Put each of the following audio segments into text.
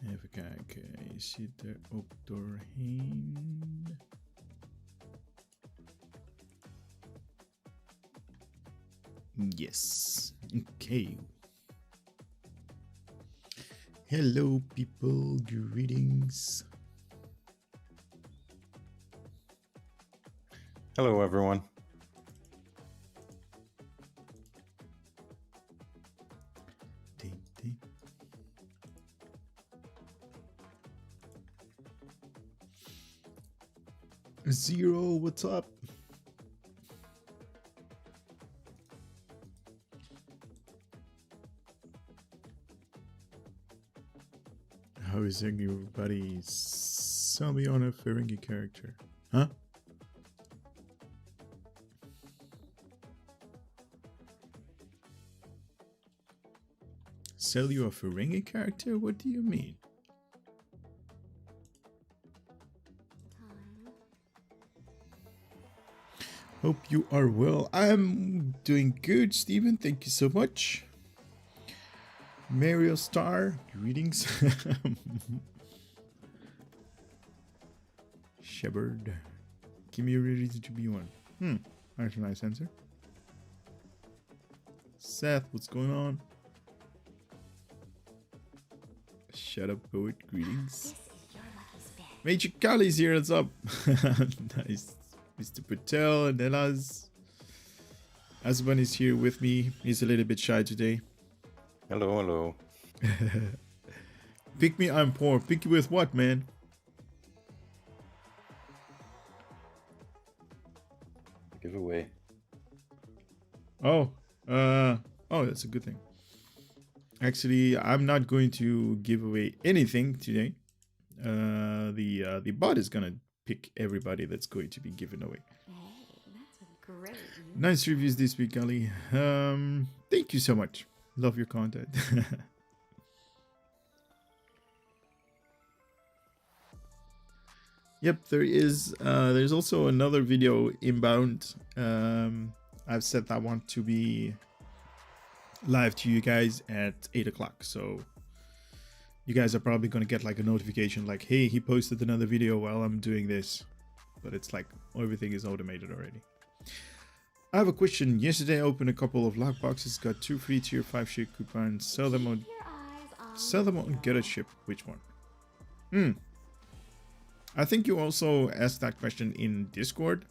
Even kijken, je zit er ook doorheen. Yes. Okay. Hello, people. Greetings. Hello, everyone. Zero, what's up? How is everybody? Sell me on a Ferengi character. Huh? Sell you a Ferengi character? What do you mean? Hope you are well. I'm doing good, Steven. Thank you so much. Mario Star, greetings. Shepard, give me a reason to be one. That's a nice answer. Seth, what's going on? Shut up, poet. Greetings. Major Kali's here. What's up? Nice. Mr. Patel and Elas. Azban is here with me. He's a little bit shy today. Hello, hello. Pick me, I'm poor. Pick you with what, man? Giveaway. Oh, that's a good thing. Actually, I'm not going to give away anything today. The bot is gonna pick everybody that's going to be given away. Hey, that's a great. Nice reviews this week, Ali. Thank you so much. Love your content. Yep, there's also another video inbound. I've set that one to be live to you guys at 8 o'clock. So you guys are probably going to get like a notification like, hey, he posted another video while I'm doing this. But it's like everything is automated already. I have a question. Yesterday I opened a couple of lock boxes, got 2 free tier 5 ship coupons, sell them on get a ship. Which one? I think you also asked that question in Discord.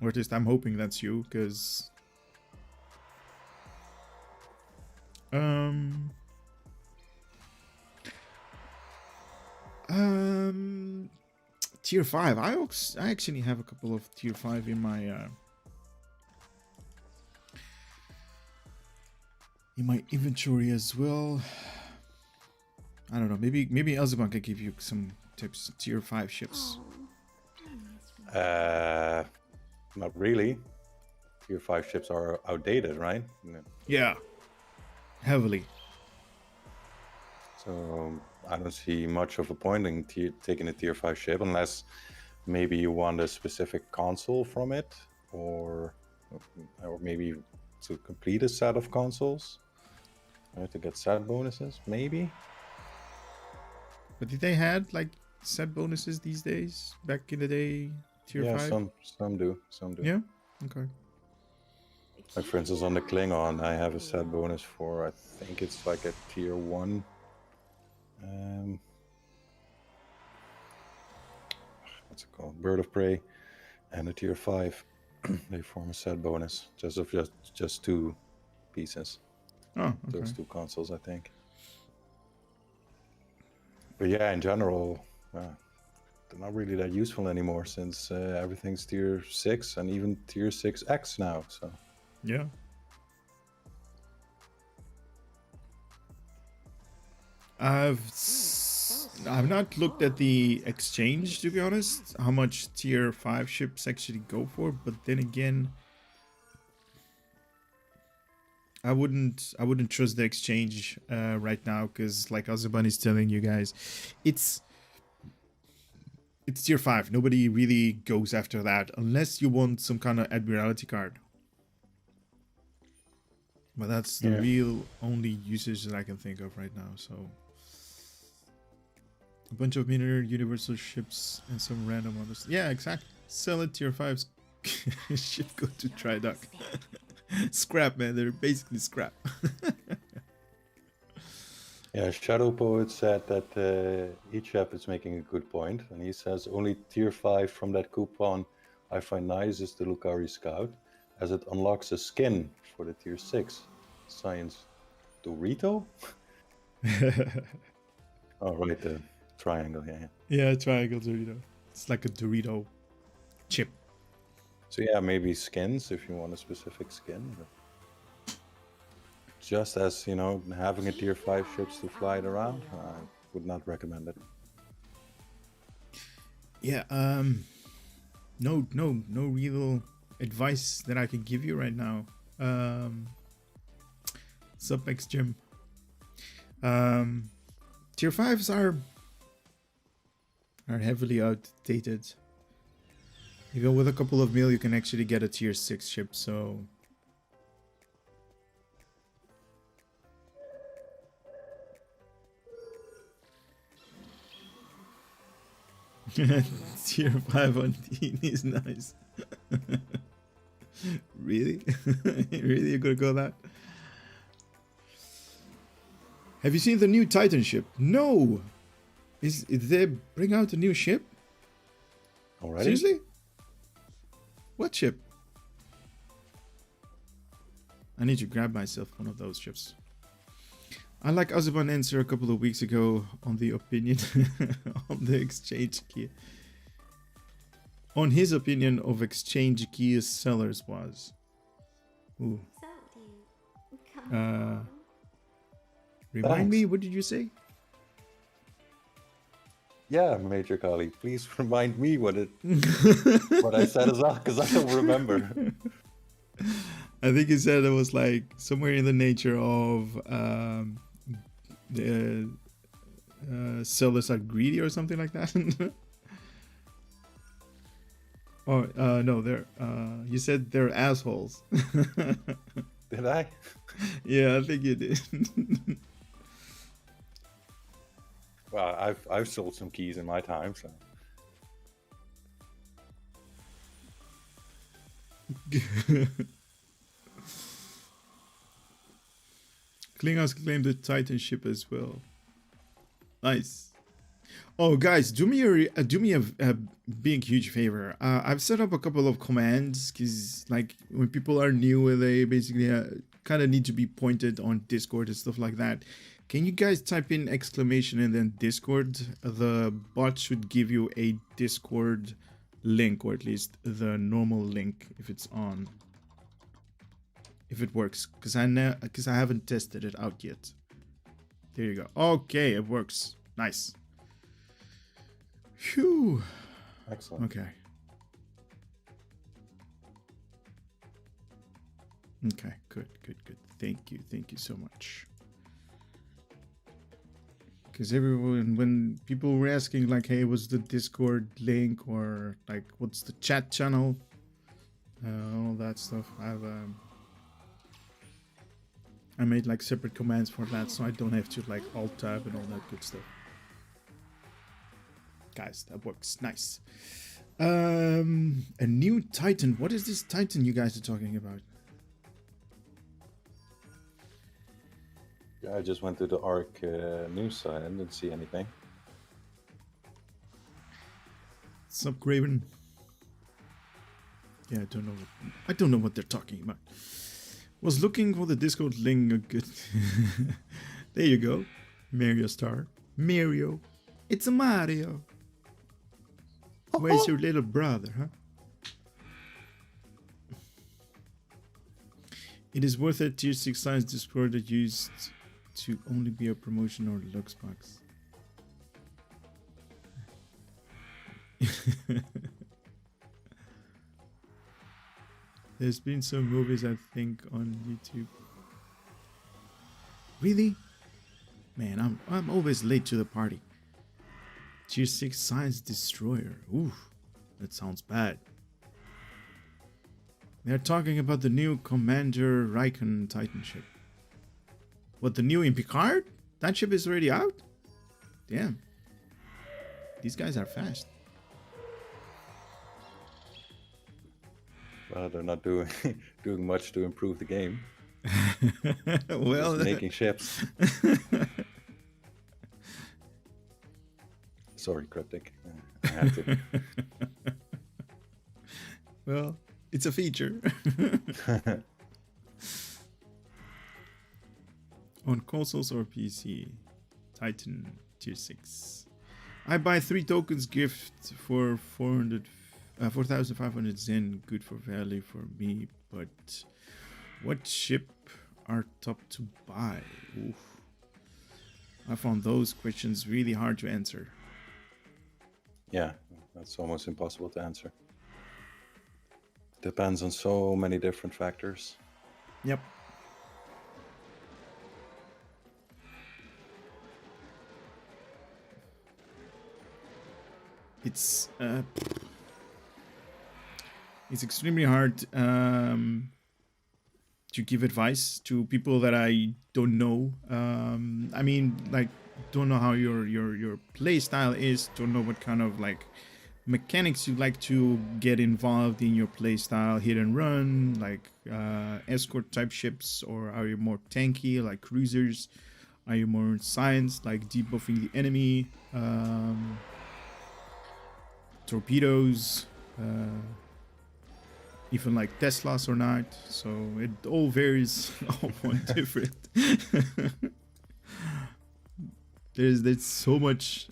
Or at least I'm hoping that's you, because tier 5. I actually have a couple of tier 5 in my inventory as well. I don't know. Maybe Elzebon can give you some tips. Tier 5 ships. Not really. Tier 5 ships are outdated, right? Yeah, heavily. So I don't see much of a point in taking a tier 5 ship unless maybe you want a specific console from it, or maybe to complete a set of consoles, right, to get set bonuses, maybe. But did they had like set bonuses these days? Back in the day, tier 5? Yeah, some do. Yeah? Okay. Like for instance on the Klingon, I have a set bonus for, I think it's like a tier 1. What's it called? Bird of Prey, and a tier 5. They form a set bonus just 2 pieces. Oh, okay. Those 2 consoles, I think. But yeah, in general, they're not really that useful anymore since everything's tier 6 and even tier 6X now. So yeah. I've not looked at the exchange, to be honest, how much tier 5 ships actually go for, but then again, I wouldn't trust the exchange right now, because like Azeban is telling you guys, it's tier 5. Nobody really goes after that unless you want some kind of admiralty card. But that's the real only usage that I can think of right now. So A bunch of minor universal ships and some random others. Yeah, exactly. Sell it tier 5 ship go to Tridoc. Scrap, man. They're basically scrap. Yeah, Shadow Poet said that each chap is making a good point, and he says only tier 5 from that coupon I find nice is the Lucari Scout, as it unlocks a skin for the tier 6. Science Dorito? Oh, right, the triangle, yeah. Yeah, triangle Dorito. It's like a Dorito chip. So yeah, maybe skins if you want a specific skin. But just as, you know, having a tier 5 ships to fly it around, I would not recommend it. Yeah, no real advice that I can give you right now. Sup, X Gym. Tier 5s are heavily outdated. Even with a couple of mil, you can actually get a tier 6 ship, so... Tier 5 on Teen is nice. Really? Really? You're gonna go that? Have you seen the new Titan ship? No! Did they bring out a new ship? Already? Seriously? What ship? I need to grab myself one of those ships. I like Azeban answer a couple of weeks ago on the opinion on the exchange key. On his opinion of exchange key sellers was. Ooh. So, do you come along? Remind Thanks. me, what did you say? Yeah, Major Kali, please remind me what I said as well, because I don't remember. I think he said it was like somewhere in the nature of the sellers are greedy or something like that. Or no, they're you said they're assholes. Did I? Yeah, I think you did. Well, I've sold some keys in my time, so. Klingons claim the Titan ship as well. Nice. Oh, guys, do me a big, huge favor. I've set up a couple of commands because, like, when people are new, they basically kind of need to be pointed on Discord and stuff like that. Can you guys type in exclamation and then Discord? The bot should give you a Discord link, or at least the normal link if it's on. If it works, because I haven't tested it out yet. There you go. Okay, it works. Nice. Phew. Excellent. Okay. Okay, good. Thank you so much. Because everyone, when people were asking, like, hey, what's the Discord link, or like, what's the chat channel, all that stuff, I made like separate commands for that, so I don't have to like alt tab and all that good stuff. Guys, that works. Nice. A new Titan. What is this Titan you guys are talking about? Yeah, I just went to the ARC news site and didn't see anything. Sup, Graven? Yeah, I don't know what they're talking about. Was looking for the Discord link. Good. There you go. Mario Star. Mario. It's a Mario. Where's your little brother, huh? It is worth it. Tier 6 science Discord that used to only be a promotion or looks box. There's been some movies, I think, on YouTube. Really? Man, I'm always late to the party. Tier 6 Science Destroyer. Ooh, that sounds bad. They're talking about the new Commander Raikkonen Titan ship. What, the new in Picard? That ship is already out? Damn. these guys are fast. Well, they're not doing doing much to improve the game. Well, Just making ships. Sorry, Cryptic. I had to. well, it's a feature. On consoles or PC, Titan tier 6. I buy 3 tokens gift for 4,500 Zen. Good for value for me, but what ship are top to buy? Oof. I found those questions really hard to answer. Yeah, that's almost impossible to answer. Depends on so many different factors. Yep. It's extremely hard to give advice to people that I don't know. I mean, like, don't know how your play style is, don't know what kind of like mechanics you like to get involved in your play style, hit and run, like escort type ships, or are you more tanky like cruisers? Are you more science like debuffing the enemy? Torpedoes, even like Teslas or not, so it all varies on different. there's so much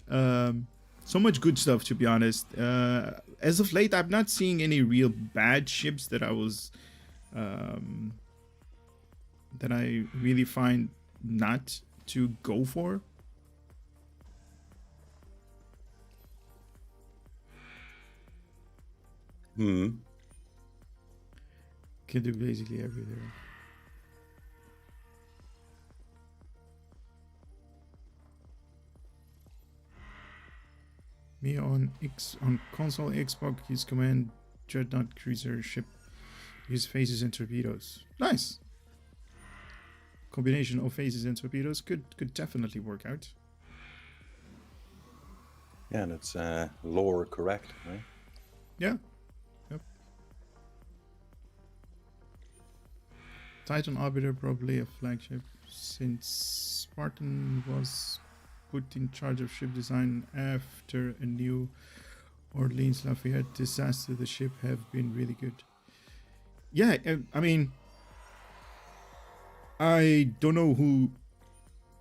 good stuff, to be honest. As of late, I'm not seeing any real bad ships that I was that I really find not to go for. Can do basically everything. Me on console Xbox, use command dreadnought cruiser ship, use phases and torpedoes. Nice. Combination of phases and torpedoes could definitely work out. Yeah, that's lore correct, right? Yeah. Yep. Titan Arbiter, probably a flagship, since Spartan was put in charge of ship design after a New Orleans Lafayette disaster. The ship have been really good. Yeah, I mean, I don't know who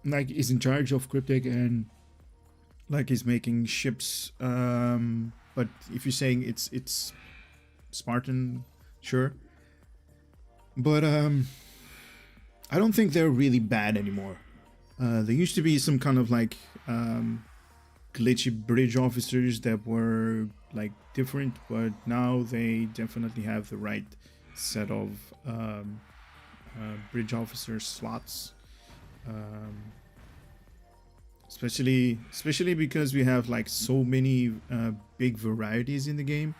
like is in charge of Cryptic and like is making ships, but if you're saying it's Spartan, sure, but I don't think they're really bad anymore. There used to be some kind of like glitchy bridge officers that were like different, but now they definitely have the right set of bridge officer slots, especially because we have like so many big varieties in the game,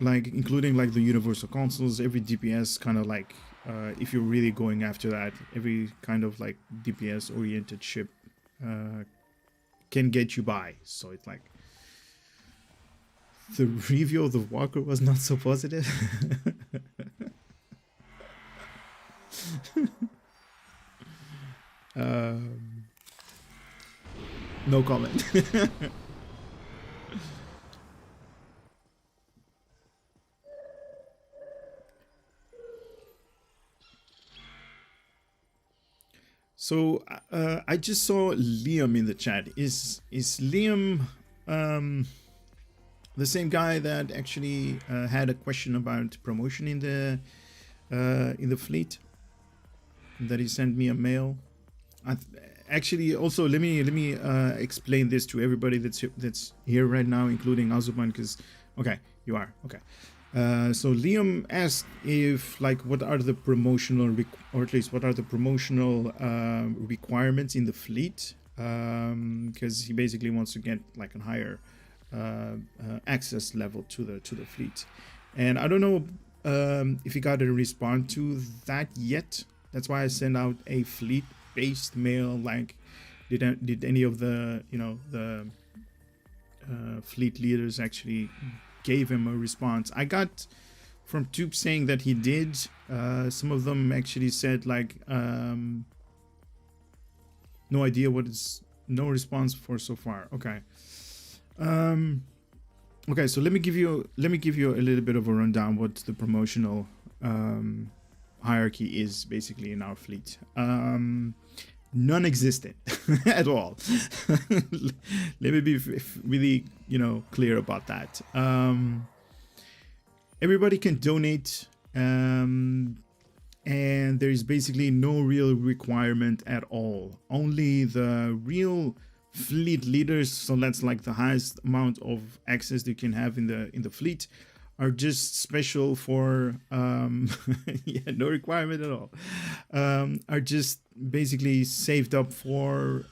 like including like the universal consoles. Every DPS kind of like if you're really going after that, every kind of like DPS oriented ship can get you by. So it's like the review of the Walker was not so positive. No comment. So I just saw Liam in the chat. Is Liam the same guy that actually had a question about promotion in the fleet? That he sent me a mail. Actually, also let me explain this to everybody that's here right now, including Azuman, because okay, you are okay. So Liam asked if like what are the promotional or at least what are the promotional requirements in the fleet, because he basically wants to get like a higher access level to the fleet, and I don't know if he got a response to that yet. That's why I sent out a fleet based mail, like did any of the the fleet leaders actually gave him a response? I got from Tube saying that he did. Some of them actually said like no idea what is no response for so far. Okay. Okay, so let me give you a little bit of a rundown what the promotional hierarchy is basically in our fleet. Non-existent at all. Let me be really clear about that. Everybody can donate, and there is basically no real requirement at all. Only the real fleet leaders, so that's like the highest amount of access you can have in the fleet, are just special for yeah, no requirement at all. Are just basically saved up for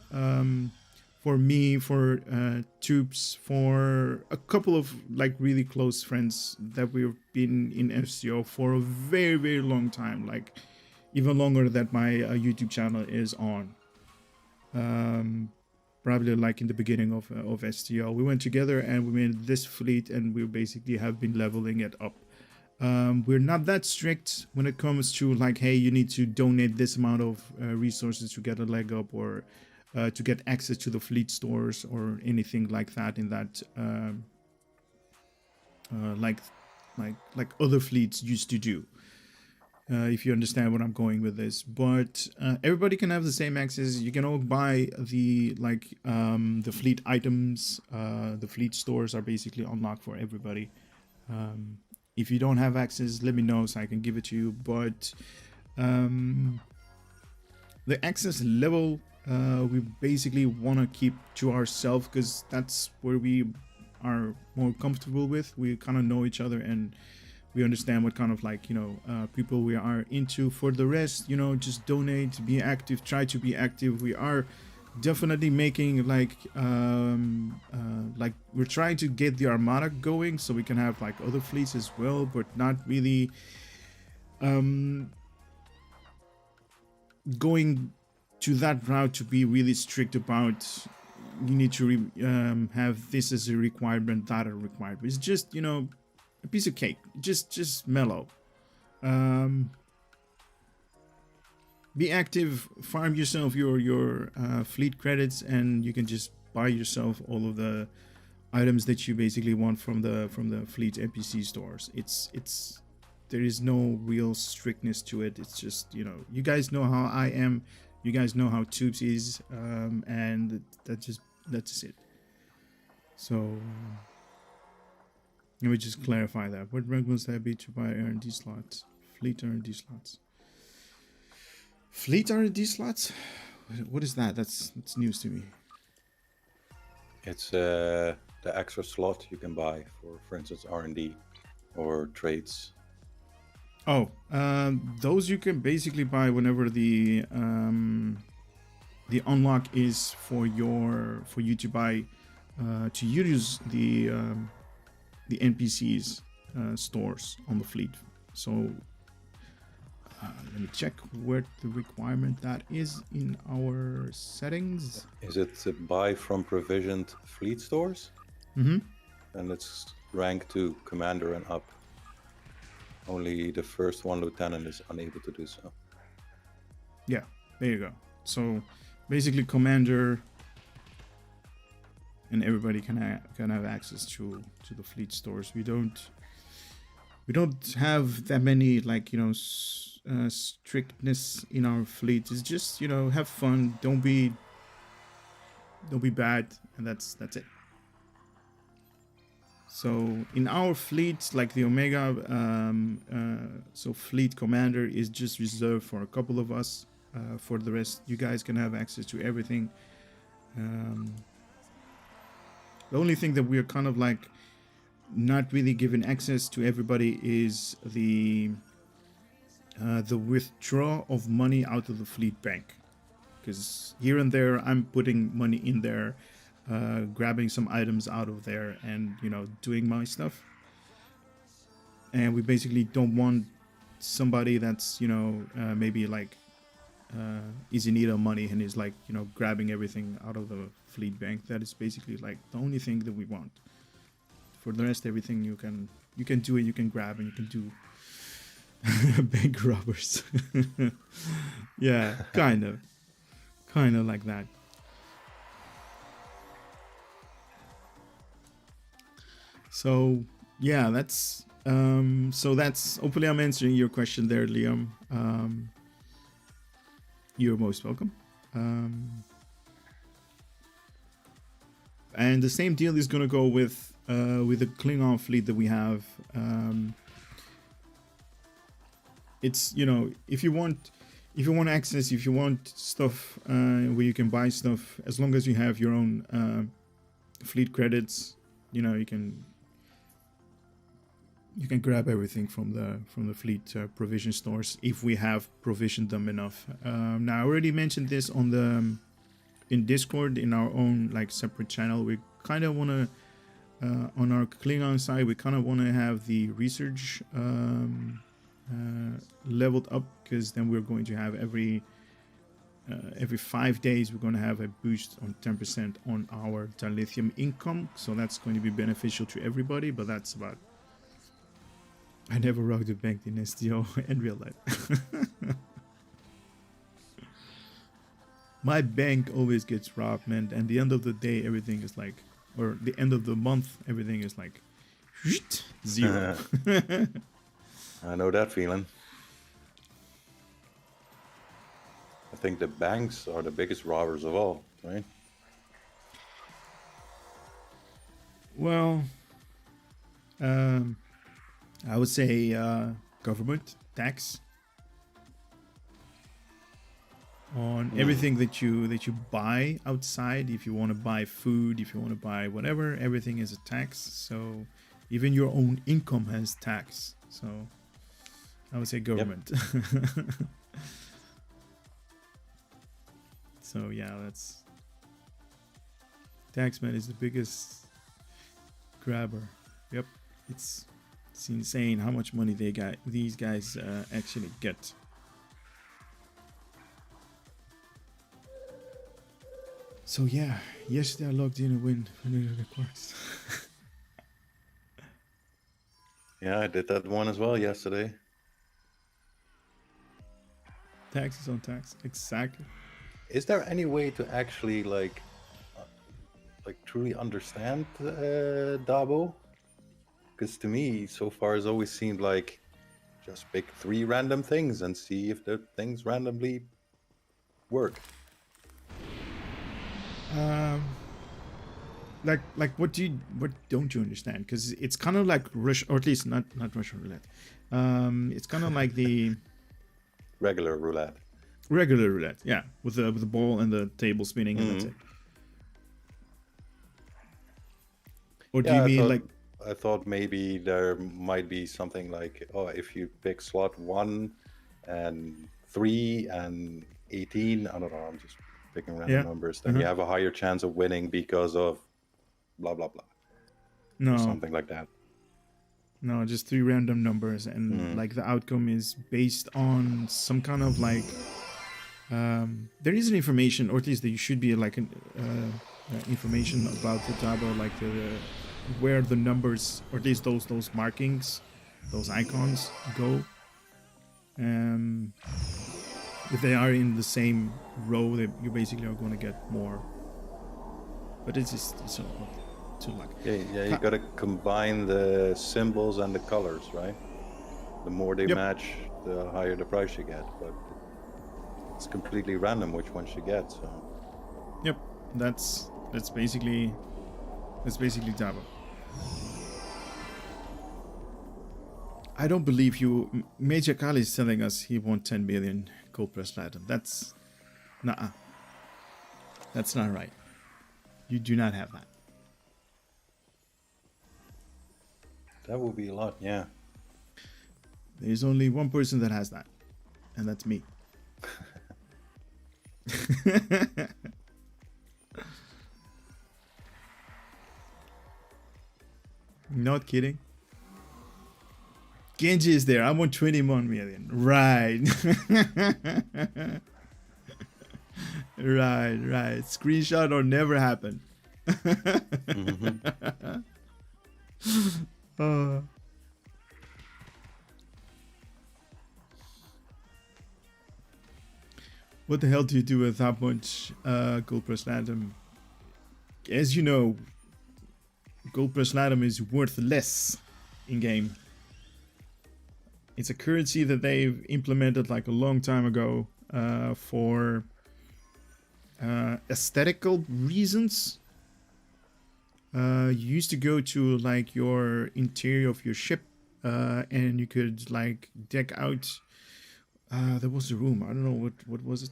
me, for Tubes, for a couple of like really close friends that we've been in FCO for a very, very long time, like even longer that my YouTube channel is on. Probably like in the beginning of STL, we went together and we made this fleet, and we basically have been leveling it up. We're not that strict when it comes to like, hey, you need to donate this amount of resources to get a leg up, or to get access to the fleet stores, or anything like that. In that, like other fleets used to do. If you understand what I'm going with this, but everybody can have the same access. You can all buy the the fleet items. The fleet stores are basically unlocked for everybody. If you don't have access, let me know so I can give it to you. But the access level we basically want to keep to ourselves, because that's where we are more comfortable with. We kind of know each other, and we understand what kind of people we are into. For the rest, just donate, be active, try to be active. We are definitely making like we're trying to get the armada going so we can have like other fleets as well, but not really going to that route to be really strict about you need to have this as a requirement, that a requirement. It's just a piece of cake, just mellow. Be active, farm yourself your fleet credits, and you can just buy yourself all of the items that you basically want from the fleet NPC stores. It's there is no real strictness to it. It's just you guys know how I am, you guys know how Tubes is, and that's just it. So let me just clarify that. What rank must I be to buy R&D slots? Fleet R&D slots. Fleet R&D slots? What is that? That's news to me. It's the extra slot you can buy for instance, R&D or trades. Oh, those you can basically buy whenever the unlock is for you to buy to use the NPCs stores on the fleet. So let me check where the requirement that is in our settings. Is it to buy from provisioned fleet stores? Mm-hmm. And it's rank 2 commander and up. Only the first 1 lieutenant is unable to do so. Yeah, there you go. So basically commander and everybody can have access to the fleet stores. We don't have that many strictness in our fleet. It's just have fun, don't be bad, and that's it. So in our fleet, like the Omega, so fleet commander is just reserved for a couple of us. For the rest, you guys can have access to everything. The only thing that we are kind of not really giving access to everybody is the withdrawal of money out of the fleet bank, because here and there I'm putting money in there, grabbing some items out of there, and doing my stuff. And we basically don't want somebody that's maybe is in need of money and is like, you know, grabbing everything out of the fleet bank. That is basically like the only thing that we want. For the rest, everything you can do it, you can grab, and you can do bank robbers. Yeah, kind of like that. So yeah, that's hopefully I'm answering your question there, Liam. You're most welcome. And the same deal is gonna go with the Klingon fleet that we have. It's, you know, if you want access, if you want stuff where you can buy stuff, as long as you have your own fleet credits, you know, you can grab everything from the fleet provision stores if we have provisioned them enough. Now I already mentioned this in Discord, in our own like separate channel. We kind of want to on our Klingon side, we kind of want to have the research leveled up, because then we're going to have every 5 days we're going to have a boost on 10% on our dilithium income. So that's going to be beneficial to everybody. But that's about. I never robbed a bank in STO in real life. My bank always gets robbed, man. And the end of the day, everything is like, or the end of the month, everything is like, zero. I know that feeling. I think the banks are the biggest robbers of all, right? Well, I would say government tax on everything that you buy outside. If you want to buy food, if you want to buy whatever, everything is a tax. So even your own income has tax. So I would say government. Yep. So yeah, that's taxman is the biggest grabber. Yep, it's insane how much money these guys actually get. So yeah, yesterday I logged in and win the quartz. Yeah, I did that one as well yesterday. Taxes on tax, exactly. Is there any way to actually like truly understand Dabo? Because to me, so far, it's always seemed like just pick 3 random things and see if the things randomly work. Like what don't you understand? Because it's kind of like Russian, or at least not Russian roulette. It's kind of like the regular roulette. Regular roulette, yeah, with the ball and the table spinning, and that's it. Or do you mean I thought maybe there might be something like, oh, if you pick slot 1 and 3 and 18, I don't know, I'm just picking random numbers, then you have a higher chance of winning because of blah blah blah. No, or something like that. No, just 3 random numbers, and like the outcome is based on some kind of like there is an information, or at least there should be like an information about the Dabo, like the where the numbers, or at least those markings, those icons go. If they are in the same row, you basically are going to get more. But it's just not too lucky. Yeah, you got to combine the symbols and the colors, right? The more they match, the higher the price you get. But it's completely random which ones you get. So. Yep, that's basically Dabo. I don't believe you. Major Kali is telling us he wants 10 million cold pressed platinum. That's nuh-uh. That's not right. You do not have that. That would be a lot, yeah. There's only one person that has that, and that's me. Not kidding. Genji is there. I want 21 million. Right. Right. Screenshot or never happen. Uh, what the hell do you do with that much gold plus platinum? As you know, gold plus platinum is worth less in game. It's a currency that they've implemented like a long time ago for aesthetical reasons. You used to go to like your interior of your ship and you could like deck out. There was a room. I don't know what was it.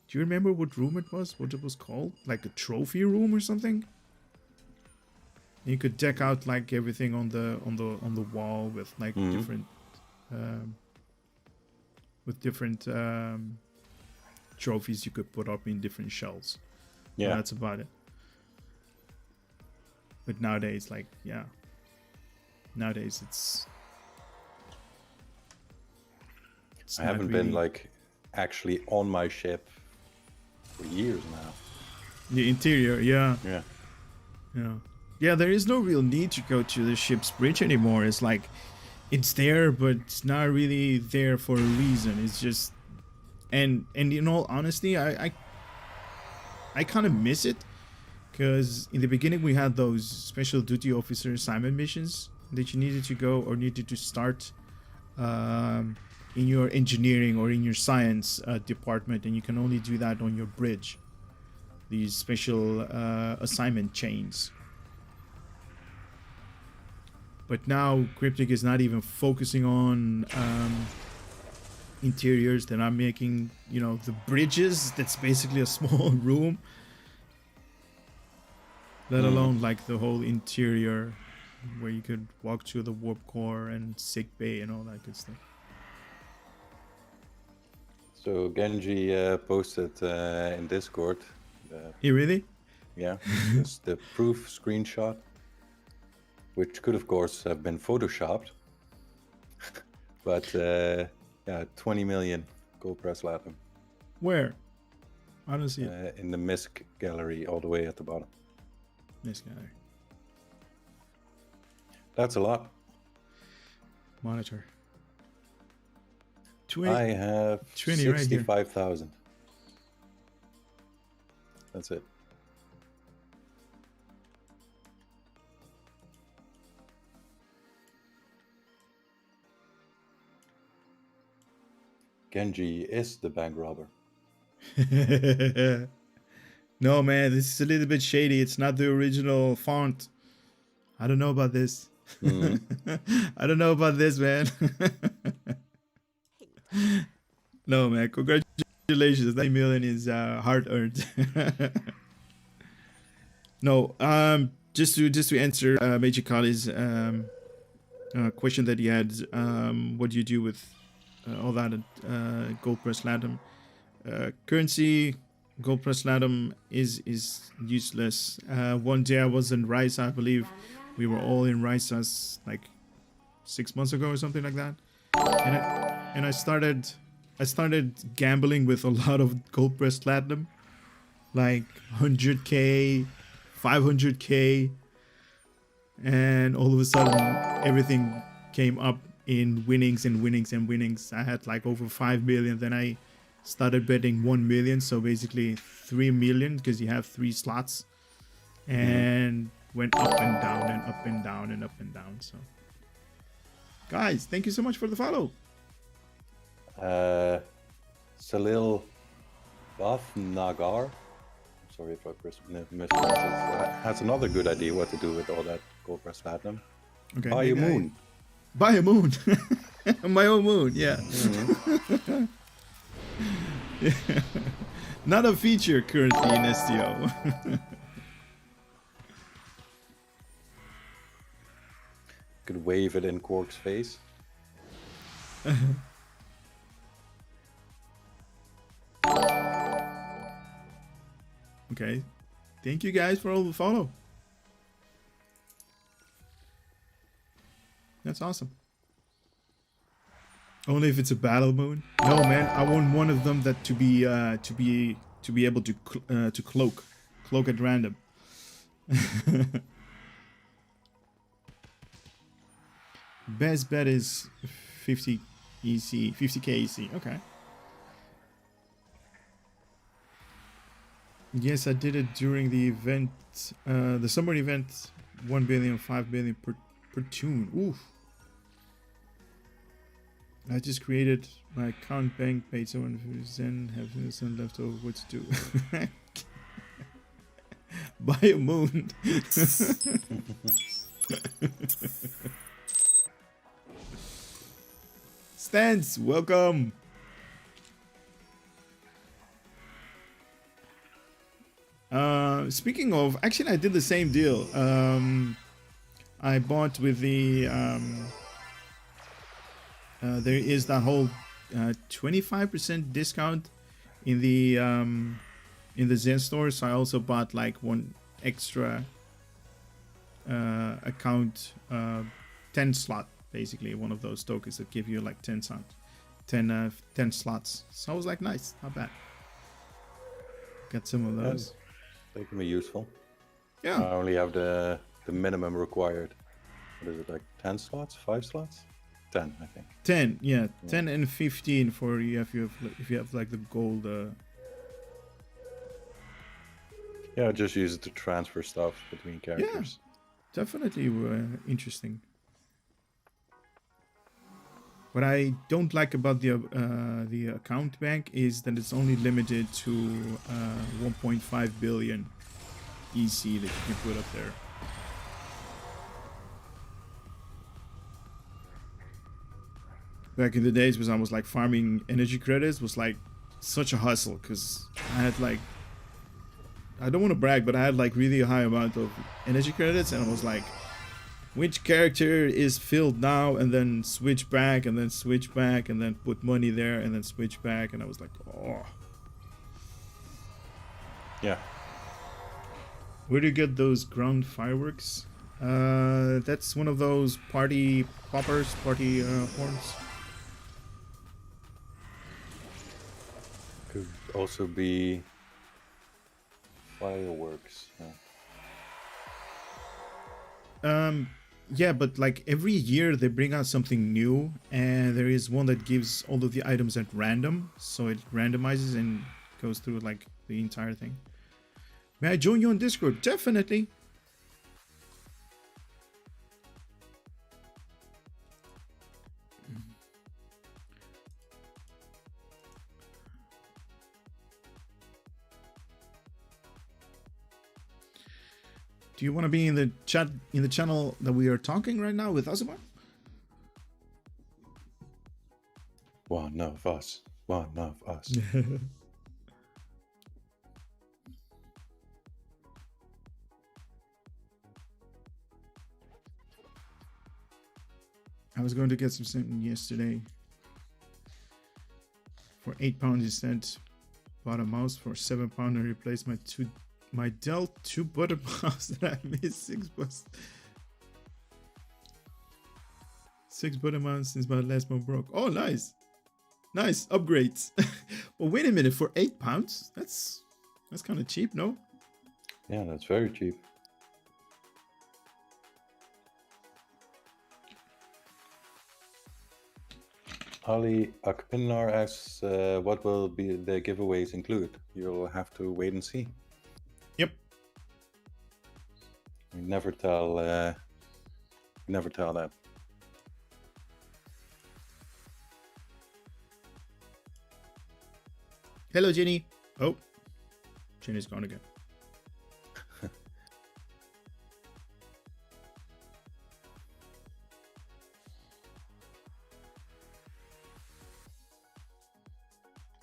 Do you remember what room it was? What it was called? Like a trophy room or something? You could deck out like everything on the wall with like different trophies you could put up in different shells. Yeah, And that's about it. But nowadays, like, yeah, nowadays it's I haven't been like actually on my ship for years now. the interior. Yeah. There is no real need to go to the ship's bridge anymore. It's like it's there, but it's not really there for a reason. It's just and in all honesty, I kind of miss it, because in the beginning we had those special duty officer assignment missions that you needed to go or needed to start in your engineering or in your science department, and you can only do that on your bridge. These special assignment chains. But now Cryptic is not even focusing on interiors. They're not making, the bridges. That's basically a small room. Let alone like the whole interior where you could walk to the warp core and sick bay and all that good stuff. So Genji posted in Discord. Hey, really? Yeah, just the proof screenshot, which could of course have been photoshopped, but yeah, 20 million gold press platinum. Where? I don't see it. In the MISC gallery, all the way at the bottom. This guy. That's a lot. Monitor. 20. I have 20 right here. 65,000. That's it. Genji is the bank robber. No, man, this is a little bit shady. It's not the original font. I don't know about this. I don't know about this, man. No, man, congratulations. 9 million is hard earned. No, just to answer Major Kali's question that he had, what do you do with all that gold press platinum? Currency, gold press platinum is useless. One day I was in Rice, I believe we were all in Rice like 6 months ago or something like that, and I started gambling with a lot of gold press platinum, like 100k, 500k, and all of a sudden everything came up in winnings and winnings and winnings. I had like over 5 million. Then I started betting 1 million, so basically 3 million, because you have 3 slots, and went up and down and up and down and up and down. So guys, thank you so much for the follow. Salil Bafnagar, sorry if I mispronounced it, has another good idea what to do with all that gold press platinum. Okay, Buy a moon. Buy a moon. My own moon, yeah. Yeah. Not a feature currently in STO. Could wave it in Quark's face. Okay, thank you guys for all the follow. That's awesome. Only if it's a battle moon. No, man, I want one of them that to be able to cloak at random. Best bet is 50 EC, 50k EC. Okay. Yes, I did it during the event, the summer event. 1 billion, 5 billion per tune. Oof. I just created my account bank, paid someone who then have some left over. What to do? Buy a moon. Stance, welcome. Speaking of, actually, I did the same deal. I bought with the there is that whole 25% discount in the Zen store, so I also bought like one extra account 10 slot, basically one of those tokens that give you like 10 slots. So I was like, nice, not bad. Got some of those. They can be useful. Yeah. I only have the minimum required. What is it, like 10 slots, 5 slots? 10, I think. 10, yeah, 10 and 15 for if you have like the gold. Yeah, just use it to transfer stuff between characters. Yeah, definitely interesting. What I don't like about the account bank is that it's only limited to 1.5 billion EC that you can put up there. Back in the days when I was like farming energy credits was like such a hustle, because I had like, I don't want to brag, but I had like really high amount of energy credits, and I was like, which character is filled now, and then switch back, and then switch back, and then put money there, and then switch back, and I was like, oh. Yeah. Where do you get those ground fireworks? That's one of those party poppers, party horns. Could also be fireworks. Yeah. Yeah, but like every year they bring out something new, and there is one that gives all of the items at random, so it randomizes and goes through like the entire thing. May I join you on Discord? Definitely. Do you want to be in the chat, in the channel that we are talking right now with Azuma? One of us. One of us. I was going to get something yesterday. For £8 instead. Bought a mouse for £7 and replaced my Dell 2 butter mouse that I missed 6 bucks. 6 butter mouse since my last one broke. Oh, nice. Nice upgrades. But wait a minute, for £8? That's kind of cheap, no? Yeah, that's very cheap. Ali Akpinar asks, what will be the giveaways include? You'll have to wait and see. Yep. We never tell that. Hello, Jenny. Oh, Jenny's gone again.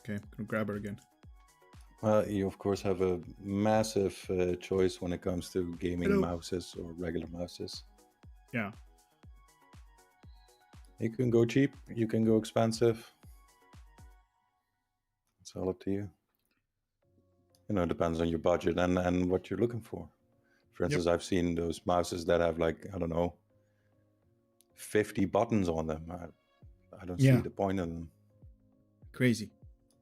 Okay, gonna grab her again. You of course have a massive choice when it comes to gaming Hello. mouses or regular mouses. Yeah. You can go cheap, you can go expensive. It's all up to you. You know, it depends on your budget and what you're looking for. For instance, I've seen those mouses that have like, I don't know, 50 buttons on them. I don't Yeah. see the point in them. Crazy.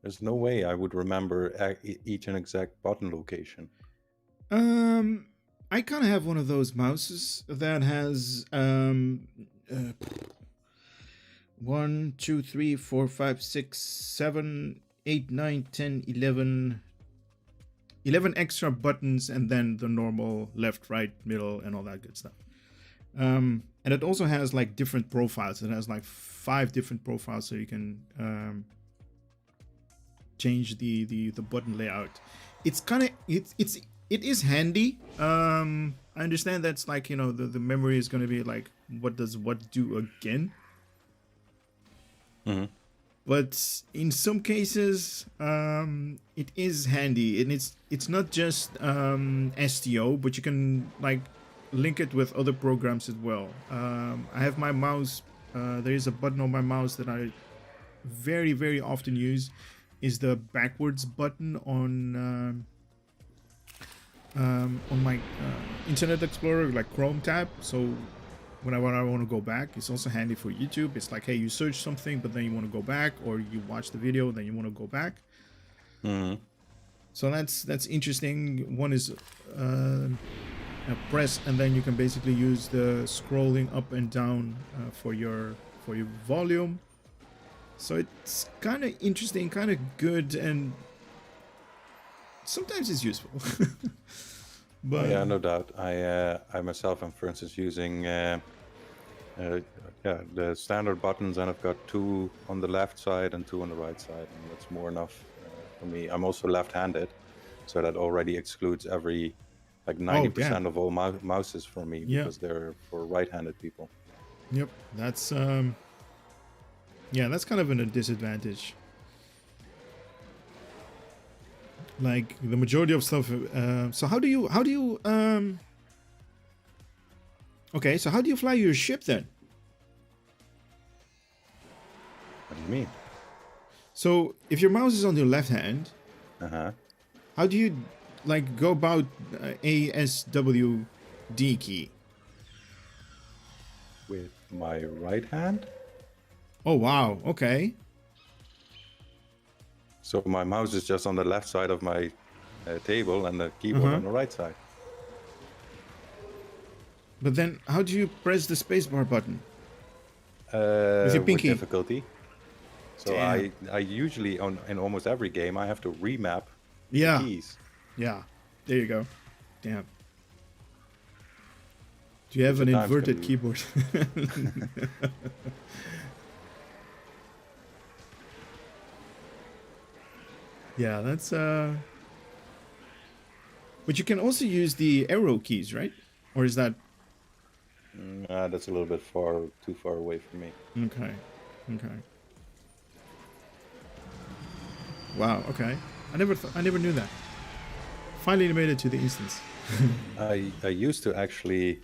There's no way I would remember each and exact button location. I kind of have one of those mouses that has 1, 2, 3, 4, 5, 6, 7, 8, 9, 10, 11 extra buttons, and then the normal left, right, middle, and all that good stuff. And it also has like different profiles. It has like 5 different profiles, so you can change the button layout. It's kind of it is handy. I understand that's like, you know, the memory is going to be like, what does what do again? Mm-hmm. But in some cases, it is handy, and it's not just STO, but you can like link it with other programs as well. I have my mouse. There is a button on my mouse that I very, very often use. Is the backwards button on my Internet Explorer, like Chrome tab. So whenever I want to go back, it's also handy for YouTube. It's like, hey, you search something, but then you want to go back, or you watch the video, then you want to go back. Mm-hmm. So that's interesting. One is a press, and then you can basically use the scrolling up and down for your volume. So it's kind of interesting, kind of good, and sometimes it's useful. But yeah, no doubt. I myself am, for instance, using the standard buttons, and I've got 2 on the left side and 2 on the right side, and that's more enough for me. I'm also left-handed, so that already excludes every like 90% of all mouses for me, because they're for right-handed people. Yep, that's that's kind of a disadvantage. Like the majority of stuff. So how do you okay, so how do you fly your ship then? What do you mean? So if your mouse is on your left hand, how do you like go about ASWD key? With my right hand. Oh wow, okay. So my mouse is just on the left side of my table, and the keyboard on the right side. But then how do you press the spacebar button? With your pinky? With difficulty. So I usually, in almost every game, I have to remap the keys. Yeah, there you go. Damn. Do you have an inverted keyboard? Yeah, that's but you can also use the arrow keys, right? Or is that that's a little bit too far away from me. Okay. Wow, okay. I never knew that. Finally made it to the instance. I used to actually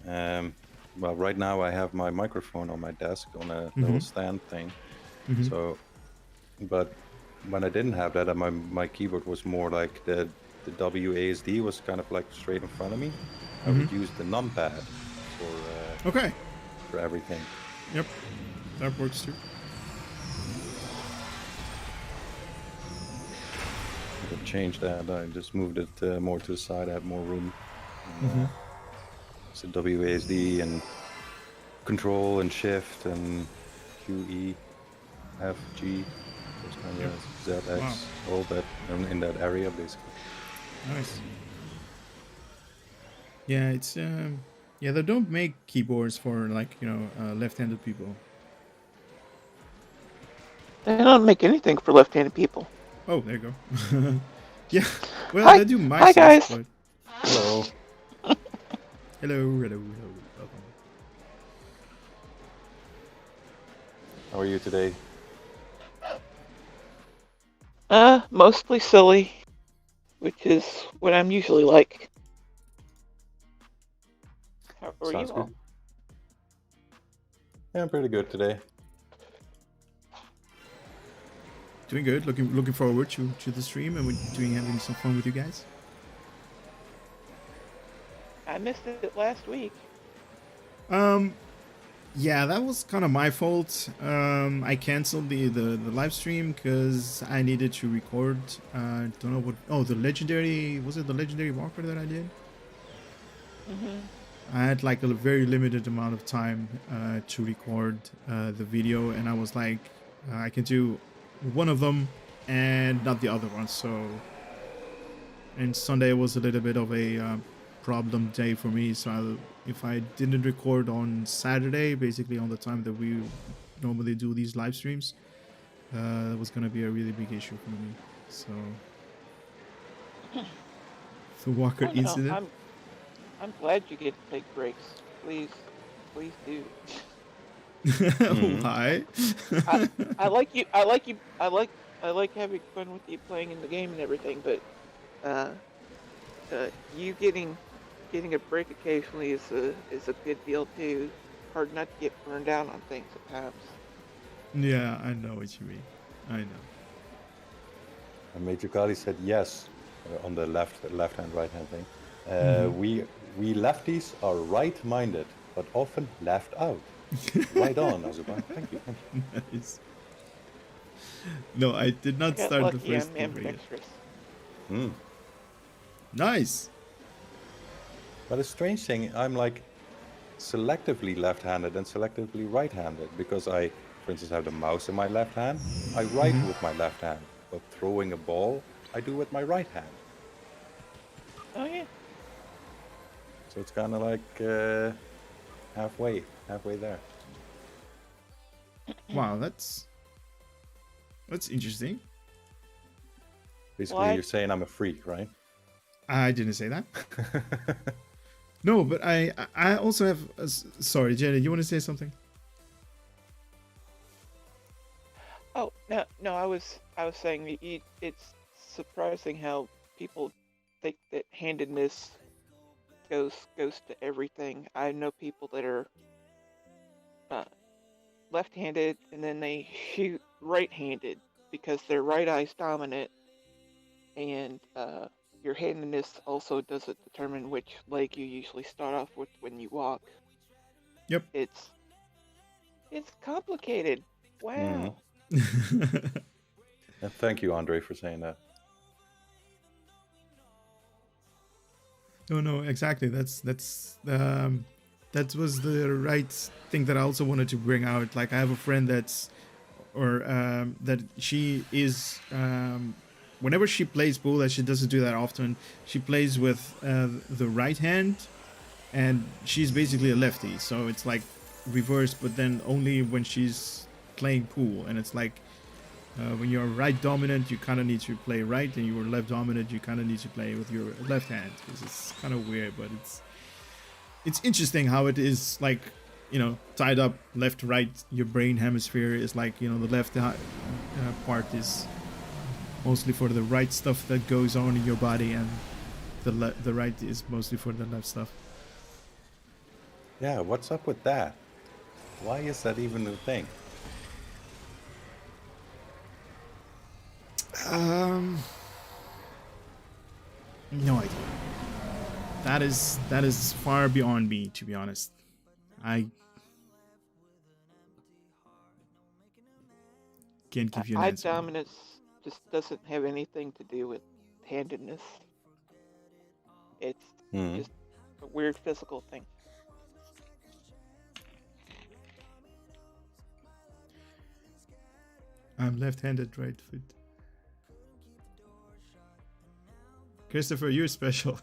well, right now I have my microphone on my desk on a little stand thing. So, but when I didn't have that, my keyboard was more like the WASD was kind of like straight in front of me. I would use the numpad for everything. Yep, that works too. I could change that. I just moved it more to the side. I had more room. So WASD and Control and Shift and QE, F, G. ZX, all that in that area basically. Nice. Yeah, it's they don't make keyboards for like, you know, left-handed people. They don't make anything for left-handed people. Oh, there you go. Yeah. Well, they do my Hi, guys. But... Hello. Hello. How are you today? Mostly silly, which is what I'm usually like. How are Sounds you good. all? Yeah, I'm pretty good today. Doing good. Looking forward to the stream, and we're having some fun with you guys. I missed it last week. Yeah, that was kind of my fault. I canceled the live stream because I needed to record. Don't know what. Oh, the legendary. Was it the legendary walker that I did? I had like a very limited amount of time to record the video, and I was like, I can do one of them and not the other one. So, and Sunday was a little bit of a problem day for me. So if I didn't record on Saturday, basically on the time that we normally do these live streams, that was gonna be a really big issue for me. So the Walker incident. I'm glad you get to take breaks. Please do. Why? I like you. I like having fun with you playing in the game and everything, but you getting a break occasionally is a good deal too. Hard not to get burned out on things at times. Yeah, I know what you mean. I know. And Major Kali said yes on the left hand, right hand thing. We lefties are right-minded, but often left out. Right on, Azuban. Thank you. Nice. No, I did not start lucky, the first I'm game ambidextrous. Mm. Nice. But a strange thing, I'm like selectively left-handed and selectively right-handed because I, for instance, have the mouse in my left hand. I write with my left hand, but throwing a ball, I do with my right hand. Oh yeah. So it's kind of like halfway there. Wow, that's interesting. Basically, you're saying I'm a freak, right? I didn't say that. No, but I also have. Sorry, Jenny, you want to say something? Oh no, I was saying that it's surprising how people think that handedness goes to everything. I know people that are left-handed and then they shoot right-handed because their right eye's dominant, and your handedness also doesn't determine which leg you usually start off with when you walk. Yep. It's complicated. Wow. And thank you, Andre, for saying that. No, exactly. That was the right thing that I also wanted to bring out. Like, I have a friend that she is, whenever she plays pool, that she doesn't do that often, she plays with the right hand, and she's basically a lefty. So it's like reversed, but then only when she's playing pool. And it's like, when you're right dominant, you kind of need to play right, and you're left dominant, you kind of need to play with your left hand, because it's kind of weird, but it's interesting how it is, like, you know, tied up left to right. Your brain hemisphere is like, you know, the left part is mostly for the right stuff that goes on in your body, and the right is mostly for the left stuff. Yeah, what's up with that? Why is that even a thing? No idea. That is far beyond me, to be honest. I can't give you an answer. Eye dominance just doesn't have anything to do with handedness. It's just a weird physical thing. I'm left-handed, right foot. Christopher, you're special.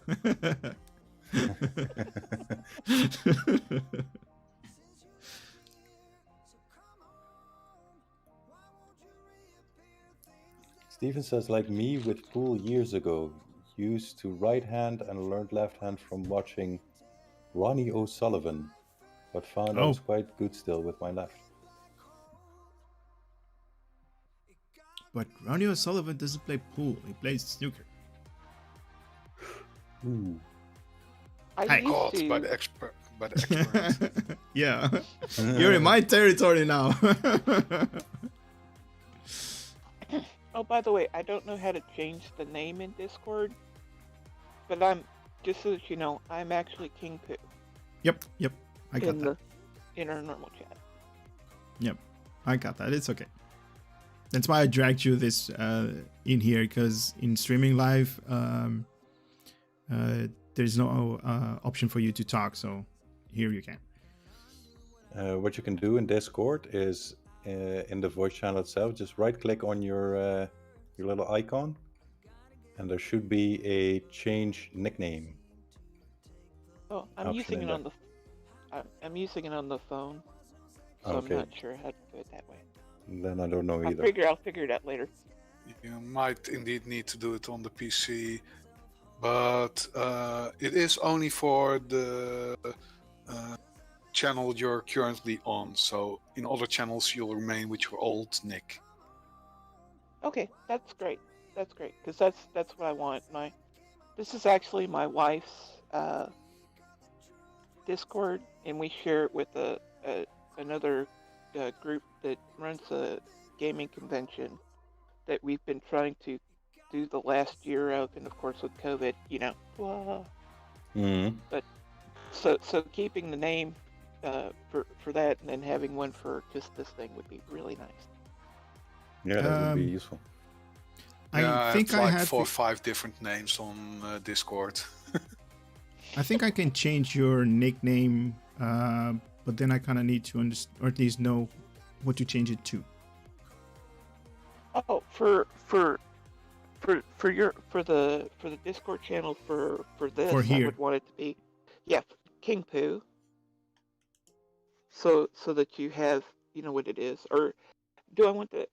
Steven says, like me with pool years ago, used to right hand and learned left hand from watching Ronnie O'Sullivan, but found I was quite good still with my left. But Ronnie O'Sullivan doesn't play pool, he plays snooker. Ooh. Caught by the expert. Yeah. You're in my territory now. Oh, by the way, I don't know how to change the name in Discord, but I'm, just so that you know, I'm actually King Poo. Yep, I got that. in our normal chat. Yep, I got that. It's okay. That's why I dragged you this in here, because in streaming live, there's no option for you to talk. So here you can. What you can do in Discord is in the voice channel itself, just right-click on your little icon, and there should be a change nickname. Oh, I'm Option using in it there. on the. I'm using it on the phone, so Okay. I'm not sure how to do it that way. Then I don't know either. I'll figure it out later. You might indeed need to do it on the PC, but it is only for the channel you're currently on. So in other channels, you'll remain with your old nick. Okay, that's great. That's great, because that's what I want. This is actually my wife's Discord, and we share it with another group that runs a gaming convention that we've been trying to do the last year of, and of course with COVID, blah. Mm-hmm. But so keeping the name for that, and then having one for just this thing would be really nice. Yeah, that would be useful. Yeah, I think have I like had 4 or 5 different names on Discord. I think I can change your nickname, but then I kind of need to understand, or at least know what to change it to. Oh, for the Discord channel for this, For I here. would want it to be, King Poo. So that you have, what it is, or do I want the?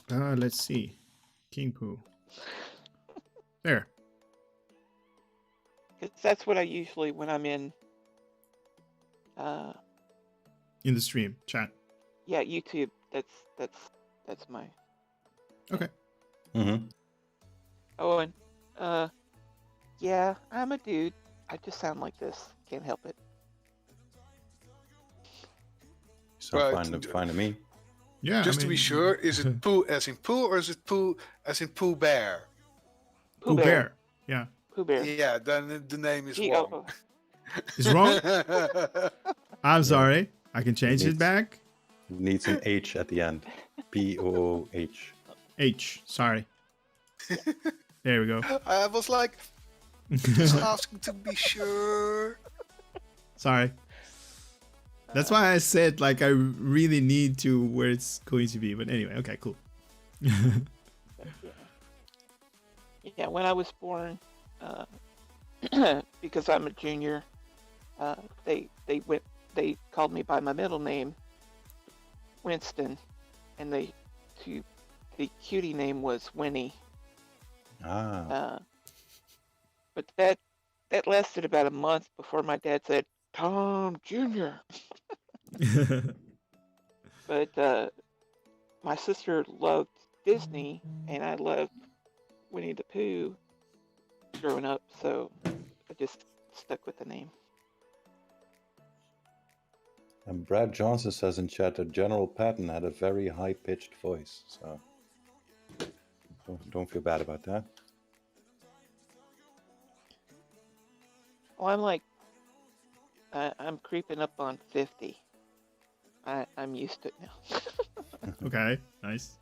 Let's see, King Poo. There. Because that's what I usually when I'm in. In the stream chat. Yeah, YouTube. That's my. Okay. Mm-hmm. Oh, and yeah, I'm a dude. I just sound like this. Can't help it. So Right. fine to me. Yeah. Just to be sure, is it poo as in poo, or is it poo as in Pooh Bear? Pooh Bear. Yeah. Pooh Bear. Yeah, then the name is Gee, wrong. It's wrong. I'm sorry. I can change it needs- back. Needs an H at the end. P-O-H. H. Sorry. There we go. I was like, just asking to be sure. Sorry. That's why I said like I really need to where it's going to be. But anyway, okay, cool. Yeah, when I was born, because I'm a junior, they called me by my middle name, Winston, and the cutie name was Winnie. But that lasted about a month before my dad said, Tom Jr. But my sister loved Disney, and I loved Winnie the Pooh growing up, so I just stuck with the name. And Brad Johnson says in chat that General Patton had a very high-pitched voice, so don't feel bad about that. Well, I'm creeping up on 50. I'm used to it now. Okay, nice.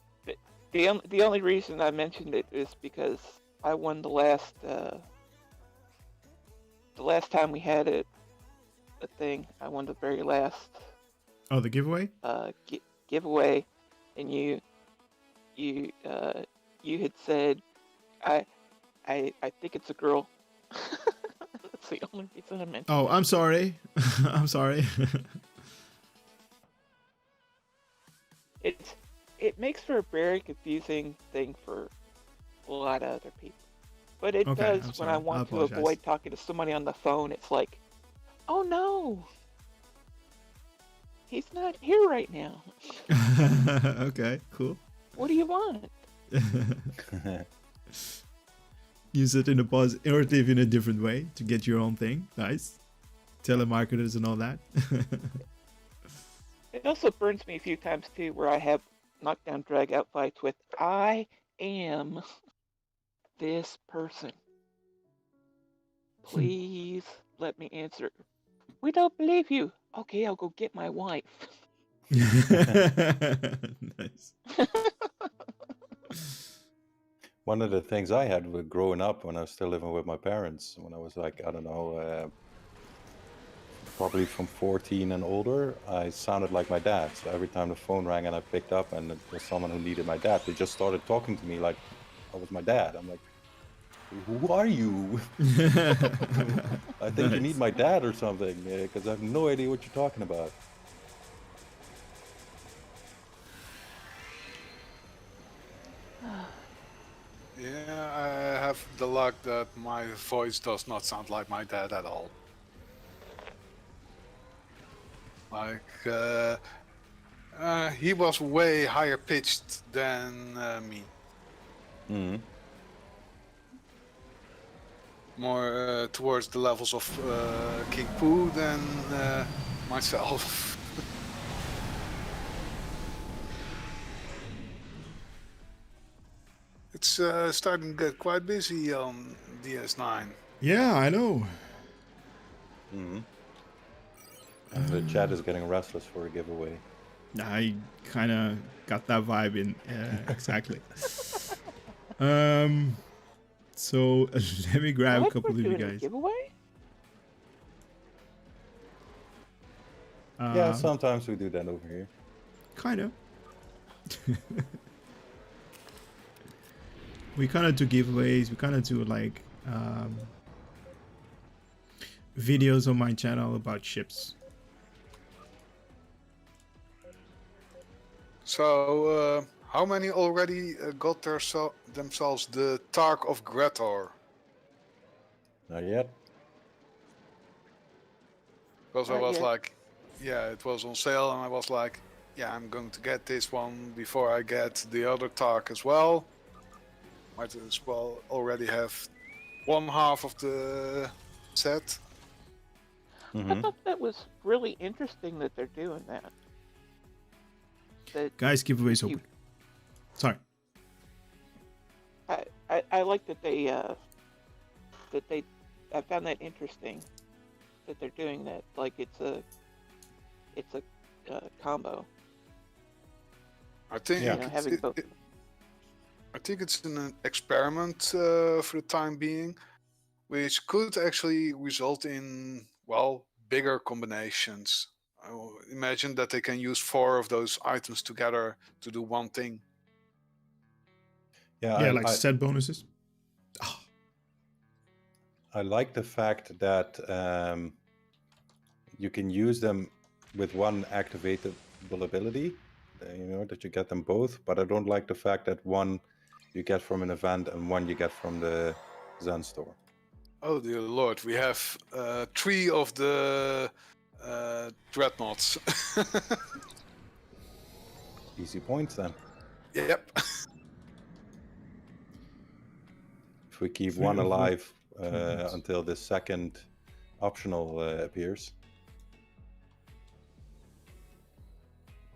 The only reason I mentioned it is because I won the last time we had a thing. I won the very last Oh, the giveaway? giveaway, and you had said I think it's a girl. That's the only reason I mentioned. Oh, I'm sorry. I'm sorry. It makes for a very confusing thing for a lot of other people. But it Okay, does I'm when sorry. I I want to apologize. avoid talking to somebody on the phone. It's like, oh no, he's not here right now. Okay, cool. What do you want? Use it in a positive, in a different way to get your own thing. Nice. Telemarketers and all that. It also burns me a few times too, where I have knockdown drag out fights with I am this person. Please let me answer We don't believe you. Okay, I'll go get my wife. Nice. One of the things I had with growing up when I was still living with my parents, when I was like, I don't know, probably from 14 and older, I sounded like my dad. So every time the phone rang and I picked up and it was someone who needed my dad, they just started talking to me like I was my dad. I'm like, who are you? I think you need my dad or something, because I have no idea what you're talking about. Yeah, I have the luck that my voice does not sound like my dad at all. Like, he was way higher pitched than me. Mm-hmm. More towards the levels of King Pooh than myself. It's starting to get quite busy on DS9. Yeah, I know. Mm-hmm. And the chat is getting restless for a giveaway. I kind of got that vibe in exactly. So let me grab a What? couple We're of you doing a guys. giveaway? Yeah, sometimes we do that over here. Kind of. We kind of do giveaways. We kind of do like videos on my channel about ships. So, how many already got themselves the Tark of Gretor? Not yet. Because I Not was yet. like, yeah, it was on sale, and I was like, yeah, I'm going to get this one before I get the other Tark as well. Might as well already have one half of the set. Mm-hmm. I thought that was really interesting that they're doing that. That Guys, giveaways you- open. Sorry. I like that they I found that interesting that they're doing that. Like it's a combo. I think Yeah. You know, having both. I think it's an experiment for the time being, which could actually result in, well, bigger combinations. I will imagine that they can use 4 of those items together to do one thing. Yeah, Yeah, like set bonuses. I like the fact that you can use them with one activatable ability, that you get them both, but I don't like the fact that one you get from an event and one you get from the Zen store. Oh dear lord, we have 3 of the dreadnoughts. Easy points then. Yep. If we keep 3 one of the alive dreadnoughts. until the second optional appears.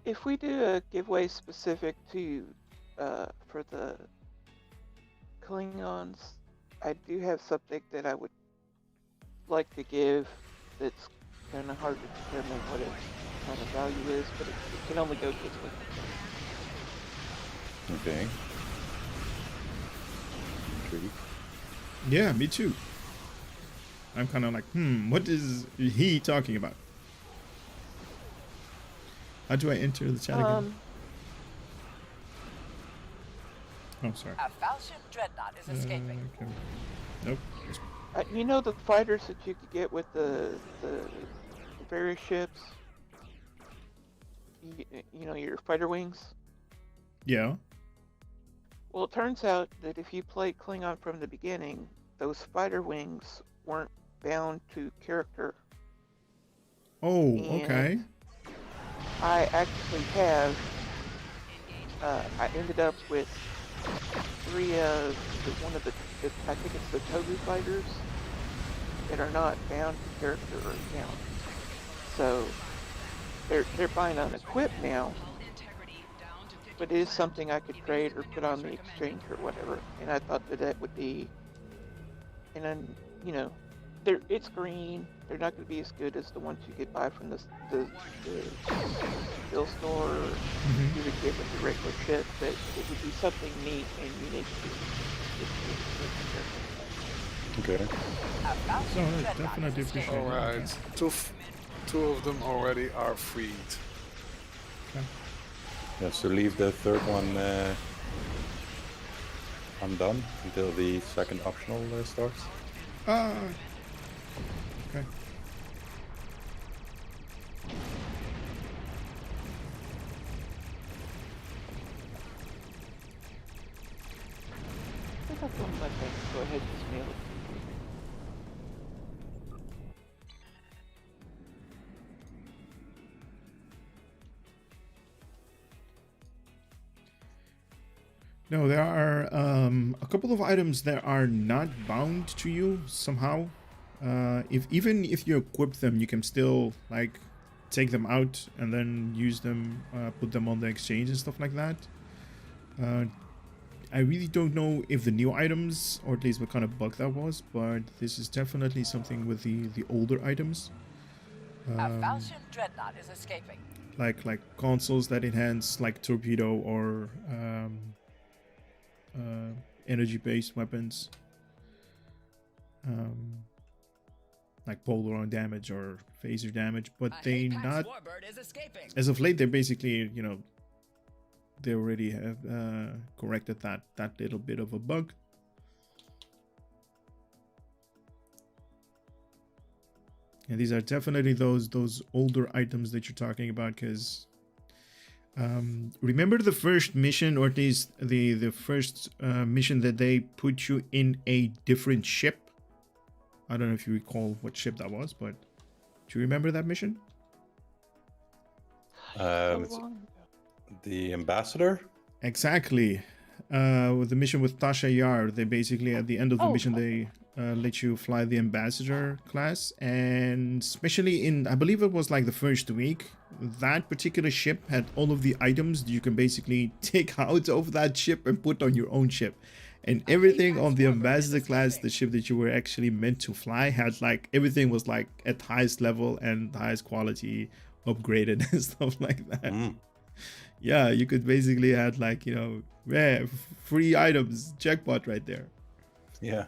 If we do a giveaway specific to for the Klingons, I do have something that I would like to give that's kind of hard to determine what its kind of value is, but it can only go this way. Okay. Intrigued. Yeah, me too. I'm kind of like, what is he talking about? How do I enter the chat again? Oh, sorry. A Falchion dreadnought is escaping. Okay. Nope. You know the fighters that you could get with the various ships? You know, your fighter wings? Yeah. Well, it turns out that if you played Klingon from the beginning, those fighter wings weren't bound to character. Oh, And okay. I actually have, I ended up with 3 of one of the, I think it's the Togu fighters, that are not bound to character or account. So they're buying unequipped now, but it is something I could trade or put on the exchange or whatever. And I thought that that would be, and then, you know, it's green. They're not going to be as good as the ones you could buy from the bill store or Mm-hmm. you would get with the regular ship, but it would be something neat and unique to Okay. So I definitely appreciate All that. right, two of them already are freed. Okay. Yeah, so leave the third one undone until the second optional starts. Okay. I got one left. Go ahead, just mail it. No, there are a couple of items that are not bound to you somehow. Even if you equip them, you can still like take them out and then use them, put them on the exchange and stuff like that. I really don't know if the new items, or at least what kind of bug that was, but this is definitely something with the older items. A Falchion dreadnought is escaping. Like consoles that enhance like torpedo or energy-based weapons, like polar damage or phaser damage, but they not. Warbird is escaping. As of late, they're basically, you know, they already have corrected that little bit of a bug. And these are definitely those older items that you're talking about, because remember the first mission, or at least the first mission that they put you in a different ship? I don't know if you recall what ship that was, but do you remember that mission? It's the ambassador. Exactly. With the mission with Tasha Yar, they basically at the end of the mission they let you fly the ambassador class, and especially in, I believe it was like the first week, that particular ship had all of the items that you can basically take out of that ship and put on your own ship. And everything on the ambassador class, the ship that you were actually meant to fly, had like everything was like at highest level and highest quality, upgraded and stuff like that. Yeah, you could basically had like, you know, free items, jackpot right there. Yeah.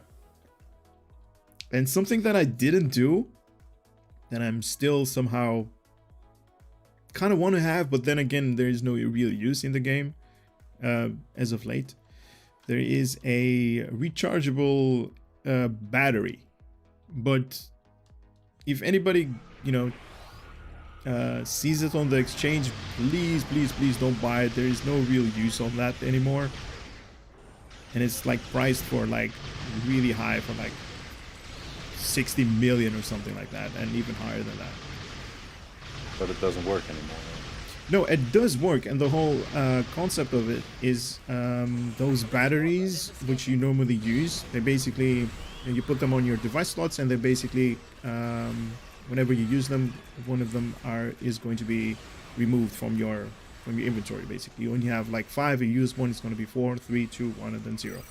And something that I didn't do, that I'm still somehow kind of want to have, but then again, there is no real use in the game as of late. There is a rechargeable battery, but if anybody, you know, sees it on the exchange, please don't buy it. There is no real use on that anymore, and it's like priced for like really high, for like 60 million or something like that, and even higher than that. But it doesn't work anymore. No, it does work, and the whole concept of it is those batteries which you normally use, they basically, you put them on your device slots, and they basically whenever you use them, one of them is going to be removed from your inventory. Basically, you only have like 5, you use one, it's going to be 4, 3, 2, 1, and then 0.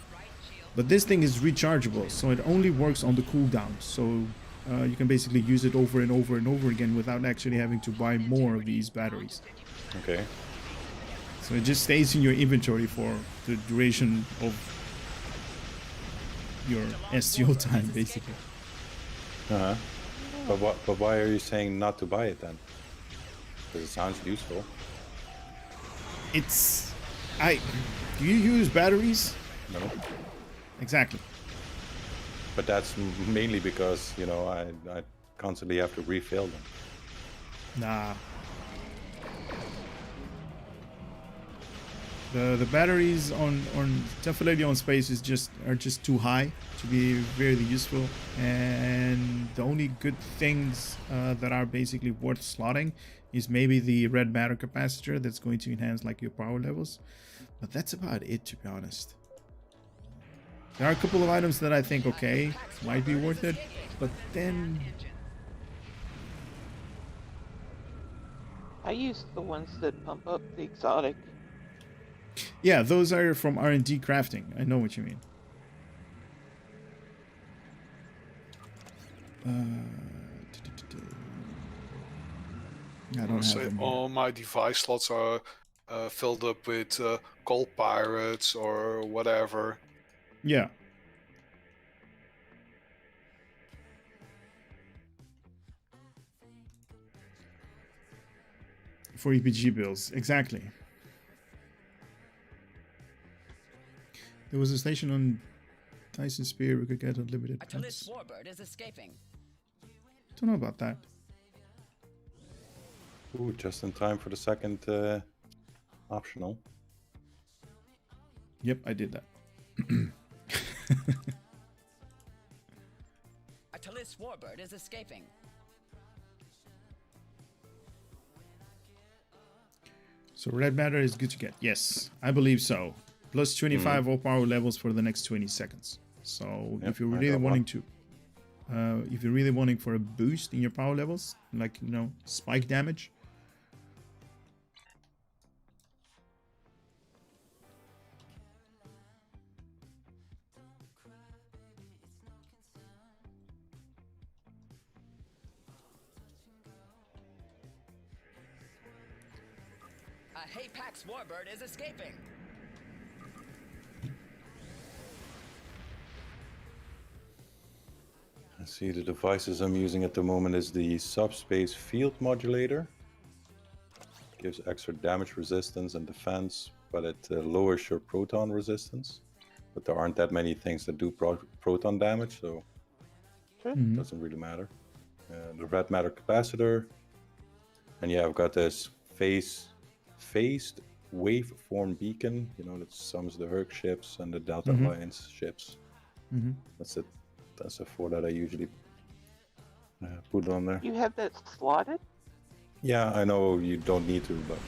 But this thing is rechargeable, so it only works on the cooldown, so you can basically use it over and over and over again without actually having to buy more of these batteries. Okay. So it just stays in your inventory for the duration of your STO time, basically. Uh-huh. But why are you saying not to buy it then? Because it sounds useful. Do you use batteries? No. Exactly. But that's mainly because, you know, I constantly have to refill them. Nah. The batteries on definitely on space are just too high to be very useful, and the only good things that are basically worth slotting is maybe the red matter capacitor that's going to enhance like your power levels, but that's about it, to be honest. There are a couple of items that I think, okay, might be worth it, but then I use the ones that pump up the exotic. yeah, those are from R&D crafting. I know what you mean. I I don't have say them here. all my device slots are filled up with coal pirates or whatever. Yeah. For EPG bills, exactly. There was a station on Tyson Spear we could get unlimited A Talis pets. warbird is escaping. Don't know about that. Ooh, just in time for the second optional. Yep, I did that. A Talis warbird is escaping. So red matter is good to get. Yes, I believe so. Plus 25 all power levels for the next 20 seconds. So Yep, if you're I really got wanting one. to, if you're really wanting for a boost in your power levels, like, you know, spike damage. A Hapax warbird is escaping. I see the devices I'm using at the moment is the subspace field modulator. Gives extra damage resistance and defense, but it lowers your proton resistance. But there aren't that many things that do proton damage, so it doesn't really matter. The red matter capacitor. And yeah, I've got this phased waveform beacon, you know, that sums the Herc ships and the Delta Alliance ships. That's it. That's the four that I usually put on there. You have that slotted? Yeah, I know you don't need to, but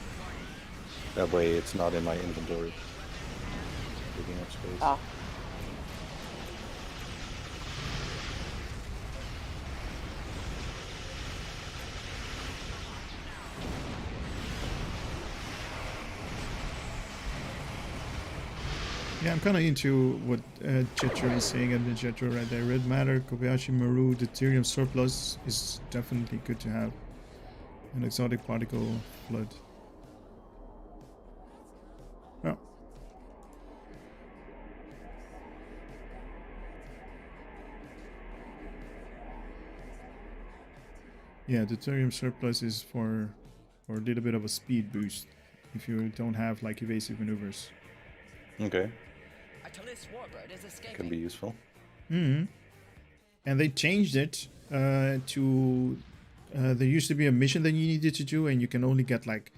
that way it's not in my inventory. Taking up space. Ah. Yeah, I'm kind of into what Jetro is saying and the Jetro right there. Red matter, Kobayashi Maru, deuterium surplus is definitely good to have. An exotic particle flood. Oh. Yeah, deuterium surplus is for a little bit of a speed boost if you don't have like evasive maneuvers. Okay, A Talis warbird is escaping. can be useful. And they changed it to there used to be a mission that you needed to do, and you can only get like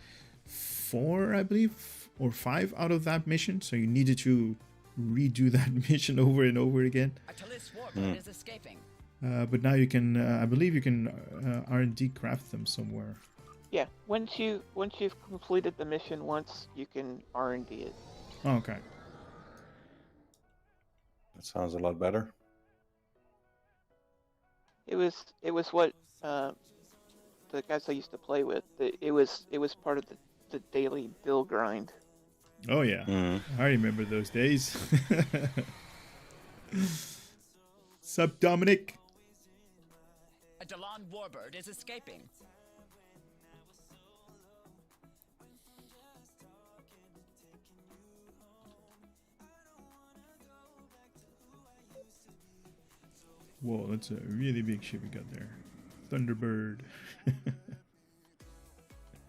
4, I believe, or 5 out of that mission. So you needed to redo that mission over and over again. A Talis warbird is escaping. But now you can, I believe, you can R&D craft them somewhere. Yeah. Once you've completed the mission once, you can R&D it. Oh, okay. That sounds a lot better. It was what the guys I used to play with. It was part of the daily bill grind. Oh yeah, I remember those days. Sup, Dominic? A Delon warbird is escaping. Whoa, that's a really big ship we got there. Thunderbird.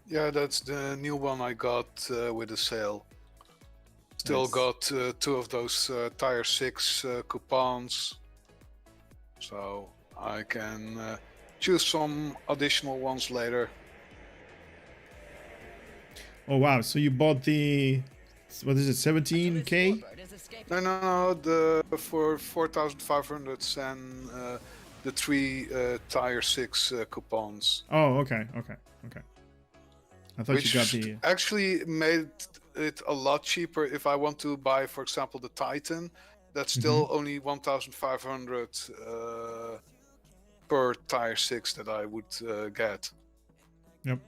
Yeah, that's the new one I got with a sale. Still Nice. got 2 of those Tier 6 coupons. So I can choose some additional ones later. Oh wow, so you bought the, what is it, Talis 17K? warbird is escaping. No, for 4,500 and the 3 Tier 6 coupons. Oh, okay. I thought Which you got the. actually made it a lot cheaper if I want to buy, for example, the Titan. That's still only 1,500 per Tier 6 that I would get. Yep.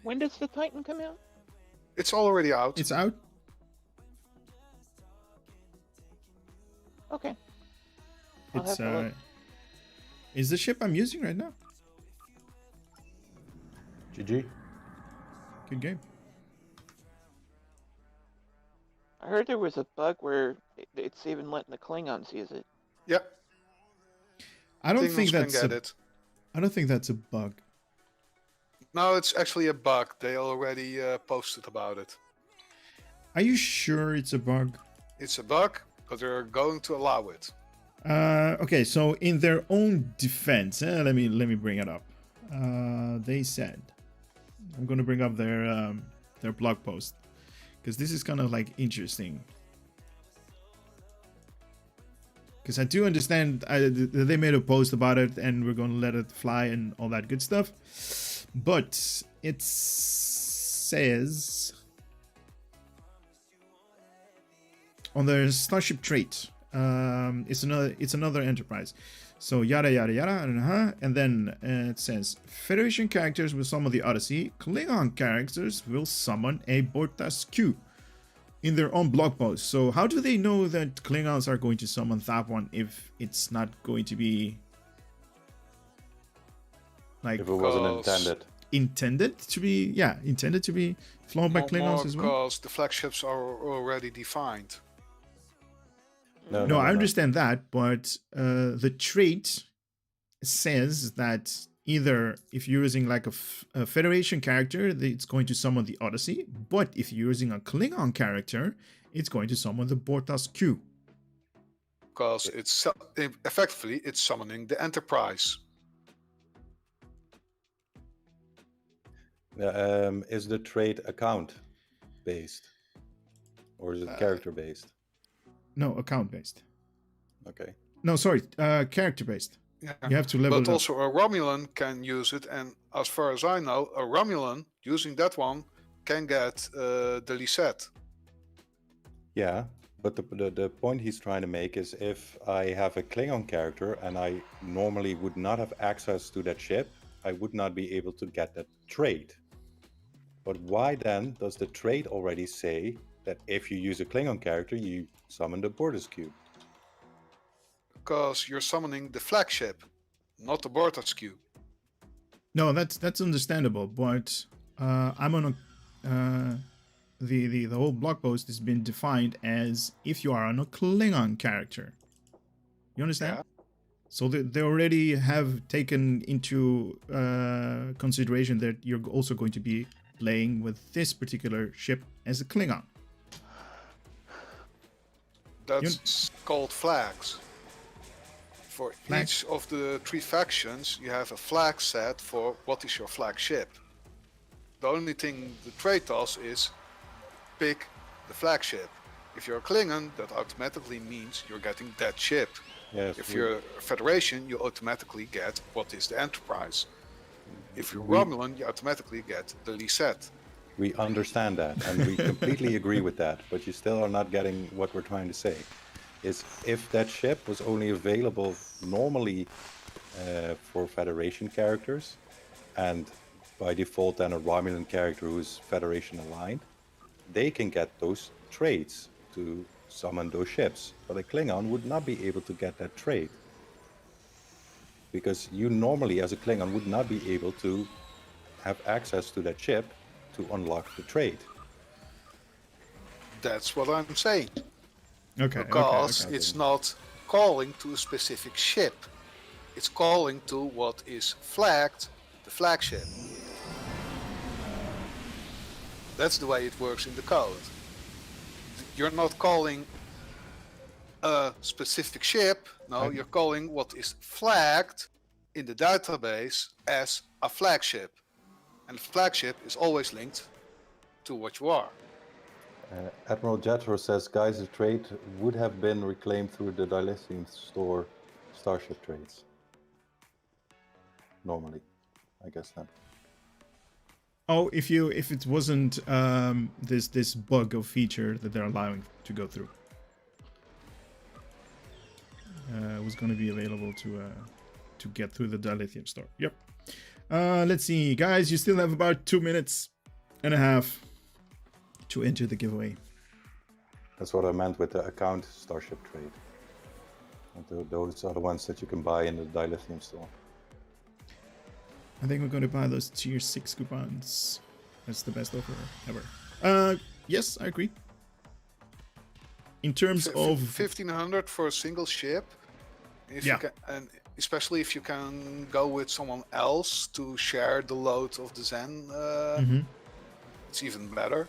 When does the Titan come out? It's already out. It's out. Okay. I'll It's have to look. Is the ship I'm using right now? GG. Good game. I heard there was a bug where it's even letting the Klingons use it. Yep. I don't Klingons think can that's get a, it. I don't think that's a bug. No, it's actually a bug. They already posted about it. Are you sure it's a bug? It's a bug, but they're going to allow it. Okay, so in their own defense, let me bring it up. They said, I'm going to bring up their blog post because this is kind of like interesting. Because I do understand they made a post about it and we're going to let it fly and all that good stuff. But it says on their Starship trait, it's another Enterprise. So yada yada yada, and then it says Federation characters will summon the Odyssey. Klingon characters will summon a Bortas Q in their own blog post. So how do they know that Klingons are going to summon that one if it's not going to be like If it wasn't intended to be flown by Klingons as well? Because the flagships are already defined. No, I understand that, but the trait says that either if you're using like a Federation character, it's going to summon the Odyssey, but if you're using a Klingon character, it's going to summon the Bortas Q. Because it's effectively it's summoning the Enterprise. Is the trait account based, or is it character based? No, account based. Okay. No, sorry, character based. Yeah. You have to level But it up. also a Romulan can use it, and as far as I know, a Romulan using that one can get the Lisette. Yeah, but the point he's trying to make is if I have a Klingon character and I normally would not have access to that ship, I would not be able to get that trait. But why then does the trait already say that if you use a Klingon character, you summon the Bortas Cube? Because you're summoning the flagship, not the Bortas Cube. No, that's understandable, but I'm on a the whole blog post has been defined as if you are on a Klingon character. You understand? Yeah. So they already have taken into consideration that you're also going to be playing with this particular ship as a Klingon. That's called flags. For Flags? each of the three factions, you have a flag set for what is your flagship. The only thing the trait does is pick the flagship. If you're a Klingon, that automatically means you're getting that ship. Yes. If you're a Federation, you automatically get what is the Enterprise. If you're Romulan, you automatically get the Lisette. We understand that, and we completely agree with that, but you still are not getting what we're trying to say. Is if that ship was only available normally for Federation characters, and by default then a Romulan character who's Federation aligned, they can get those traits to summon those ships. But a Klingon would not be able to get that trait. Because you normally, as a Klingon, would not be able to have access to that ship to unlock the trait. That's what I'm saying. Okay. Because okay. it's not calling to a specific ship. It's calling to what is flagged, the flagship. That's the way it works in the code. You're not calling a specific ship. No, you're calling what is flagged in the database as a flagship. And the flagship is always linked to what you are. Admiral Jethro says, guys, the trait would have been reclaimed through the LiveStream store Starship trades. Normally, I guess then. Oh, if it wasn't this bug or feature that they're allowing to go through, it was going to be available to get through the dilithium store. Yep. Let's see, guys. You still have about 2 minutes and a half to enter the giveaway. That's what I meant with the account Starship trade. Those are the ones that you can buy in the dilithium store. I think we're going to buy those tier 6 coupons. That's the best offer ever. Yes, I agree. In terms of 1500 for a single ship, if Yeah. you can, and especially if you can go with someone else to share the load of the Zen, it's even better.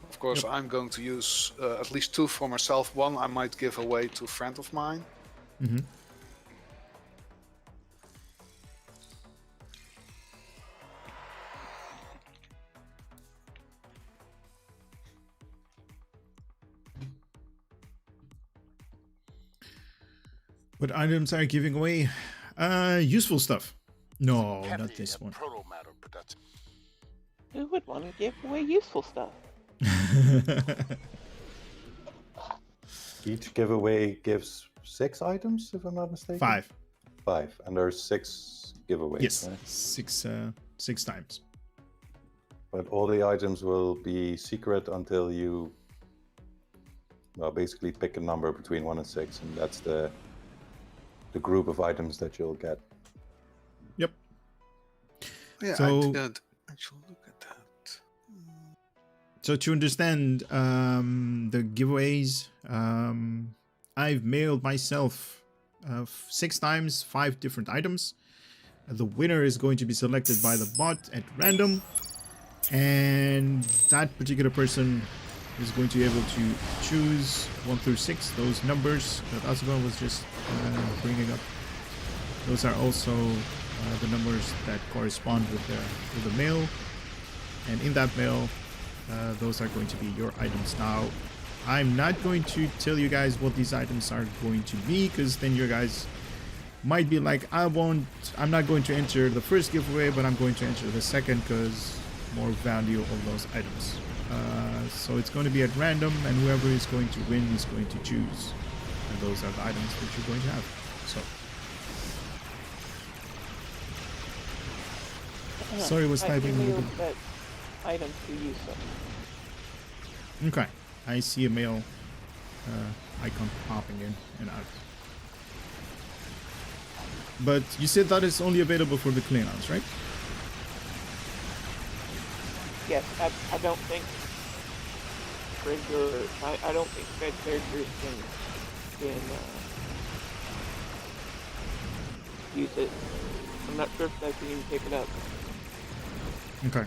Of course, I'm going to use at least 2 for myself. One I might give away to a friend of mine. what items are you giving away? Useful stuff. No, Heavy not this one. proto-matter production. Who would want to give away useful stuff? Each giveaway gives 6 items, if I'm not mistaken. 5. 5, and there's 6 giveaways. Yes, Right? 6 times. But all the items will be secret until you, well, basically pick a number between 1 and 6, and that's the group of items that you'll get. Yep. Yeah, So- I didn't actually look at that. So to understand the giveaways, I've mailed myself 6 times 5 different items. The winner is going to be selected by the bot at random, and that particular person is going to be able to choose 1 through 6. Those numbers that Asubon was just bringing up, those are also the numbers that correspond with the mail, and in that mail, those are going to be your items. Now, I'm not going to tell you guys what these items are going to be, because then you guys might be like, I'm not going to enter the first giveaway, but I'm going to enter the second because more value of those items. So it's going to be at random, and whoever is going to win is going to choose, and those are the items that you're going to have. So sorry, I was typing a little bit. that item to use them. Okay, I see a mail icon popping in and out. But you said that it's only available for the Klingons, right? Yes, I don't think regular. I don't think Fed characters can use it. I'm not sure if they can even pick it up. Okay.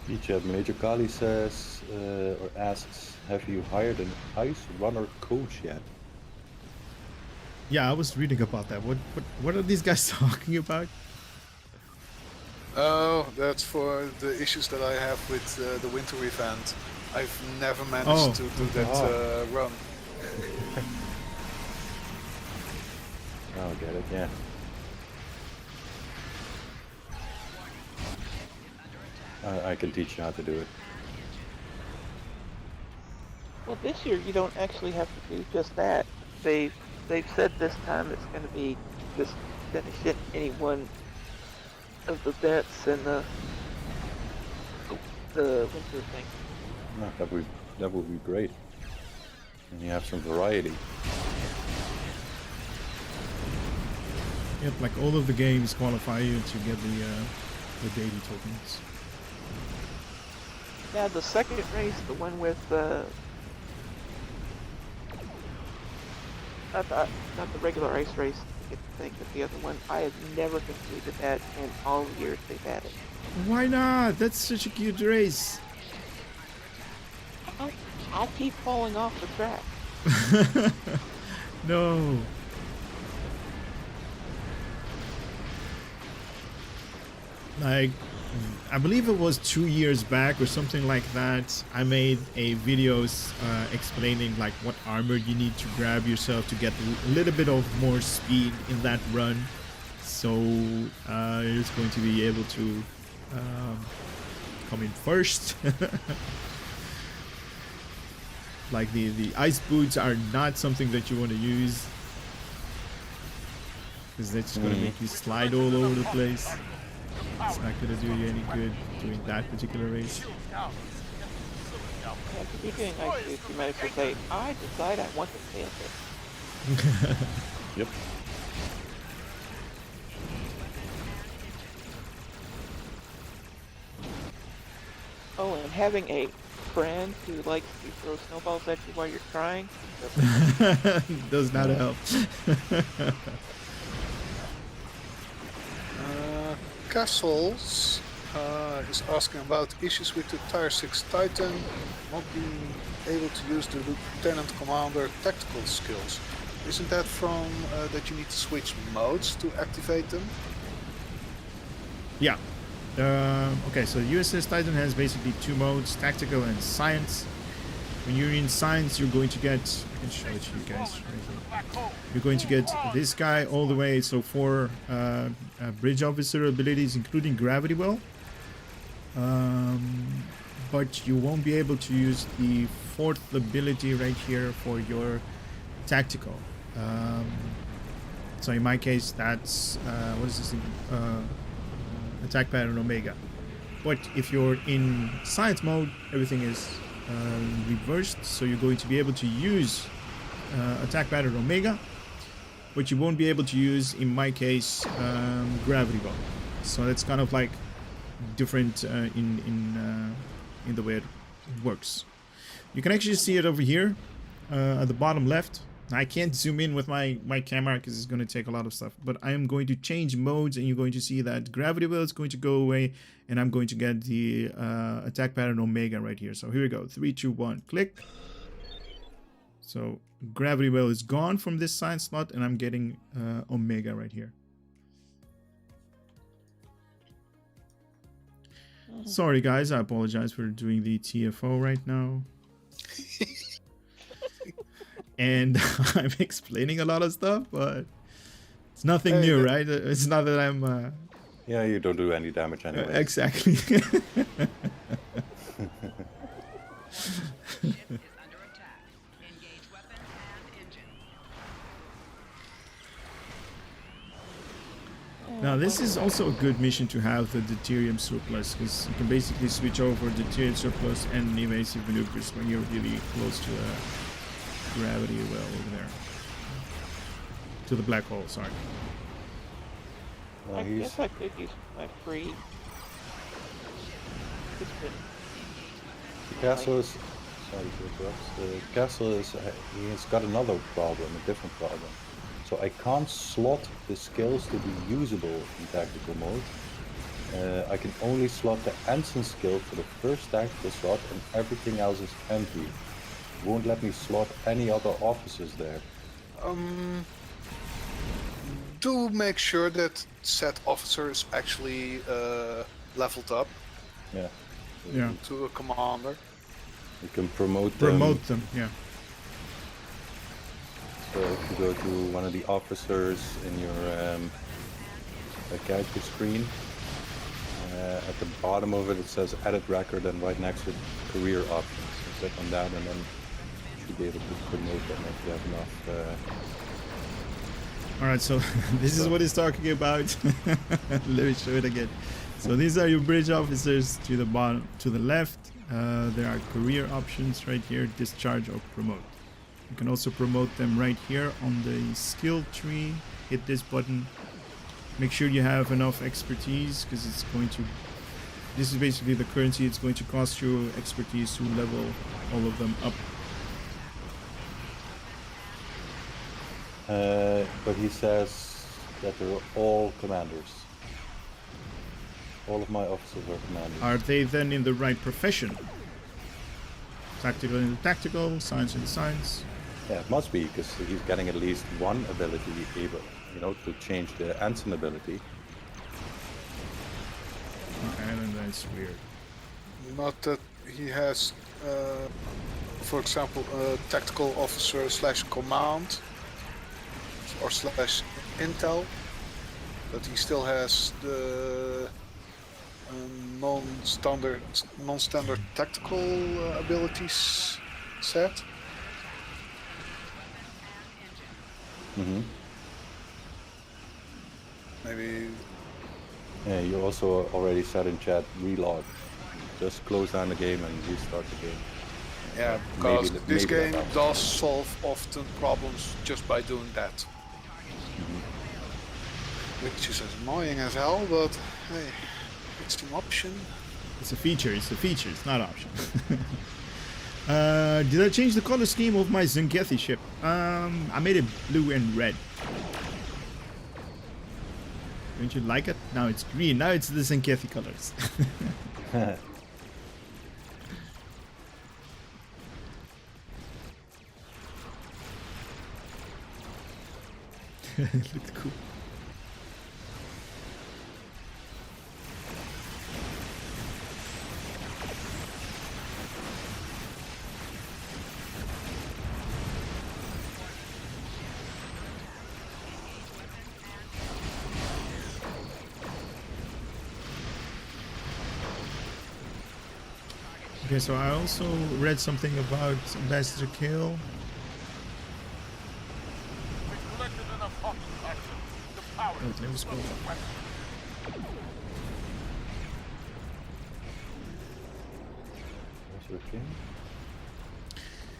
Feature Major Kali says, or asks, have you hired an ice runner coach yet? Yeah, I was reading about that. What are these guys talking about? Oh, that's for the issues that I have with the winter event. I've never managed to do that run. I'll get it, yeah. I can teach you how to do it. Well, this year you don't actually have to do just that. They've said this time it's going to be just finish it any one of the bets and the winter thing. No, that would be great. And you have some variety. Yep, like all of the games qualify you to get the daily tokens. Yeah, the second race, the one with not the regular ice race, I get to think of the other one. I have never completed that in all the years they've had it. Why not? That's such a cute race. I keep falling off the track. No. Like, I believe it was 2 years back or something like that. I made a video explaining like what armor you need to grab yourself to get a little bit of more speed in that run. So it's going to be able to come in first. Like the ice boots are not something that you want to use. because that's just gonna make you slide all over the place. It's not gonna do you any good doing that particular race. Yeah, if you're doing ice boost, you might as well say, I decide I want to stand it. Yep. Oh, and having a friend who likes to throw snowballs at you while you're trying. Does not help. Castles is asking about issues with the Tier 6 Titan not being able to use the Lieutenant Commander tactical skills. Isn't that from that you need to switch modes to activate them? Yeah. Okay, so USS Titan has basically two modes, tactical and science. When you're in science, you're going to get, I can show it to you guys right here. You're going to get this guy all the way, so 4 bridge officer abilities, including gravity well. But you won't be able to use the 4th ability right here for your tactical. So in my case, that's, what is this thing? Attack pattern Omega. But if you're in science mode, everything is reversed, so you're going to be able to use attack pattern Omega, but you won't be able to use, in my case, gravity bow. So that's kind of like different in the way it works. You can actually see it over here at the bottom left. I can't zoom in with my camera because it's going to take a lot of stuff, but I am going to change modes, and you're going to see that gravity well is going to go away, and I'm going to get the attack pattern Omega right here. So here we go, 3, 2, 1, click. So gravity well is gone from this science slot, and I'm getting Omega right here. Sorry guys, I apologize for doing the TFO right now. And I'm explaining a lot of stuff, but it's nothing new, right? It's not that I'm... Yeah, you don't do any damage anyway. Exactly. Now this is also a good mission to have, the deuterium surplus, because you can basically switch over deuterium surplus and evasive maneuvers when you're really close to a gravity well over there. To the black hole, sorry. I guess I could use my free. The castle is... Sorry to interrupt. The castle is... He's got another problem, a different problem. So I can't slot the skills to be usable in tactical mode. I can only slot the ensign skill for the first tactical slot, and everything else is empty. It won't let me slot any other officers there. Do make sure that said officer is actually leveled up. Yeah. Yeah. To a commander. You can promote them. Promote them, yeah. So if you go to one of the officers in your character screen, at the bottom of it, it says edit record, and right next to it, career options. So click on that, and then you should be able to promote them if you have enough. Alright, so this is what he's talking about. Let me show it again. So these are your bridge officers to the bottom, to the left. There are career options right here, discharge or promote. You can also promote them right here on the skill tree. Hit this button. Make sure you have enough expertise, because it's going to... This is basically the currency. It's going to cost you expertise to level all of them up. But he says that they're all commanders. All of my officers are commanders. Are they then in the right profession? Tactical in the tactical, science in the science. Yeah, it must be, because he's getting at least one ability able, to change the ensign ability. Okay, then that's weird. Not that he has, for example, a tactical officer / command or / intel, but he still has the non-standard tactical abilities set. Maybe. Yeah, you also already said in chat relog. Just close down the game and restart the game. Yeah, Maybe because this maybe that game helps. does solve often problems just by doing that. Which is as annoying as hell, but hey, it's an option. It's a feature. It's a feature. It's not an option. Did I change the color scheme of my Zangethi ship? I made it blue and red. Don't you like it? Now it's green. Now it's the Zangethi colors. Looks cool. Okay, so I also read something about Ambassador Kill. Wait, let me scroll up.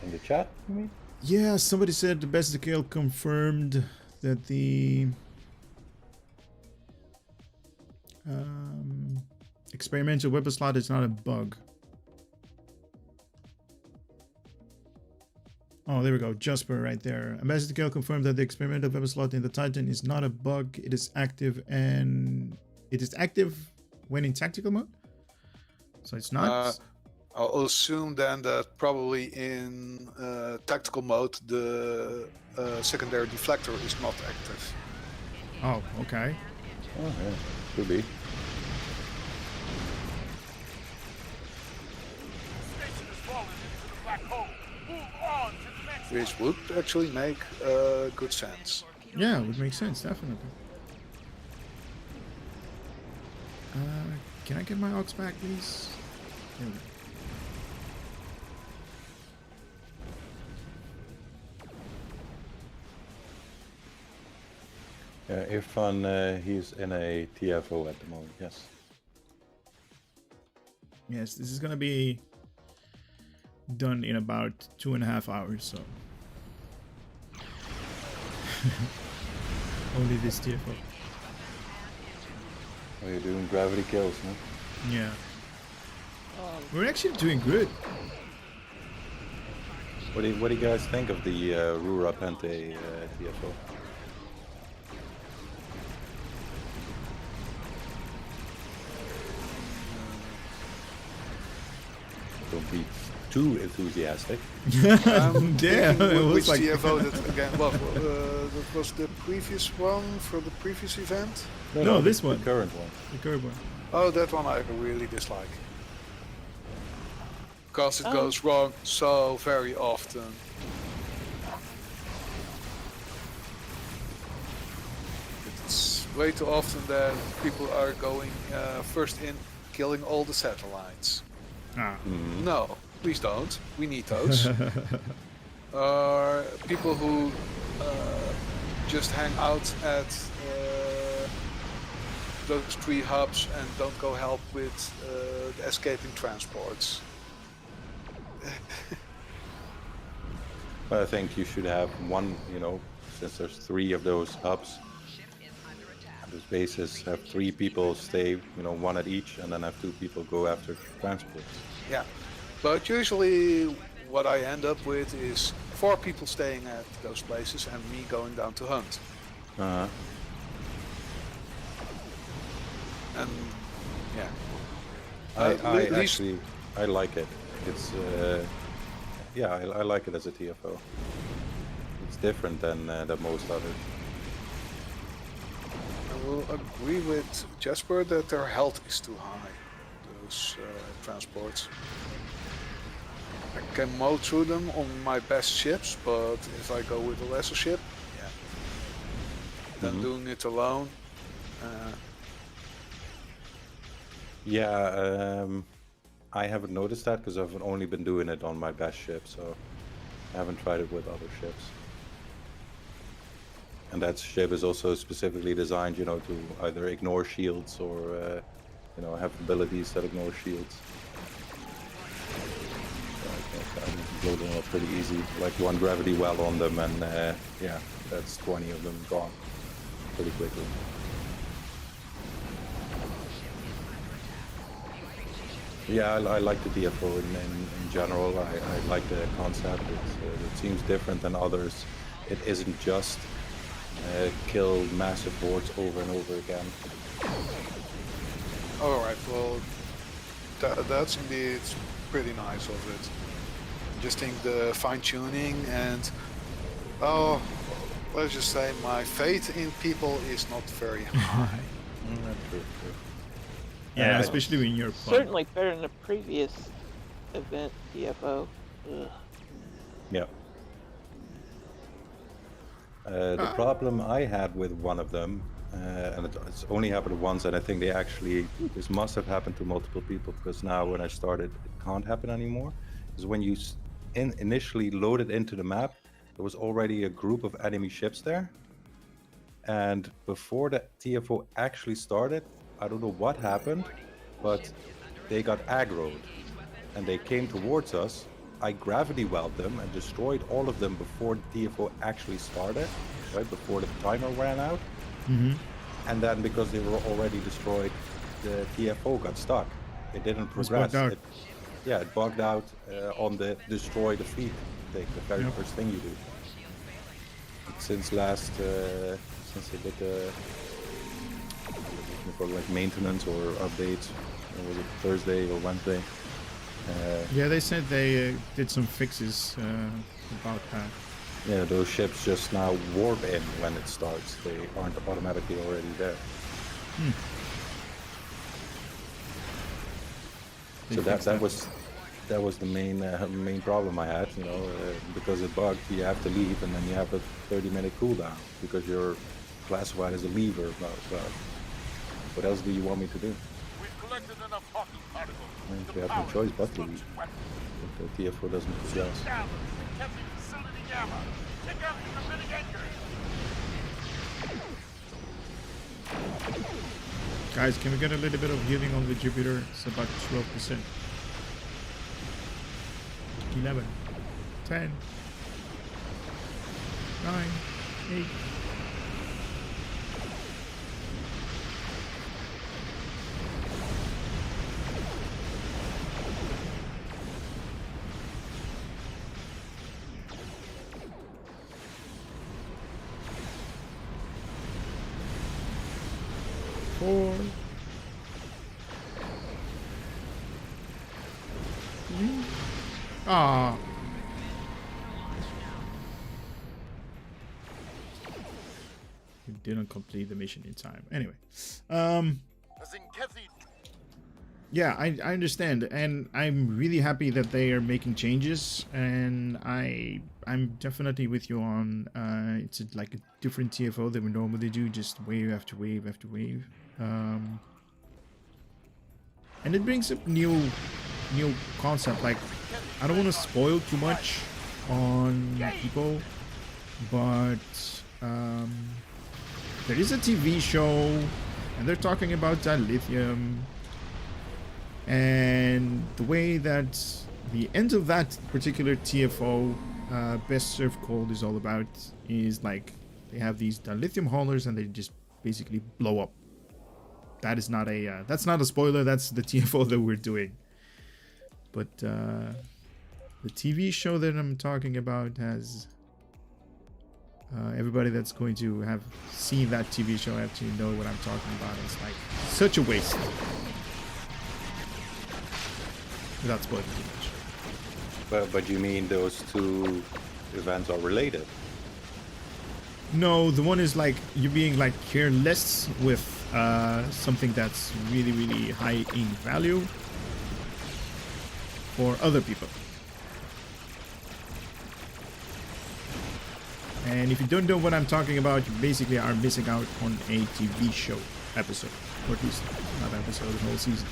In the chat, you mean? Yeah, somebody said the Ambassador Kill confirmed that the experimental weapon slot is not a bug. Oh, there we go. Jasper right there. Ambassador Kill confirmed that the experimental weapon slot in the Titan is not a bug. It is active and it is active when in tactical mode. So it's not. I'll assume then that probably in tactical mode the secondary deflector is not active. Oh, okay. Oh, yeah. Could be. Which would actually make good sense. Yeah, it would make sense, definitely. Can I get my aux back, please? There we go. Irfan, he's in a TFO at the moment, yes. Yes, this is gonna be done in about 2.5 hours, so only this TFO. Oh, you're doing gravity kills, no? Yeah. We're actually doing good. What do you guys think of the Rura Pente TFO? Don't be too enthusiastic. Damn, it was which like TFO that again? Well, that was the previous one for the previous event. No, this one. The current one. The current one. Oh, that one I really dislike. Because it goes wrong so very often. It's way too often that people are going first in, killing all the satellites. Ah. No, please don't. We need those. People who just hang out at those 3 hubs and don't go help with the escaping transports. I think you should have one, since there's 3 of those hubs, those bases, have 3 people stay, one at each, and then have 2 people go after transports. Yeah, but usually what I end up with is 4 people staying at those places and me going down to hunt. And yeah, I like it. It's I like it as a TFO. It's different than most others. I will agree with Jasper that their health is too high, those transports. I can mow through them on my best ships, but if I go with a lesser ship, then doing it alone. I haven't noticed that because I've only been doing it on my best ship, so I haven't tried it with other ships. And that ship is also specifically designed, to either ignore shields or, have abilities that ignore shields. So I can blow them up pretty easy. Like one gravity well on them, and that's 20 of them gone pretty quickly. Yeah, I like the TFO in general. I like the concept. It seems different than others. It isn't just kill massive hordes over and over again. Alright, well, that's indeed pretty nice of it. Just think the fine-tuning and, let's just say my faith in people is not very high. True. Yeah, especially when you're certainly better than the previous event TFO. Ugh. Yeah. The problem I had with one of them, and it's only happened once, and I think this must have happened to multiple people, because now when I started, it can't happen anymore, is when you initially loaded into the map, there was already a group of enemy ships there, and before the TFO actually started, I don't know what happened, but they got aggroed, and they came towards us. I gravity welled them and destroyed all of them before the TFO actually started, right before the timer ran out. Mm-hmm. And then because they were already destroyed, the TFO got stuck. It didn't progress. It bugged out on the destroy the fleet thing, the very first thing you do. Since since they did the like maintenance or updates, or was it Thursday or Wednesday? They said they did some fixes about that. Yeah, those ships just now warp in when it starts. They aren't automatically already there. So that was the main problem I had. Because it bugged, you have to leave, and then you have a 30-minute cooldown because you're classified as a leaver. But what else do you want me to do? We have no choice but to leave. If the TFO doesn't progress. Guys, can we get a little bit of healing on the Jupiter? It's about 12%. 11, 10, 9, 8. Four, 3. Ah. We didn't complete the mission in time. Anyway, yeah, I understand, and I'm really happy that they are making changes, and I'm definitely with you on it's like a different TFO than we normally do, just wave after wave after wave. And it brings up new concept. Like, I don't want to spoil too much on people, but there is a TV show, and they're talking about dilithium, and the way that the end of that particular TFO, Best Served Cold, is all about is like they have these dilithium haulers and they just basically blow up. That is not a that's not a spoiler. That's the TFO that we're doing. But the TV show that I'm talking about has everybody that's going to have seen that TV show actually know what I'm talking about. It's like such a waste. Without spoiling too much. But you mean those two events are related? No, the one is like you being like careless with something that's really, really high in value for other people. And if you don't know what I'm talking about, you basically are missing out on a TV show episode, or at least not episode, the whole season.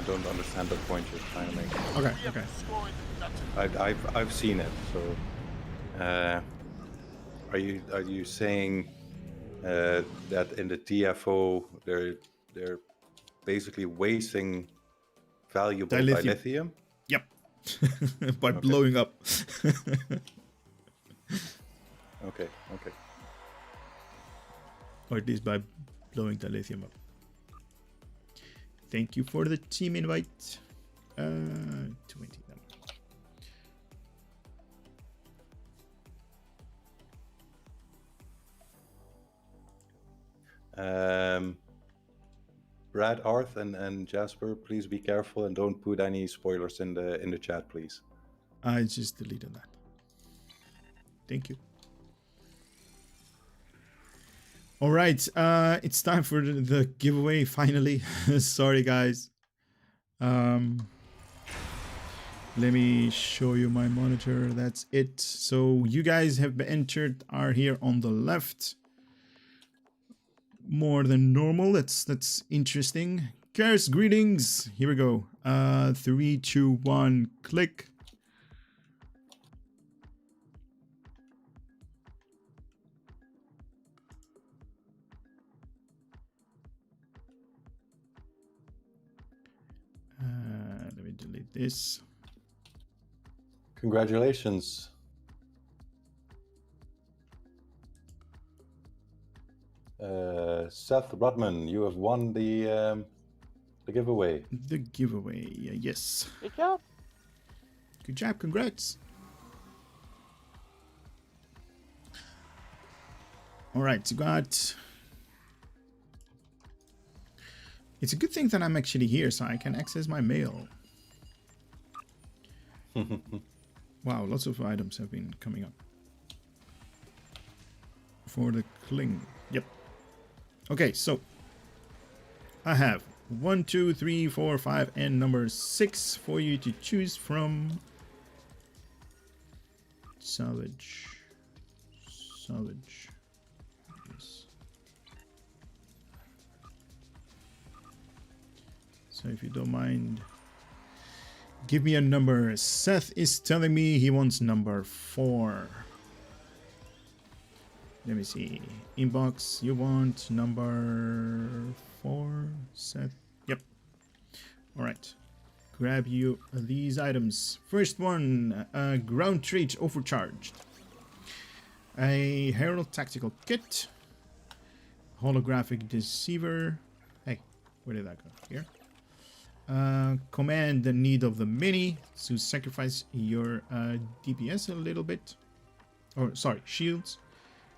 don't understand the point you're trying to make. Okay, okay. I've seen it. So, are you saying that in the TFO they're basically wasting valuable dilithium? Yep. By blowing up. Okay. Or at least by blowing dilithium up. Thank you for the team invite. 20 them. Brad, Arth, and Jasper, please be careful and don't put any spoilers in the chat, please. I just deleted that. Thank you. All right, it's time for the giveaway finally. Sorry, guys. Let me show you my monitor. That's it. So you guys have entered are here on the left. More than normal. That's interesting. Curse greetings. Here we go. 3, 2, 1, click. Let me delete this. Congratulations. Seth Rudman, you have won the giveaway. The giveaway, yes. Good job. Good job, congrats. All right, so got... It's a good thing that I'm actually here so I can access my mail. Wow, lots of items have been coming up. For the Kling. Yep. Okay, so I have 1, 2, 3, 4, 5, and number 6 for you to choose from. Salvage. Yes. So if you don't mind, give me a number. Seth is telling me he wants number 4. Let me see. Inbox, you want number 4, Seth? Yep. All right. Grab you these items. First one, ground trait overcharged. A Herald tactical kit. Holographic deceiver. Hey, where did that go? Here. Command the need of the mini to sacrifice your DPS a little bit. Or sorry, shields.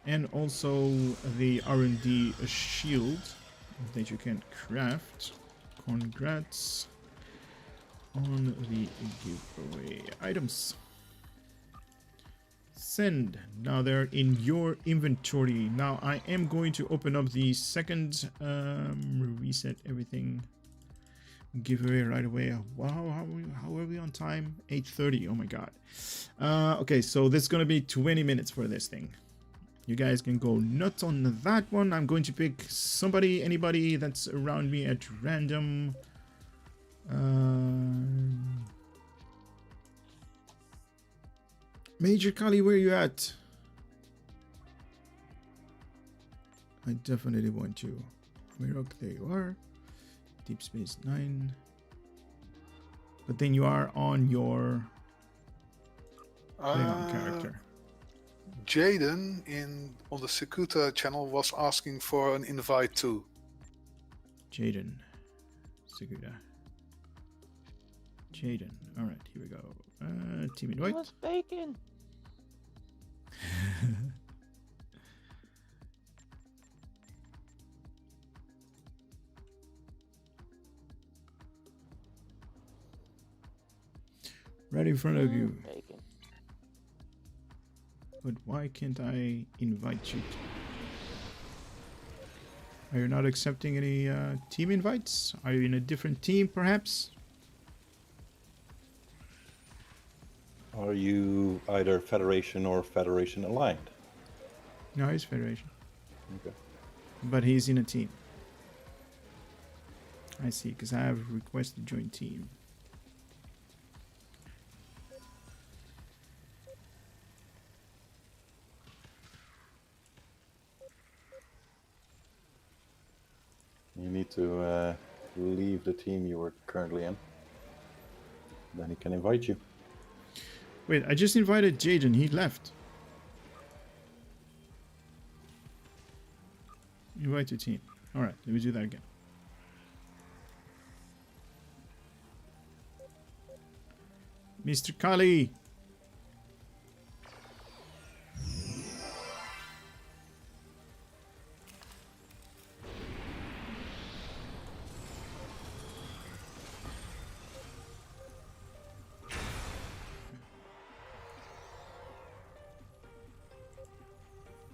And also the R&D shield that you can craft. Congrats on the giveaway items. Send. Now they're in your inventory. Now I am going to open up the second reset everything giveaway right away. Wow, how are we on time? 8:30. Oh my god. Okay, so this is gonna be 20 minutes for this thing. You guys can go nuts on that one. I'm going to pick somebody, anybody that's around me at random. Major Kali, where are you at? I definitely want you. Mirok, there you are. Deep Space 9. But then you are on your Klingon character. Jaden on the Sekuta channel was asking for an invite too. Jaden. Seguda. Jaden. Alright, here we go. Team invite. What's bacon? Right in front of you. Bacon. But why can't I invite you? Are you not accepting any team invites? Are you in a different team, perhaps? Are you either Federation or Federation aligned? No, he's Federation. Okay. But he's in a team. I see, because I have requested join team. You need to leave the team you were currently in. Then he can invite you. Wait, I just invited Jade and he left. Invite to team. Alright, let me do that again. Mr. Kali!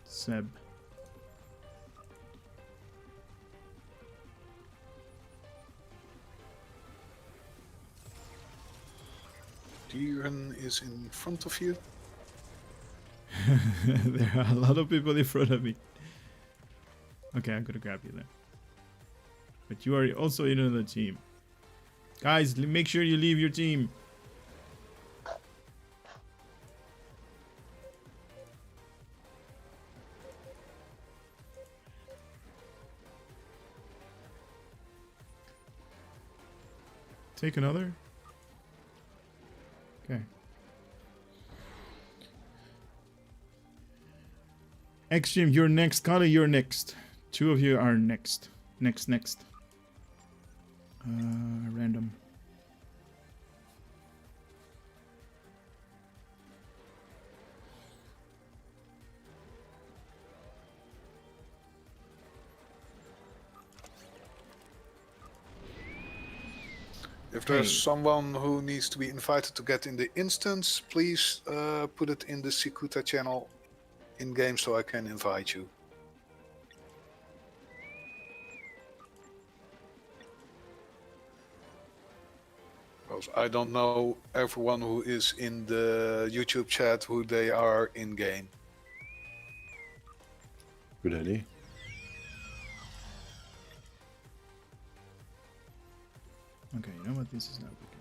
Seb. Dieren is in front of you. There are a lot of people in front of me. Okay, I'm gonna grab you there. But you are also in another team. Guys, make sure you leave your team. Take another. Okay. Extreme, you're next. Kali, you're next. Two of you are next. Next. Random. If there's someone who needs to be invited to get in the instance, please put it in the Sikuta channel in game so I can invite you. Because I don't know everyone who is in the YouTube chat who they are in game. Good idea. Okay, you know what? This is not working.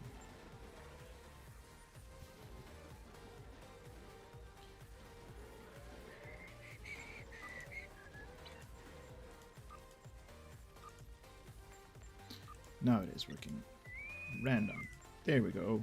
Now it is working. Random. There we go.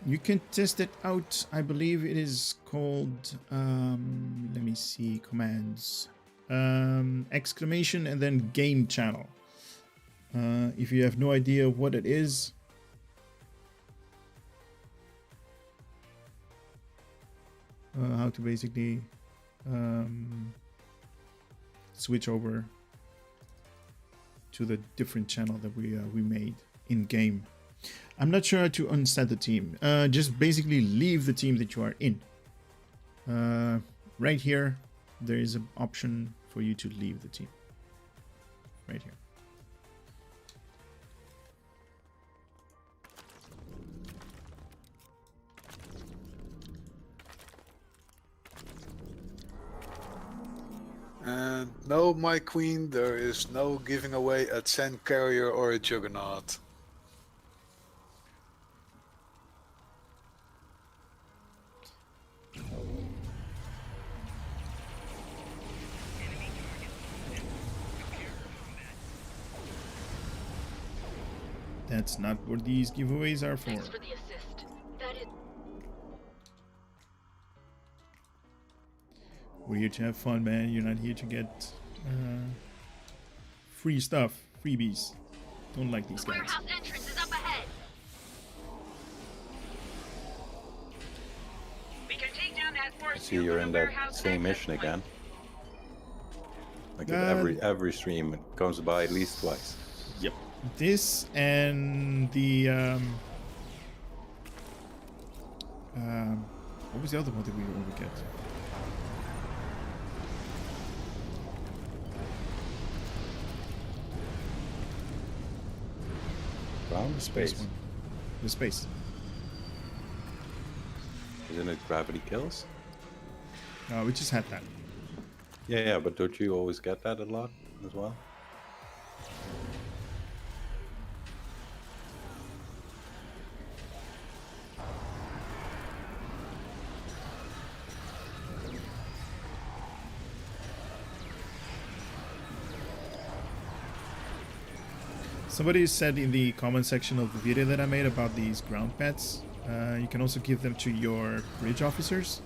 You can test it out. I believe it is called, let me see, commands. Exclamation and then game channel. If you have no idea what it is, how to basically switch over to the different channel that we made in game. I'm not sure how to unset the team. Just basically leave the team that you are in. Right here, there is an option for you to leave the team. Right here. And no, my queen, there is no giving away a Sand Carrier or a Juggernaut. That's not what these giveaways are for. Thanks for the assist. That is... We're here to have fun, man. You're not here to get free stuff, freebies. Don't like these guys. Warehouse entrance is up ahead. We can take down that force. I see you're in that same mission again. Like every stream, it comes by at least twice. Yep. This and the what was the other one that we always get? space Space. one. The space. Isn't it gravity kills? We just had that. Yeah, but don't you always get that a lot as well? Somebody said in the comment section of the video that I made about these ground pets, you can also give them to your bridge officers.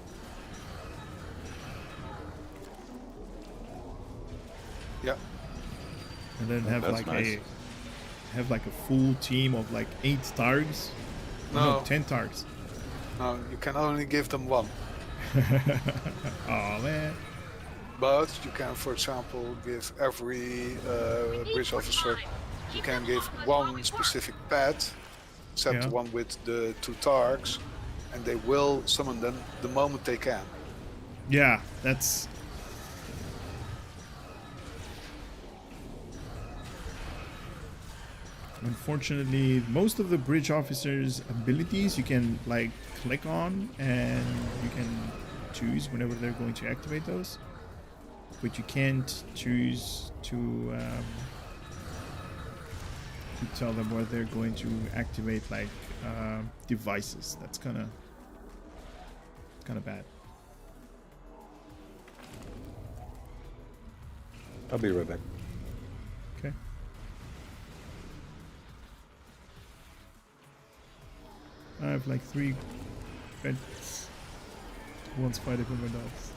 Yeah. And then Oh, have that's like nice. a full team of like 8 targs. No. 10 targs. No, you can only give them one. Oh man. But you can, for example, give every bridge officer, you can give one specific pet, except Yeah. the one with the 2 targs, and they will summon them the moment they can. Yeah, that's... Unfortunately, most of the bridge officers' abilities you can like click on and you can choose whenever they're going to activate those, but you can't choose to tell them where they're going to activate like devices. That's kind of bad. I'll be right back. Okay. I have like 3 pets. One's fighting with my dogs.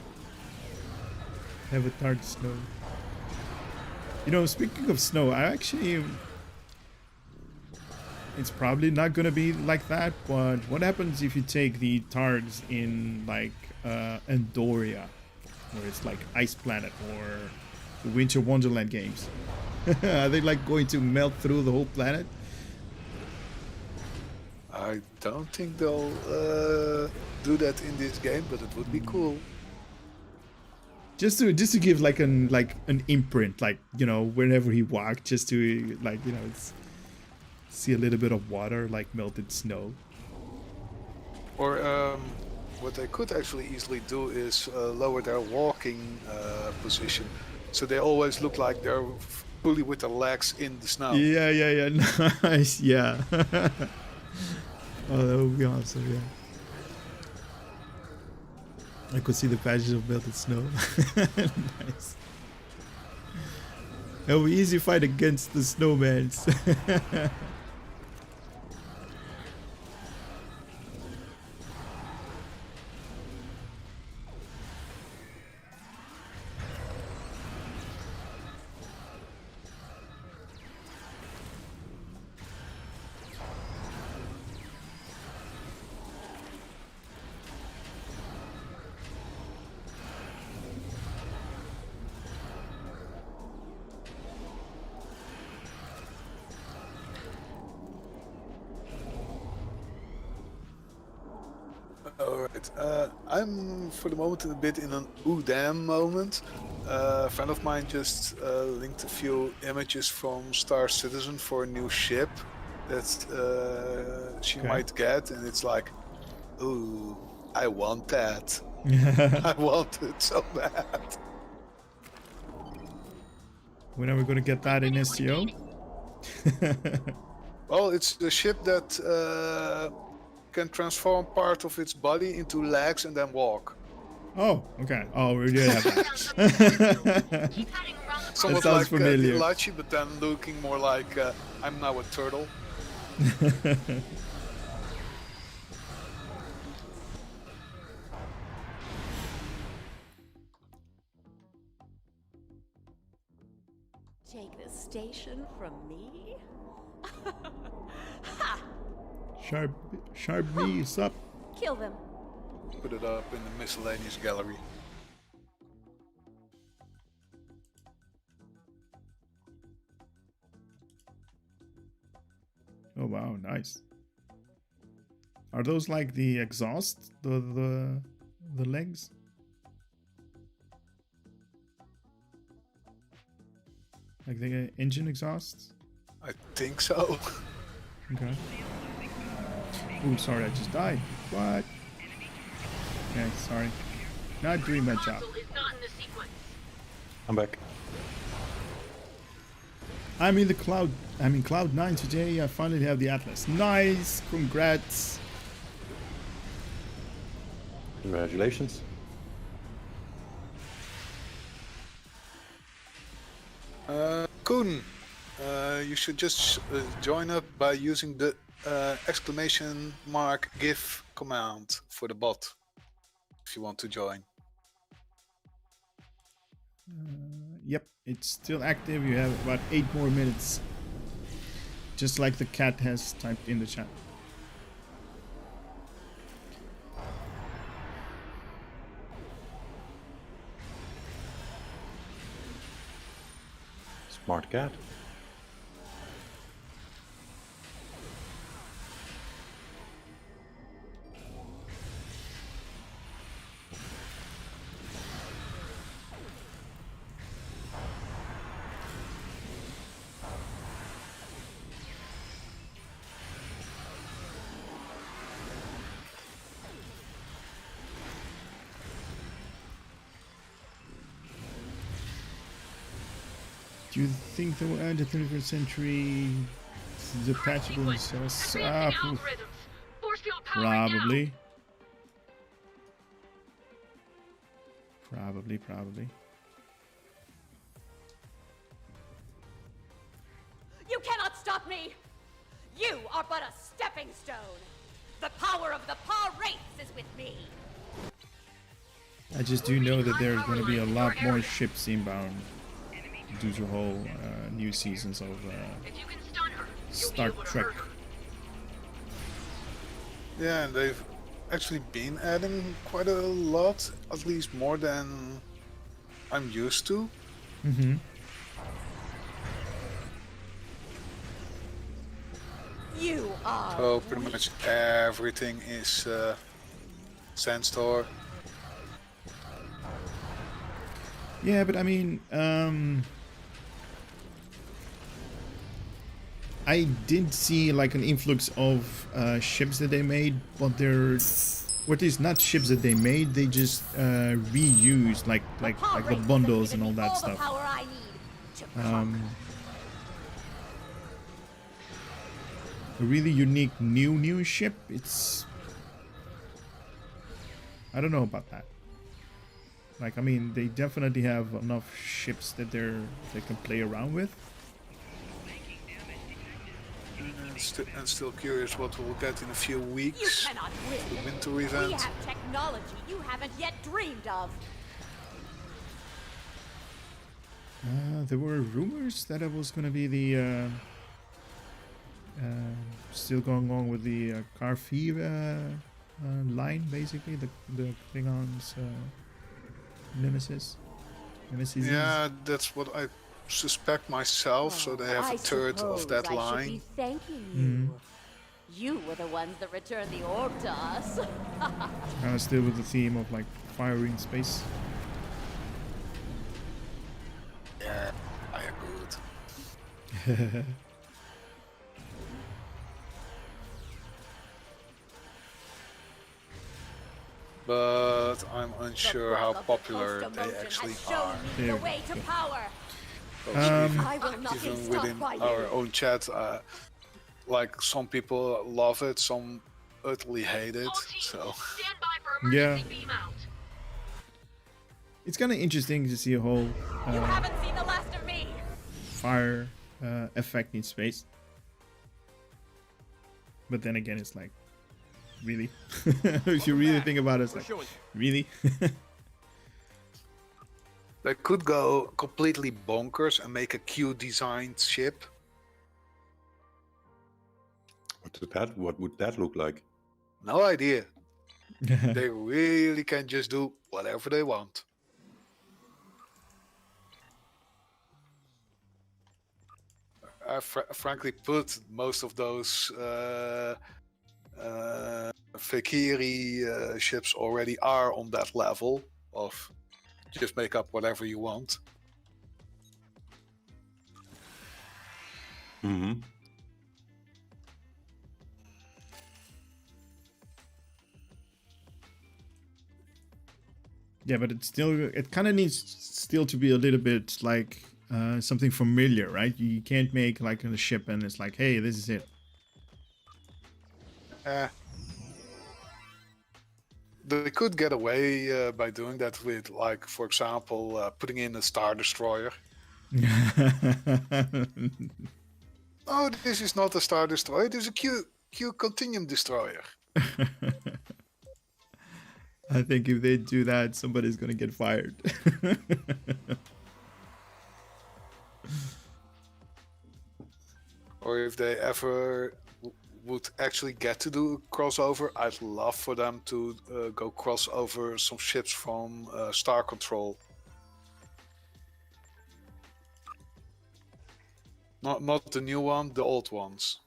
I have a target snow. You know, speaking of snow, I actually... It's probably not gonna be like that, but what happens if you take the targs in like Andoria, where it's like Ice Planet or the Winter Wonderland games? Are they like going to melt through the whole planet? I don't think they'll do that in this game, but it would be cool. Just to give like an imprint, like, you know, whenever he walked, just to like, you know, see a little bit of water like melted snow. Or what they could actually easily do is lower their walking position, so they always look like they're fully with their legs in the snow. Yeah, nice, yeah. Oh, that would be awesome, yeah. I could see the patches of melted snow. Nice. It would be easy fight against the snowmans. Alright, I'm for the moment a bit in an ooh damn moment. A friend of mine just linked a few images from Star Citizen for a new ship that she Okay. might get, and it's like, ooh, I want that. I want it so bad. When are we gonna get that in STO? Well, it's a ship that can transform part of its body into legs and then walk. Oh, okay. Oh, we did have that. Keep heading around the Somewhat sounds like familiar. Ilachi, but then looking more like I'm now a turtle. Take this station from me? Sharp bees up. Kill them. Put it up in the miscellaneous gallery. Oh wow, nice. Are those like the exhaust, the legs? Like the engine exhausts? I think so. Okay. Ooh, sorry, I just died. What? Okay, sorry. Not doing my job. Console is not in the sequence. I'm back. I'm in Cloud 9 today. I finally have the Atlas. Nice! Congrats! Congratulations. Koen, you should just join up by using the exclamation mark GIF command for the bot if you want to join. Yep, it's still active. You have about 8 more minutes. Just like the cat has typed in the chat. Smart cat. Do you think they will add the 21st century the patchable cells? Advancing algorithms. Force field power now. Probably. You cannot stop me! You are but a stepping stone! The power of the Paw race is with me! I just do know that there's going to be a lot more ships inbound due to whole new seasons of If you can stun her, you'll Star be able to Trek. hurt her. Yeah, and they've actually been adding quite a lot, at least more than I'm used to. Mm-hmm. You are So pretty much everything is Sandstorm. Yeah, but I mean, I did see like an influx of ships that they made, but they're what is not ships that they made. They just reused like the bundles and all that stuff. A really unique new ship. It's I don't know about that. Like, I mean, they definitely have enough ships that they can play around with. And still curious what we'll get in a few You weeks. cannot The win. winter We event. have technology you haven't yet dreamed of. There were rumors that it was going to be the still going on with the Carfi line, basically the Klingons Nemesis. Yeah, that's what I suspect myself. So they have I a third of suppose that I should line. be thanking you. You were the ones that returned the orb to us. Still with the theme of like fire in space. Yeah, I agree. But I'm unsure how popular they actually are. There The we way to go. power. Because I will not be even stopped within by our you. own chat, like some people love it, some utterly hate it. All teams, So stand by for Yeah. emergency beam out. It's kind of interesting to see a whole You haven't seen the last of me. fire effect in space. But then again, it's like, really? If you really think about it, it's like, really? they could go completely bonkers and make a Q designed ship. What would that look like? No idea. They really can just do whatever they want. I frankly put most of those Fakiri ships already are on that level of just make up whatever you want. Mm-hmm. Yeah, but it kind of needs still to be a little bit like something familiar, right? You can't make like a ship and it's like, hey, this is it. They could get away by doing that with, like, for example, putting in a Star Destroyer. Oh, this is not a Star Destroyer. This is a Q Continuum Destroyer. I think if they do that, somebody's gonna get fired. Or if they ever would actually get to do a crossover, I'd love for them to go cross over some ships from Star Control. Not the new one, the old ones.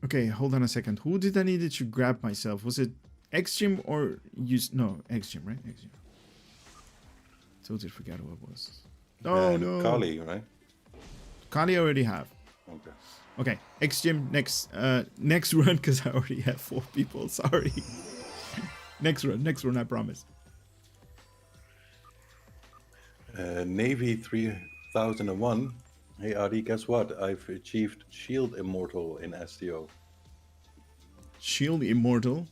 Okay, hold on a second. Who did I need to grab myself? Was it Extreme or use? No, Extreme, right? Extreme. Totally forgot who it was. Oh no. Kali, right? Kali I already have. Okay. Okay, Extreme next run because I already have 4 people. Sorry. next run, I promise. Navy 3001. Hey Adi, guess what? I've achieved Shield Immortal in STO. Shield Immortal?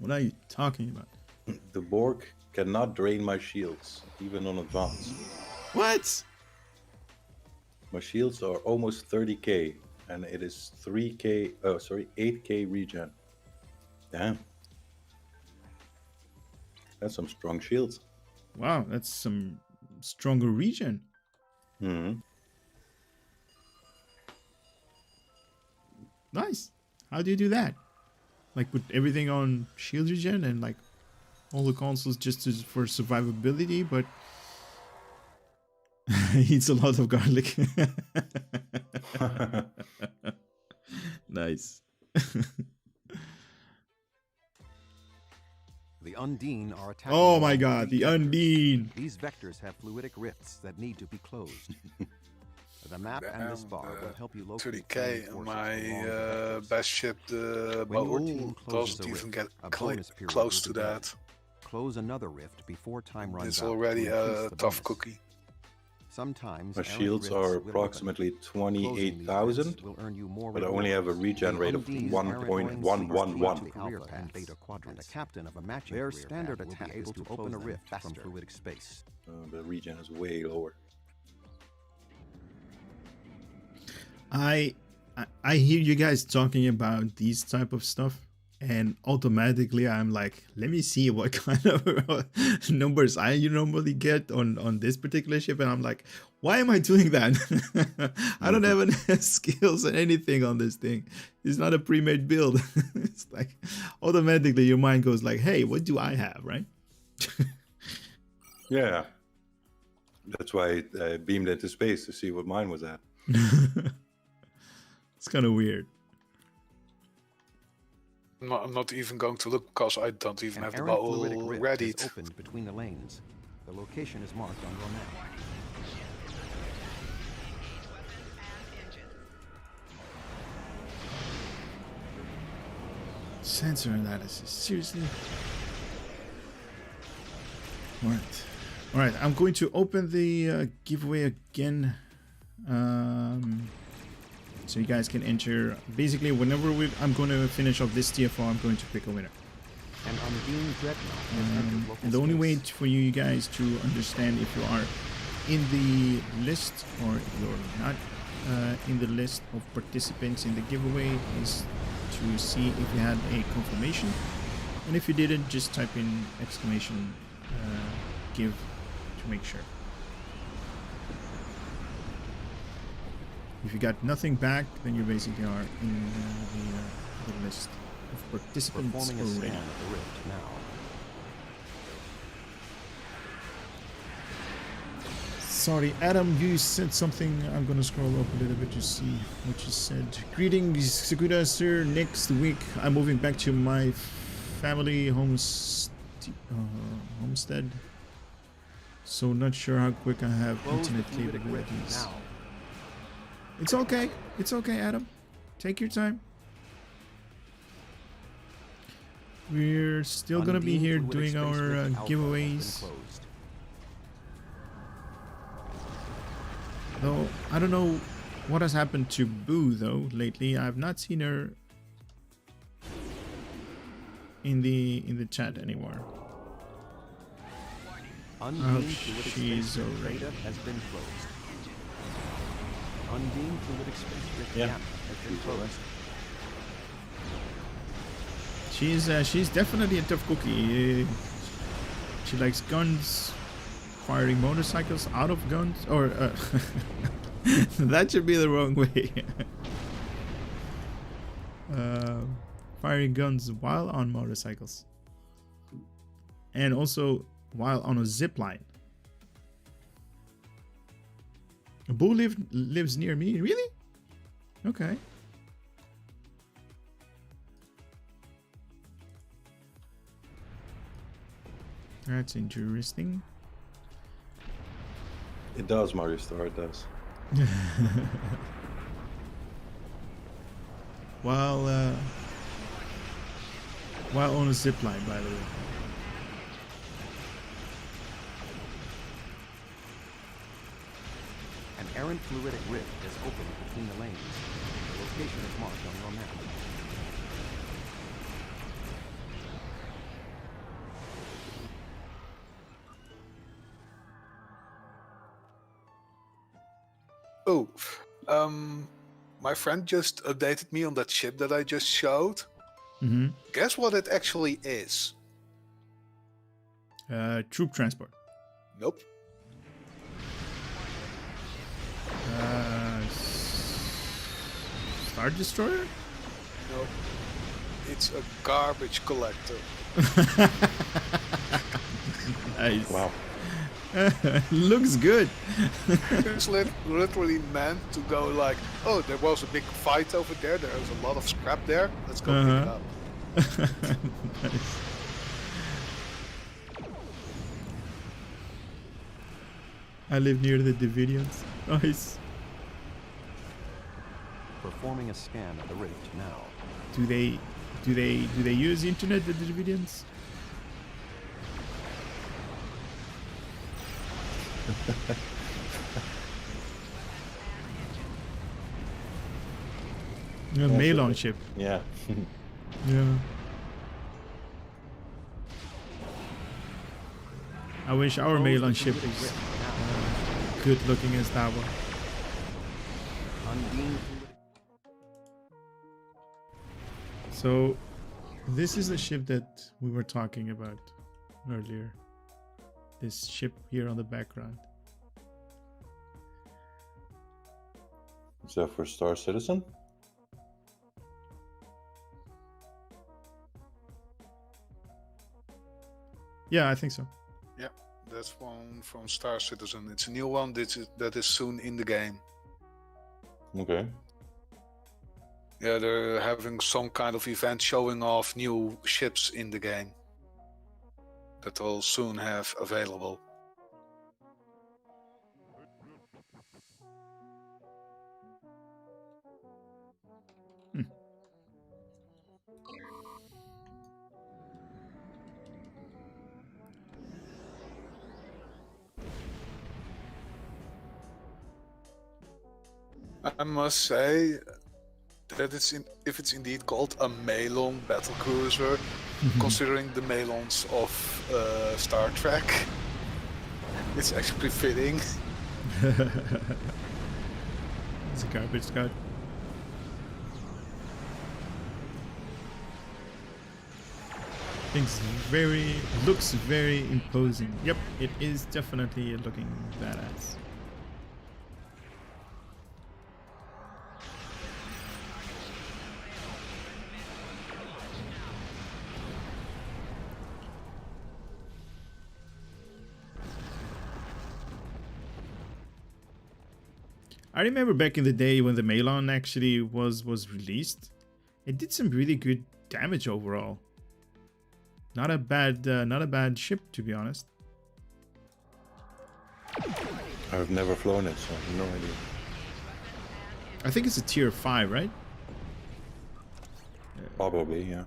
What are you talking about? The Borg cannot drain my shields, even on advance. What? My shields are almost 30k, and it is 8k regen. Damn. That's some strong shields. Wow, that's some stronger regen. Hmm. Nice. How do you do that? Like put everything on shield regen and like all the consoles just for survivability, but eats a lot of garlic. Nice. The Undine are attacking. Oh my god, the Undine. These vectors have fluidic rifts that need to be closed. The map and this bar will help you locate 30k and my best ship, the Baul, doesn't even get close to that. Close another rift before time runs out. It's already a tough cookie. Sometimes my shields are approximately 28,000, but I only have a regen rate of 1.111. And a captain of a matching their standard attack is to open a rift from fluidic space. The regen is way lower. I hear you guys talking about these type of stuff, and automatically I'm like, let me see what kind of numbers I normally get on this particular ship, and I'm like, why am I doing that? I don't have any skills or anything on this thing. It's not a pre-made build. It's like automatically your mind goes like, hey, what do I have, right? Yeah, that's why I beamed into space to see what mine was at. It's kind of weird. I'm not even going to look because I don't even have the ball ready. Opened between the lanes. The location is marked on your map. Sensor analysis. Seriously? Alright. Alright, I'm going to open the giveaway again. So you guys can enter. Basically, whenever I'm going to finish off this TFO, I'm going to pick a winner. And the only way for you guys to understand if you are in the list or if you're not in the list of participants in the giveaway is to see if you had a confirmation. And if you didn't, just type in exclamation give to make sure. If you got nothing back, then you basically are in the list of participants already. Sorry, Adam, you said something. I'm gonna scroll up a little bit to see what you said. Greetings, Sakuda, sir. Next week, I'm moving back to my family homestead. So not sure how quick I have internet capabilities. It's okay. It's okay, Adam. Take your time. We're still gonna be here Undeemed doing fluidic space our rift alpha has been giveaways. closed. Though I don't know what has happened to Boo though lately. I've not seen her in the chat anymore. Undeemed Oh, fluidic she's space rift already- beta has been closed. Undeemed fluidic space rift Yeah. gamma has been closed. She's definitely a tough cookie. She likes guns, firing motorcycles out of guns, or that should be the wrong way. Firing guns while on motorcycles, and also while on a zip line. Boo lives near me. Really? Okay. That's interesting. It does, Mario Star, it does. While on a zip line, by the way. An errant fluidic rift is open between the lanes. The location is marked on your map. Oh, my friend just updated me on that ship that I just showed. Mm-hmm. Guess what it actually is? Troop transport. Nope. Star destroyer. Nope. It's a garbage collector. Nice. Wow. Looks good. It's literally meant to go like, oh, there was a big fight over there. There's a lot of scrap there. Let's go pick it up. Nice. I live near the Davidians. Nice. Performing a scan of the rift now. Do they use internet, the Davidians? A Malon ship. Yeah. Yeah. I wish our Close Malon the ship fluidic is rift now. good looking as that one. Undeemed fluidic. So, this is the ship that we were talking about earlier. This ship here on the background. Is that for Star Citizen? Yeah, I think so. Yeah, that's one from Star Citizen. It's a new one that is soon in the game. Okay. Yeah, they're having some kind of event showing off new ships in the game that they'll soon have available. I must say that if it's indeed called a Malon battle cruiser, considering the Malons of Star Trek, it's actually fitting. It's a garbage scout. Looks very imposing. Yep, it is definitely looking badass. I remember back in the day when the Malon actually was released. It did some really good damage overall. Not a bad ship, to be honest. I've never flown it, so I have no idea. I think it's a tier 5, right? Probably, yeah.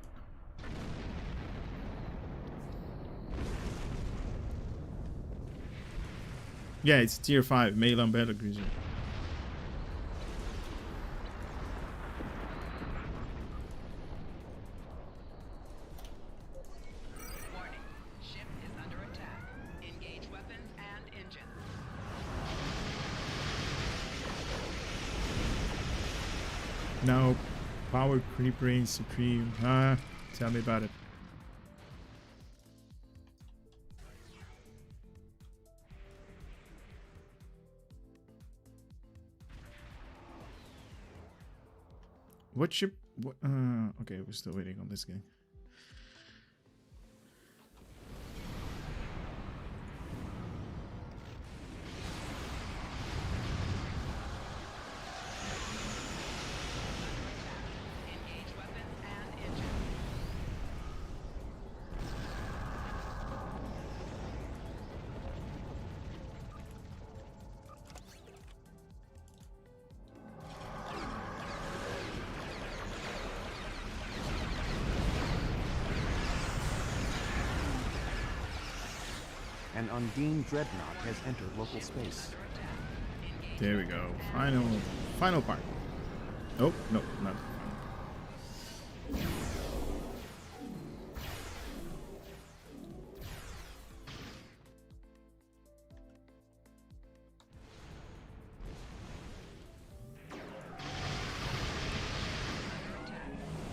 Yeah, it's tier 5 Melee battlecruiser. Warning. Ship is under attack. Engage weapons and engines. Now, power creep reigns supreme. Tell me about it. What ship? What, okay, we're still waiting on this guy. Engage weapons and engines. An Undine dreadnought has entered local space. There we go. Final part. Oh, no, not.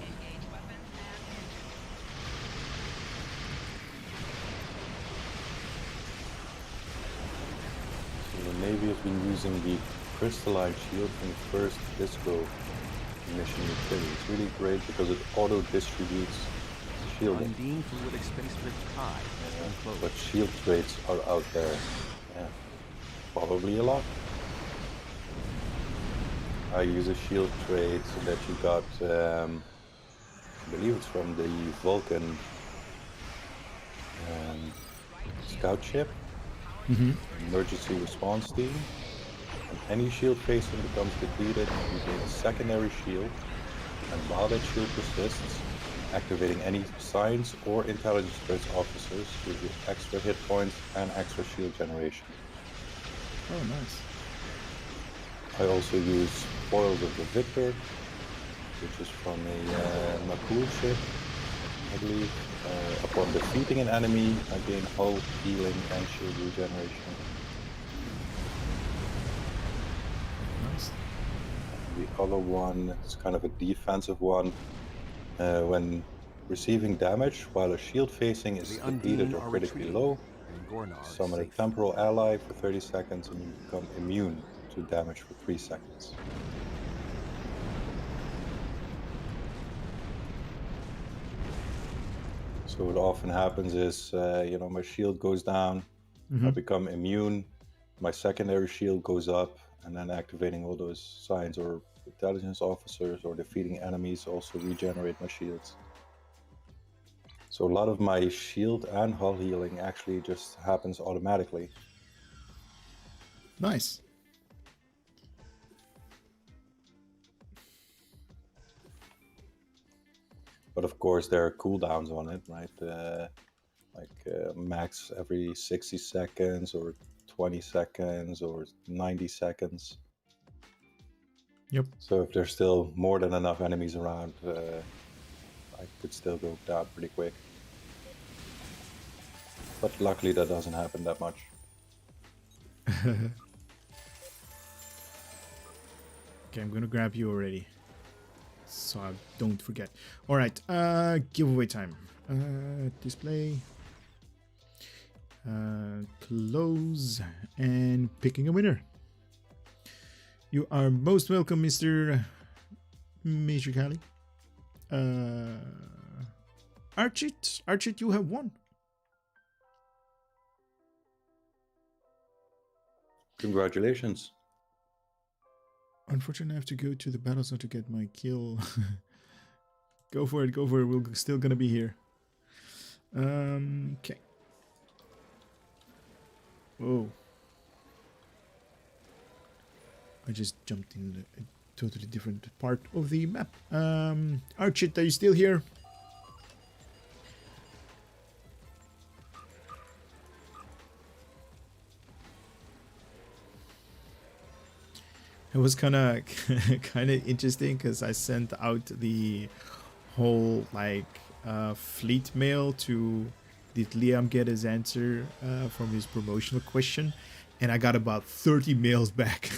Engage weapons and engines. So the Navy has been using the crystalline shield from the first disco mission utility. It's really great because it auto-distributes shielding. Undine fluidic space drift high has been closed. But shield traits are out there. Yeah, probably a lot. I use a shield trait that you got, I believe it's from the Vulcan scout ship. Emergency response team. When any shield facing becomes depleted, you gain a secondary shield, and while that shield persists, activating any science or intelligence traits officers gives you extra hit points and extra shield generation. Oh, nice. I also use Spoils of the Victor, which is from a Makul ship, I believe. Upon defeating an enemy, I gain hull, healing, and shield regeneration. Nice. The other one is kind of a defensive one. When receiving damage while a shield facing is The depleted Undine or are critically retreating, low, and Gornar is summon a safe. temporal ally for 30 seconds and you become immune to damage for 3 seconds. So what often happens is, my shield goes down, I become immune, my secondary shield goes up, and then activating all those science or intelligence officers or defeating enemies also regenerate my shields. So a lot of my shield and hull healing actually just happens automatically. Nice. But of course there are cooldowns on it, right? Max every 60 seconds or 20 seconds or 90 seconds. Yep. So if there's still more than enough enemies around, I could still go down pretty quick. But luckily that doesn't happen that much. Okay, I'm gonna grab you already, so I don't forget. All right, giveaway time. Display, close, and picking a winner. You are most welcome, Mr. Major Kali. Archit, you have won. Congratulations. Unfortunately, I have to go to the battle zone to get my kill. Go for it, we're still gonna be here. Okay. Whoa. I just jumped in a totally different part of the map. Archit, are you still here? It was kind of interesting because I sent out the whole like fleet mail to did Liam get his answer from his promotional question, and I got about 30 mails back.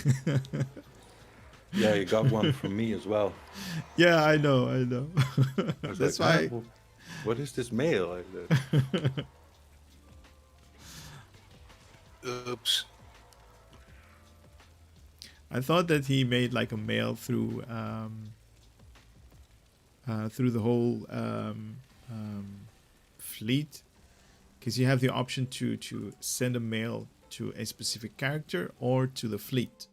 Yeah, you got one from me as well. Yeah, I know. I was That's like, why. What is this mail? Oops. I thought that he made like a mail through the whole fleet, because you have the option to send a mail to a specific character or to the fleet.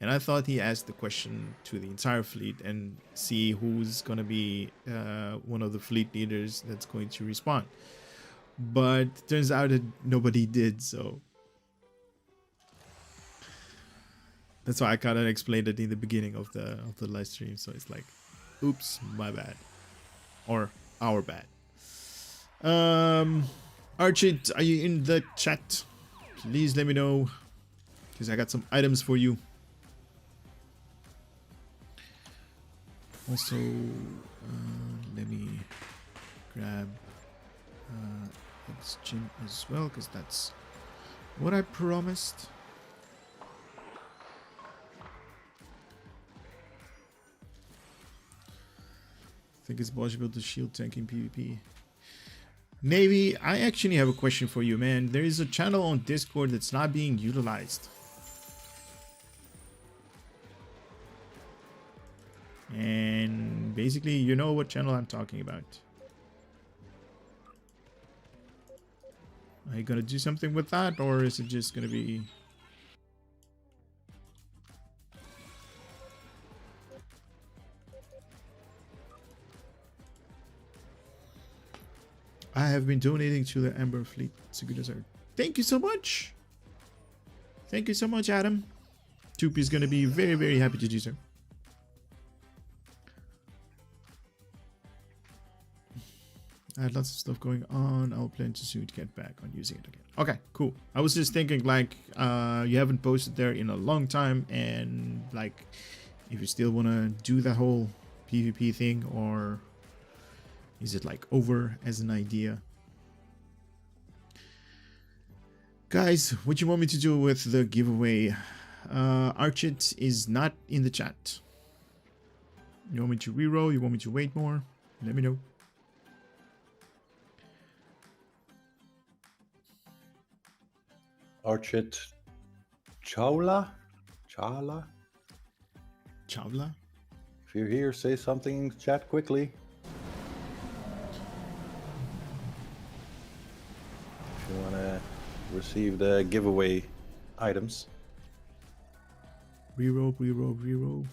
And I thought he asked the question to the entire fleet and see who's going to be one of the fleet leaders that's going to respond. But turns out that nobody did, so that's why I kind of explained it in the beginning of the live stream. So it's like, oops, my bad, or our bad. Archit, are you in the chat? Please let me know, because I got some items for you. Also, let me grab this gym as well, because that's what I promised. I think it's possible to shield tank in PvP. Navy, I actually have a question for you, man. There is a channel on Discord that's not being utilized. And basically, you know what channel I'm talking about. Are you gonna do something with that, or is it just gonna be... I have been donating to the Amber Fleet. It's a good desert. Thank you so much. Thank you so much, Adam. Toopy is gonna be very, very happy to do so. I had lots of stuff going on. I'll plan to soon get back on using it again. Okay, cool. I was just thinking, like, you haven't posted there in a long time, and like, if you still want to do that whole PvP thing, or is it like over as an idea? Guys, what you want me to do with the giveaway? Archit is not in the chat. You want me to reroll? You want me to wait more? Let me know. Archit Chawla? Chawla? If you're here, say something in chat quickly. If you want to receive the giveaway items. Reroll, reroll, reroll.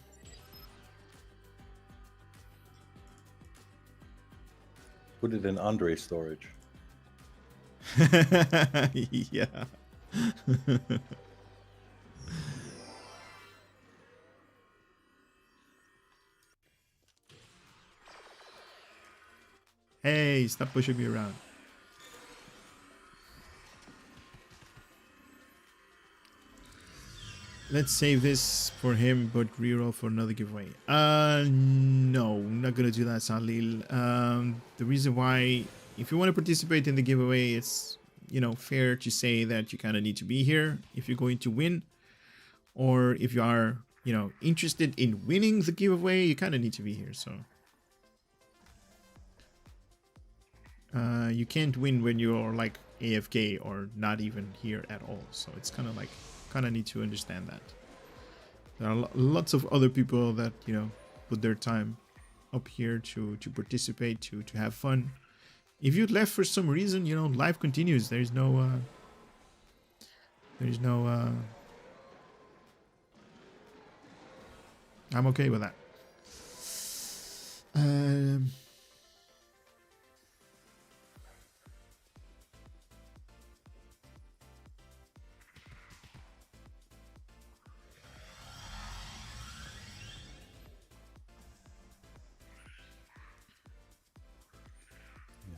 Put it in Andre's storage. Yeah. Hey, stop pushing me around. Let's save this for him, but reroll for another giveaway. No, I'm not gonna do that, Salil. The reason why, if you want to participate in the giveaway, it's, you know, fair to say that you kind of need to be here if you're going to win, or if you are, you know, interested in winning the giveaway, you kind of need to be here. So you can't win when you're like AFK or not even here at all. So it's kind of like, need to understand that there are lots of other people that, you know, put their time up here to participate, to have fun. If you left for some reason, you know, life continues. There's no I'm okay with that.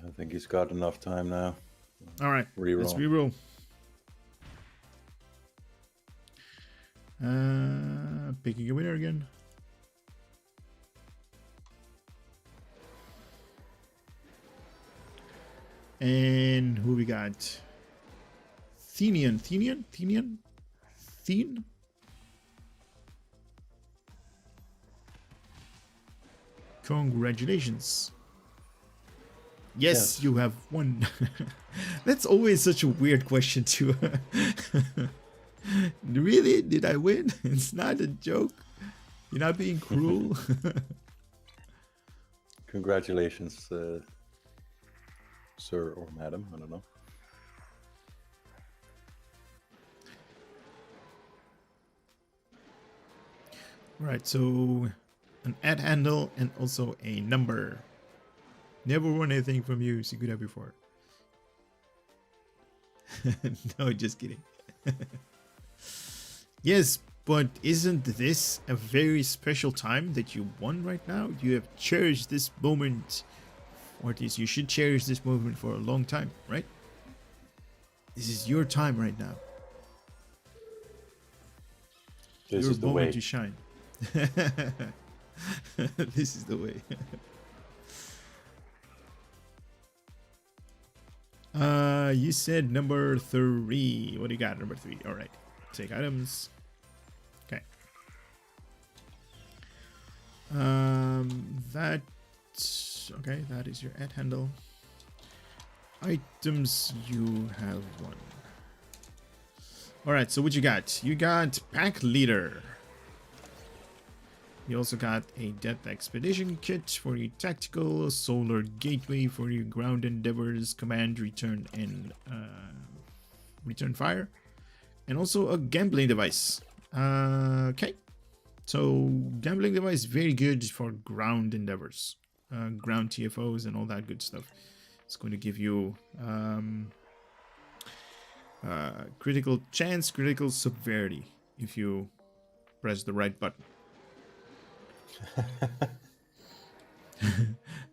I think he's got enough time now. All right, reroll. Let's reroll. Picking a And who we got? Thene? Congratulations. Yes, you have won. That's always such a weird question to really? Did I win? It's not a joke. You're not being cruel. Congratulations, sir or madam, I don't know. Right, so an ad handle and also a number. Never won anything from you, Siguda, before. No, just kidding. Yes, but isn't this a very special time that you won right now? You have cherished this moment, or at least you should cherish this moment for a long time, right? This is your time right now. This Your is the moment way. to shine. This is the way. You said number 3. What do you got? Number 3. All right. Take items. Okay. Okay. That is your ad handle. Items, you have 1. All right. So what you got? You got pack leader. You also got a Death Expedition Kit for your tactical, Solar Gateway for your ground endeavors, command, return, and return fire, and also a gambling device. Okay, so gambling device very good for ground endeavors, ground TFOs, and all that good stuff. It's going to give you critical chance, critical severity if you press the right button.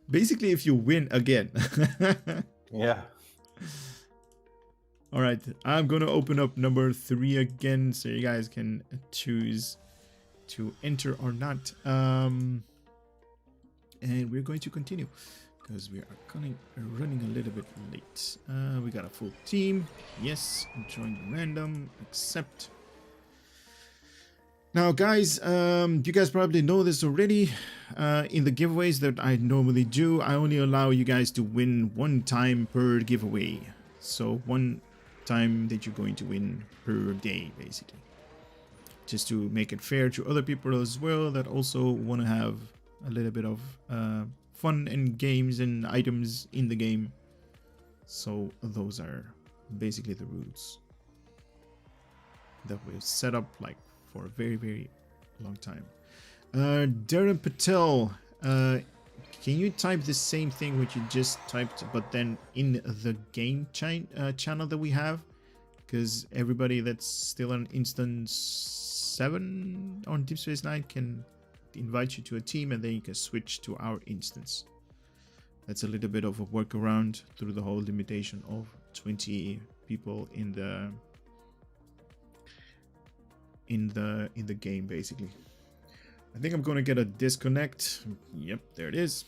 Basically, if you win again. Yeah. All right, I'm gonna open up number 3 again, so you guys can choose to enter or not. And we're going to continue because we are running a little bit late. We got a full team. Yes, join random. Accept. Now, guys, you guys probably know this already. In the giveaways that I normally do, I only allow you guys to win 1 time per giveaway. So 1 time that you're going to win per day, basically. Just to make it fair to other people as well that also want to have a little bit of fun and games and items in the game. So those are basically the rules that we've set up like for a very, very long time. Darren Patel, can you type the same thing which you just typed, but then in the game channel that we have? Because everybody that's still on instance 7 on Deep Space Nine can invite you to a team, and then you can switch to our instance. That's a little bit of a workaround through the whole limitation of 20 people in the game, basically. I think I'm gonna get a disconnect. Yep, there it is.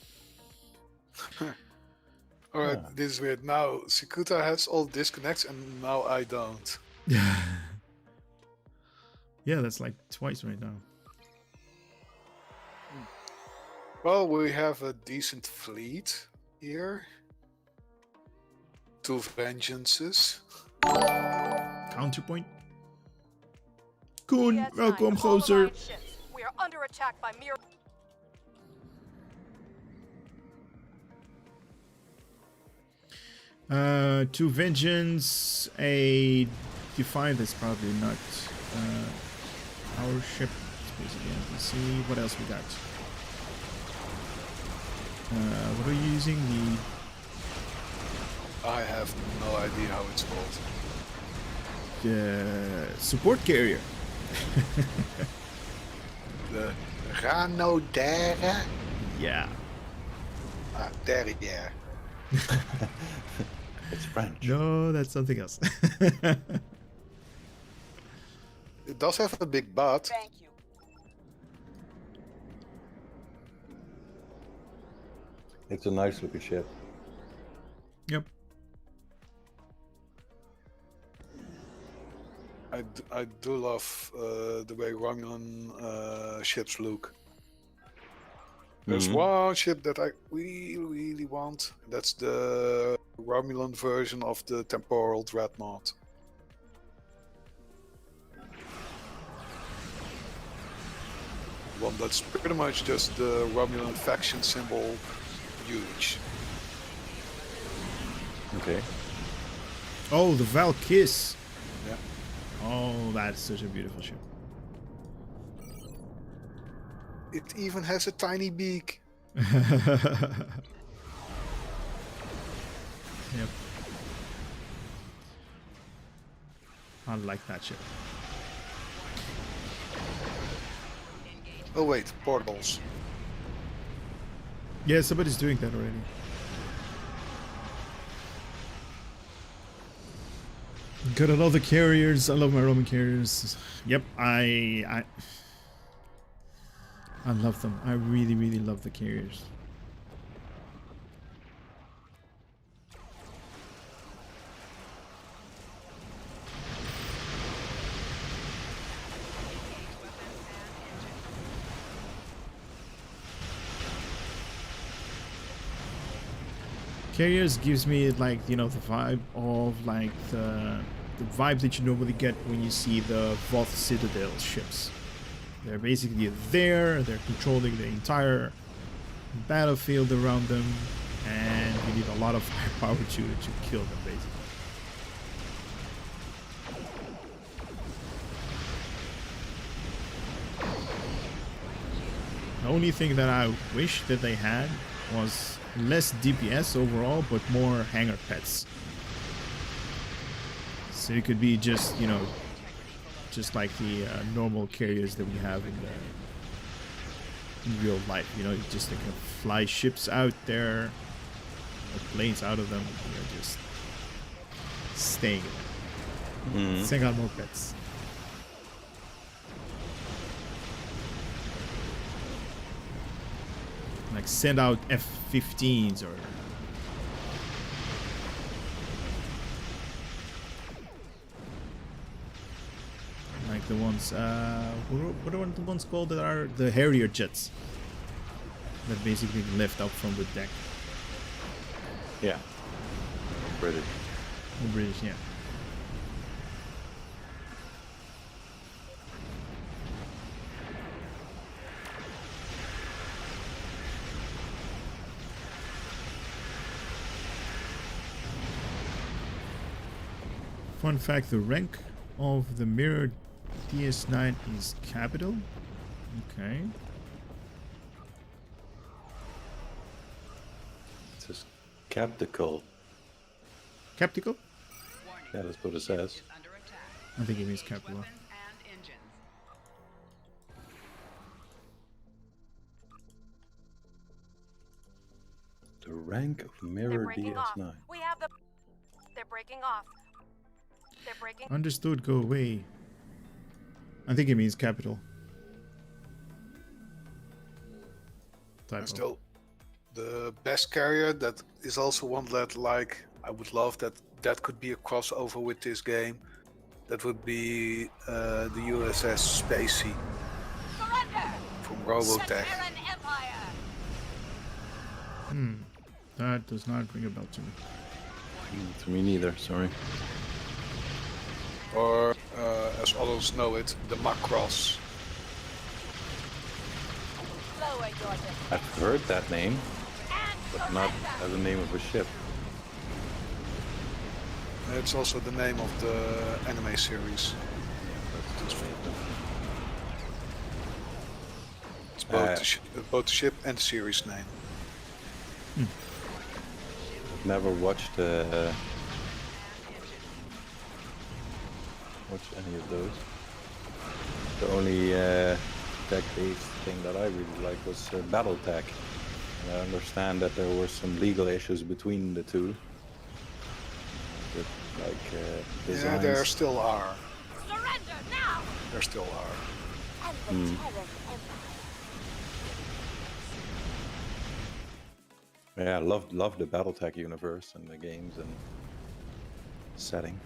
All right, this is weird. Now Sikuta has all disconnects, and now I don't. Yeah, that's like twice right now. Well, we have a decent fleet here. 2 vengeances. Counterpoint. Koen, DS9, welcome, all gozer. allied ships. We are under attack by mere... To vengeance, a Defiant is probably not our ship. Basically, let's see what else we got. What are you using? I have no idea how it's called. The support carrier. The Ranodere? Yeah. Derrière. It's French. No, that's something else. It does have a big butt. Thank you. It's a nice looking ship. Yep. I do love the way Romulan ships look. There's one ship that I really want. That's the Romulan version of the Temporal Dreadnought. One that's pretty much just the Romulan faction symbol, huge. Okay. Oh, the Valkyss. Yeah. Oh, that's such a beautiful ship. It even has a tiny beak. Yep. I like that ship. Oh wait, portals. Yeah, somebody's doing that already. Got a lot of the carriers. I love my Roman carriers. Yep, I love them. I really, really love the carriers. Carriers gives me, like, you know, the vibe of like the vibe that you normally get when you see the Voth Citadel ships. They're basically there, they're controlling the entire battlefield around them, and you need a lot of firepower to kill them, basically. The only thing that I wish that they had was less DPS overall, but more hangar pets. So it could be just, you know, just like the normal carriers that we have in real life. You know, you just they can fly ships out there, or planes out of them. You know, just staying. Send out more pets. Like send out F-15s or like the ones what are the ones called that are the Harrier jets that basically lift up from the deck? Yeah. British. The British, yeah. Fun fact, the rank of the mirror DS9 is capital. Okay. It says captical. Captical? Yeah, that's what it says. I think it means capital. The rank of mirror DS9. We have the. They're breaking off. They're breaking. Understood, go away. I think it means capital. And still, the best carrier that is also one that, like, I would love that could be a crossover with this game. That would be the USS Spacey from Robotech. That does not ring a bell to me. To me neither, sorry. Or, as others know it, the Macross. I've heard that name, but not as the name of a ship. It's also the name of the anime series. It's both the ship and the series name. I've never watched any of those. The only tech-based thing that I really liked was BattleTech. And I understand that there were some legal issues between the two. With, like, designs. Yeah, there still are. Surrender now! There still are. Yeah, I love the BattleTech universe and the games and setting.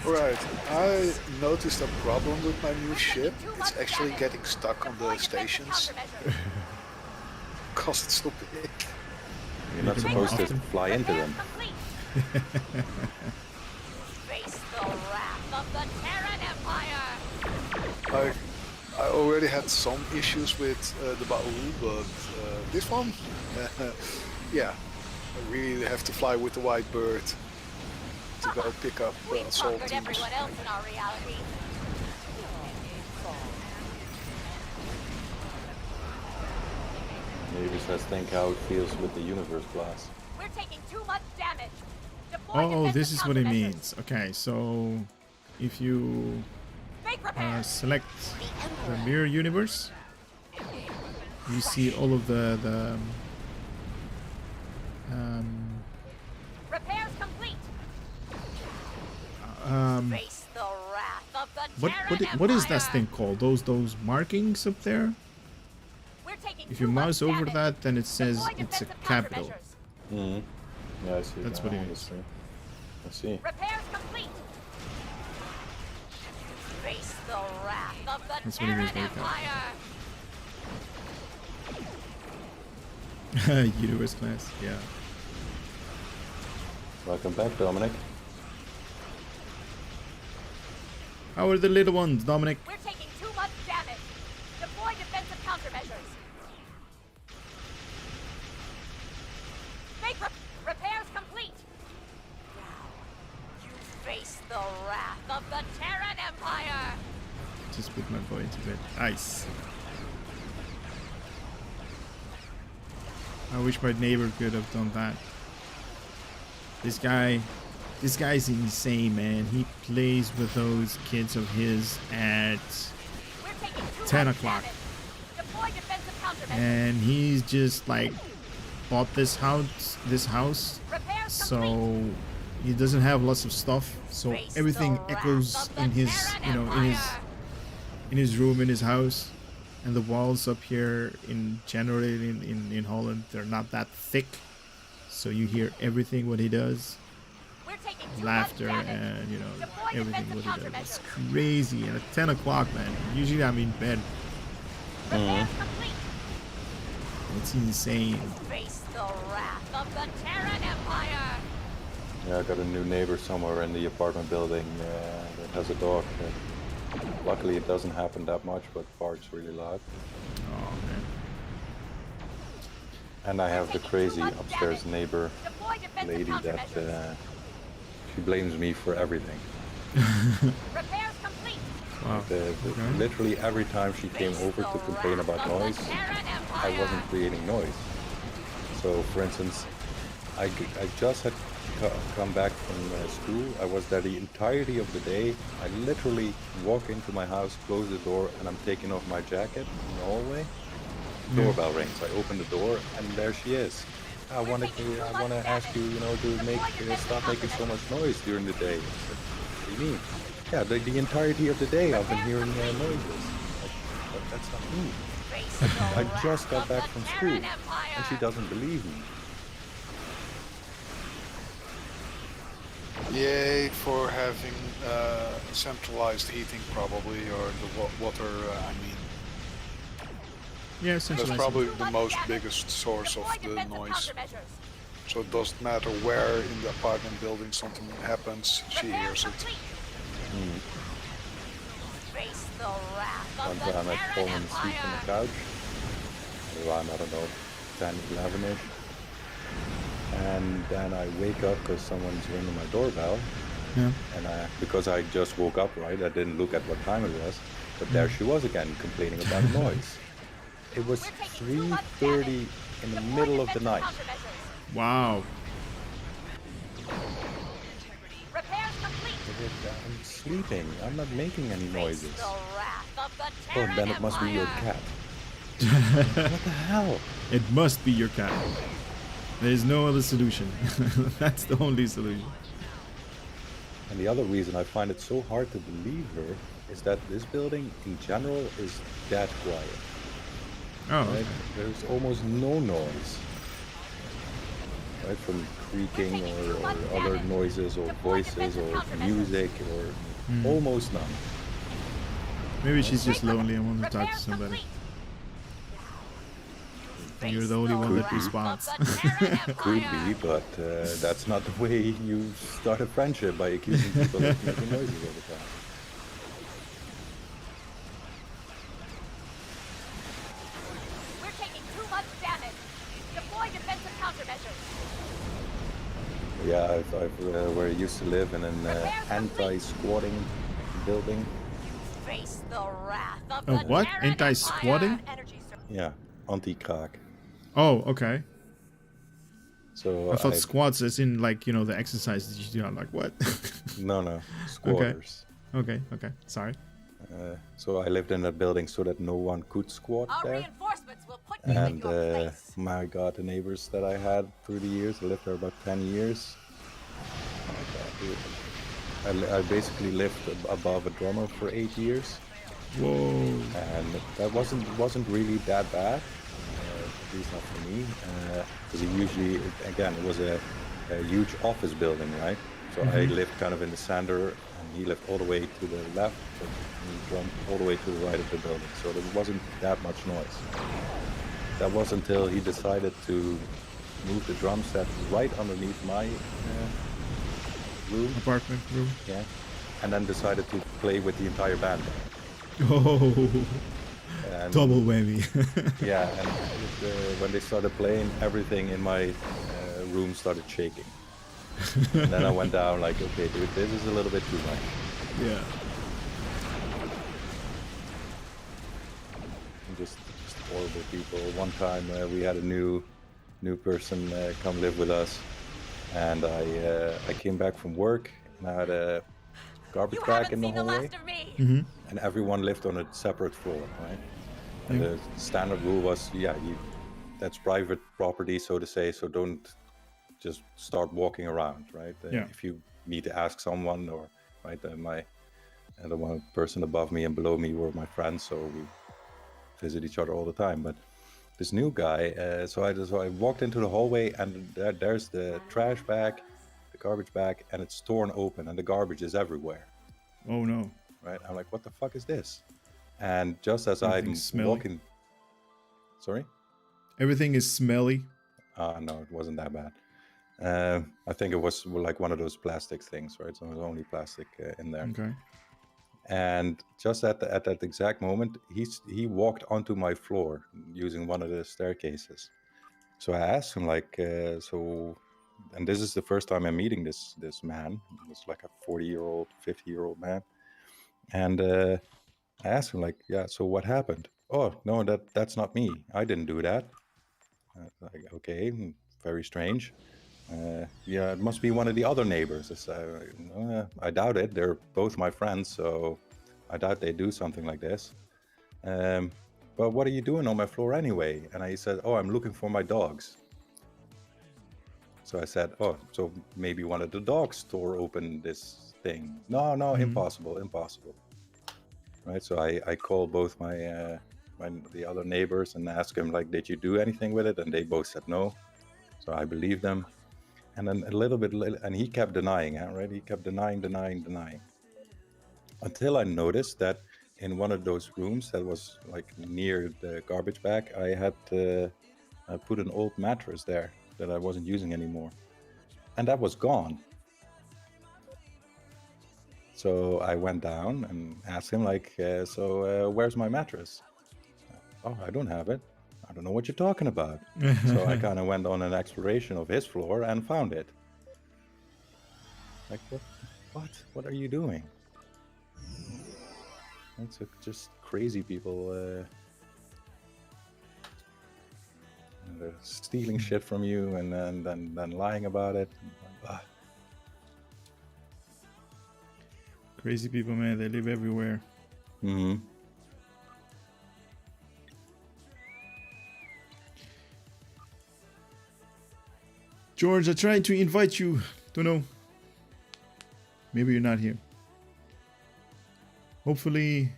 Right, I noticed a problem with my new ship. It's actually getting stuck on the stations. Cause it's so big. You're not supposed to fly into them. Face the wrath of the Terran Empire. I already had some issues with the Baoru, but this one, yeah, I really have to fly with the white bird to go pick up We've soul conquered teams. everyone else in our reality. Maybe just think how it feels with the universe class. We're taking too much damage. Deploy Oh, defensive this is what it countermeasures. means. Okay, so if you Fake repair. select the mirror universe, you see all of the Repairs complete. Face the wrath of the Terran what is that Empire. thing called? Those markings up there? We're taking If too you much mouse over damage. that, then it says Deploy it's a defensive capital. countermeasures. Mm-hmm. Yeah, I see. That's now, what it honestly. I see. Repairs complete. Face the wrath of the That's what it means Terran by Empire. Universe class, yeah. Welcome back, Dominic. How are the little ones, Dominic? We're taking too much damage. Deploy defensive countermeasures. Fake repairs complete. Now, you face the wrath of the Terran Empire. Just put my boy into bed. Nice. I wish my neighbor could have done that. This guy's insane, man. He plays with those kids of his at We're taking too 10 much o'clock. damage. Deploy defensive countermeasures. And he's just like bought this house Repairs so complete. he doesn't have lots of stuff, so Face everything the wrath echoes of the in his, Terran you know, in Empire. his room, in his house. And the walls up here in generally in Holland, they're not that thick, so you hear everything what he does, We're taking too laughter much damage. and, you know, Deploy everything what defensive he does. It's countermeasures. crazy. And at 10 o'clock, man, usually I'm in bed. Repairs complete. It's insane. Face the wrath of the Terran Empire. Yeah, I got a new neighbor somewhere in the apartment building that has a dog. Luckily, it doesn't happen that much, but barks really loud. Oh man. And I have the crazy upstairs neighbor Deploy defensive lady that countermeasures. she blames me for everything. Repairs complete. Wow. Okay. Literally every time she came over to complain about noise, I wasn't creating noise. So, for instance, I just had come back from school. I was there the entirety of the day. I literally walk into my house, close the door, and I'm taking off my jacket in the hallway. Doorbell rings. I open the door, and there she is. I want to ask you, you know, to stop making so much noise during the day. I said, what do you mean? Yeah, the entirety of the day I've been hearing noises. But that's not me. I just got back from school, and she doesn't believe me. Yay for having centralized heating, probably, or the water. I mean, Yeah, that's centralized. probably the most biggest source of the noise. So it doesn't matter where in the apartment building something happens, she hears it. One time I'd fallen asleep on the couch, around, I don't know, 10, 11-ish. And then I wake up because someone's ringing my doorbell. Yeah. And because I just woke up, right, I didn't look at what time it was. But there she was again, complaining about noise. It was 3:30 in the middle of the night. Wow. I'm sleeping. I'm not making any noises. Oh, then it must be your cat. What the hell? It must be your cat. There is no other solution. That's the only solution. And the other reason I find it so hard to believe her is that this building in general is dead quiet. Oh, Right? okay. There's almost no noise. right? From creaking or other noises or voices or music or almost none. Maybe she's just lonely and wants to talk to somebody. And you're the only one that responds. Could be, but that's not the way you start a friendship, by accusing people of making noises all the time. We're taking too much damage. Deploy defensive countermeasures. Yeah, where I used to live in an anti-squatting building. Face the wrath of Oh, the what? Terran Anti-squatting? Empire. Yeah, anti-kraak. Oh, okay. So I thought squats as in like, you know, the exercise that you do. I'm like, what? No, squatters. Okay, sorry. So I lived in a building so that no one could squat Our there. reinforcements will put you in And your place. my god, the neighbors that I had through the years, I lived there about 10 years. Oh my god, dude. I basically lived above a drummer for 8 years. Whoa. And that wasn't really that bad, at least not for me. Because usually, again, it was a huge office building, right? So I lived kind of in the center, and he lived all the way to the left, and he drummed all the way to the right of the building. So there wasn't that much noise. That was until he decided to move the drum set right underneath my room. Apartment room. Yeah. And then decided to play with the entire band. Oh. And Double whammy. yeah, and when they started playing, everything in my room started shaking. And then I went down like, okay, dude, this is a little bit too much. Yeah. Just horrible people. One time we had a new person come live with us, and I came back from work and I had a garbage bag in the hallway, and everyone lived on a separate floor, right? And the standard rule was, that's private property, so to say, so don't just start walking around, right? If you need to ask someone, or right, the one person above me and below me were my friends, so we visit each other all the time. But this new guy, so I walked into the hallway, and there's the trash bag, the garbage bag, and it's torn open, and the garbage is everywhere. Oh no! Right? I'm like, what the fuck is this? And just as I'm walking, sorry, everything is smelly. No, it wasn't that bad. I think it was like one of those plastic things, right? So there was only plastic in there. Okay. And just at that exact moment, he walked onto my floor using one of the staircases. So I asked him, like, and this is the first time I'm meeting this man. It's like a 40-year-old, 50-year-old man. And I asked him, like, yeah, so what happened? Oh, no, that's not me. I didn't do that. Like, okay, very strange. Yeah, it must be one of the other neighbors. I doubt it. They're both my friends, so I doubt they do something like this. But what are you doing on my floor anyway? And I said, oh, I'm looking for my dogs. So I said, oh, so maybe one of the dogs tore open this thing. No, impossible. Right, so I called both the other neighbors and asked him, like, did you do anything with it? And they both said no. So I believed them. And then a little bit, and he kept denying, right? He kept denying. Until I noticed that in one of those rooms that was like near the garbage bag, I had put an old mattress there that I wasn't using anymore. And that was gone. So I went down and asked him, like, where's my mattress? Oh, I don't have it. I don't know what you're talking about. So I kind of went on an exploration of his floor and found it. Like, what are you doing? It's just crazy people they're stealing shit from you and then lying about it. Crazy people, man. They live everywhere. Mm-hmm. George, I tried to invite you. Don't know. Maybe you're not here. Hopefully,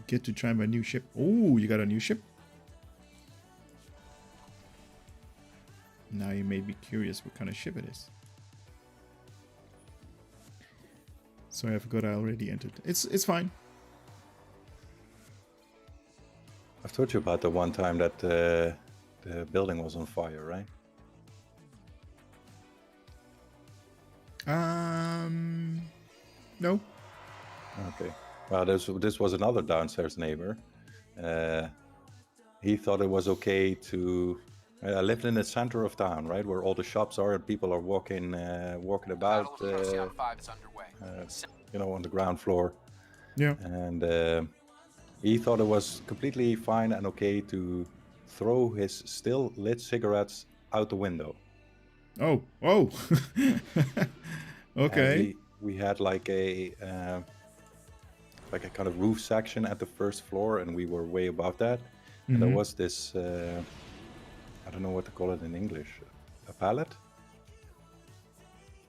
get to try my new ship. Oh, you got a new ship? Now you may be curious what kind of ship it is. Sorry, I forgot I already entered. It's fine. I've told you about the one time that the building was on fire, right? No. Okay. Well, this was another downstairs neighbor. He thought it was okay to. I lived in the center of town, right, where all the shops are and people are walking about. You know, on the ground floor. Yeah. And he thought it was completely fine and okay to throw his still lit cigarettes out the window. Oh. Okay. And we had like a kind of roof section at the first floor, and we were way above that. And there was this, I don't know what to call it in English, a pallet?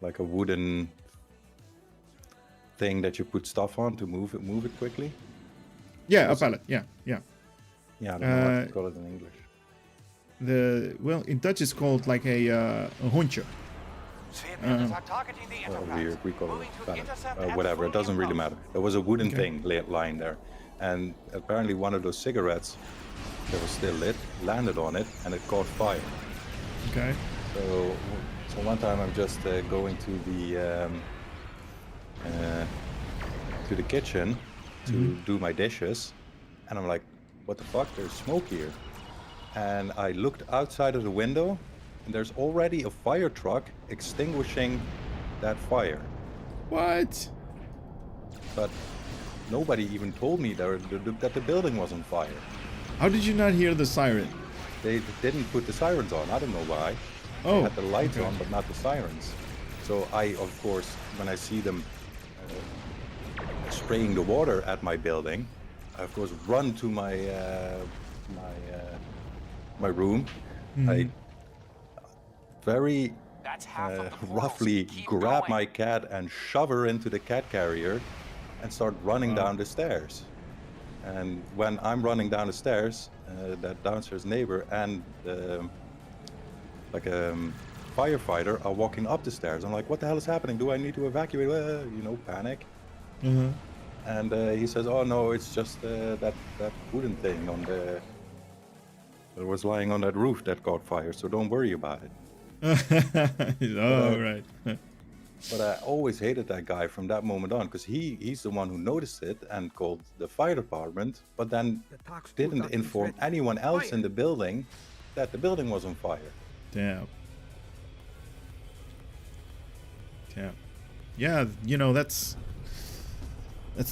Like a wooden thing that you put stuff on to move it quickly. Yeah, a pallet. Yeah. Yeah, I don't know what to call it in English. In Dutch it's called like a hondje. We call it pallet. Whatever, it doesn't really matter. There was a wooden thing lying there, and apparently one of those cigarettes that was still lit landed on it, and it caught fire. Okay. So one time I'm just going to the kitchen to do my dishes, and I'm like, what the fuck, there's smoke here. And I looked outside of the window, and there's already a fire truck extinguishing that fire. What? But nobody even told me that the building was on fire. How did you not hear the siren? They didn't put the sirens on. I don't know why. They had the lights on, but not the sirens. So I, of course, when I see them spraying the water at my building, I of course run to my room. I very roughly grab my cat and shove her into the cat carrier and start running down the stairs. And when I'm running down the stairs, that downstairs neighbor and firefighter are walking up the stairs. I'm like, what the hell is happening? Do I need to evacuate? Panic. And he says, oh no, it's just that wooden thing that was lying on that roof that caught fire, so don't worry about it. Right. But I always hated that guy from that moment on, because he's the one who noticed it and called the fire department, but then didn't inform anyone else in the building that the building was on fire. Damn. Yeah, that's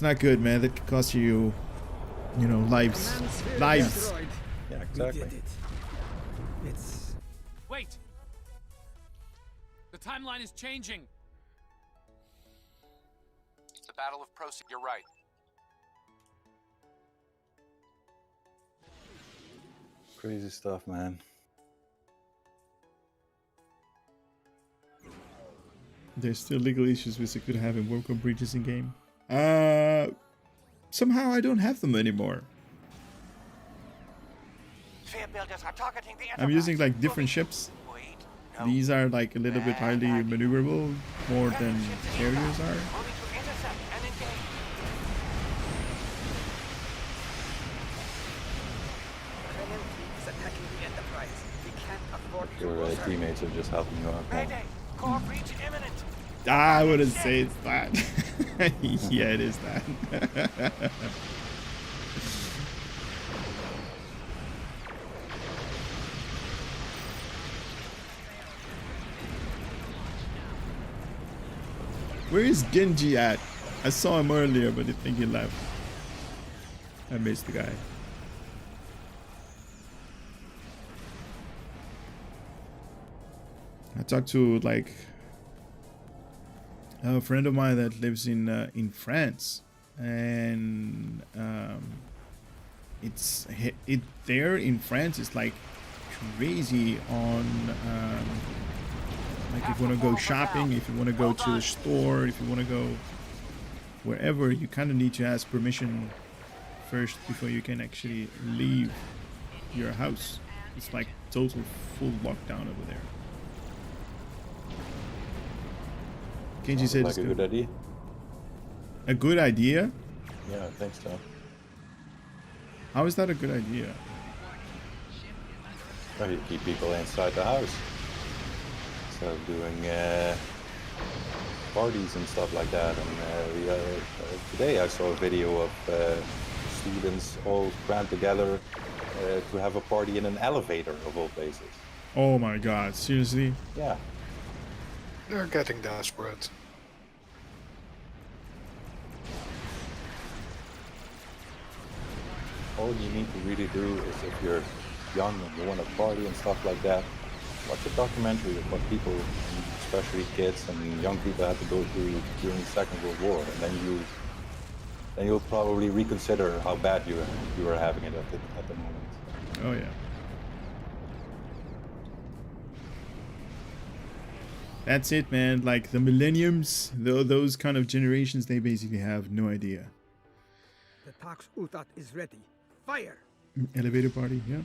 not good, man. That could cost you, lives. Yeah, exactly. Wait! The timeline is changing! The Battle of Procy, you're right. Crazy stuff, man. There's still legal issues which you could have in worker breaches in game. Somehow I don't have them anymore. I'm using like different ships. These are like a little bit highly maneuverable, more than carriers are. Your teammates are just helping you out. I wouldn't say it's that. Yeah, it is that. Where is Genji at? I saw him earlier, but I think he left. I missed the guy. I talked to like a friend of mine that lives in France, and there in France it's like crazy on like if you want to go shopping, if you want to go to the store, if you want to go wherever, you kind of need to ask permission first before you can actually leave your house. It's like total full lockdown over there. Kenji said like it's a good idea. A good idea? Yeah, I think so. How is that a good idea? Well, you keep people inside the house. So doing parties and stuff like that. And today I saw a video of students all crammed together to have a party in an elevator of all places. Oh my god, seriously? Yeah. They're getting desperate. All you need to really do is, if you're young and you want to party and stuff like that, watch a documentary of what people, especially kids and young people, had to go through during the Second World War, and then you'll probably reconsider how bad you were having it at the moment. Oh yeah. That's it, man. Like the millenniums, those kind of generations, they basically have no idea. The Tax Utat is ready. Fire! Elevator party, yeah.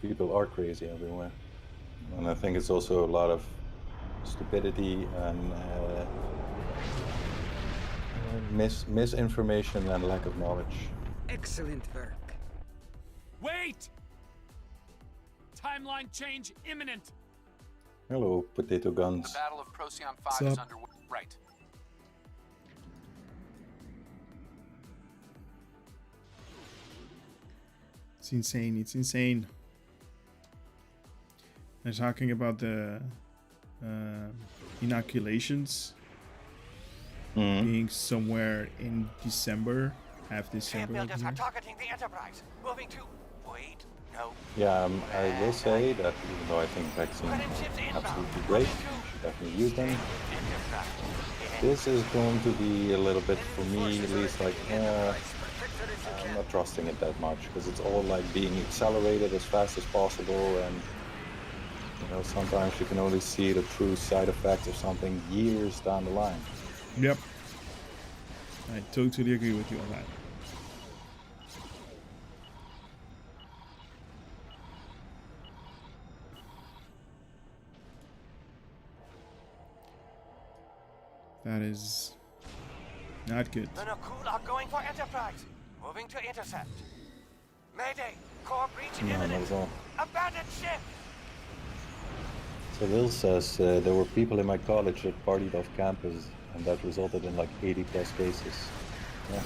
People are crazy everywhere, and I think it's also a lot of stupidity and misinformation and lack of knowledge. Excellent work. Wait! Timeline change imminent. Hello, potato guns. The Battle of Procyon 5 is underway. Right. It's insane. It's insane. They're talking about the inoculations being somewhere in December, half December. Ship builders are targeting the Enterprise. Moving to... Wait, no. Yeah, I will say that even though I think vaccines are absolutely great, you should definitely use them. This is going to be a little bit, for me at least, like, I'm not trusting it that much, because it's all like being accelerated as fast as possible, and you know, sometimes you can only see the true side effects of something years down the line. Yep. I totally agree with you on that. That is not good. The Nakul are going for Enterprise. Moving to intercept. Mayday! Core breach No, imminent. not at all. Abandoned ship! So Will says there were people in my college that partied off campus, and that resulted in like 80+ cases. Yeah.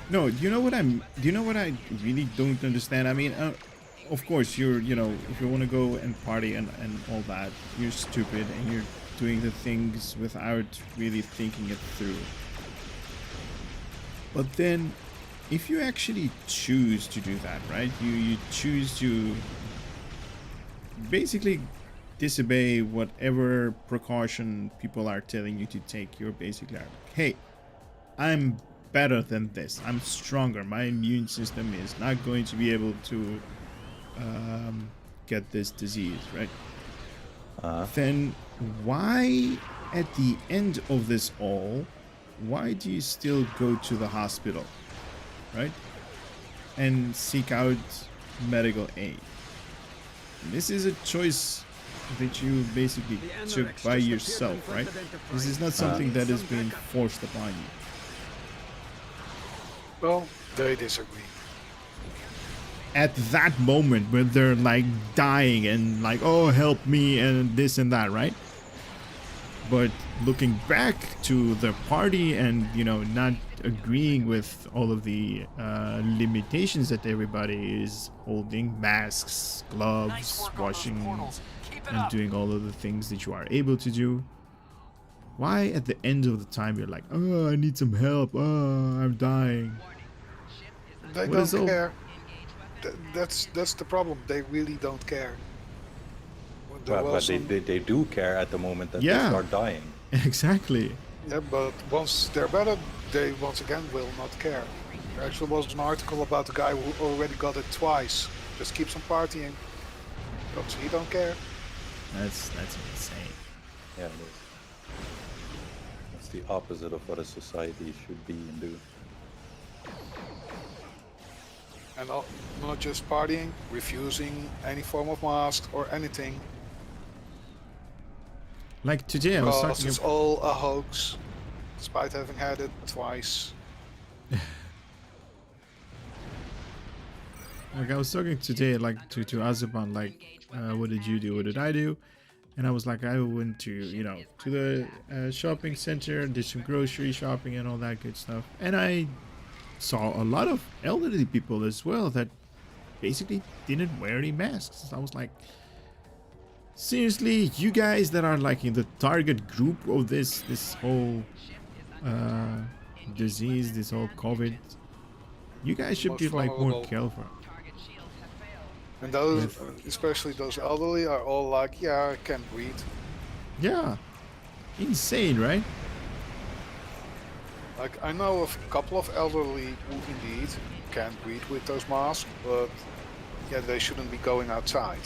No, do you know what I really don't understand? I mean, of course you know, if you want to go and party and all that, you're stupid and you're doing the things without really thinking it through. But then, if you actually choose to do that, right? You choose to basically disobey whatever precaution people are telling you to take. You're basically like, hey, I'm better than this. I'm stronger. My immune system is not going to be able to get this disease, right? Then why, at the end of this all, why do you still go to the hospital, right? And seek out medical aid? This is a choice that you basically took by yourself, right? This is not something that is being forced upon you. Well, they disagree. At that moment when they're like dying and like, oh, help me and this and that, right? But looking back to the party and, you know, not agreeing with all of the limitations that everybody is holding, masks, gloves, washing, and doing all of the things that you are able to do. Why at the end of the time you're like, oh, I need some help, oh, I'm dying. They What don't is care. That's the problem. They really don't care. But they do care at the moment that they start dying. Exactly. Yeah, but once they're better, they once again will not care. There actually was an article about a guy who already got it twice. Just keeps on partying. Because he don't care. That's insane. Yeah, it is. It's the opposite of what a society should be and do. And not just partying, refusing any form of mask or anything. Like today, I was Because talking. it's all a hoax, despite having had it twice. Like I was talking today, like to Azeban, like, what did you do? What did I do? And I was like, I went to, you know, to the shopping center, did some grocery shopping and all that good stuff. And I saw a lot of elderly people as well that basically didn't wear any masks. So I was like, seriously, you guys that are like in the target group of this whole disease, this whole COVID, you guys should be like more careful. And those, especially those elderly, are all like, yeah, I can't breathe. Yeah, insane, right? Like, I know of a couple of elderly who indeed can't breathe with those masks, but yeah, they shouldn't be going outside.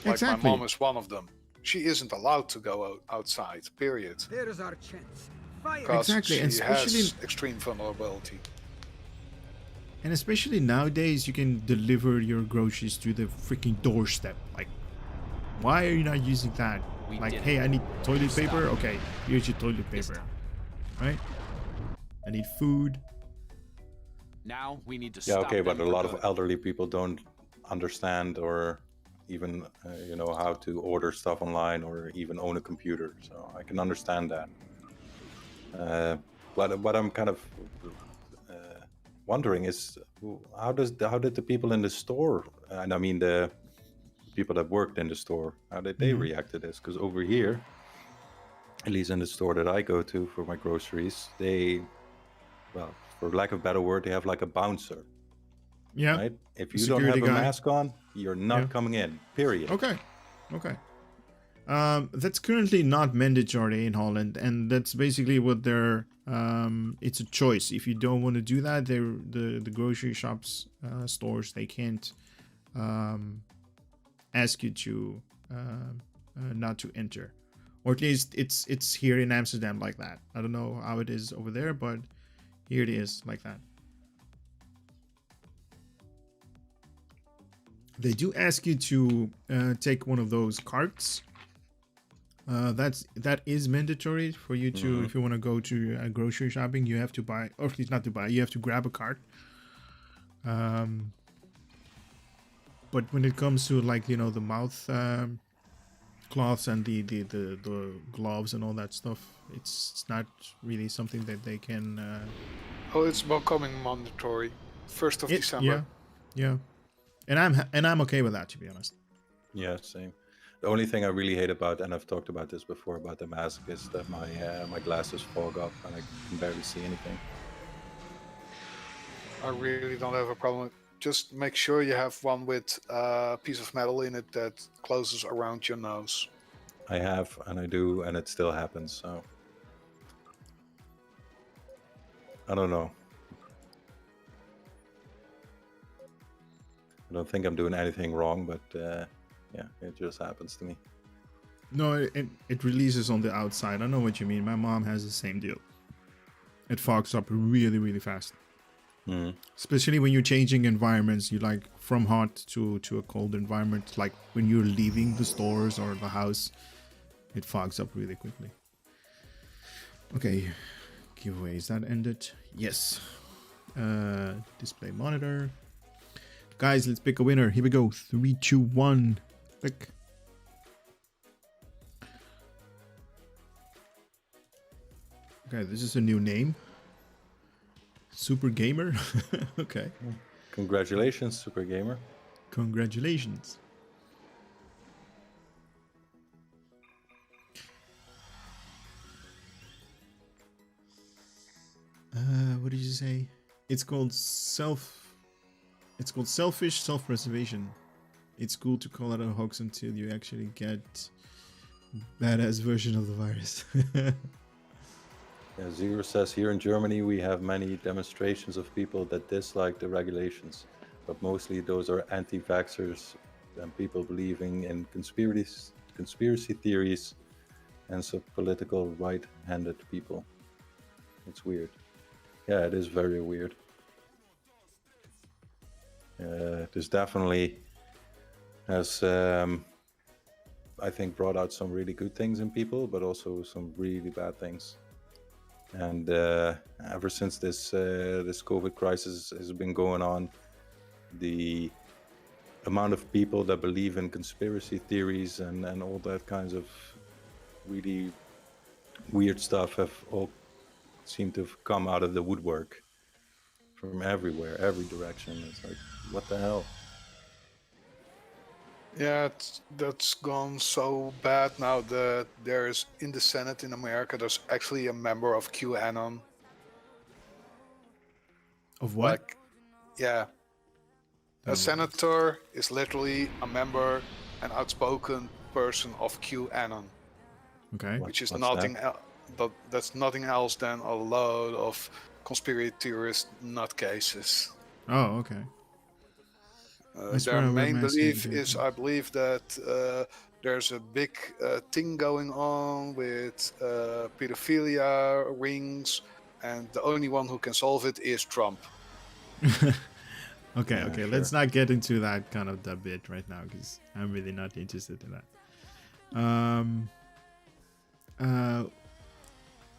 Like Exactly. my mom is one of them. She isn't allowed to go outside, period. There is our chance. Fire. Because Exactly, she and especially has extreme vulnerability. And especially nowadays, you can deliver your groceries to the freaking doorstep. Like, why are you not using that? Like, hey, I need toilet paper. Okay, here's your toilet paper. Right? I need food. Now we need to Yeah, stop okay, but a them for lot of good. elderly people don't understand or even, you know, how to order stuff online or even own a computer. So I can understand that. What I'm kind of wondering is how did the people in the store, and I mean the people that worked in the store, how did they react to this? Because over here, at least in the store that I go to for my groceries, they, well, for lack of a better word, they have like a bouncer. Yeah. Right? If you don't have a mask on, you're not coming in. Period. Okay. Okay. That's currently not mandatory in Holland, and that's basically what they're. It's a choice. If you don't want to do that, the grocery shops, stores, they can't ask you to not to enter, or at least it's here in Amsterdam like that. I don't know how it is over there, but here it is like that. They do ask you to take one of those carts. That is mandatory for you to, if you want to go to grocery shopping, you have to buy, or at least not to buy, you have to grab a cart. But when it comes to, like, you know, the mouth cloths and the gloves and all that stuff, it's not really something that they can. Oh, it's becoming mandatory. 1st of December. Yeah. And I'm okay with that, to be honest. Yeah, same. The only thing I really hate about, and I've talked about this before about the mask, is that my glasses fog up and I can barely see anything. I really don't have a problem. Just make sure you have one with a piece of metal in it that closes around your nose. I have, and I do, and it still happens, so I don't know. I don't think I'm doing anything wrong, but yeah, it just happens to me. No, it releases on the outside. I know what you mean. My mom has the same deal. It fogs up really, really fast. Especially when you're changing environments. You like from hot to a cold environment. Like when you're leaving the stores or the house, it fogs up really quickly. Okay, giveaway, is that ended? Yes. Display monitor. Guys, let's pick a winner. Here we go. 3, 2, 1. Click. Okay, this is a new name. Super Gamer. Okay. Congratulations, Super Gamer. Congratulations. What did you say? It's called selfish self-preservation. It's cool to call it a hoax until you actually get badass version of the virus. Yeah, Zero says, here in Germany we have many demonstrations of people that dislike the regulations, but mostly those are anti-vaxxers and people believing in conspiracy theories and some political right-handed people. It's weird. Yeah, it is very weird. this definitely has, I think, brought out some really good things in people, but also some really bad things. And ever since this COVID crisis has been going on, the amount of people that believe in conspiracy theories and all that kinds of really weird stuff have all seemed to have come out of the woodwork from everywhere, every direction. It's like, what the hell? Yeah, that's gone so bad now that there's in the Senate in America, there's actually a member of QAnon. Of what? Like, yeah. A senator is literally a member, an outspoken person of QAnon. Okay. Which is What's nothing that? that's nothing else than a load of conspiracy theorist nutcases. Oh, okay. Their main belief is, I believe, that there's a big thing going on with pedophilia rings, and the only one who can solve it is Trump. Okay, Yeah, okay. sure. Let's not get into that kind of debate right now because I'm really not interested in that.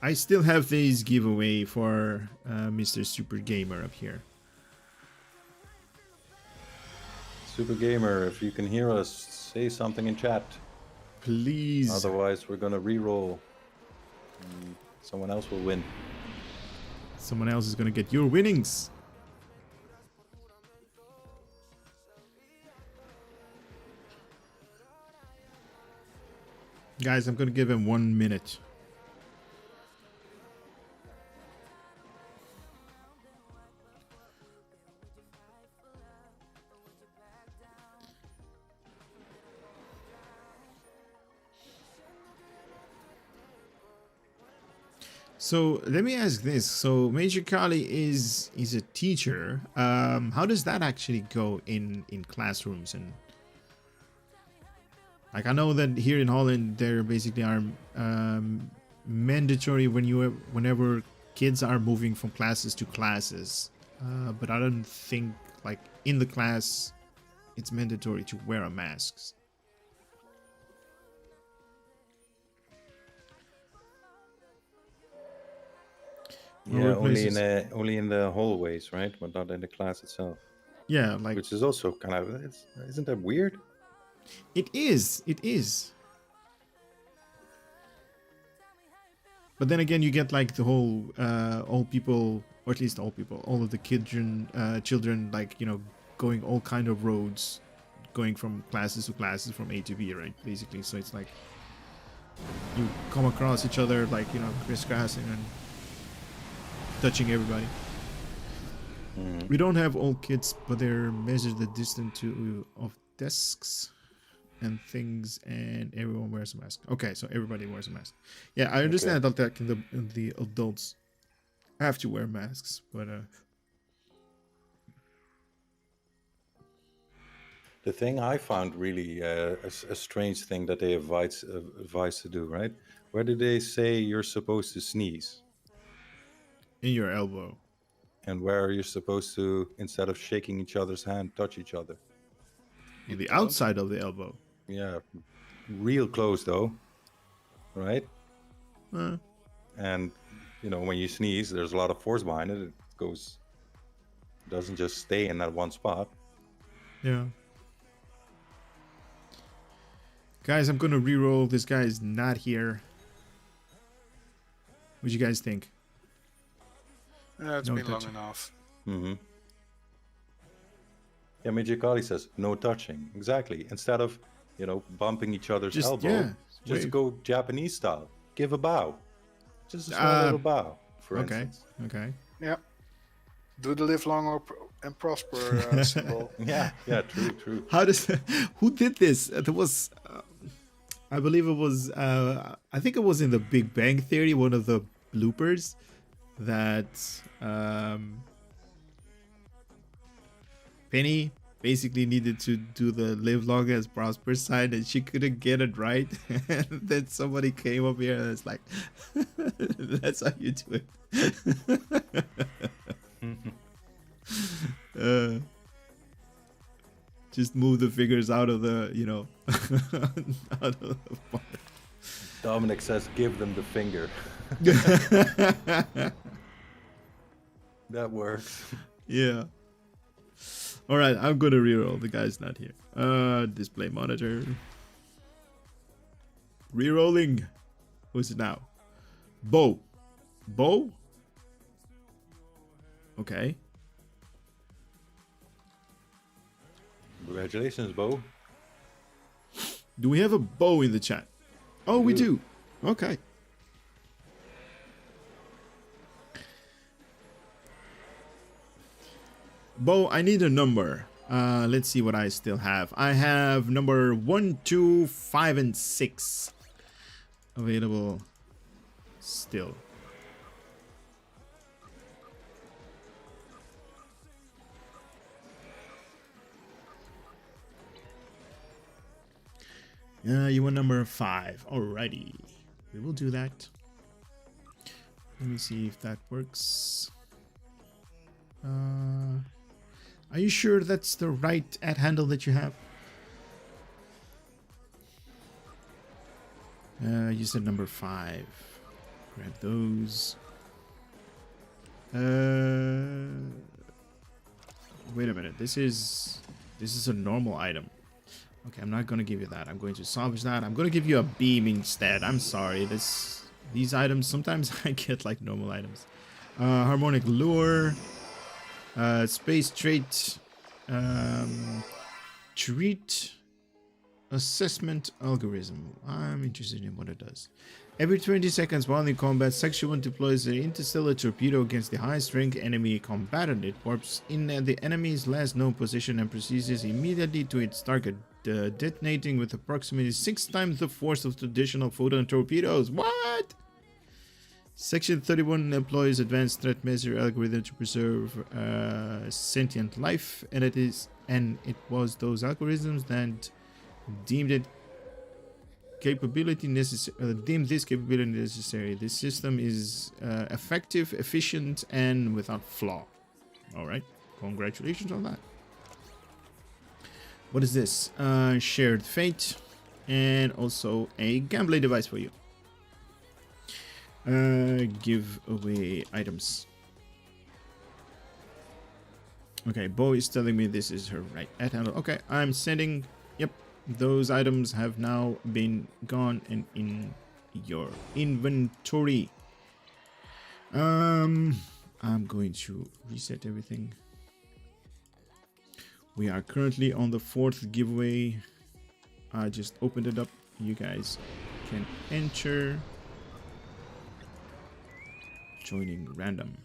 I still have this giveaway for Mr. Super Gamer up here. Super Gamer, if you can hear us, say something in chat. Please. Otherwise, we're gonna re-roll. And someone else will win. Someone else is gonna get your winnings. Guys, I'm gonna give him 1 minute. So let me ask this. So Major Kali is a teacher. How does that actually go in classrooms? And like, I know that here in Holland there basically are mandatory whenever kids are moving from classes to classes. But I don't think like in the class it's mandatory to wear a mask. Yeah, only in the hallways, right? But not in the class itself. Yeah, like, which is also kind of, isn't that weird? It is. It is. But then again, you get like the whole all people, or at least all people, all of the children, like, you know, going all kind of roads, going from classes to classes, from A to B, right? Basically, so it's like you come across each other, like, you know, crisscrossing and touching everybody. We don't have all kids, but they're measured the distance of desks and things, and everyone wears a mask. Okay, so everybody wears a mask. Yeah, I understand that the adults have to wear masks, but the thing I found really a strange thing that they advise to do, right? Where do they say you're supposed to sneeze? In your elbow. And where are you supposed to, instead of shaking each other's hand, touch each other? On the outside of the elbow. Yeah, real close though, right? And you know, when you sneeze, there's a lot of force behind it. It doesn't just stay in that one spot. Yeah. Guys, I'm gonna reroll. This guy is not here. What do you guys think? It's No been touching. long enough. Yeah, Mijikali says no touching. Exactly. Instead of, you know, bumping each other's elbow, just go Japanese style. Give a bow. Just a small little bow, for instance. Okay. Yeah. Do the live long and prosper symbol. Yeah, true. How does? Who did this? There was, I believe it was. I think it was in the Big Bang Theory, one of the bloopers, that Penny basically needed to do the live long as prosper sign, and she couldn't get it right. And then somebody came up here and it's like, that's how you do it. Just move the figures out of the, you know, out of the bar. Dominic says, give them the finger. That works. Yeah. All right, I'm gonna reroll. The guy's not here. Display monitor. Rerolling. Who's it now? Bo. Bo? Okay. Congratulations, Bo. Do we have a Bo in the chat? Oh, we do. Okay. Bo, I need a number. Let's see what I still have. I have number 1, 2, 5, and 6 available still. You want number 5. Alrighty. We will do that. Let me see if that works. Are you sure that's the right @ handle that you have? You said number 5. Grab those. Wait a minute. This is a normal item. Okay, I'm not gonna give you that. I'm going to salvage that. I'm gonna give you a beam instead. I'm sorry. These items, sometimes I get like normal items. Harmonic lure. Space trait. Treat assessment algorithm. I'm interested in what it does. Every 20 seconds while in combat, Section 1 deploys an interstellar torpedo against the highest rank enemy combatant. It warps in at the enemy's last known position and proceeds immediately to its target, detonating with approximately 6 times the force of traditional photon torpedoes. What? Section 31 employs advanced threat measure algorithm to preserve sentient life, and it was those algorithms that deemed this capability necessary. This system is effective, efficient, and without flaw. All right, congratulations on that. What is this? Shared fate, and also a gambling device for you. Give away items. Okay, Bo is telling me this is her right @ handle. Okay, I'm sending. Yep, those items have now been gone and in your inventory. I'm going to reset everything. We are currently on the 4th giveaway. I just opened it up. You guys can enter. Joining random.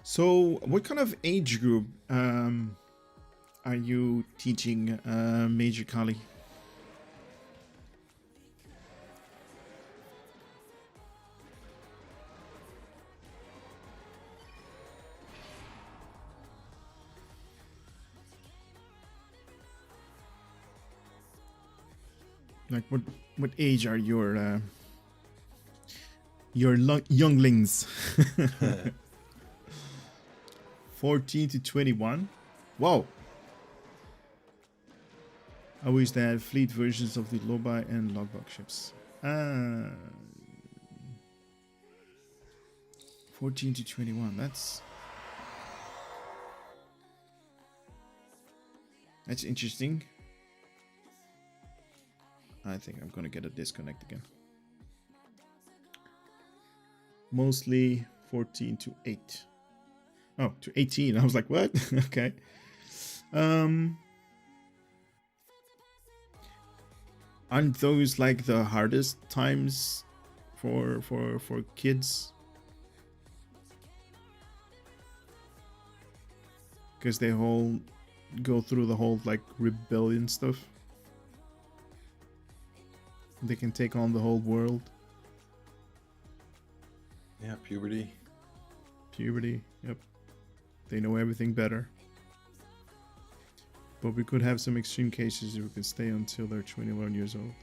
So, what kind of age group are you teaching, Major Kali? Like what age are your younglings? 14 to 21. Wow. I wish they had fleet versions of the Lobai and logbook ships. 14 to 21. That's interesting. I think I'm gonna get a disconnect again. Mostly 14 to 8. Oh, to 18. I was like, what? Okay. Aren't those like the hardest times for kids? Because they all go through the whole like rebellion stuff. They can take on the whole world. Yeah, puberty. Puberty, yep. They know everything better. But we could have some extreme cases who can stay until they're 21 years old.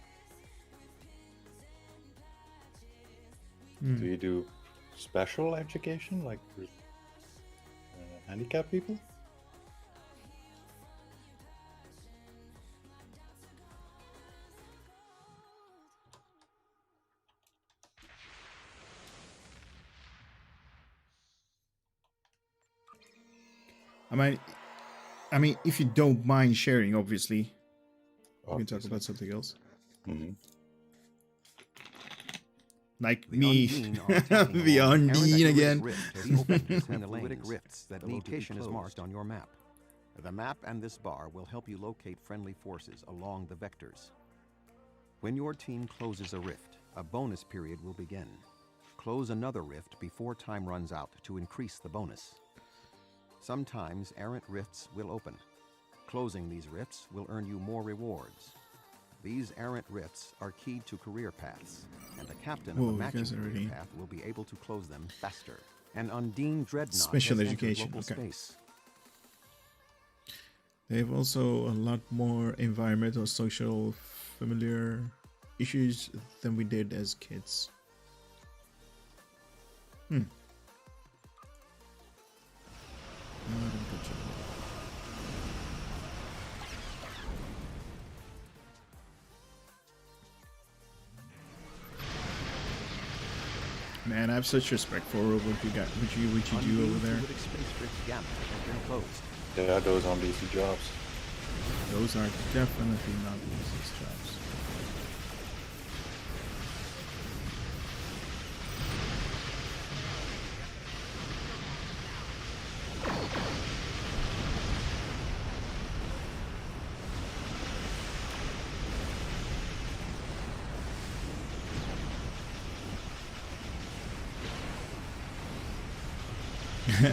Do you do special education, like handicapped people? I mean, if you don't mind sharing, obviously, we can talk about something else. Mm-hmm. Like me, the Undine again. Analytic rifts that location is marked on your map. The map and this bar will help you locate friendly forces along the vectors. When your team closes a rift, a bonus period will begin. Close another rift before time runs out to increase the bonus. Sometimes errant rifts will open. Closing these rifts will earn you more rewards. These errant rifts are keyed to career paths, and the captain of a matching career path will be able to close them faster. An Undine dreadnought special education. Okay. Space. They have also a lot more environmental, social, familiar issues than we did as kids. Man, I have such respect for what you got, what you do over there. Yeah, those aren't easy jobs. Those are definitely not easy jobs.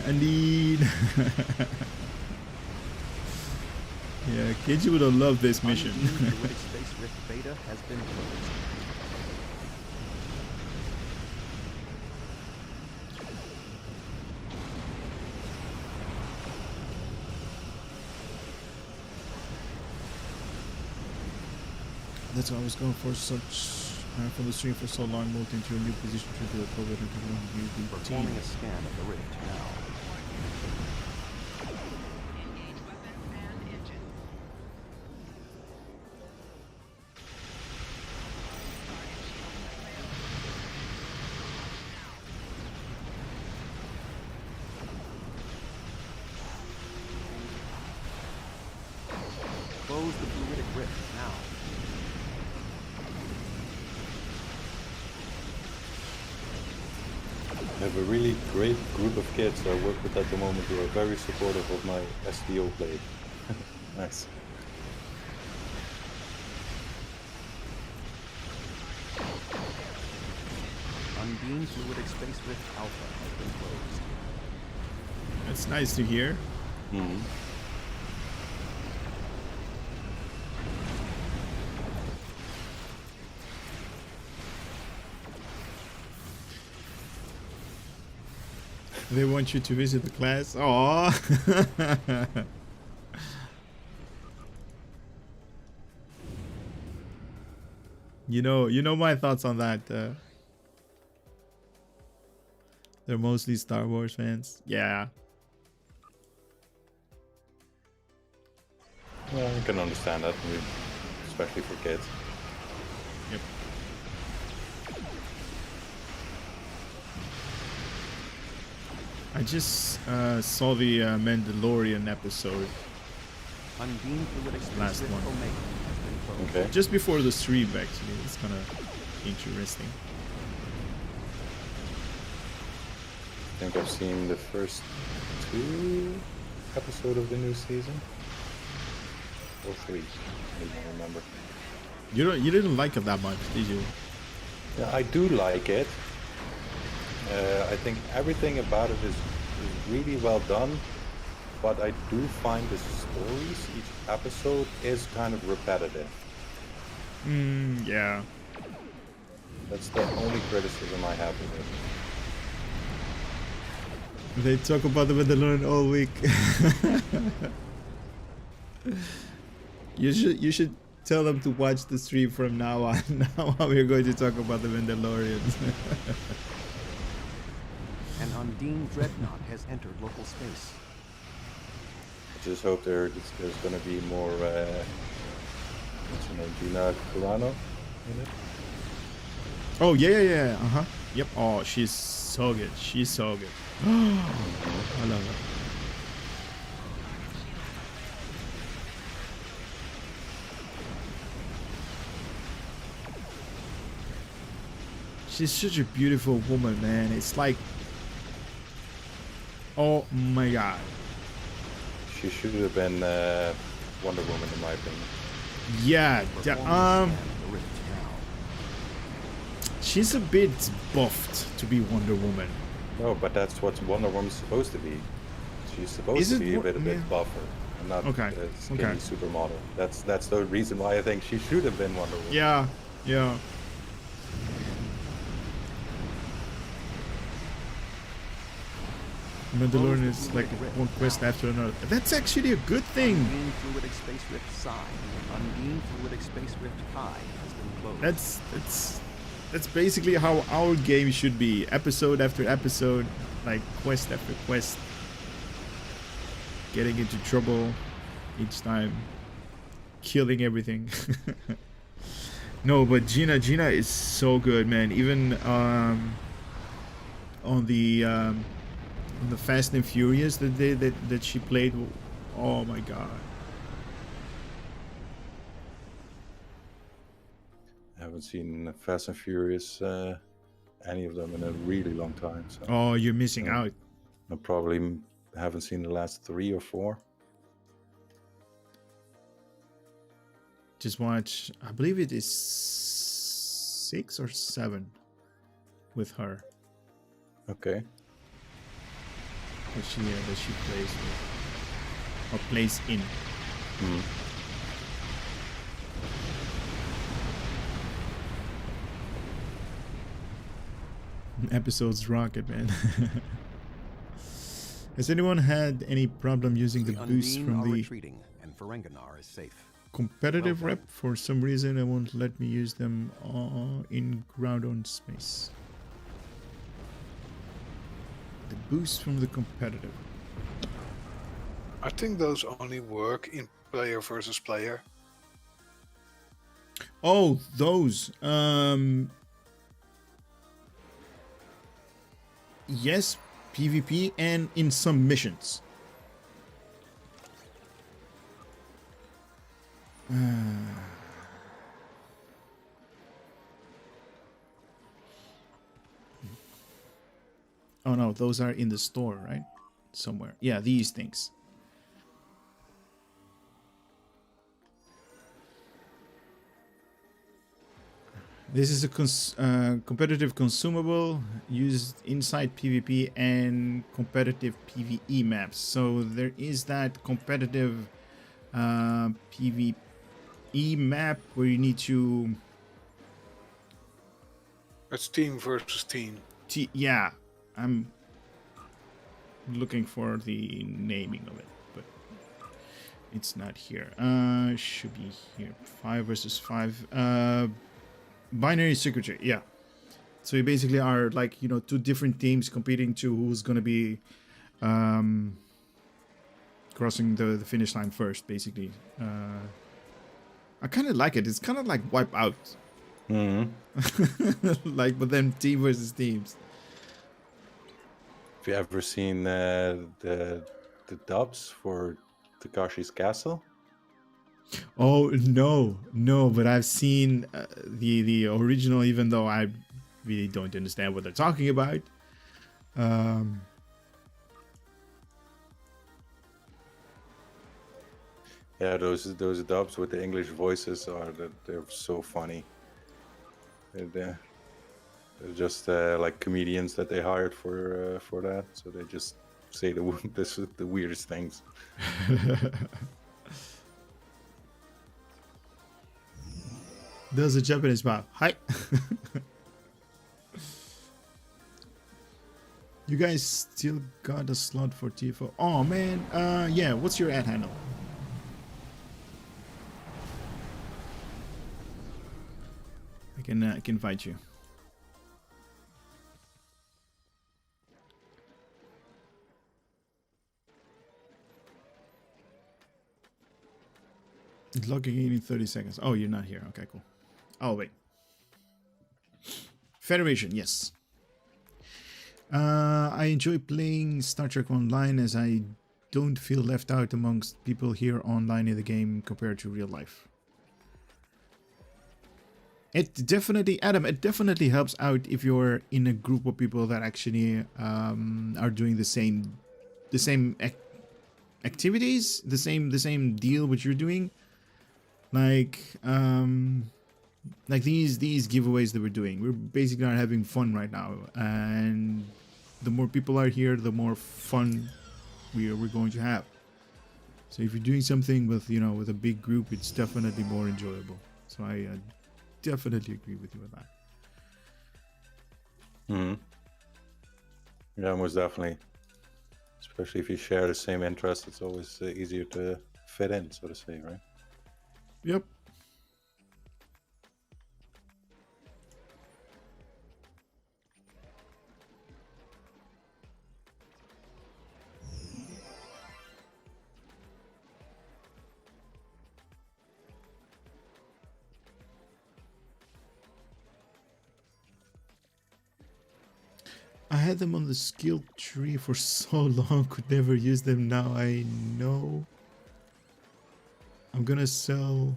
Indeed. Yeah, kids would have loved this mission. Space Rift Beta has been closed. That's why I was going for such from the stream for so long, moved into a new position to do a COVID and performing a scan of the rift now. Engage weapons and engines. Close the fluidic rift now. I have a really great group of kids I work with at the moment who are very supportive of my STO play. Nice. Undine Fluidic Space Rift Alpha has been closed. That's nice to hear. Mm-hmm. They want you to visit the class. Aww. You know my thoughts on that. They're mostly Star Wars fans. Yeah. Well, you can understand that, especially for kids. Yep. I just saw the Mandalorian episode. Last one. Okay. Just before the stream, actually. It's kind of interesting. I think I've seen the first 2 episodes of the new season. Or 3. I don't remember. You didn't like it that much, did you? Yeah, I do like it. I think everything about it is really well done, but I do find the stories, each episode is kind of repetitive. Yeah. That's the only criticism I have with it. They talk about the Mandalorian all week. You should Tell them to watch the stream from now on. Now we're going to talk about the Mandalorians. An Undine dreadnought has entered local space. I just hope there's going to be more. What's her name? Gina Carano in it. Oh yeah. Yep. Oh, she's so good. She's so good. I love her. She's such a beautiful woman, man. It's like, oh my god. She should have been Wonder Woman, in my opinion. Yeah. She's a bit buffed to be Wonder Woman. No, but that's what Wonder Woman's supposed to be. She's supposed to be a bit buffer, and not a skinny supermodel. That's the reason why I think she should have been Wonder Woman. Yeah. Mandalorian is like one quest after another. That's actually a good thing. Undine fluidic space rift psi. Undine fluidic space rift pi has been closed. That's basically how our game should be. Episode after episode, like quest after quest. Getting into trouble each time. Killing everything. No, but Gina is so good, man. Even on the Fast and Furious that she played, oh my god. I haven't seen Fast and Furious, any of them, in a really long time. So. Oh, you're missing out. I probably haven't seen the last 3 or 4. Just watch, I believe it is 6 or 7 with her. Okay. That she plays with, or plays in. Episodes rocket, man. Has anyone had any problem using the boost from the retreating, and Ferenginar is safe. competitive rep? For some reason, it won't let me use them in ground-on space. The boost from the competitive. I think those only work in player versus player. Oh, those. Yes, PvP and in some missions. Oh no, those are in the store, right? Somewhere. Yeah, these things. This is a competitive consumable used inside PvP and competitive PvE maps. So there is that competitive PvE map where you need to... It's team versus team. Yeah, I'm looking for the naming of it, but it's not here. Should be here. 5 versus 5. Binary secretary, yeah. So you basically are like, you know, 2 different teams competing to who's gonna be crossing the finish line first, basically. I kind of like it. It's kind of like Wipeout. Like, but then team versus teams. Have you ever seen the dubs for Takashi's Castle? Oh no, but I've seen the original, even though I really don't understand what they're talking about. Yeah, those dubs with the English voices they're so funny. They're just like comedians that they hired for that, so they just say the weirdest things. There's a Japanese bar. Hi. You guys still got a slot for TFO? Oh man, yeah. What's your ad handle? can fight you. It's logging in 30 seconds. Oh, you're not here. Okay, cool. Oh, wait. Federation, yes. I enjoy playing Star Trek Online as I don't feel left out amongst people here online in the game compared to real life. It definitely, Adam, it definitely helps out if you're in a group of people that actually are doing the same activities, the same deal which you're doing. Like these giveaways that we're doing, we're basically not having fun right now, and the more people are here, the more fun we're going to have. So if you're doing something with with a big group, it's definitely more enjoyable. So I definitely agree with you with that. Yeah, most definitely. Especially if you share the same interest, it's always easier to fit in, so to say, right? Yep. I had them on the skill tree for so long, could never use them. Now I know. I'm gonna sell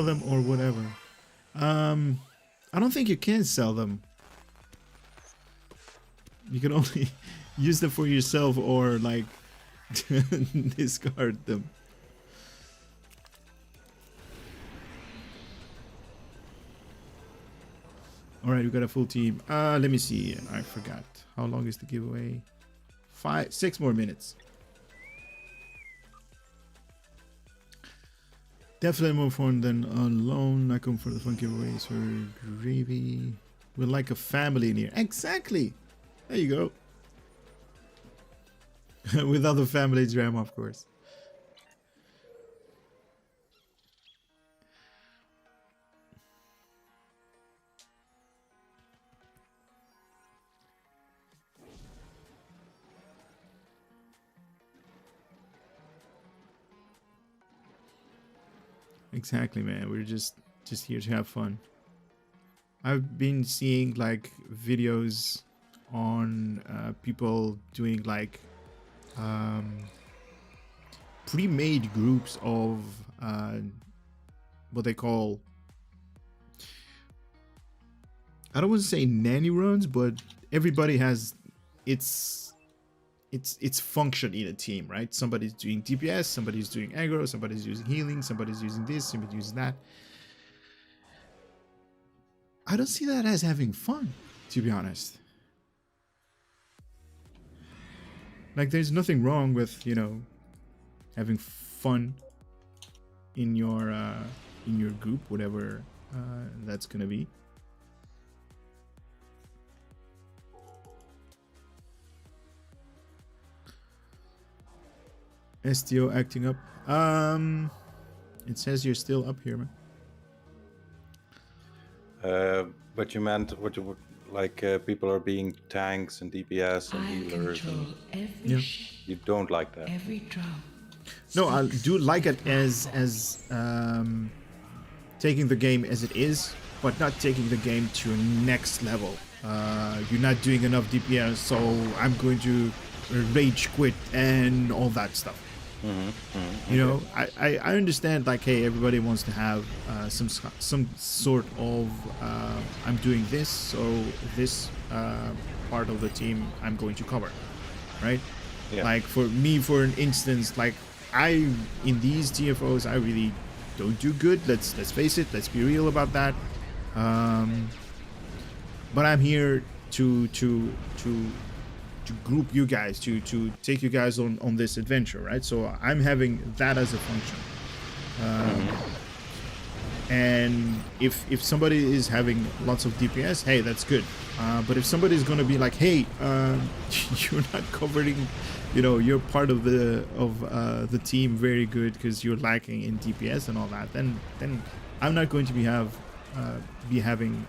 them or whatever. I don't think you can sell them. You can only use them for yourself or like discard them. All right, we got a full team. Let me see. I forgot. How long is the giveaway? 6 more minutes. Definitely more fun than alone. I come for the fun giveaways for gravy. We're like a family in here. Exactly. There you go. With other family drama, of course. Exactly, man. We're just here to have fun. I've been seeing like videos on people doing like pre-made groups of what they call, I don't want to say nanny runs, but everybody has its function in a team, right? Somebody's doing DPS, somebody's doing aggro, somebody's using healing, somebody's using this, somebody's using that. I don't see that as having fun, to be honest. Like, there's nothing wrong with, having fun in your group, whatever that's gonna be. STO acting up. It says you're still up here, man. But you meant what you would like? People are being tanks and DPS and healers. And yeah. You don't like that. No, I do like it as taking the game as it is, but not taking the game to a next level. You're not doing enough DPS, so I'm going to rage quit and all that stuff. I understand, like, hey, everybody wants to have some sort of I'm doing this, so this part of the team I'm going to cover, right? Yeah. Like for me, for an instance, like in these TFOs I really don't do good. Let's face it. Let's be real about that. But I'm here to group you guys, to take you guys on this adventure, right? So I'm having that as a function. And if somebody is having lots of DPS, hey, that's good. But if somebody is going to be like, hey, you're not covering, you're part of the team very good because you're lacking in DPS and all that, then I'm not going to be having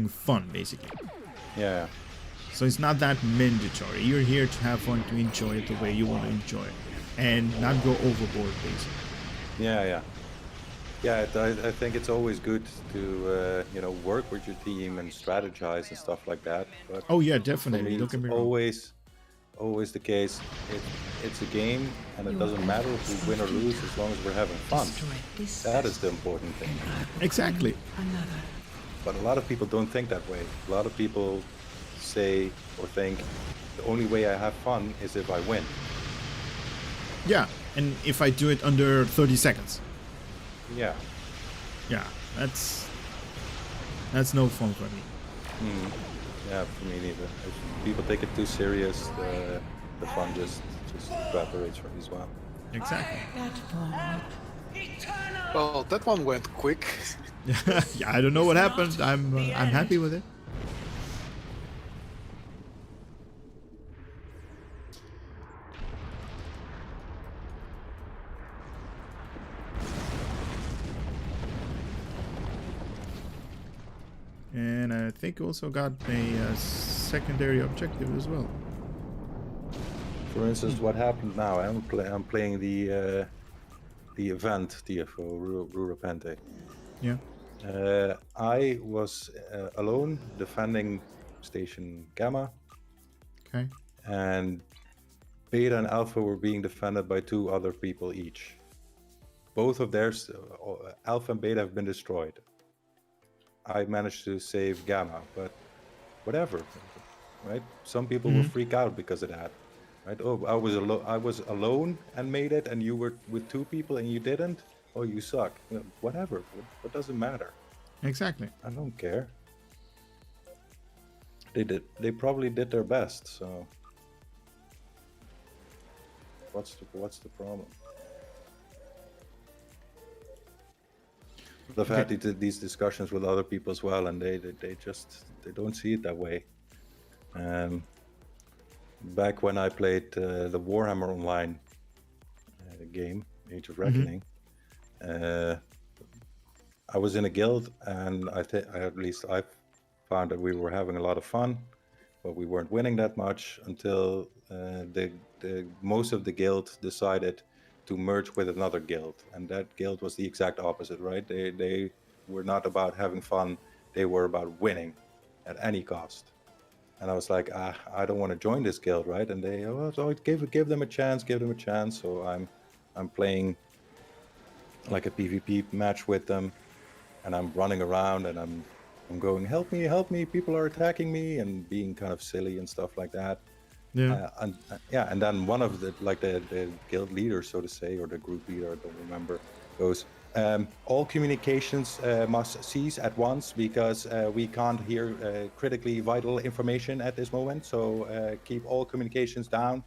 fun, basically. Yeah. So it's not that mandatory. You're here to have fun, to enjoy it the way you want to enjoy it, and not go overboard, basically. Yeah. I think it's always good to work with your team and strategize and stuff like that. But oh yeah, definitely. for me, Don't get me wrong. Always the case. It's a game, and it doesn't matter if we win or lose as long as we're having fun. That is the important thing. Exactly. But a lot of people don't think that way. A lot of people say or think the only way I have fun is if I win. Yeah, and if I do it under 30 seconds. Yeah. Yeah, that's no fun for me. Yeah, for me neither. If people take it too serious, the fun just evaporates from me as well. Exactly. Well, that one went quick. Yeah, I don't know what happened. I'm happy with it. And I think also got a secondary objective as well. For instance, what happened now? I'm playing the event TFO Rurapente. Yeah. I was alone defending Station Gamma. Okay. And Beta and Alpha were being defended by 2 other people each. Both of theirs, Alpha and Beta, have been destroyed. I managed to save Gamma, but whatever, right? Some people will freak out because of that, right? Oh, I was alone and made it, and you were with 2 people and you didn't. Oh, you suck. Whatever. What does it matter? Exactly. I don't care. They probably did their best. So what's the problem? I've had these discussions with other people as well, and they don't see it that way. Back when I played the Warhammer Online game, Age of Reckoning, I was in a guild, and I found that we were having a lot of fun, but we weren't winning that much until the most of the guild decided to merge with another guild, and that guild was the exact opposite, right? They were not about having fun; they were about winning at any cost. And I was like, I don't want to join this guild, right? And they, so give them a chance, So I'm playing like a PvP match with them, and I'm running around and I'm going, help me, people are attacking me, and being kind of silly and stuff like that. Yeah. And then one of the guild leaders, so to say, or the group leader, I don't remember, goes, all communications must cease at once because we can't hear critically vital information at this moment. So keep all communications down.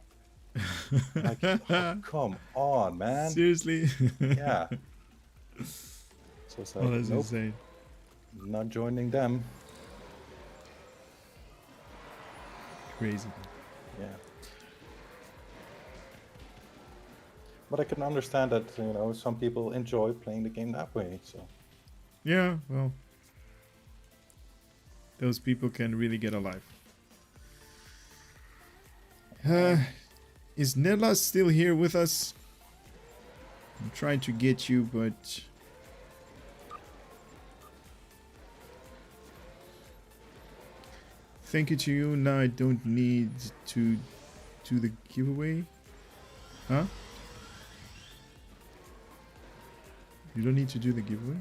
Like, oh, come on, man. Seriously? Yeah. So it's like, that's insane. Not joining them. Crazy. Yeah. But I can understand that, some people enjoy playing the game that way, so. Yeah, well. Those people can really get a life. Is Nedla still here with us? I'm trying to get you, but... Thank you to you. Now I don't need to do the giveaway. Huh? You don't need to do the giveaway?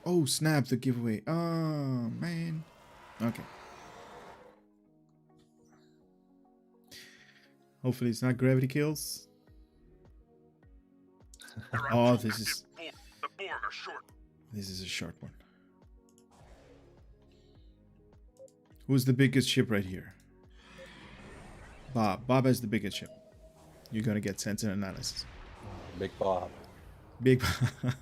Oh, snap, the giveaway. Oh, man. Okay. Hopefully it's not gravity kills. Oh, this is... This is a short one. Who's the biggest ship right here? Bob. Bob has the biggest ship. You're gonna get sensor analysis. Big Bob. Big Bob.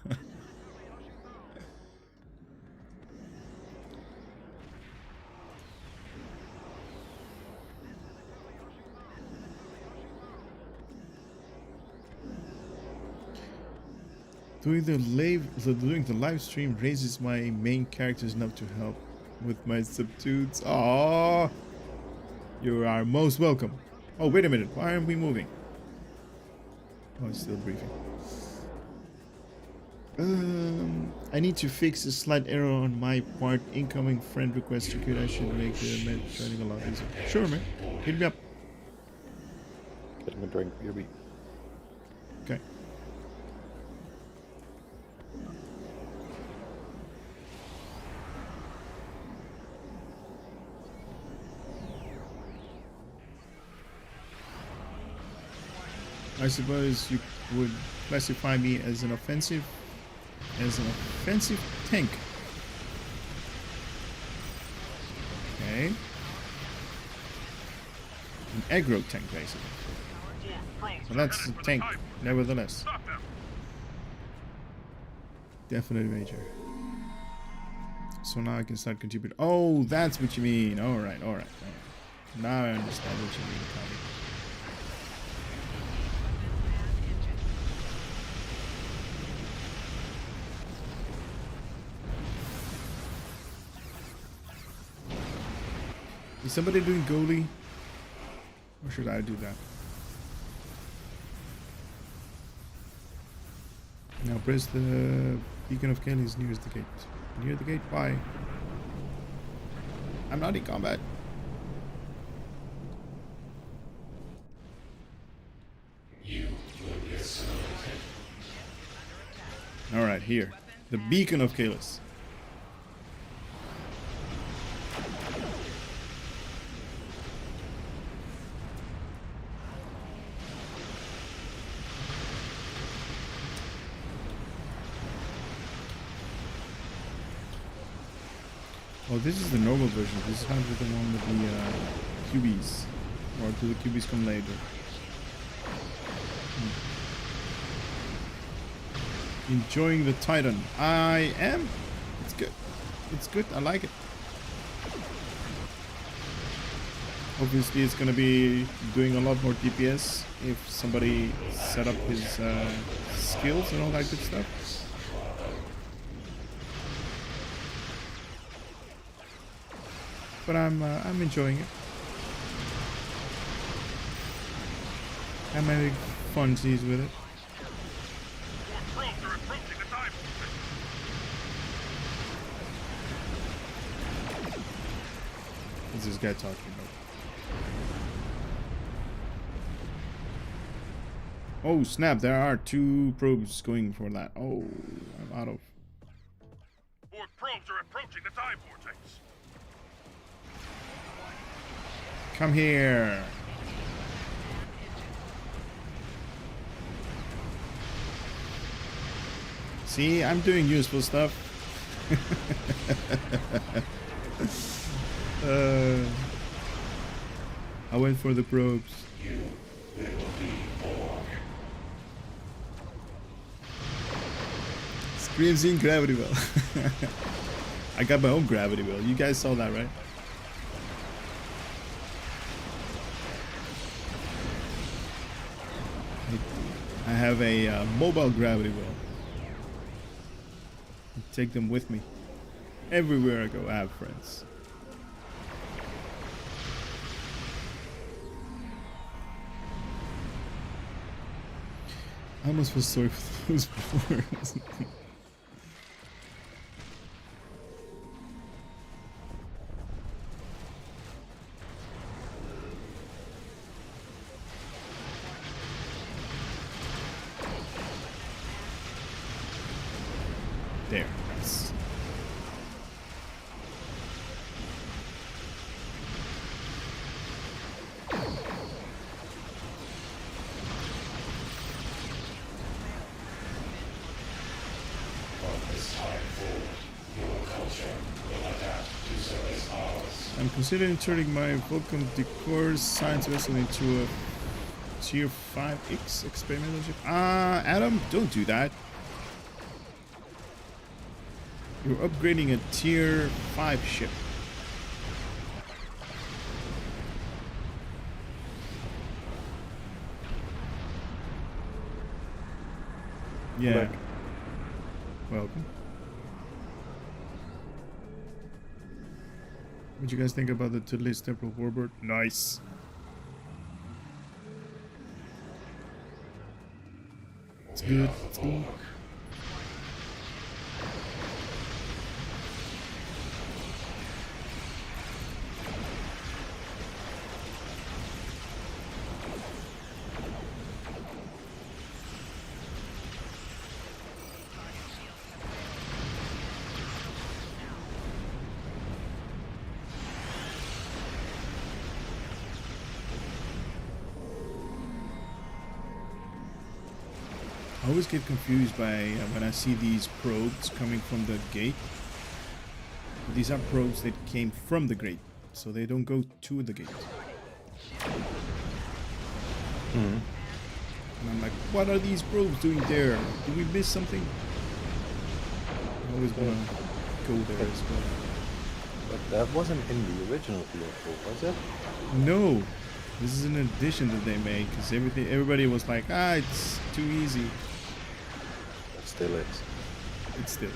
Doing the live stream raises my main characters enough to help with my substitutes. Oh, you are most welcome. Oh, wait a minute. Why aren't we moving? Oh, it's still briefing. I need to fix a slight error on my part. Incoming friend request secured. I should make the joining a lot easier. Sure, man. Hit me up. Get him a drink, BRB. Okay. I suppose you would classify me as an offensive tank. Okay. An aggro tank, basically. So that's a tank, nevertheless. Definitely major. So now I can start contributing. Oh, that's what you mean. All right. Now I understand what you mean, Tommy. Is somebody doing goalie? Or should I do that? Now press the beacon of Kelly's nearest the gate. Near the gate, why? I'm not in combat. Alright, here. The beacon of Kalis. Oh, this is the normal version. This is how to the one with the QBs. Or do the QBs come later? Enjoying the Titan. I am. It's good. It's good. I like it. Obviously, it's going to be doing a lot more DPS if somebody set up his skills and all that good stuff. But I'm enjoying it. I'm having funsies with it. What's this guy talking about? Oh snap! There are 2 probes going for that. Oh, I'm out of. Borg probes are approaching the time vortex. Come here. See, I'm doing useful stuff. I went for the probes. Screams in gravity well. I got my own gravity well. You guys saw that, right? I have a mobile gravity well. I take them with me. Everywhere I go, I have friends. I almost feel sorry for those before. There. Nice. I'm considering turning my Vulcan Decor science vessel into a tier 5X experimental ship. Adam, don't do that. You're upgrading a tier 5 ship. Yeah. Welcome. What do you guys think about the Tootless Temporal Warbird? Nice. It's good. It's good. I always get confused by when I see these probes coming from the gate. These are probes that came from the gate, so they don't go to the gate. And I'm like, what are these probes doing there? Did we miss something? I always want to go there as well. But that wasn't in the original vehicle, was it? No, this is an addition that they made because everybody was like, it's too easy. It still is. It still is.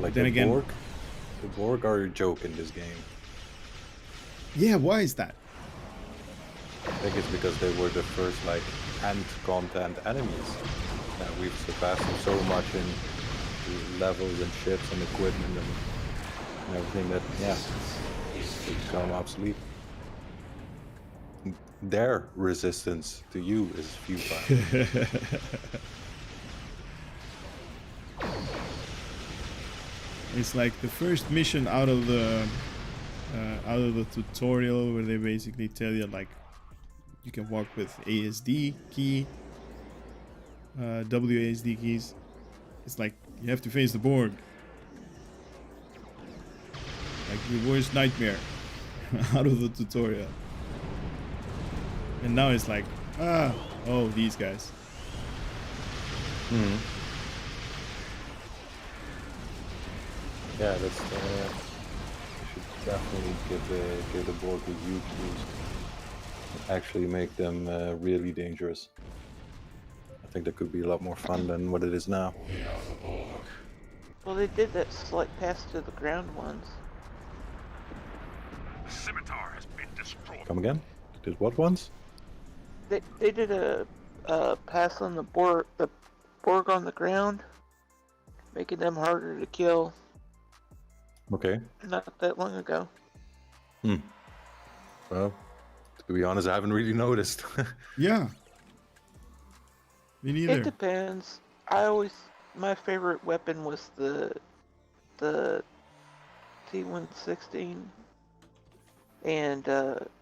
Like then again, the Borg are a joke in this game. Yeah, why is that? I think it's because they were the first like end content enemies. Now we've surpassed them so much in levels and ships and equipment and everything that they become obsolete. Their resistance to you is futile. It's like the first mission out of the tutorial where they basically tell you like you can walk with ASD key, WASD keys. It's like you have to face the Borg, like your worst nightmare out of the tutorial. And now it's like, oh, these guys. Yeah, that's you should definitely give the Borg a huge boost. Actually make them really dangerous. I think that could be a lot more fun than what it is now. Well, they did that slight pass to the ground ones. The scimitar has been destroyed. Come again? Did what ones? They did a pass on the Borg on the ground, making them harder to kill. Okay. Not that long ago. Well, to be honest, I haven't really noticed. Yeah. Me neither. It depends. My favorite weapon was the T-116, and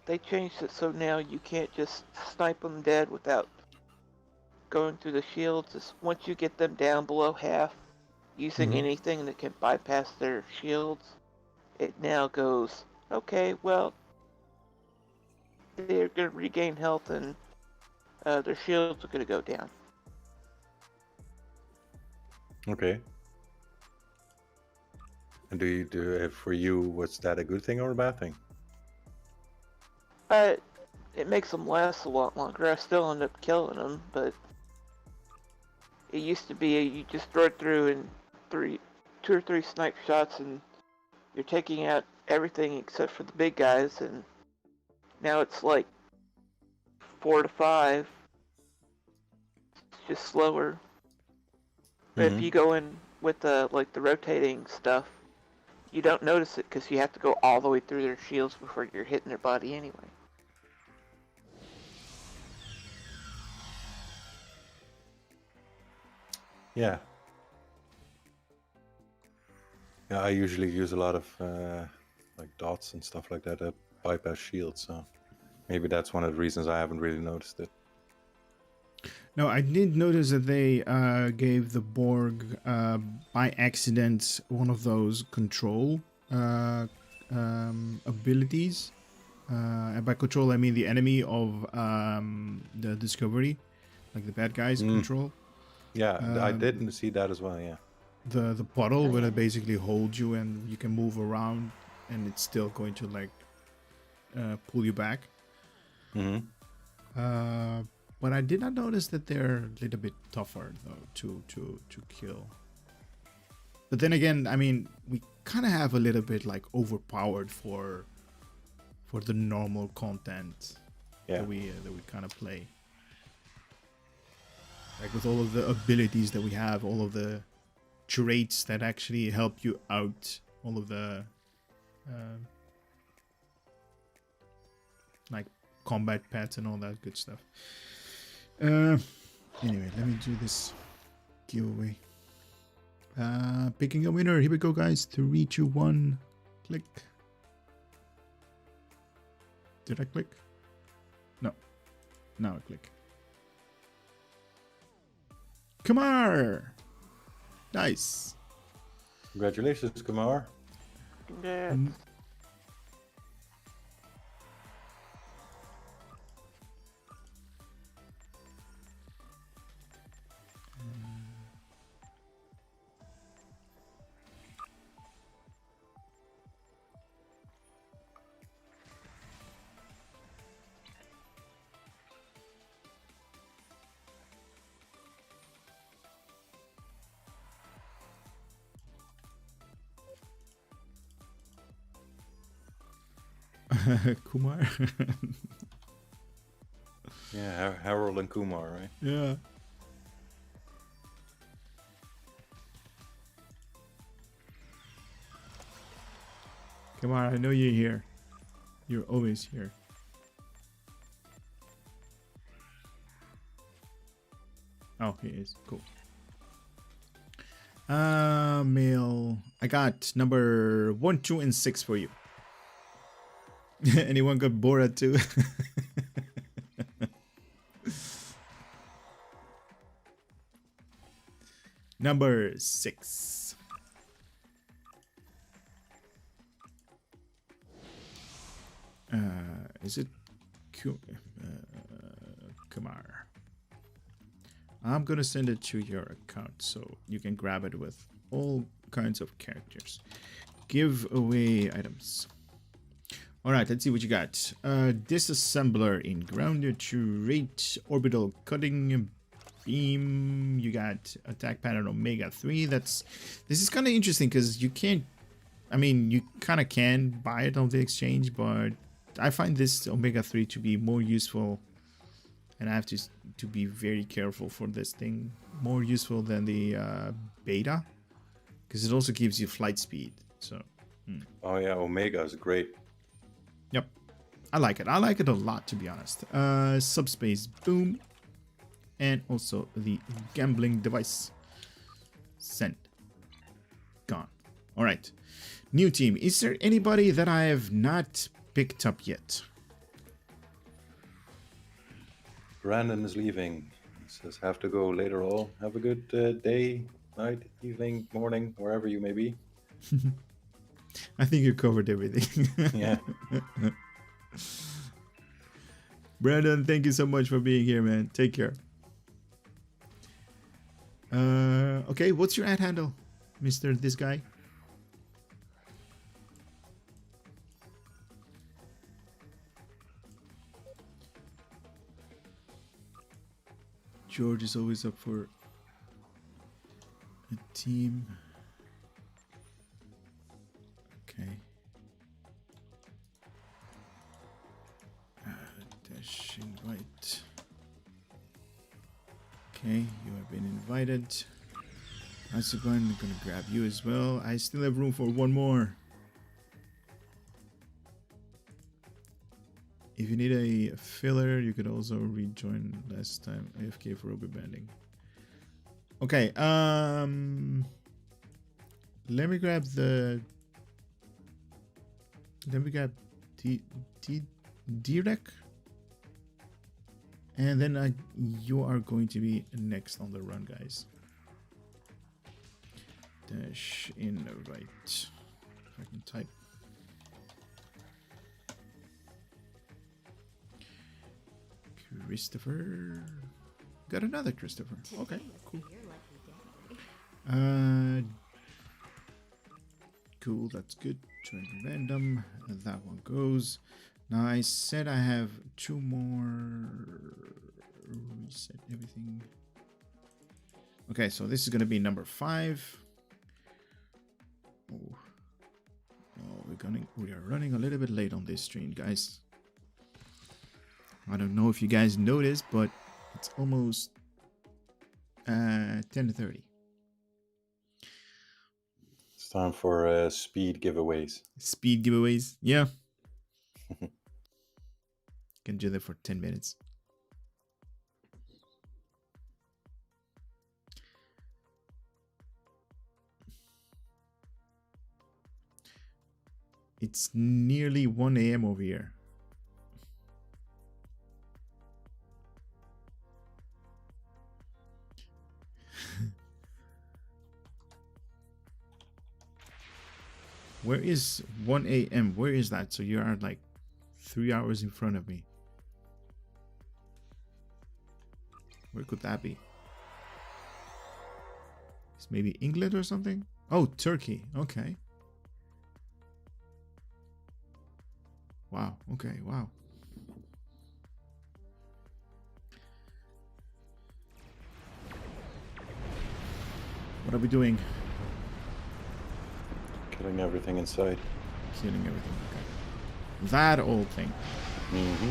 they changed it so now you can't just snipe them dead without going through the shields. It's once you get them down below half, using anything that can bypass their shields, it now goes, okay, well, they're going to regain health and their shields are going to go down. Okay. And for you, was that a good thing or a bad thing? It makes them last a lot longer. I still end up killing them, but it used to be you just rode through in 2 or 3 snipe shots and you're taking out everything except for the big guys, and now it's like 4 to 5. It's just slower. But if you go in with like the rotating stuff, you don't notice it because you have to go all the way through their shields before you're hitting their body anyway. Yeah. Yeah, I usually use a lot of like dots and stuff like that bypass shields, so maybe that's one of the reasons I haven't really noticed it. No, I did notice that they gave the Borg by accident one of those control abilities. And by control, I mean the enemy of the Discovery, like the bad guys control. Yeah, I didn't see that as well, yeah. The puddle where it basically holds you and you can move around and it's still going to like pull you back. But I did not notice that they're a little bit tougher though to kill. But then again, I mean, we kind of have a little bit like overpowered for the normal content that we kind of play. Like with all of the abilities that we have, all of the traits that actually help you out, all of the like combat pets and all that good stuff. Anyway, let me do this giveaway. Picking a winner. Here we go, guys. 3, 2, 1. Click. Did I click? No. Now I click. Kumar! Nice. Congratulations, Kumar. Congrats. Kumar. Yeah, Harold and Kumar, right? Yeah. Kumar, I know you're here. You're always here. Oh, he is. Cool. Mail. I got number 1, 2, and 6 for you. Anyone got Borat too? Number 6. Is it Kumar? I'm gonna send it to your account so you can grab it with all kinds of characters. Give away items. Alright, let's see what you got. Disassembler in grounded to rate orbital cutting beam. You got attack pattern Omega 3. This is kind of interesting because you can't, I mean, you kind of can buy it on the exchange, but I find this Omega 3 to be more useful, and I have to be very careful for this thing. More useful than the beta, because it also gives you flight speed. So. Oh yeah, Omega is great. Yep, I like it. I like it a lot, to be honest. Subspace boom, and also the gambling device. Sent. Gone. All right. New team. Is there anybody that I have not picked up yet? Brandon is leaving. He says, have to go later all. Have a good day, night, evening, morning, wherever you may be. I think you covered everything. Yeah. Brandon, thank you so much for being here, man. Take care. Okay, what's your ad handle, Mr. This guy? George is always up for a team. Okay. Dash invite. Okay, you have been invited. That's the one. I'm gonna grab you as well. I still have room for one more. If you need a filler, you could also rejoin last time AFK for Obi banding. Okay, let me grab Direk, and then you are going to be next on the run, guys. Dash in the right. If I can type. Christopher. Got another Christopher. Okay, cool. Cool, that's good. Join random. That one goes. Now I said I have 2 more reset everything. Okay, so this is gonna be number 5. Oh, we are running a little bit late on this stream, guys. I don't know if you guys noticed, but it's almost 10:30. It's time for speed giveaways. Speed giveaways, yeah. Can do that for 10 minutes. It's nearly 1 a.m. over here. Where is 1 a.m.? Where is that? So you are like 3 hours in front of me. Where could that be? It's maybe England or something? Oh, Turkey. Okay. Wow. Okay. Wow. What are we doing? Killing everything in sight. Killing everything. Okay. That old thing. Mm-hmm.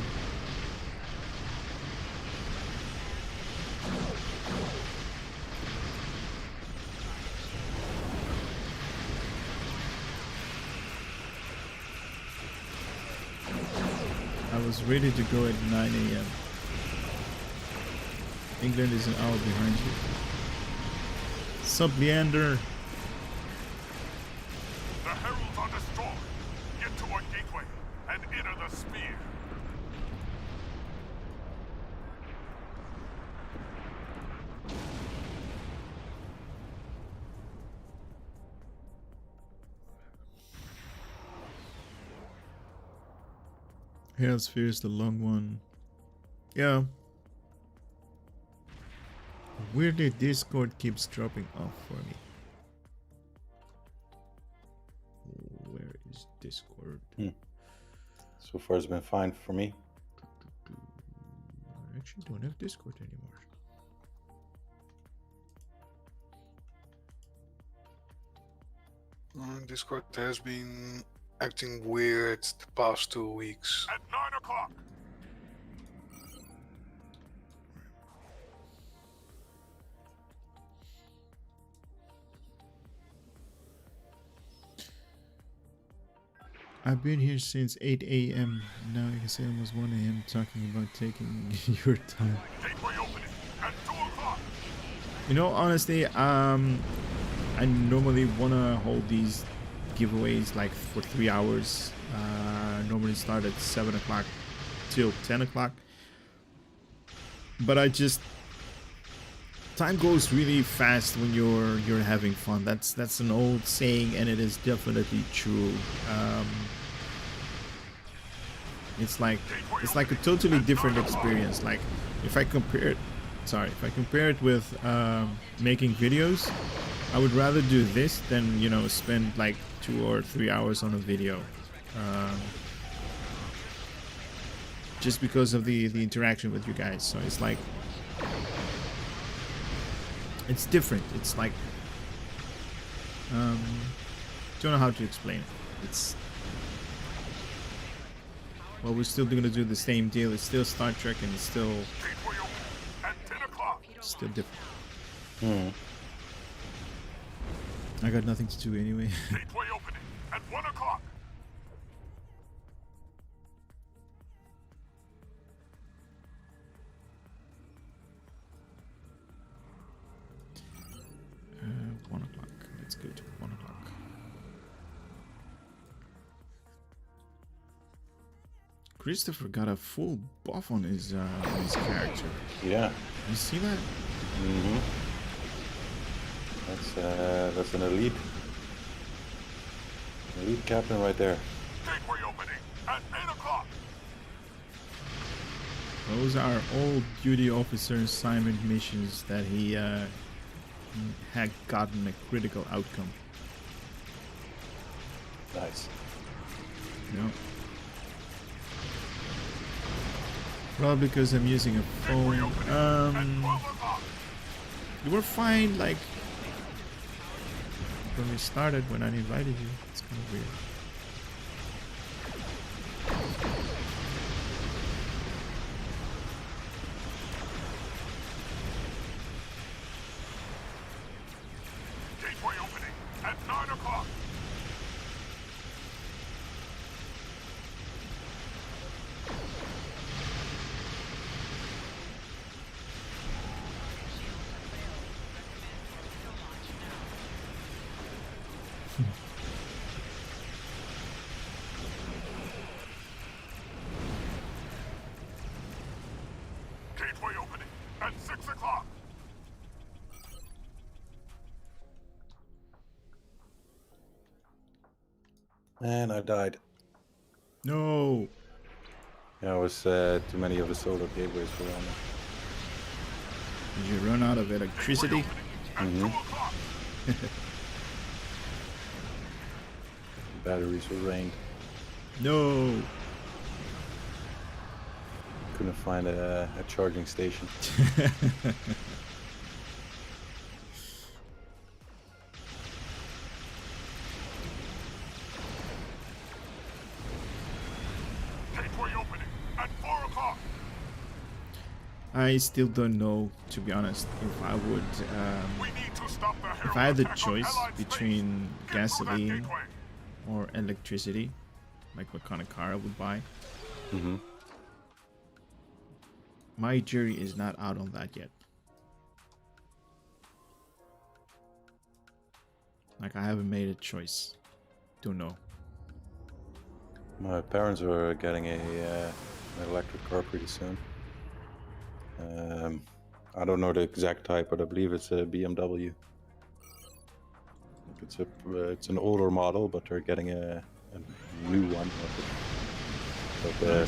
I was ready to go at 9 a.m. England is an hour behind you. Sup, Leander? The heralds are destroyed. Get to our gateway and enter the sphere. Hellsphere is the long one. Yeah. Weirdly, Discord keeps dropping off for me. Where is Discord? So far it's been fine for me. I actually don't have Discord anymore. Discord has been acting weird the past 2 weeks. At 9 o'clock. I've been here since 8 a.m. Now I can say almost 1 a.m. talking about taking your time. Gateway opening at 2 o'clock. You know, honestly, I normally want to hold these giveaways like for 3 hours. Normally start at 7 o'clock till 10 o'clock. But I just... time goes really fast when you're having fun. That's an old saying, and it is definitely true. It's like a totally different experience. Like if I compare it with making videos, I would rather do this than, you know, spend like 2 or 3 hours on a video. Just because of the interaction with you guys. So it's like, it's different. It's like, don't know how to explain it. It's, well, we're still gonna do the same deal. It's still Star Trek, and it's still different. I got nothing to do anyway. Gateway opening at 1 o'clock. Uh, 1 o'clock. Let's go to 1 o'clock. Christopher got a full buff on his character. Yeah. You see that? Mm-hmm. That's an elite captain right there. Gateway opening at 8 o'clock. Those are all duty officer assignment missions that he had gotten a critical outcome. Nice. Yeah. Probably because I'm using a phone. You were fine, like when we started, when I invited you. It's kind of weird. Gateway opening at 9 o'clock. Gateway opening at 6 o'clock. And I died. No. Yeah, it was too many of the solar gateways were on. Did you run out of electricity? Mm-hmm. Batteries were rained. No. Couldn't find a charging station. Gateway opening at 4 o'clock. I still don't know, to be honest, if I would. We need to stop the If I had the attack on choice Allied between space. Get to that gasoline gateway. or electricity, like what kind of car I would buy, Mm-hmm. my jury is not out on that yet. Like, I haven't made a choice. Don't know. My parents were getting an electric car pretty soon. I don't know the exact type, but I believe it's a BMW. It's an older model, but they're getting a new one. But I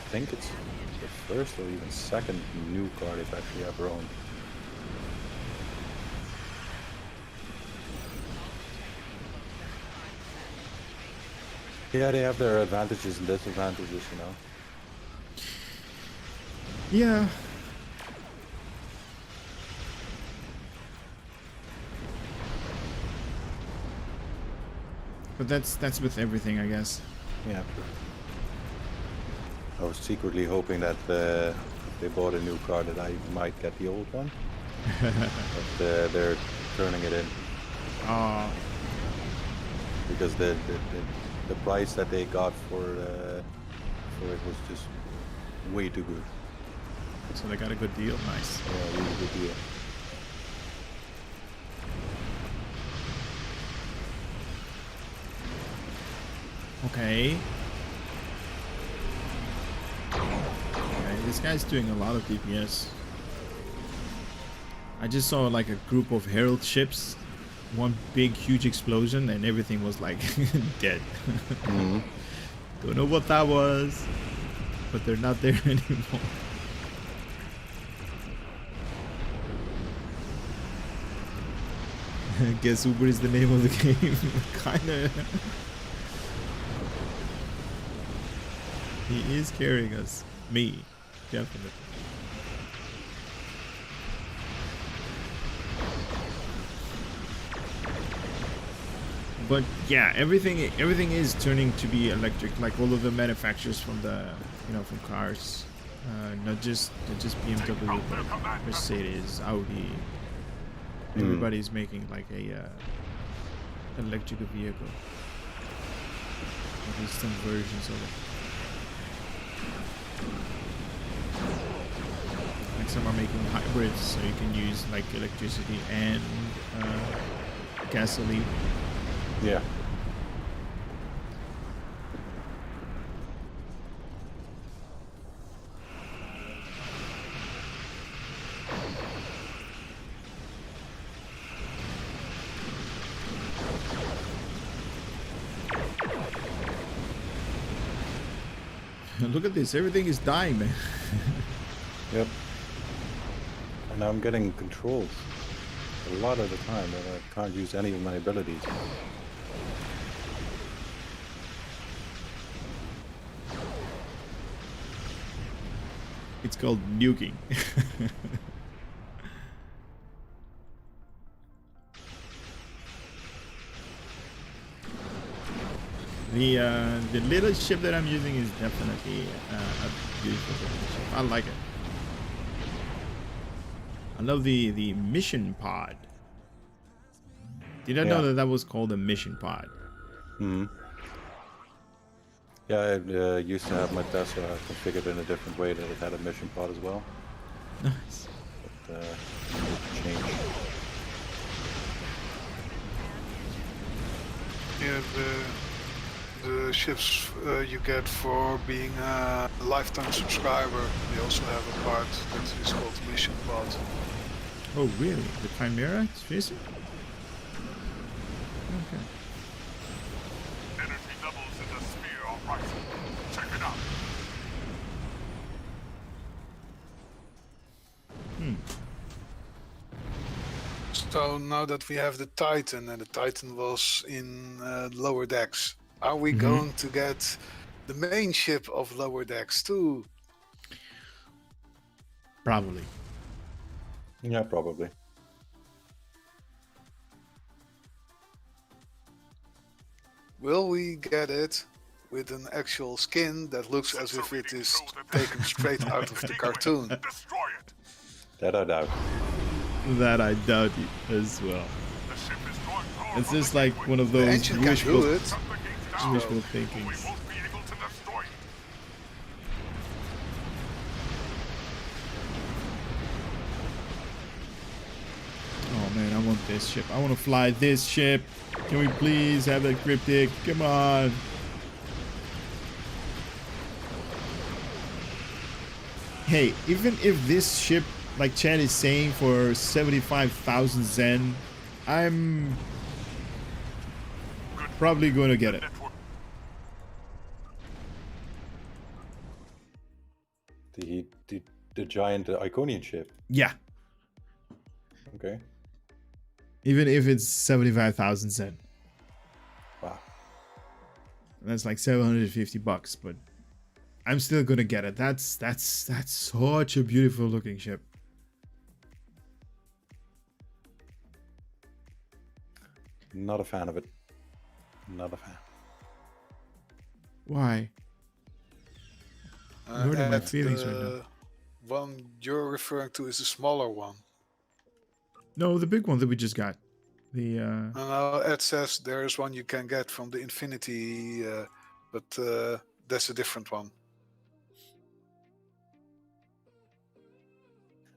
think it's the first or even second new car they've actually ever owned. Yeah, they have their advantages and disadvantages, you know. Yeah. But that's with everything, I guess. Yeah. I was secretly hoping that if they bought a new car that I might get the old one. But they're turning it in. Oh. Because the price that they got for it was just way too good. So they got a good deal. Nice. Yeah, really good deal. Okay. Okay, this guy's doing a lot of DPS. I just saw like a group of Herald ships, one big huge explosion, and everything was like dead. Mm-hmm. Don't know what that was, but they're not there anymore. Guess Uber is the name of the game. Kinda. He is carrying us. Me. Definitely. But yeah, everything is turning to be electric. Like all of the manufacturers from the, from cars, not just BMW, but Mercedes, Audi. Everybody's making like a electric vehicle. At least some versions of it. Like some are making hybrids, so you can use like electricity and gasoline. Yeah. Look at this, everything is dying, man. Yep. And I'm getting controls a lot of the time that I can't use any of my abilities. It's called nuking. The little ship that I'm using is definitely a beautiful ship. I like it. I love the mission pod. Did I know that was called a mission pod? Hmm. Yeah, I used to have my Tesla configured in a different way that it had a mission pod as well. Nice. But it changed. Yeah, the ships you get for being a lifetime subscriber, they also have a part that is called mission pod. Oh really? The Chimera? Seriously? Okay. Energy levels in the sphere are rising. Check it out. So now that we have the Titan, and the Titan was in lower decks, are we going to get the main ship of lower decks too? Probably. Yeah, probably. Will we get it with an actual skin that looks as if it is taken straight out of the cartoon? Destroy it. That I doubt. That I doubt it as well. The ship is going forward. It's just like one of those engine can wishful do it. thinkings. We won't be able to destroy it. Oh man, I want this ship. I want to fly this ship. Can we please have that cryptic? Come on. Hey, even if this ship, like Chad is saying, for 75,000 Zen, I'm probably going to get it. The giant Iconian ship. Yeah. Okay. Even if it's 75,000 Zen. Wow. That's like $750, but I'm still gonna get it. That's such a beautiful looking ship. Not a fan of it. Not a fan. Why? I'm hurting my feelings right now. The one you're referring to is the smaller one. No, the big one that we just got. The No, Ed says there is one you can get from the Infinity, but that's a different one.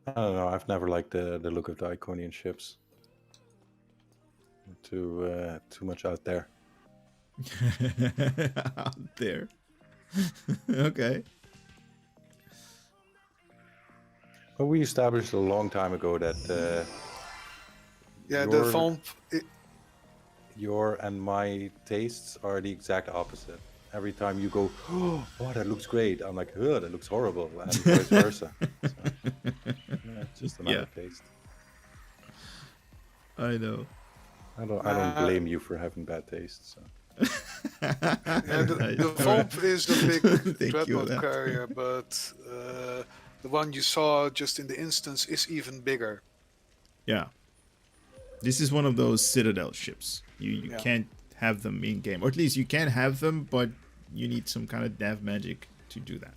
I don't know. I've never liked the look of the Iconian ships. Too much out there. out there. Okay. But we established a long time ago that the font. Your and my tastes are the exact opposite. Every time you go, oh, that looks great, I'm like, oh, that looks horrible, and vice versa. So, yeah, it's just a matter of taste. I know. I don't blame you for having bad taste. So. The Vomp is the big dreadnought carrier, but the one you saw just in the instance is even bigger. Yeah. This is one of those Citadel ships. You can't have them in game, or at least you can have them, but you need some kind of dev magic to do that.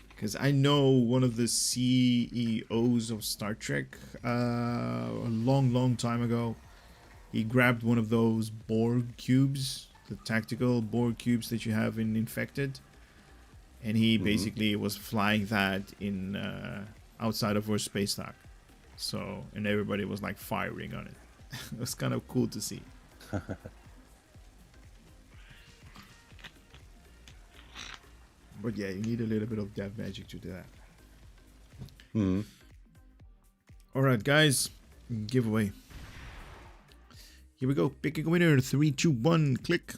Because I know one of the CEOs of Star Trek a long time ago, he grabbed one of those Borg cubes, the tactical Borg cubes that you have in Infected, and he basically was flying that in outside of our space dock. So, and everybody was like firing on it. It was kind of cool to see. But yeah, you need a little bit of dev magic to do that. Alright guys, giveaway. Here we go. Picking a winner. 3, 2, 1. Click.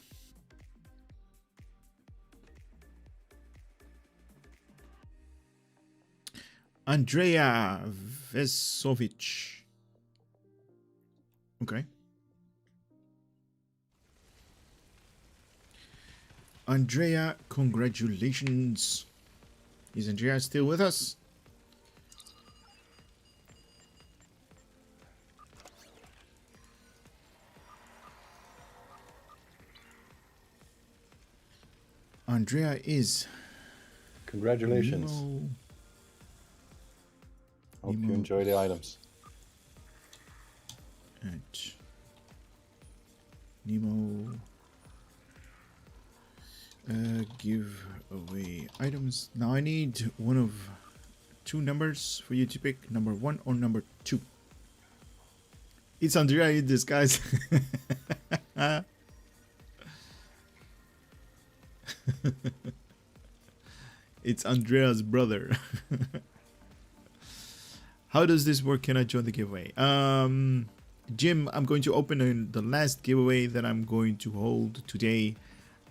Andrea Vesovic. Okay. Andrea, congratulations. Is Andrea still with us? Andrea is. Congratulations. Nemo. Hope you enjoy the items. And Nemo. Give away items. Now I need one of two numbers for you to pick, number 1 or number 2. It's Andrea in disguise. It's Andrea's brother. How does this work? Can I join the giveaway? Jim, I'm going to open the last giveaway that I'm going to hold today.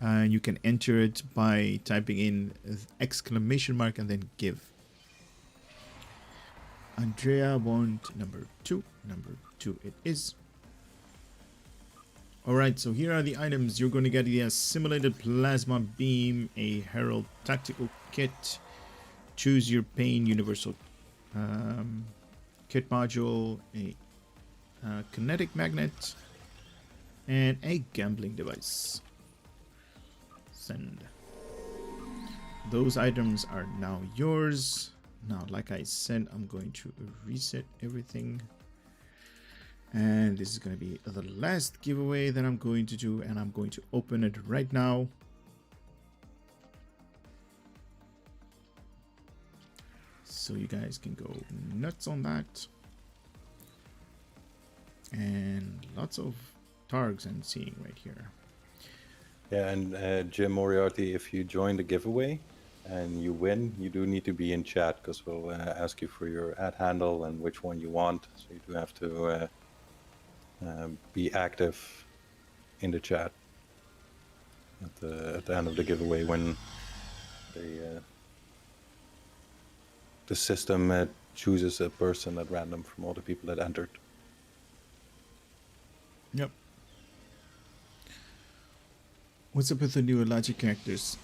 And you can enter it by typing in exclamation mark and then give. Andrea want number 2. Number 2 it is. Alright, so here are the items. You're going to get the simulated plasma beam, a Herald tactical kit, choose your pain universal kit module, a kinetic magnet, and a gambling device. Send. Those items are now yours. Now, like I said, I'm going to reset everything. And this is going to be the last giveaway that I'm going to do, and I'm going to open it right now. So you guys can go nuts on that. And lots of targs I'm seeing right here. Yeah, and Jim Moriarty, if you join the giveaway and you win, you do need to be in chat, because we'll ask you for your ad handle and which one you want. So you do have to be active in the chat at the end of the giveaway when the system chooses a person at random from all the people that entered. Yep. What's up with the new Logic characters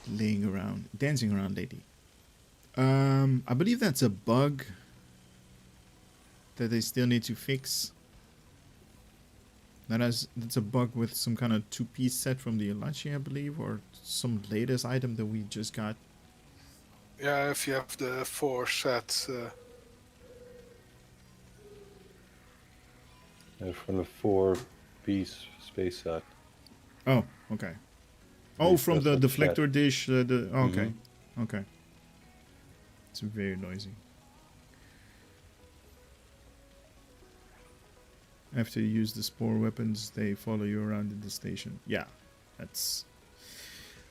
dancing around lately? I believe that's a bug that they still need to fix. That's a bug with some kind of 2-piece set from the Elachi, I believe, or some latest item that we just got. Yeah, if you have the 4 sets. From the 4-piece space set. Oh, okay. Oh, from the deflector dish. Okay, okay. It's very noisy. After you use the spore weapons, they follow you around in the station. Yeah, that's...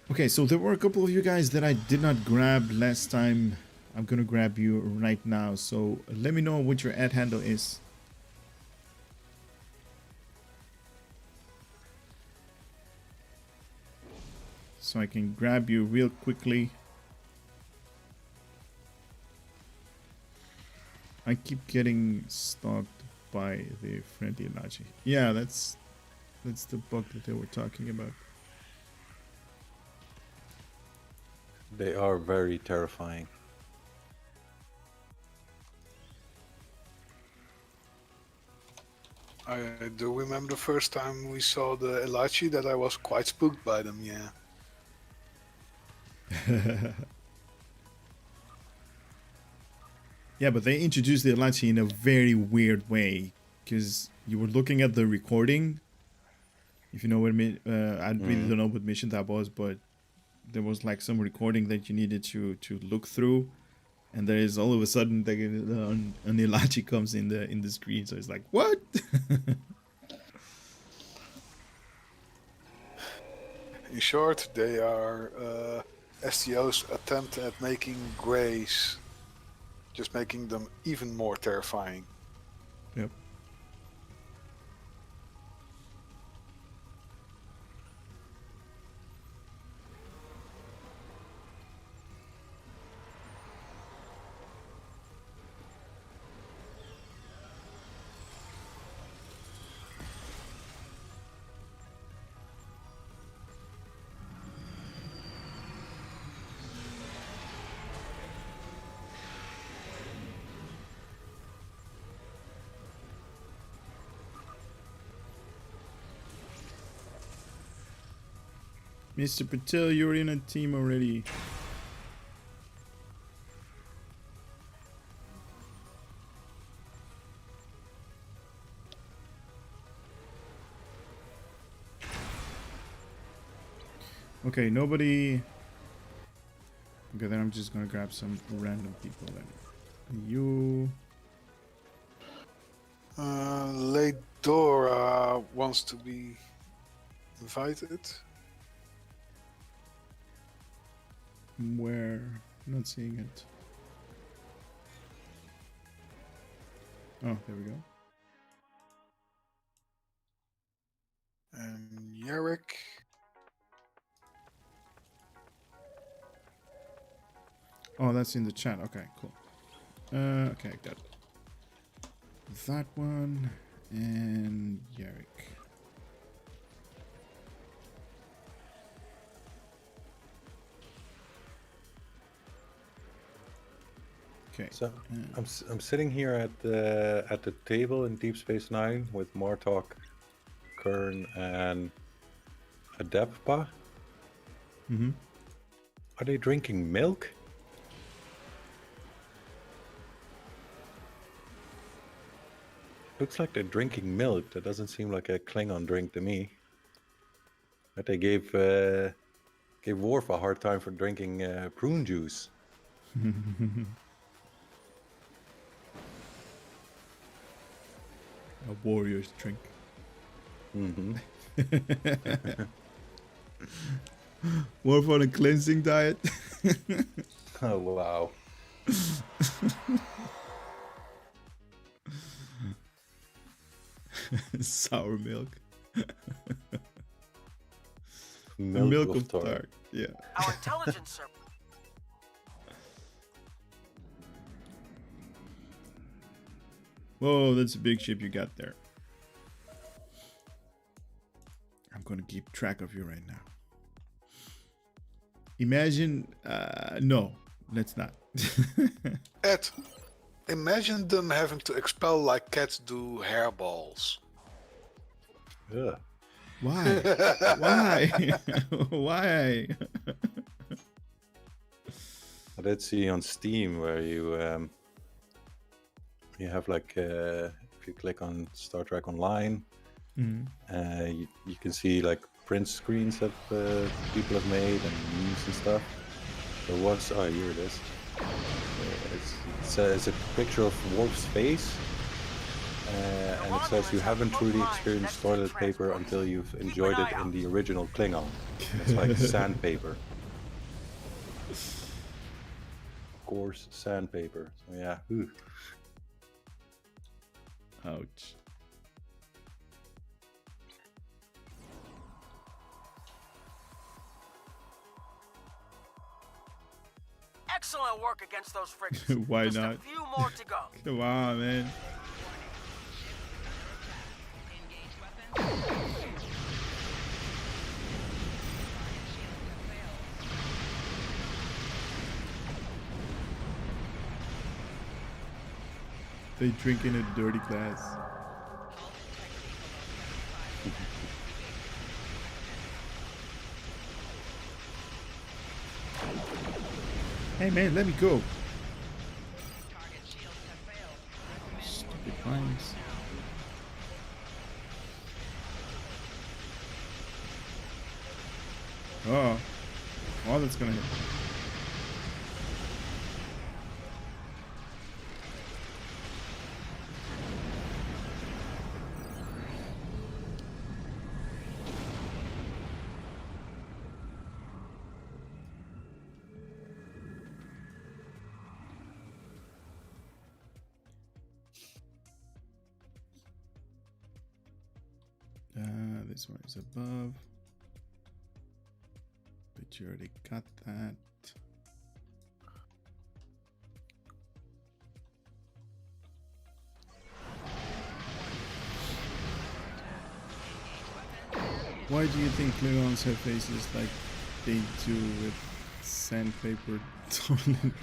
Okay, so there were a couple of you guys that I did not grab last time. I'm gonna grab you right now. So let me know what your ad handle is. So I can grab you real quickly. I keep getting stalked by the friendly Elachi. Yeah, that's the bug that they were talking about. They are very terrifying. I do remember the first time we saw the Elachi that I was quite spooked by them, yeah. Yeah, but they introduced the Elachi in a very weird way, because you were looking at the recording. If you know what I mean, I really don't know what mission that was, but there was like some recording that you needed to look through, and there is all of a sudden an Elachi comes in the screen. So it's like, what? In short, they are STO's attempt at making Greys, just making them even more terrifying. Yep. Mr. Patel, you're in a team already. Okay, nobody. Okay, then I'm just gonna grab some random people then. You. Ledora wants to be invited. Where? I'm not seeing it. Oh, there we go. And Yarrick. Oh, that's in the chat. Okay, cool. Okay, got it. That one and Yarrick. Okay. So I'm sitting here at the table in Deep Space Nine with Martok, Kern, and Adeppa. Mm-hmm. Are they drinking milk? Looks like they're drinking milk. That doesn't seem like a Klingon drink to me. But they gave Worf a hard time for drinking prune juice. A warrior's drink. Mm-hmm. Worf on a cleansing diet. Oh wow. Sour milk. Milk of Tark. Tark. Yeah. Our intelligence service. Whoa, that's a big ship you got there. I'm gonna keep track of you right now. Imagine, no, let's not. Ed, imagine them having to expel like cats do hairballs. Yeah. Why? Why? Why? I did see on Steam where you have like if you click on Star Trek Online, you can see like print screens that people have made and memes and stuff. There was here it is. It's a picture of Worf's face, and it says you haven't truly experienced toilet paper until you've enjoyed it in the original Klingon. It's like sandpaper. Coarse sandpaper. So yeah. Ooh. Ouch. Excellent work against those frigates. Why Just not? a few more to go. Come on, man. They drink in a dirty glass. Hey man, let me go. Stupid mines. Oh, that's gonna hit. This one is above. But you already got that. Why do you think Klingons have faces like they do with sandpaper toilet?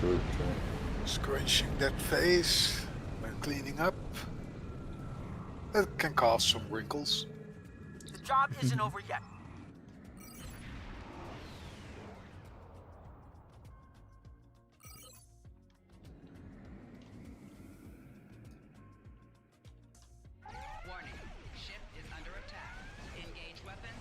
True. Scratching that face when cleaning up. That can cause some wrinkles. The job isn't over yet. Warning. Ship is under attack. Engage weapons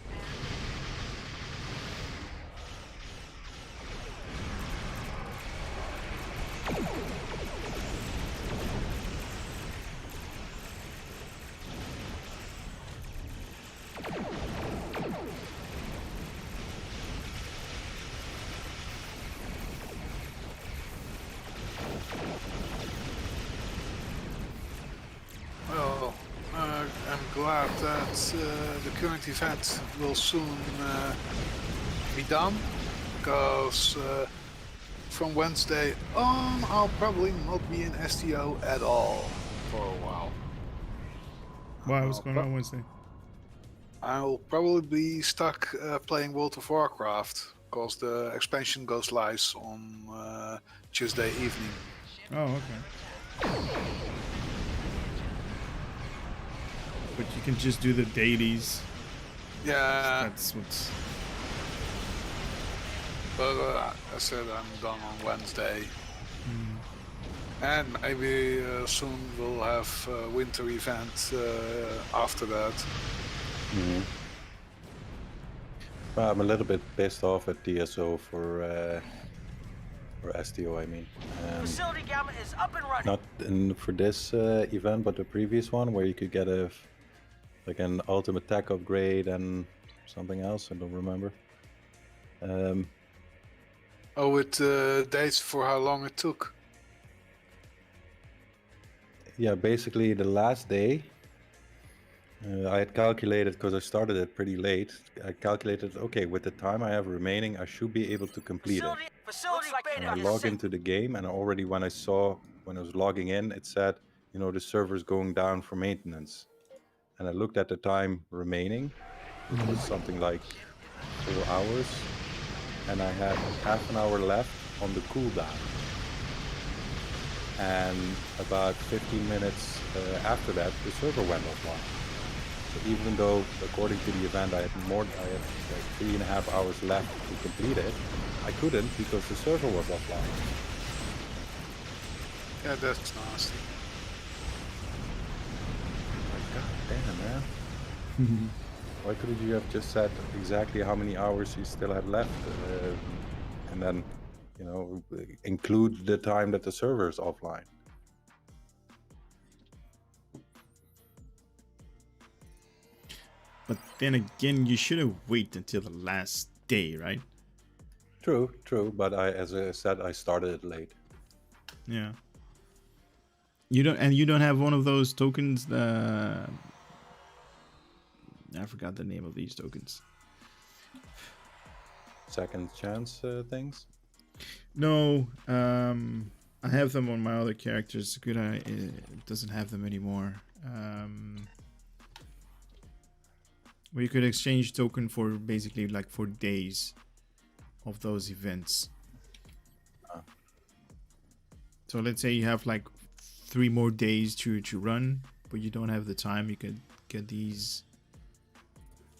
Well, I'm glad that the current event will soon be done, because from Wednesday on I'll probably not be in STO at all for a while. Why? What's going on Wednesday? I'll probably be stuck playing World of Warcraft, because the expansion goes live on Tuesday evening. Oh, okay. But you can just do the dailies. Yeah. That's what's... But I said I'm done on Wednesday. And maybe soon we'll have a winter event after that. Well, I'm a little bit pissed off at DSO for STO, I mean. Facility Gamma is up and running. Not for this event, but the previous one, where you could get an ultimate tech upgrade and something else. I don't remember. With dates for how long it took. Yeah, basically the last day, I had calculated, because I started it pretty late, I calculated, okay, with the time I have remaining, I should be able to complete it. Facility And I log into the game, and already when I was logging in, it said, you know, the server's going down for maintenance. And I looked at the time remaining, which was something like 4 hours, and I had half an hour left on the cooldown. And about 15 minutes after that, the server went offline. So even though, according to the event, I had like 3.5 hours left to complete it, I couldn't because the server was offline. Yeah, that's nasty. God damn, man. Why couldn't you have just said exactly how many hours you still had left, and then, you know, include the time that the server is offline? But then again, you shouldn't wait until the last day, right? True, but as I said, I started it late. Yeah. You don't have one of those tokens. I forgot the name of these tokens. Second chance things? No, I have them on my other characters. It doesn't have them anymore. Where you could exchange token for basically like for days of those events. So let's say you have like 3 more days to run, but you don't have the time. You could get these.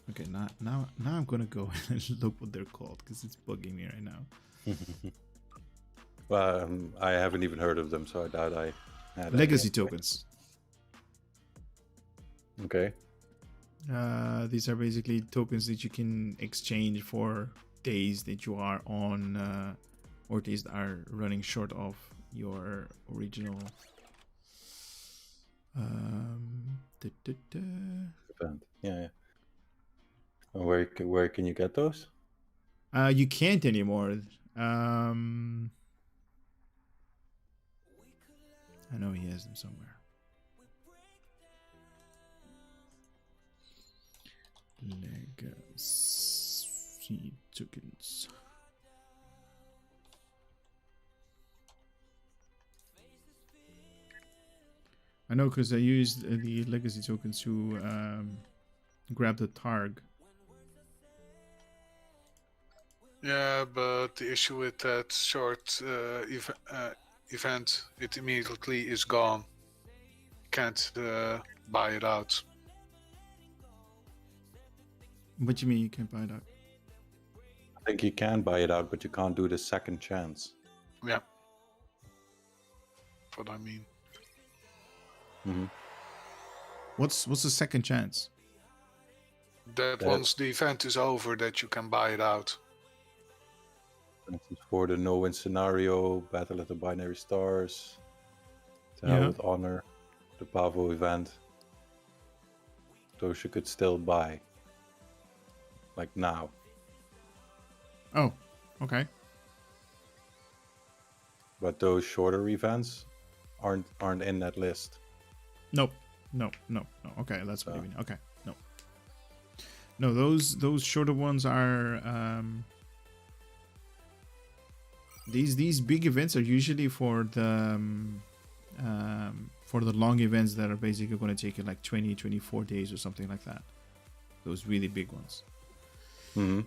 Okay, now I'm gonna go and look what they're called, because it's bugging me right now. Well, I haven't even heard of them, so I doubt I had legacy tokens. Okay. These are basically tokens that you can exchange for days that you are on, or days that are running short of your original event. Yeah. Where can you get those? You can't anymore. I know he has them somewhere. Legacy tokens. I know, because I used the legacy tokens to grab the Targ. Yeah, but the issue with that short event, it immediately is gone. Can't buy it out. What do you mean you can't buy it out? I think you can buy it out, but you can't do the second chance. Yeah. That's what I mean. Mm-hmm. What's the second chance? That once the event is over, that you can buy it out. For instance, for the no-win scenario, Battle at the Binary Stars, To Hell with Honor, the Pavo event. Those you could still buy. Like now. Oh, okay. But those shorter events aren't in that list. Nope. No. Okay, that's what you mean. Okay, no. No, those shorter ones are these big events are usually for the long events that are basically going to take you like 24 days or something like that. Those really big ones. Mm-hmm.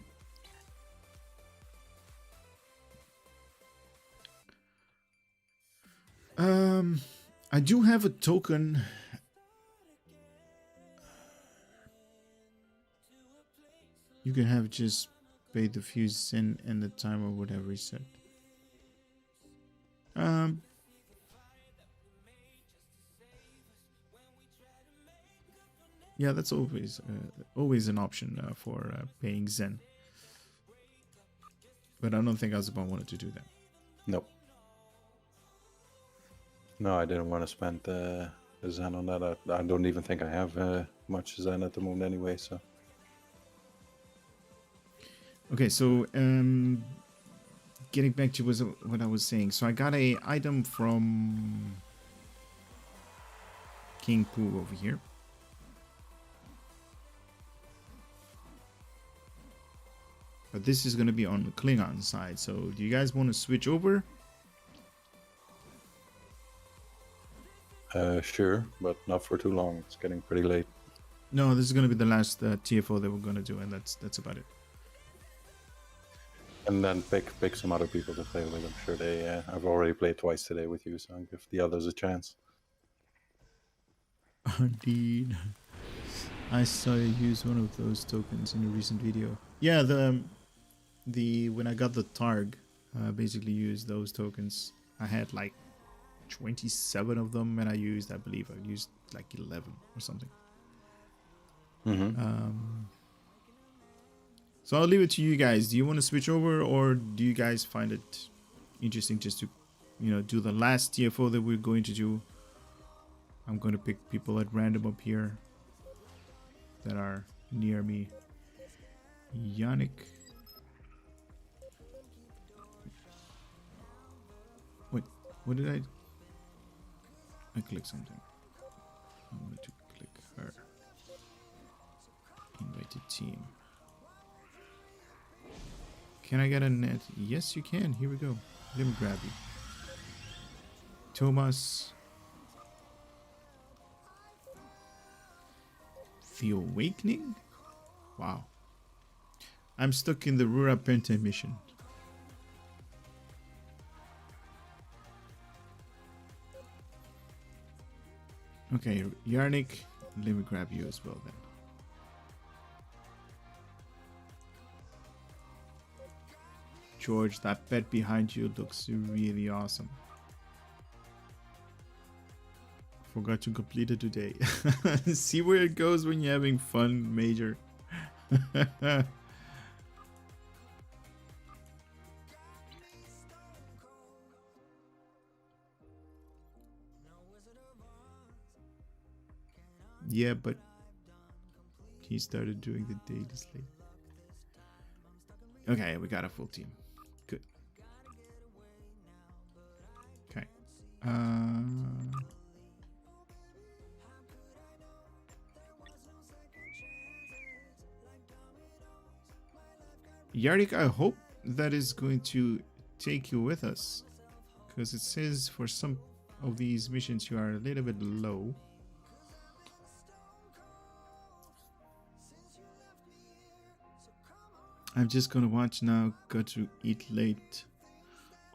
I do have a token. You can have just pay the few cents and the time or whatever he said. Yeah, that's always an option for paying Zen. But I don't think Azerbaijan wanted to do that. Nope. No, I didn't want to spend the Zen on that. I don't even think I have much Zen at the moment anyway, so. Okay, so getting back to what I was saying. So I got a item from King Pooh over here. But this is going to be on the Klingon side. So do you guys want to switch over? Sure, but not for too long. It's getting pretty late. No, this is going to be the last TFO that we're going to do, and that's about it. And then pick some other people to play with. I'm sure they. I've already played twice today with you, so I'll give the others a chance. Indeed, I saw you use one of those tokens in a recent video. Yeah, the when I got the Targ, I basically used those tokens. I had like 27 of them, and I believe I used like 11 or something. Mm-hmm. So I'll leave it to you guys. Do you want to switch over, or do you guys find it interesting just to, do the last TFO that we're going to do? I'm going to pick people at random up here that are near me. Yannick. Wait, what did I clicked something. I wanted to click her. Invited team. Can I get a net? Yes, you can. Here we go. Let me grab you. Thomas. The Awakening? Wow. I'm stuck in the Rura Pente mission. Okay, Yarnik, let me grab you as well then. George, that bed behind you looks really awesome. Forgot to complete it today. See where it goes when you're having fun, Major. Yeah, but he started doing the daily slate. Okay, we got a full team. Good. Okay. Yardik, I hope that is going to take you with us, because it says for some of these missions you are a little bit low. I'm just gonna watch now. Got to eat late.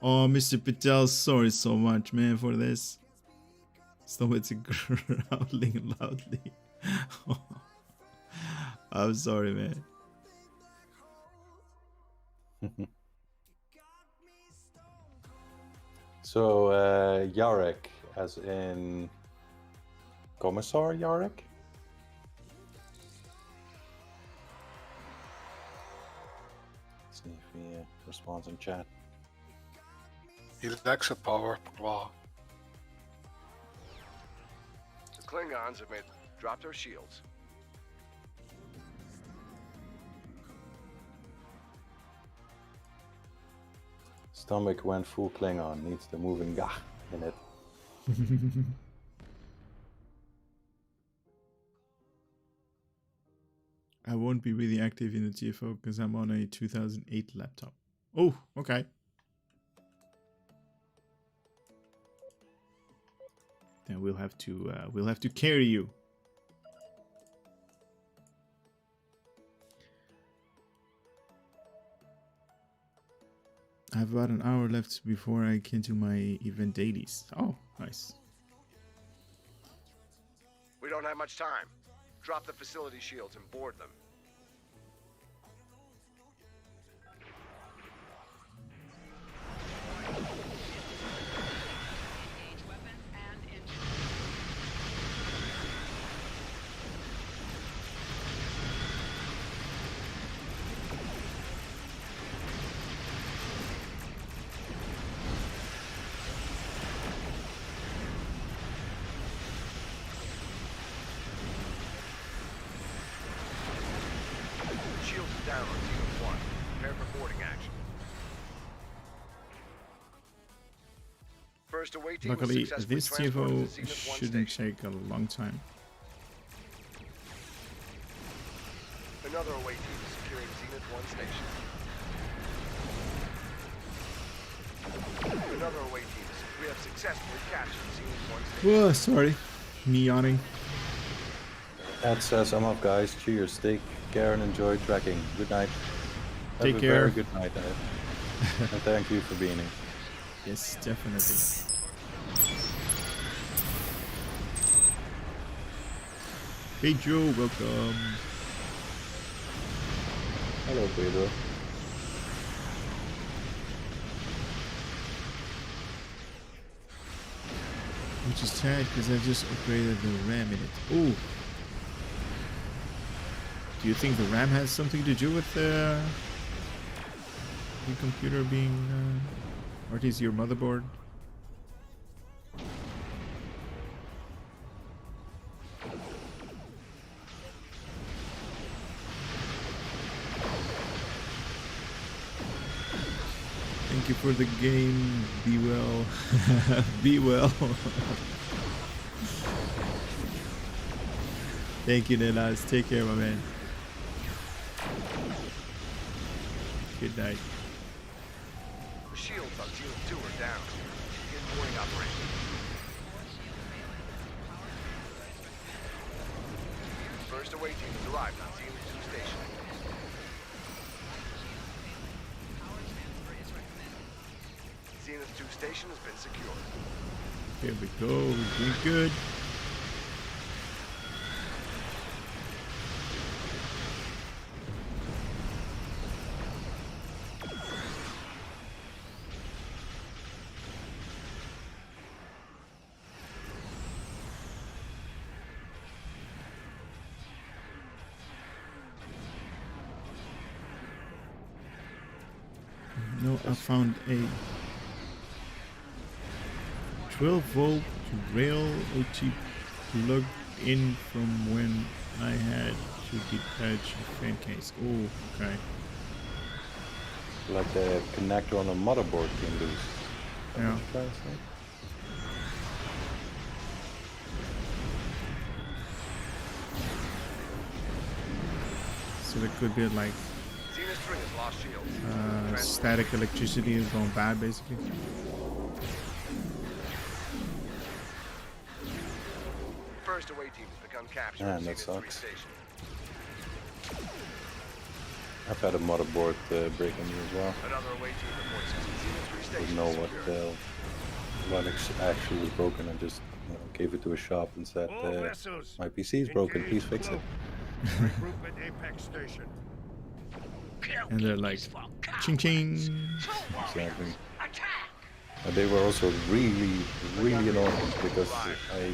Oh, Mr. Patel, sorry so much, man, for this. Stomach's growling loudly. I'm sorry, man. So, Yarek, as in Commissar Yarek? Let's see if he responds in chat. He lacks a power claw. The Klingons have dropped their shields. Stomach went full Klingon, needs the moving gah in it. I won't be really active in the TFO because I'm on a 2008 laptop. Oh, okay. Then we'll have to carry you. I have about an hour left before I can do my event dailies. Oh, nice. We don't have much time. Drop the facility shields and board them. Engage weapons and engines. Shields are down on Zenith 1. Prepare for boarding action. First away team was Luckily, successfully this transported TFO to Zenith 1 shouldn't station. take a long time. Another away team is securing Zenith 1 station. Another away team is. We have successfully captured Zenith 1 station. Oh, sorry. Me yawning. Ed says, I'm up, guys. Cheers. Take care and enjoy tracking. Good night. Take Have a care. very good night, Ed. And thank you for being here. Yes, definitely. Hey Joe, welcome. Hello, Pedro. Which is sad because I just upgraded the RAM in it. Oh. Do you think the RAM has something to do with the computer being, or it is your motherboard? Thank you for the game. Be well. Be well. Thank you, Nelas. Take care, my man. Good night. The shields on Zenith 2 are down. Begin boarding operation. First away team has arrived on Zenith 2 station. Zenith 2 station has been secured. Here we go. We're doing good. No, I found a 12-volt rail OT plugged in from when I had to detach a fan case. Oh, okay. Like the connector on a motherboard can do. Yeah. So there could be like Zenith 3 has lost shields. static electricity is going bad, basically. First away team has become captured. Man, that Zenith 3 sucks. station. I've had a motherboard break on me as well. Another away team reports Zenith 3 Didn't station. know secured. what actually was broken. I just gave it to a shop and said, my PC is broken, please fix it. Regroup at Apex Station. And they're like, ching ching. Exactly. They were also really annoying because I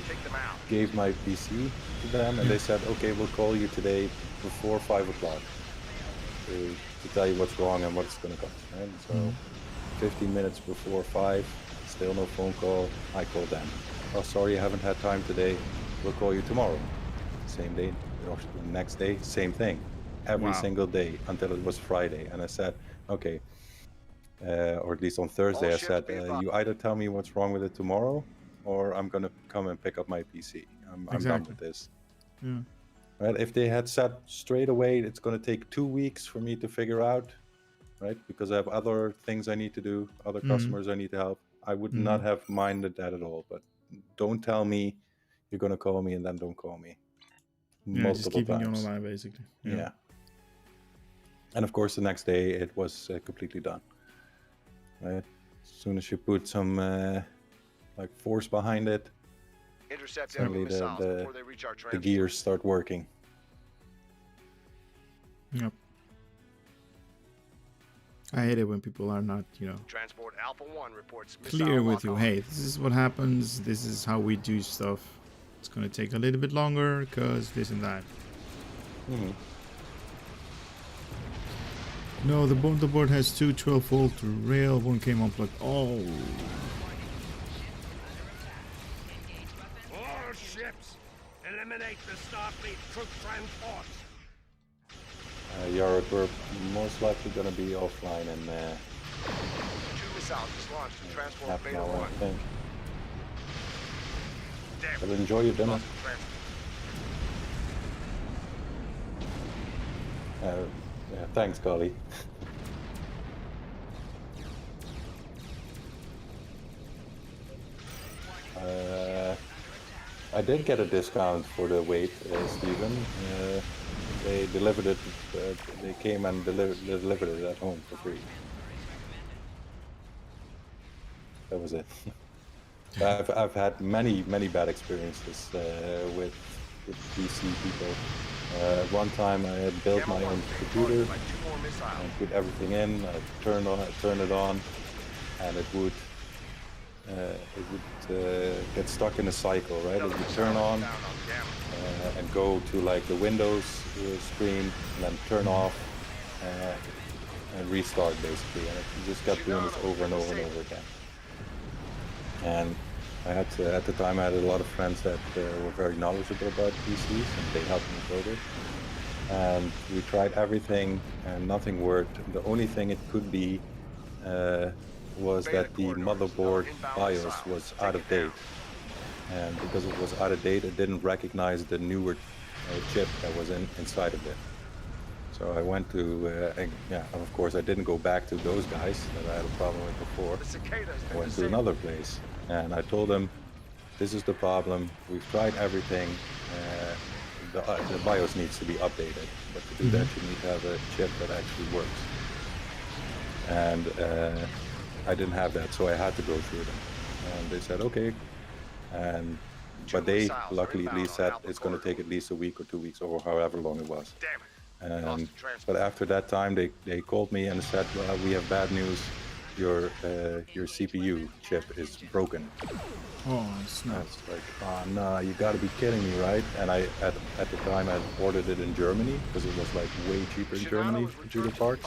gave my PC to them and they said, okay, we'll call you today before 5 o'clock to tell you what's wrong and what it's going to cost. Right? So 15 minutes before 5, still no phone call. I called them. Oh, sorry, I haven't had time today. We'll call you tomorrow. Same day, or the next day, same thing. Every single day until it was Friday. And I said, okay, or at least on Thursday, I said, you either tell me what's wrong with it tomorrow, or I'm going to come and pick up my PC. I'm done with this. Yeah. Right? If they had said straight away, it's going to take 2 weeks for me to figure out, right? Because I have other things I need to do, other customers I need to help. I would not have minded that at all. But don't tell me you're going to call me and then don't call me. Yeah, just keeping you on times. the line, basically. Yeah. And of course, the next day it was completely done. Right? As soon as you put some like force behind it, suddenly the gears start working. Yep. I hate it when people are not, Transport Alpha 1 reports clear with you. Hey, this is what happens. This is how we do stuff. It's going to take a little bit longer because this and that. No, the board has two 12-volt rail. One came unplugged. Oh. All ships, eliminate the Starfleet troop transport. Yara, we're most likely going to be offline in 2 missiles just launched to transport half an Beta hour, 1. I think. But enjoy your dinner. Yeah, thanks, Golly. I did get a discount for the wait, Stephen. They delivered it. They came and delivered it at home for free. That was it. I've had many bad experiences with PC people. One time I had built my own computer and put everything in. I turned it on, and it would get stuck in a cycle, right? It would turn on and go to like the Windows screen, and then turn off and restart basically, and it just kept doing this over and over and over again. And I had to, at the time, I had a lot of friends that were very knowledgeable about PCs, and they helped me build it. And we tried everything, and nothing worked. The only thing it could be was that the motherboard BIOS was out of date. And because it was out of date, it didn't recognize the newer chip that was inside of it. So I went to, of course, I didn't go back to those guys that I had a problem with before. I went to another place, and I told them, this is the problem. We've tried everything. The BIOS needs to be updated, but to do that, you need to have a chip that actually works. And I didn't have that, so I had to go through them. And they said, okay. But they luckily at least said it's going to take at least a week or 2 weeks, or however long it was. But after that time, they called me and said, well, we have bad news. Your CPU chip is broken. Oh, snap. It's like, oh no, you gotta be kidding me, right? And I, at the time, I ordered it in Germany, because it was like way cheaper in Germany, computer parts.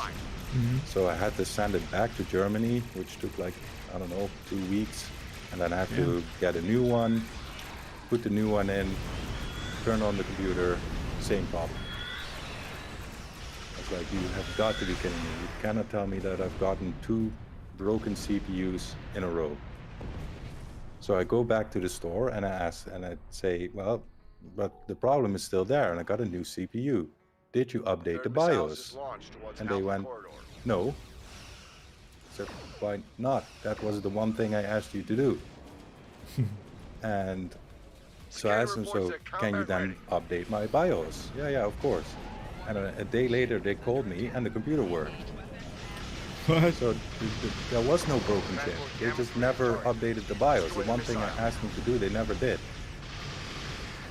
So I had to send it back to Germany, which took like, I don't know, 2 weeks. And then I had to get a new one, put the new one in, turn on the computer, same problem. It's like, you have got to be kidding me. You cannot tell me that I've gotten 2 broken CPUs in a row. So I go back to the store and I ask, and I say, well, but the problem is still there, and I got a new CPU. Did you update the BIOS? And they went, no. I said, why not? That was the one thing I asked you to do. And so I asked them, so can you then update my BIOS? Yeah, of course. And a day later they called me and the computer worked. What? So there was no broken chip. They just never updated the BIOS. The one thing I asked them to do, they never did.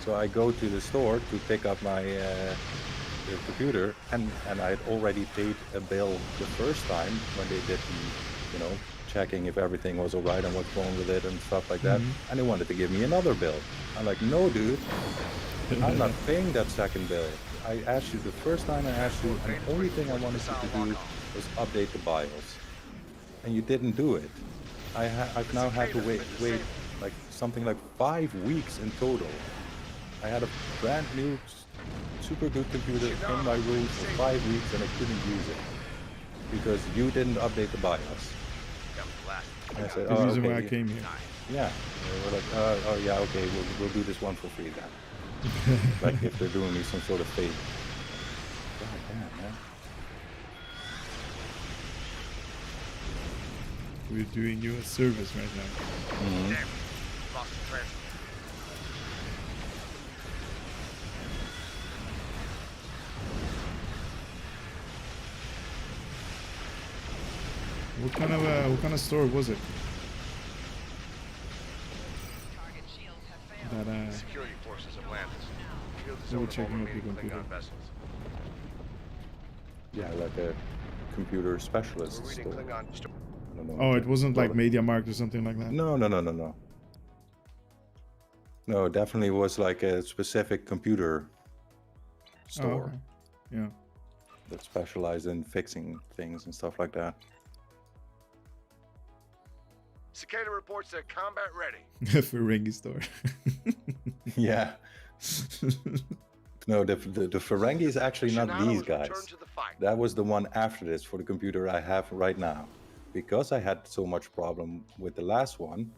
So I go to the store to pick up my the computer, and I had already paid a bill the first time when they did the, you know, checking if everything was alright and what's wrong with it and stuff like that. And they wanted to give me another bill. I'm like, no, dude, I'm not paying that second bill. I asked you the first time I asked you, and the only thing I wanted you to do was update the BIOS, and you didn't do it. I've now had to wait like something like 5 weeks in total. I had a brand new, super good computer in my room for 5 weeks, and I couldn't use it because you didn't update the BIOS. And I said, The reason why I came here. Yeah, they were like, oh yeah, okay, we'll do this one for free then. Like if they're doing me some sort of favor. God damn, man. We're doing you a service right now. Mm-hmm. Lost the transfer. What kind of store was it? That Security forces have landed. Field is we were open checking over out the remaining computer. Klingon vessels. Yeah, like a computer specialist We're reading store. Klingon. I don't know. Oh, it wasn't like MediaMarkt or something like that? No. No, it definitely was like a specific computer store. Oh, okay. Yeah. That specialized in fixing things and stuff like that. Cicada reports they're combat ready. Ferengi store. Yeah. No, the Ferengi is actually not these guys. That was the one after this for the computer I have right now. Because I had so much problem with the last one,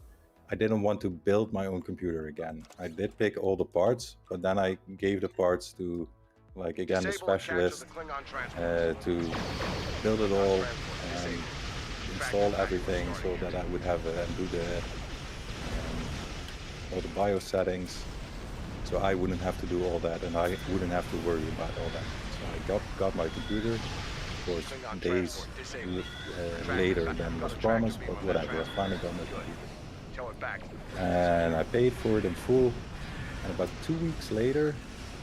I didn't want to build my own computer again. I did pick all the parts, but then I gave the parts to, like, again, the specialist to build it all and install everything so that I would have and do all the BIOS settings, so I wouldn't have to do all that and I wouldn't have to worry about all that. So I got my computer, of course, days later than was promised, but whatever, I finally got my computer. And I paid for it in full, and about 2 weeks later,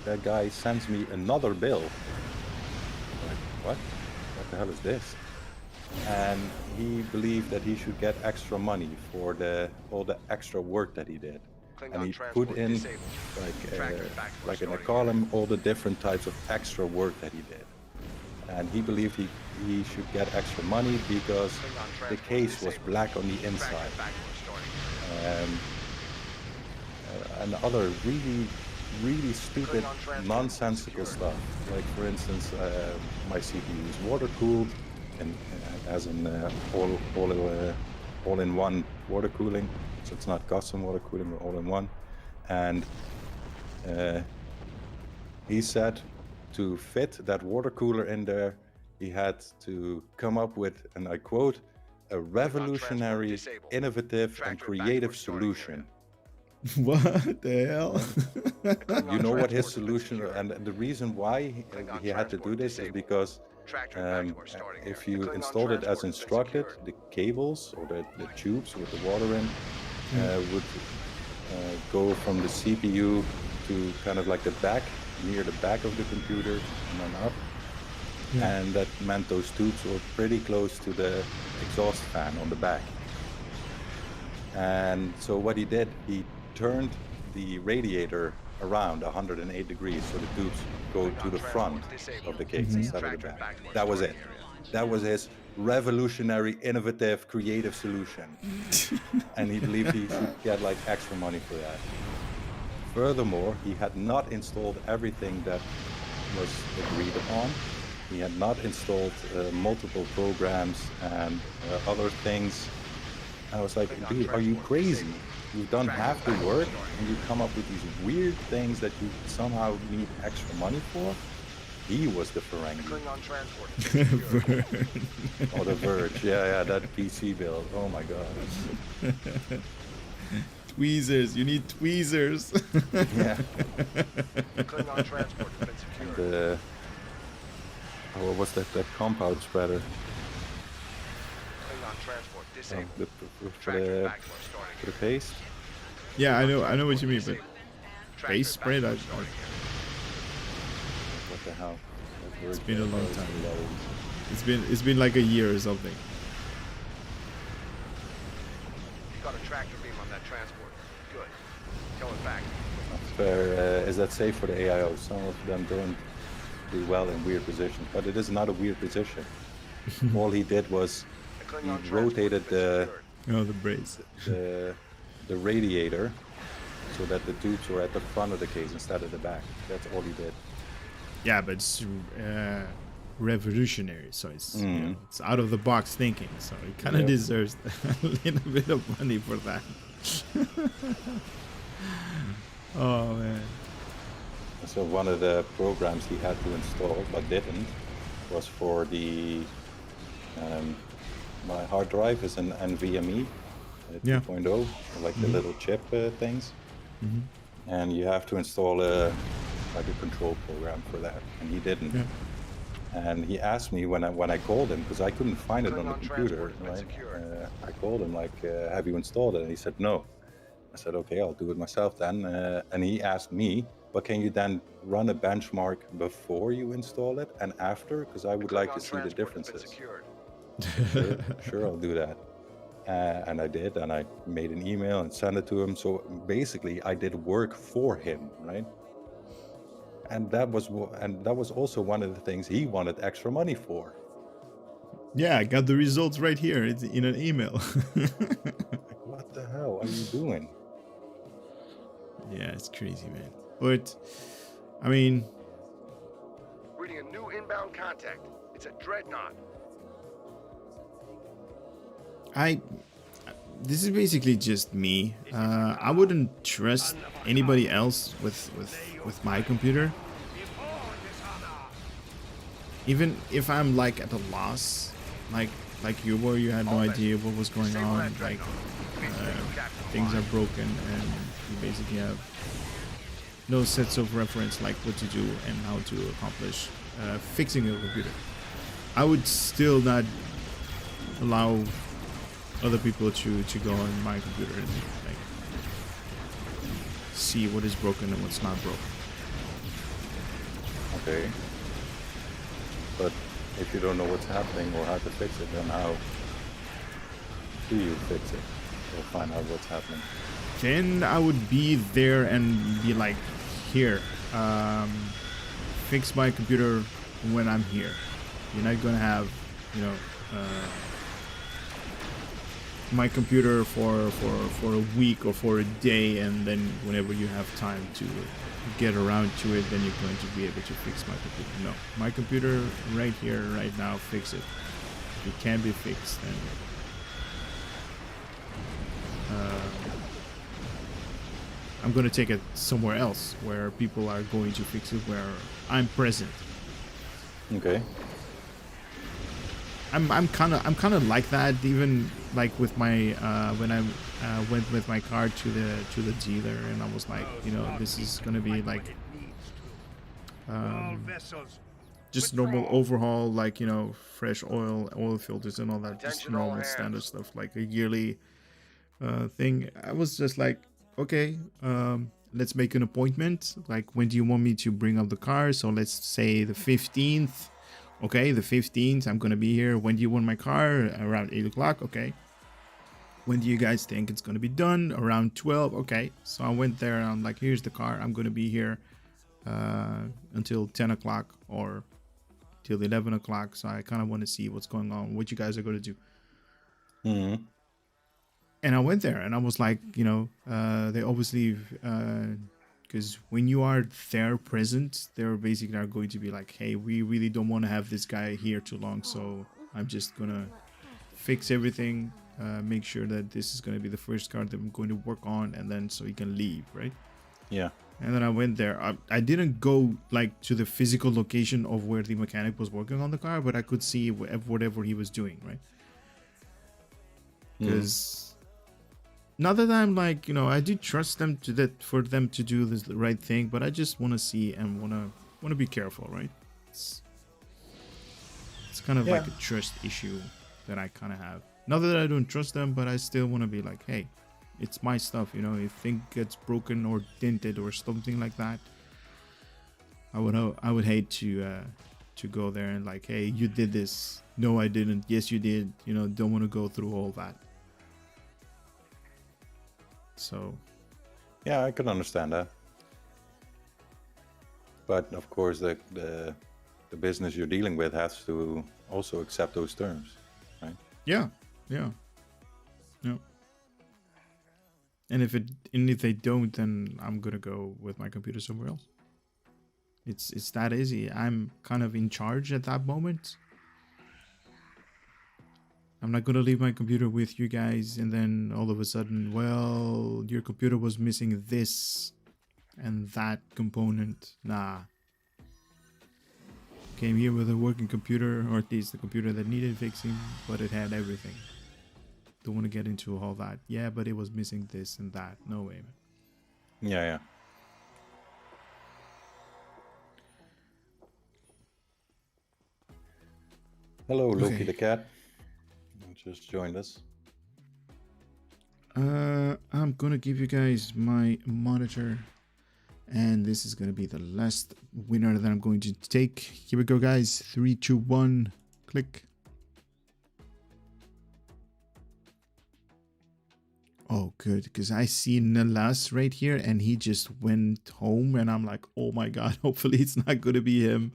that guy sends me another bill. I'm like, what? What the hell is this? And he believed that he should get extra money for all the extra work that he did. And he put in like in a column all the different types of extra work that he did. And he believed he should get extra money because the case was black on the inside. And other really stupid, nonsensical stuff. Like for instance, my CPU is water cooled, and as in all-in-one water cooling, so it's not custom water cooling, but all-in-one. And he said to fit that water cooler in there, he had to come up with, and I quote, a revolutionary, innovative, and creative solution. What the hell? You know what his solution, and the reason why he had to do this is because if you installed it as instructed, the cables or the tubes with the water in would go from the CPU to kind of like the back, near the back of the computer, and then up. Yeah. And that meant those tubes were pretty close to the exhaust fan on the back. And so what he did, he turned the radiator around 108 degrees so the tubes go to the front of the case instead of the back. That was it. That was his revolutionary, innovative, creative solution. And he believed he should get like extra money for that. Furthermore, he had not installed everything that was agreed upon. He had not installed multiple programs and other things. I was like, dude, are you crazy? You've done half the work and you come up with these weird things that you somehow need extra money for? He was the Ferengi. Oh, the Verge. Yeah, that PC build. Oh my god. Tweezers. You need tweezers. Yeah. And what was that compound spreader? For the paste? Yeah, I know what you mean, but paste spread. What the hell? It's been a long time. It's been like a year or something. Got a tractor beam on that transport. Good. Tell it back. Is that safe for the AIO? Some of them don't do well in weird positions, but it is not a weird position. All he did was he rotated the brace, the radiator, so that the tubes were at the front of the case instead of the back. That's all he did. Yeah, but it's revolutionary, so it's you know, it's out of the box thinking. So it kind of deserves a little bit of money for that. Oh man. So one of the programs he had to install but didn't was for the my hard drive is an NVMe 2.0, like the little chip things, and you have to install like a control program for that, and he didn't. And he asked me when I called him, because I couldn't find it on the computer, right? I called him like, have you installed it? And he said no. I said, okay, I'll do it myself then. And he asked me, but can you then run a benchmark before you install it and after? Because I would like to see the differences. Sure, I'll do that. And I did, and I made an email and sent it to him. So basically, I did work for him, right? And that was also one of the things he wanted extra money for. Yeah, I got the results right here. It's in an email. What the hell are you doing? Yeah, it's crazy, man. But I mean, Reading a new inbound contact. It's a dreadnought. this is basically just me. I wouldn't trust anybody else with my computer. Even if I'm like at a loss, like you were, you had no idea what was going on, like things are broken and you basically have no sets of reference like what to do and how to accomplish fixing your computer. I would still not allow other people to go on my computer and like see what is broken and what's not broken. Okay. But if you don't know what's happening or how to fix it, then how do you fix it or find out what's happening? Then I would be there and be like, here, fix my computer when I'm here. You're not gonna have, you know, my computer for a week or for a day, and then whenever you have time to get around to it, then you're going to be able to fix my computer. No, my computer right here, right now, fix it. If it can be fixed, then I'm going to take it somewhere else where people are going to fix it, where I'm present. Okay. I'm kind of like that, even like with my when I went with my car to the dealer, and I was like, you know, this is gonna be like just normal overhaul, like, you know, fresh oil filters and all that, just normal standard stuff, like a yearly thing. I was just like, okay, let's make an appointment. Like, when do you want me to bring up the car? So let's say the 15th. Okay, the 15th, I'm gonna be here. When do you want my car? Around 8 o'clock. Okay. When do you guys think it's gonna be done? Around 12. Okay. So I went there and I'm like, here's the car. I'm gonna be here until 10 o'clock or till 11 o'clock. So I kind of want to see what's going on, what you guys are gonna do. Mm-hmm. And I went there and I was like, you know, they obviously, because when you are there present, they're basically are going to be like, hey, we really don't want to have this guy here too long, so I'm just gonna fix everything, make sure that this is gonna be the first car that I'm going to work on, and then so he can leave, right? Yeah. And then I went there. I didn't go like to the physical location of where the mechanic was working on the car, but I could see whatever he was doing, right? Because not that I'm like, you know, I do trust them for them to do this the right thing, but I just want to see and want to be careful, right? It's kind of like a trust issue that I kind of have. Not that I don't trust them, but I still want to be like, hey, it's my stuff, you know. If thing gets broken or dented or something like that, I would hate to to go there and like, hey, you did this. No, I didn't. Yes, you did. You know, don't want to go through all that. So yeah, I can understand that. But of course, the business you're dealing with has to also accept those terms, right? yeah. And if they don't, then I'm gonna go with my computer somewhere else. It's that easy. I'm kind of in charge at that moment. I'm not gonna leave my computer with you guys and then all of a sudden, well, your computer was missing this and that component. Nah. Came here with a working computer, or at least the computer that needed fixing, but it had everything. Don't want to get into all that. Yeah, but it was missing this and that. No way, man. Yeah. Hello, Loki the cat. You just joined us. I'm gonna give you guys my monitor, and this is gonna be the last winner that I'm going to take. Here we go, guys. 3, 2, 1, click. Oh, good, because I see Nalas right here, and he just went home, and I'm like, oh my god, hopefully it's not going to be him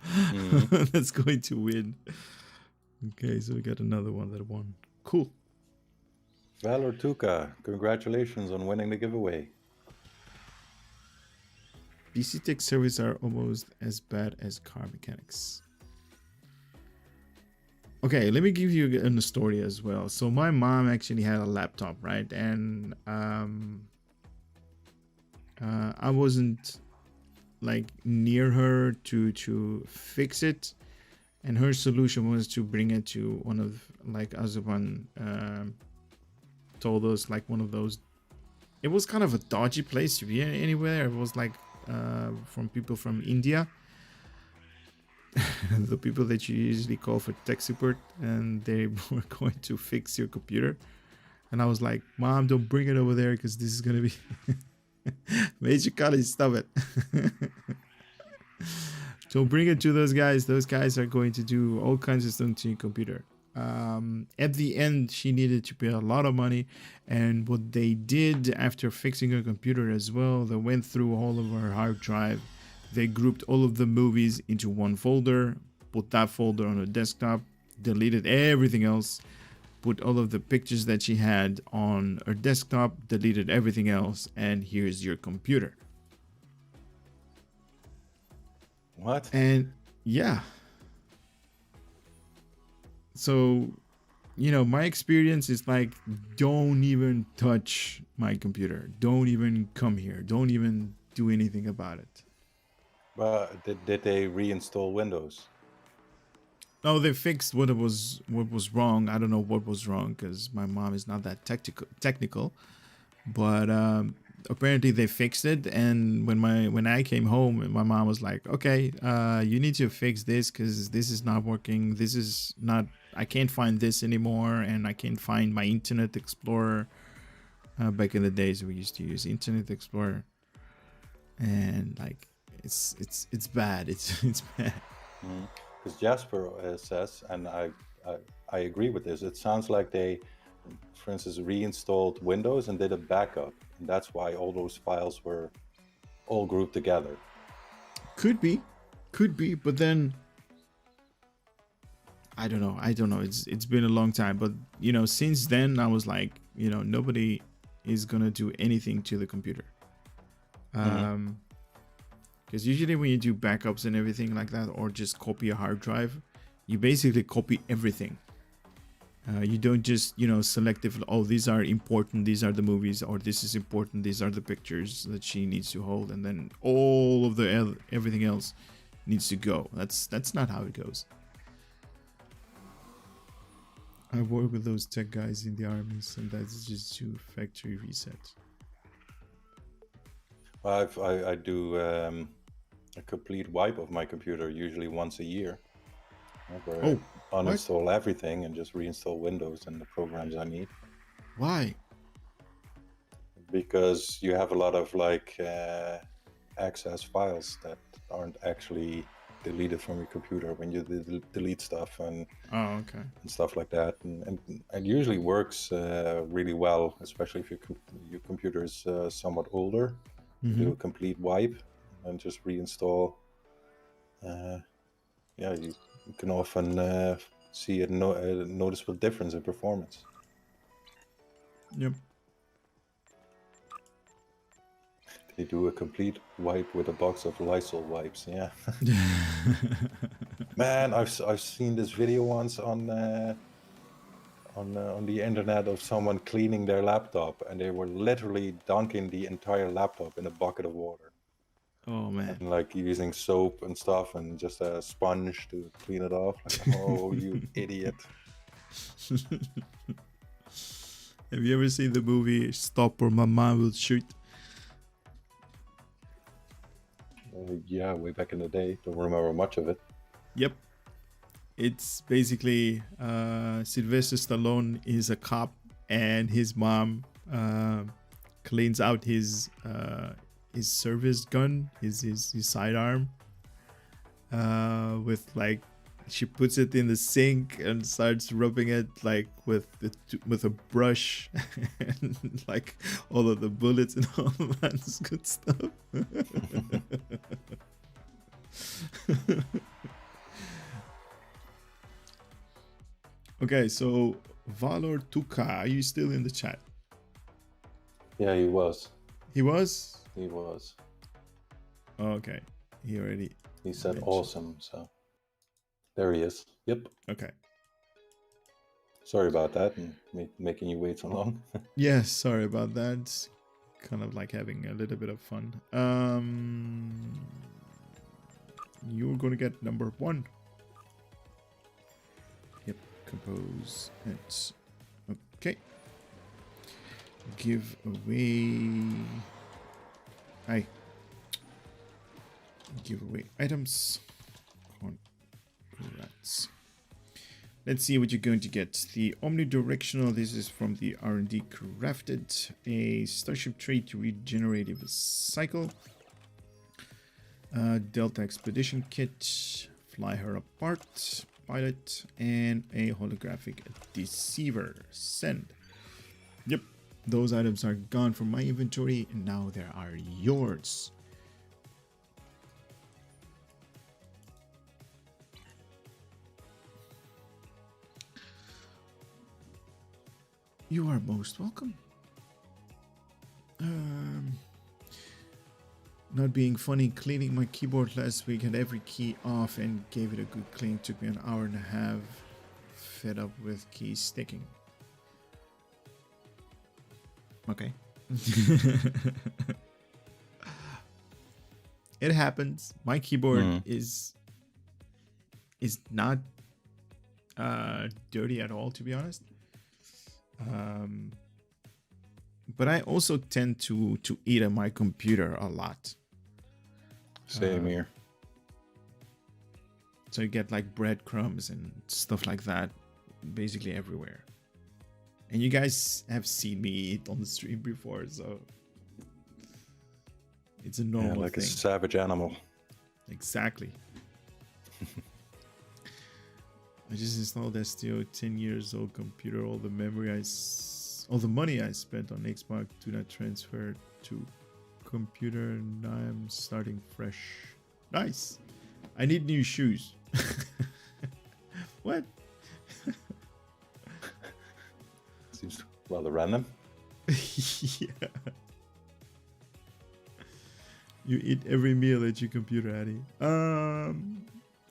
that's going to win. Okay, so we got another one that won. Cool. Valor Tuka, congratulations on winning the giveaway. PC tech service are almost as bad as car mechanics. Okay, let me give you a story as well. So my mom actually had a laptop, right? And I wasn't like near her to fix it. And her solution was to bring it to one of, like Azuban told us, like one of those. It was kind of a dodgy place to be anywhere. It was like from people from India. The people that you usually call for tech support, and they were going to fix your computer. And I was like, Mom, don't bring it over there because this is going to be major college. Stop it. Don't bring it to those guys. Those guys are going to do all kinds of stuff to your computer. At the end, she needed to pay a lot of money. And what they did after fixing her computer as well, they went through all of her hard drive. They grouped all of the movies into one folder, put that folder on her desktop, deleted everything else, put all of the pictures that she had on her desktop, deleted everything else, and here's your computer. What? And yeah. So, you know, my experience is like, don't even touch my computer. Don't even come here. Don't even do anything about it. But did they reinstall Windows? No, they fixed what was wrong. I don't know what was wrong because my mom is not that technical. But apparently they fixed it. And when I came home, my mom was like, "Okay, you need to fix this because this is not working. This is not. I can't find this anymore, and I can't find my Internet Explorer." Back in the days, we used to use Internet Explorer, and like. It's bad. It's bad. Because Jasper says, and I agree with this. It sounds like they, for instance, reinstalled Windows and did a backup, and that's why all those files were all grouped together. Could be, but then I don't know. It's been a long time, but you know, since then I was like, you know, nobody is gonna do anything to the computer. Because usually when you do backups and everything like that, or just copy a hard drive, you basically copy everything. You don't just, you know, selectively, oh, these are important, these are the movies, or this is important, these are the pictures that she needs to hold, and then all of the everything else needs to go. That's not how it goes. I work with those tech guys in the armies, and that's just to factory reset. I do a complete wipe of my computer usually once a year, where I uninstall everything and just reinstall Windows and the programs I need. Why? Because you have a lot of like access files that aren't actually delete it from your computer when you delete stuff and okay, and stuff like that. And it usually works really well, especially if your computer is somewhat older. Do a complete wipe and just reinstall. Yeah, you can often see a noticeable difference in performance. Yep. They do a complete wipe with a box of Lysol wipes. Yeah. Man, I've seen this video once on the internet of someone cleaning their laptop, and they were literally dunking the entire laptop in a bucket of water. Oh man. And like using soap and stuff and just a sponge to clean it off. Like, oh, you idiot. Have you ever seen the movie Stop or My Mom Will Shoot? Yeah, way back in the day. Don't remember much of it. Yep. It's basically Sylvester Stallone is a cop, and his mom cleans out his service gun, his sidearm, with like, she puts it in the sink and starts rubbing it like with a brush, and like all of the bullets and all that good stuff. Okay, so Valor Tuka, are you still in the chat? Yeah, he was. He was? He was. Okay, he said mentioned. Awesome, so there he is. Yep. Okay. Sorry about that and making you wait so long. Yes, sorry about that. Kind of like having a little bit of fun. You're gonna get number 1. Yep, compose it. Okay. Give away. Give away items. Congrats. Let's see what you're going to get. The omnidirectional, this is from the R&D crafted. A starship trait regenerative cycle. Delta expedition kit. Fly her apart. Pilot. And a holographic deceiver. Send. Yep. Those items are gone from my inventory and now they are yours. You are most welcome. Not being funny, cleaning my keyboard last week, had every key off and gave it a good clean. Took me an hour and a half. Fed up with keys sticking. Okay. It happens. My keyboard is not dirty at all, to be honest. But I also tend to eat on my computer a lot. Same here. So you get like breadcrumbs and stuff like that basically everywhere. And you guys have seen me eat on the stream before, so it's a normal thing. Like a savage animal. Exactly. I just installed that still 10 years old computer. All the all the money I spent on Xbox do not transfer to computer, and I'm starting fresh. Nice. I need new shoes. What? Seems rather random. Yeah. You eat every meal at your computer, Addy.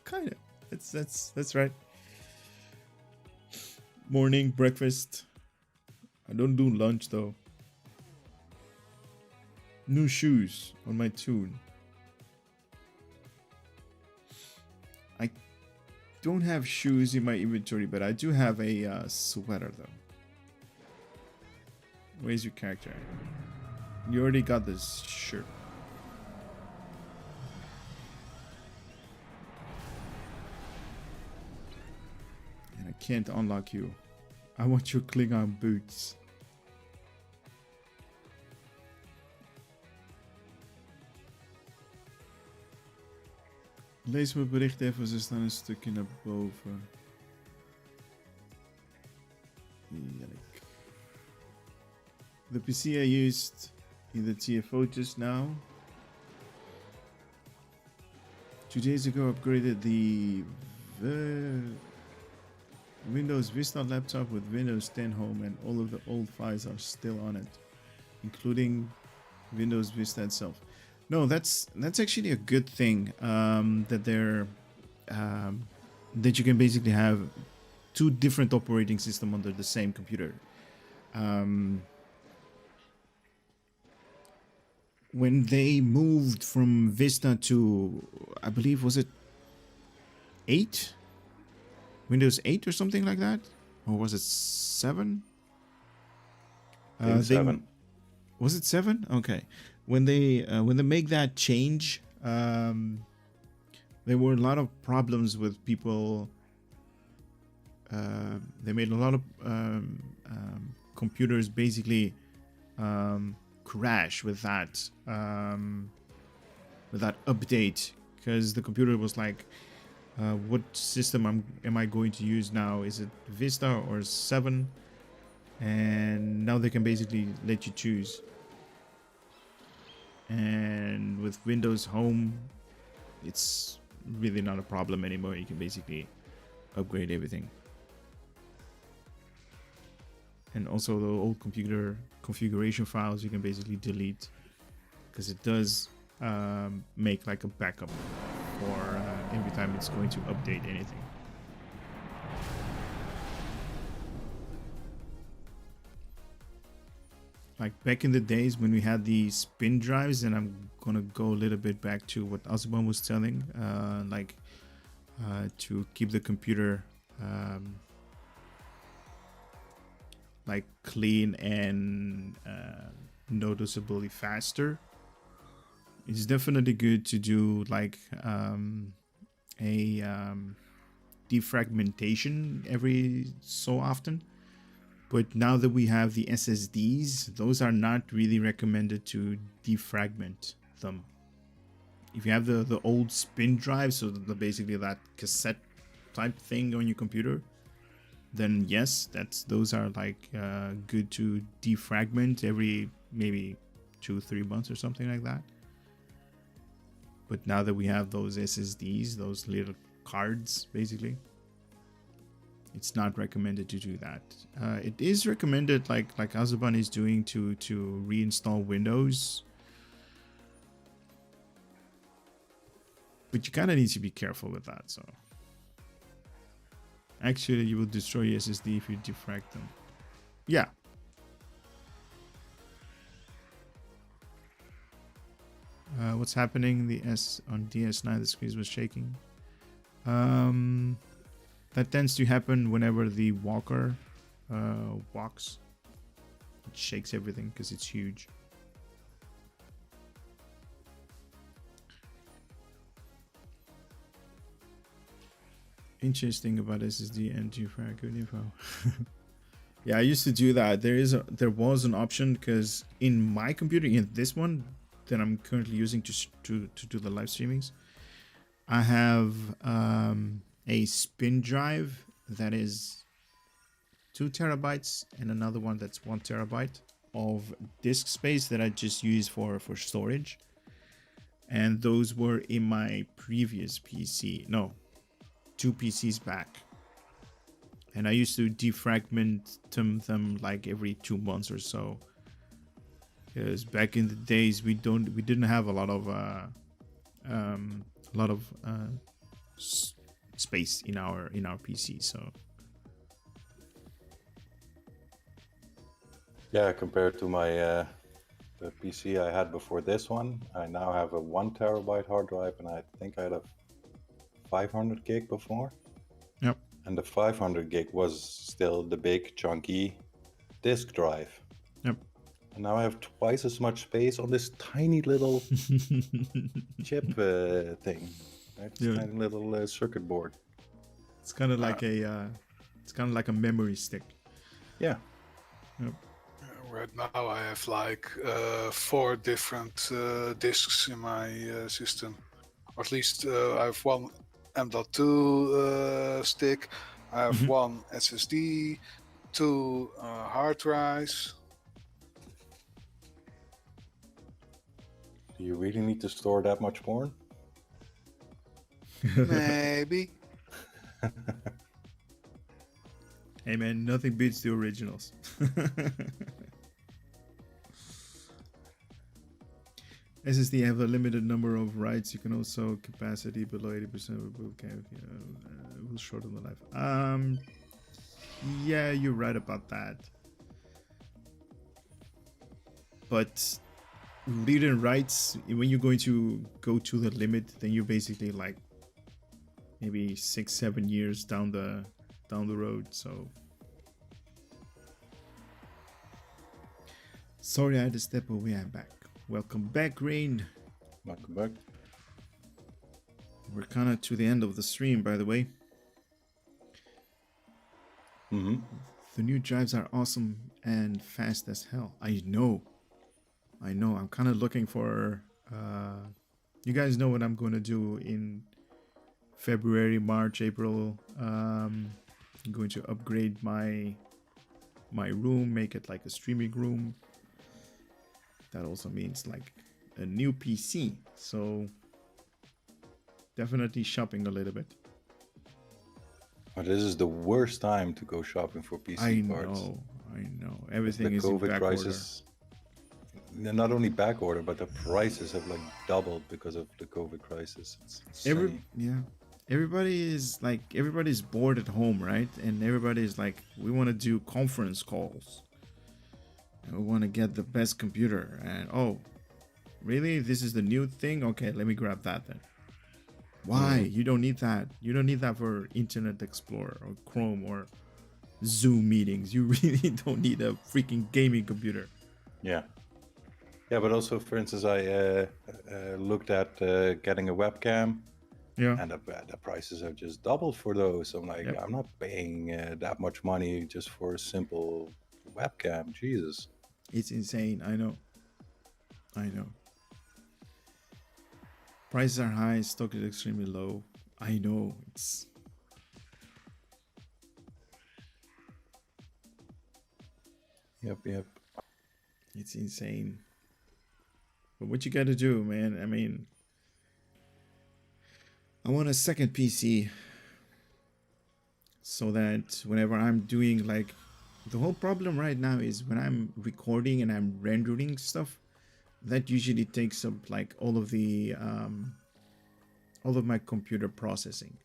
Kind of. That's right. Morning, breakfast. I don't do lunch though. New shoes on my tune. I don't have shoes in my inventory, but I do have a sweater though. Where's your character? You already got this shirt. And I can't unlock you. I want your Klingon boots. Lees mijn bericht even, ze staan een stukje naar boven. Yike. The PC I used in the TFO just now 2 days ago upgraded the Windows Vista laptop with Windows 10 Home, and all of the old files are still on it, including Windows Vista itself. No, that's actually a good thing, that they're that you can basically have 2 different operating systems under the same computer. When they moved from Vista to, I believe, was it 8? Windows 8 or something like that? Or was it 7? 7. Was it 7? Okay. When they make that change, there were a lot of problems with people. They made a lot of computers basically crash with that update, because the computer was like, what system am I going to use now? Is it Vista or 7? And now they can basically let you choose. And with Windows Home, it's really not a problem anymore. You can basically upgrade everything. And also the old computer configuration files you can basically delete, because it does make like a backup for every time it's going to update anything. Like back in the days when we had the spin drives, and I'm gonna go a little bit back to what Azban was telling, to keep the computer like clean and noticeably faster. It's definitely good to do like a defragmentation every so often. But now that we have the SSDs, those are not really recommended to defragment them. If you have the old spin drive, so basically that cassette type thing on your computer, then yes, those are like good to defragment every maybe 2-3 months or something like that. But now that we have those SSDs, those little cards basically, it's not recommended to do that. It is recommended, like Azuban is doing, to reinstall Windows. But you kind of need to be careful with that. So actually, you will destroy your SSD if you defrag them. Yeah. What's happening? The S on DS9, the screen was shaking. That tends to happen whenever the walker walks. It shakes everything because it's huge. Interesting about SSD and defrag. Good info. Yeah, I used to do that. There was an option, because in my computer, in this one that I'm currently using to do the live streamings, I have a spin drive that is 2 terabytes and another one that's 1 terabyte of disk space that I just use for storage. And those were in my previous PC. No, 2 PCs back. And I used to defragment them like every 2 months or so. Because back in the days we didn't have a lot of space in our PC, so yeah, compared to my the PC I had before this one, I now have a 1 terabyte hard drive, and I think I had a 500 gig before. Yep. And the 500 gig was still the big chunky disk drive. Yep. And now I have twice as much space on this tiny little chip thing. Right? Yeah. Tiny little circuit board. It's kind of like a memory stick. Yeah. Yep. Right now I have like 4 different disks in my system. or at least I have one M.2 stick. I have one SSD, 2 hard drives. Do you really need to store that much porn? Maybe. Hey man, nothing beats the originals. SSD have a limited number of writes. You can also capacity below 80%. Okay, will shorten the life. Yeah, you're right about that. But read and writes, when you're going to go to the limit, then you're basically like maybe 6-7 years down the road. So sorry I had to step away. I'm back. Welcome back, Rain. Welcome back. We're kind of to the end of the stream, by the way. The new drives are awesome and fast as hell. I know. I'm kind of looking for you guys know what I'm going to do in February, March, April. I'm going to upgrade my room, make it like a streaming room. That also means like a new PC. So definitely shopping a little bit. But this is the worst time to go shopping for PC parts. I know. Everything is in back crisis. They're not only back order, but the prices have like doubled because of the COVID crisis. It's everybody's bored at home, right? And everybody's like, we want to do conference calls. We want to get the best computer. And oh, really? This is the new thing? Okay, let me grab that then. Why? You don't need that. You don't need that for Internet Explorer or Chrome or Zoom meetings. You really don't need a freaking gaming computer. Yeah. Yeah, but also, for instance, I looked at getting a webcam. Yeah. And the prices have just doubled for those. I'm like, I'm not paying that much money just for a simple webcam. Jesus. It's insane. I know. Prices are high, stock is extremely low. I know. Yep. It's insane. But what you gotta do, man? I mean, I want a second PC so that whenever I'm doing like, the whole problem right now is when I'm recording and I'm rendering stuff, that usually takes up like all of my computer processing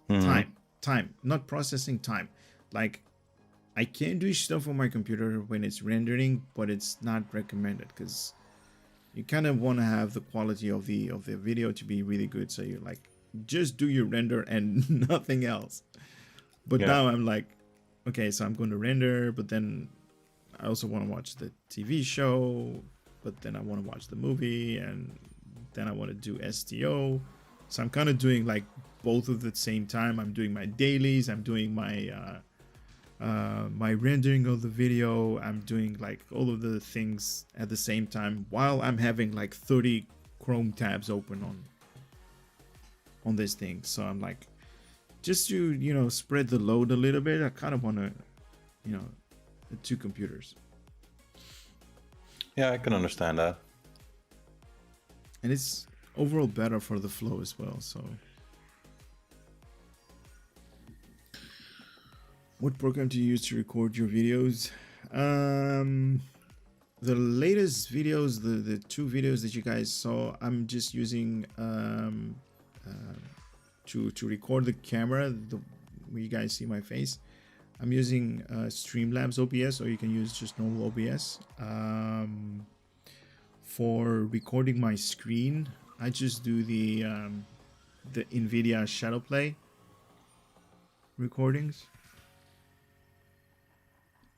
time, not processing time. Like I can do stuff on my computer when it's rendering, but it's not recommended because you kind of want to have the quality of the video to be really good. So you're like, just do your render and nothing else. But now I'm like, okay, so I'm going to render, but then I also want to watch the TV show, but then I want to watch the movie, and then I want to do STO. So I'm kind of doing like both at the same time. I'm doing my dailies, I'm doing my my rendering of the video, I'm doing like all of the things at the same time while I'm having like 30 Chrome tabs open on this thing. So I'm like, just to spread the load a little bit, I kind of want to the two computers. Yeah, I can understand that. And it's overall better for the flow as well. So what program do you use to record your videos? The latest videos, the two videos that you guys saw, I'm just using to record the camera, where you guys see my face. I'm using Streamlabs OBS, or you can use just normal OBS. For recording my screen, I just do the NVIDIA Shadowplay recordings.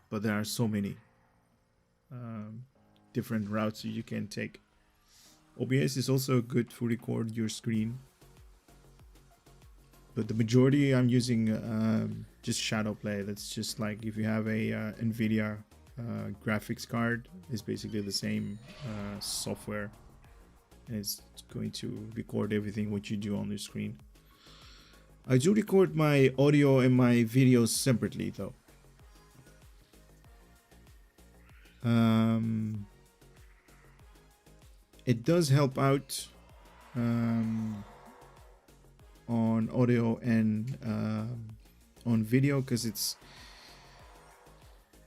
But there are so many different routes you can take. OBS is also good to record your screen. But the majority I'm using just Shadowplay. That's just like if you have a NVIDIA graphics card, it's basically the same software and it's going to record everything what you do on the screen. I do record my audio and my videos separately though. It does help out on audio and on video because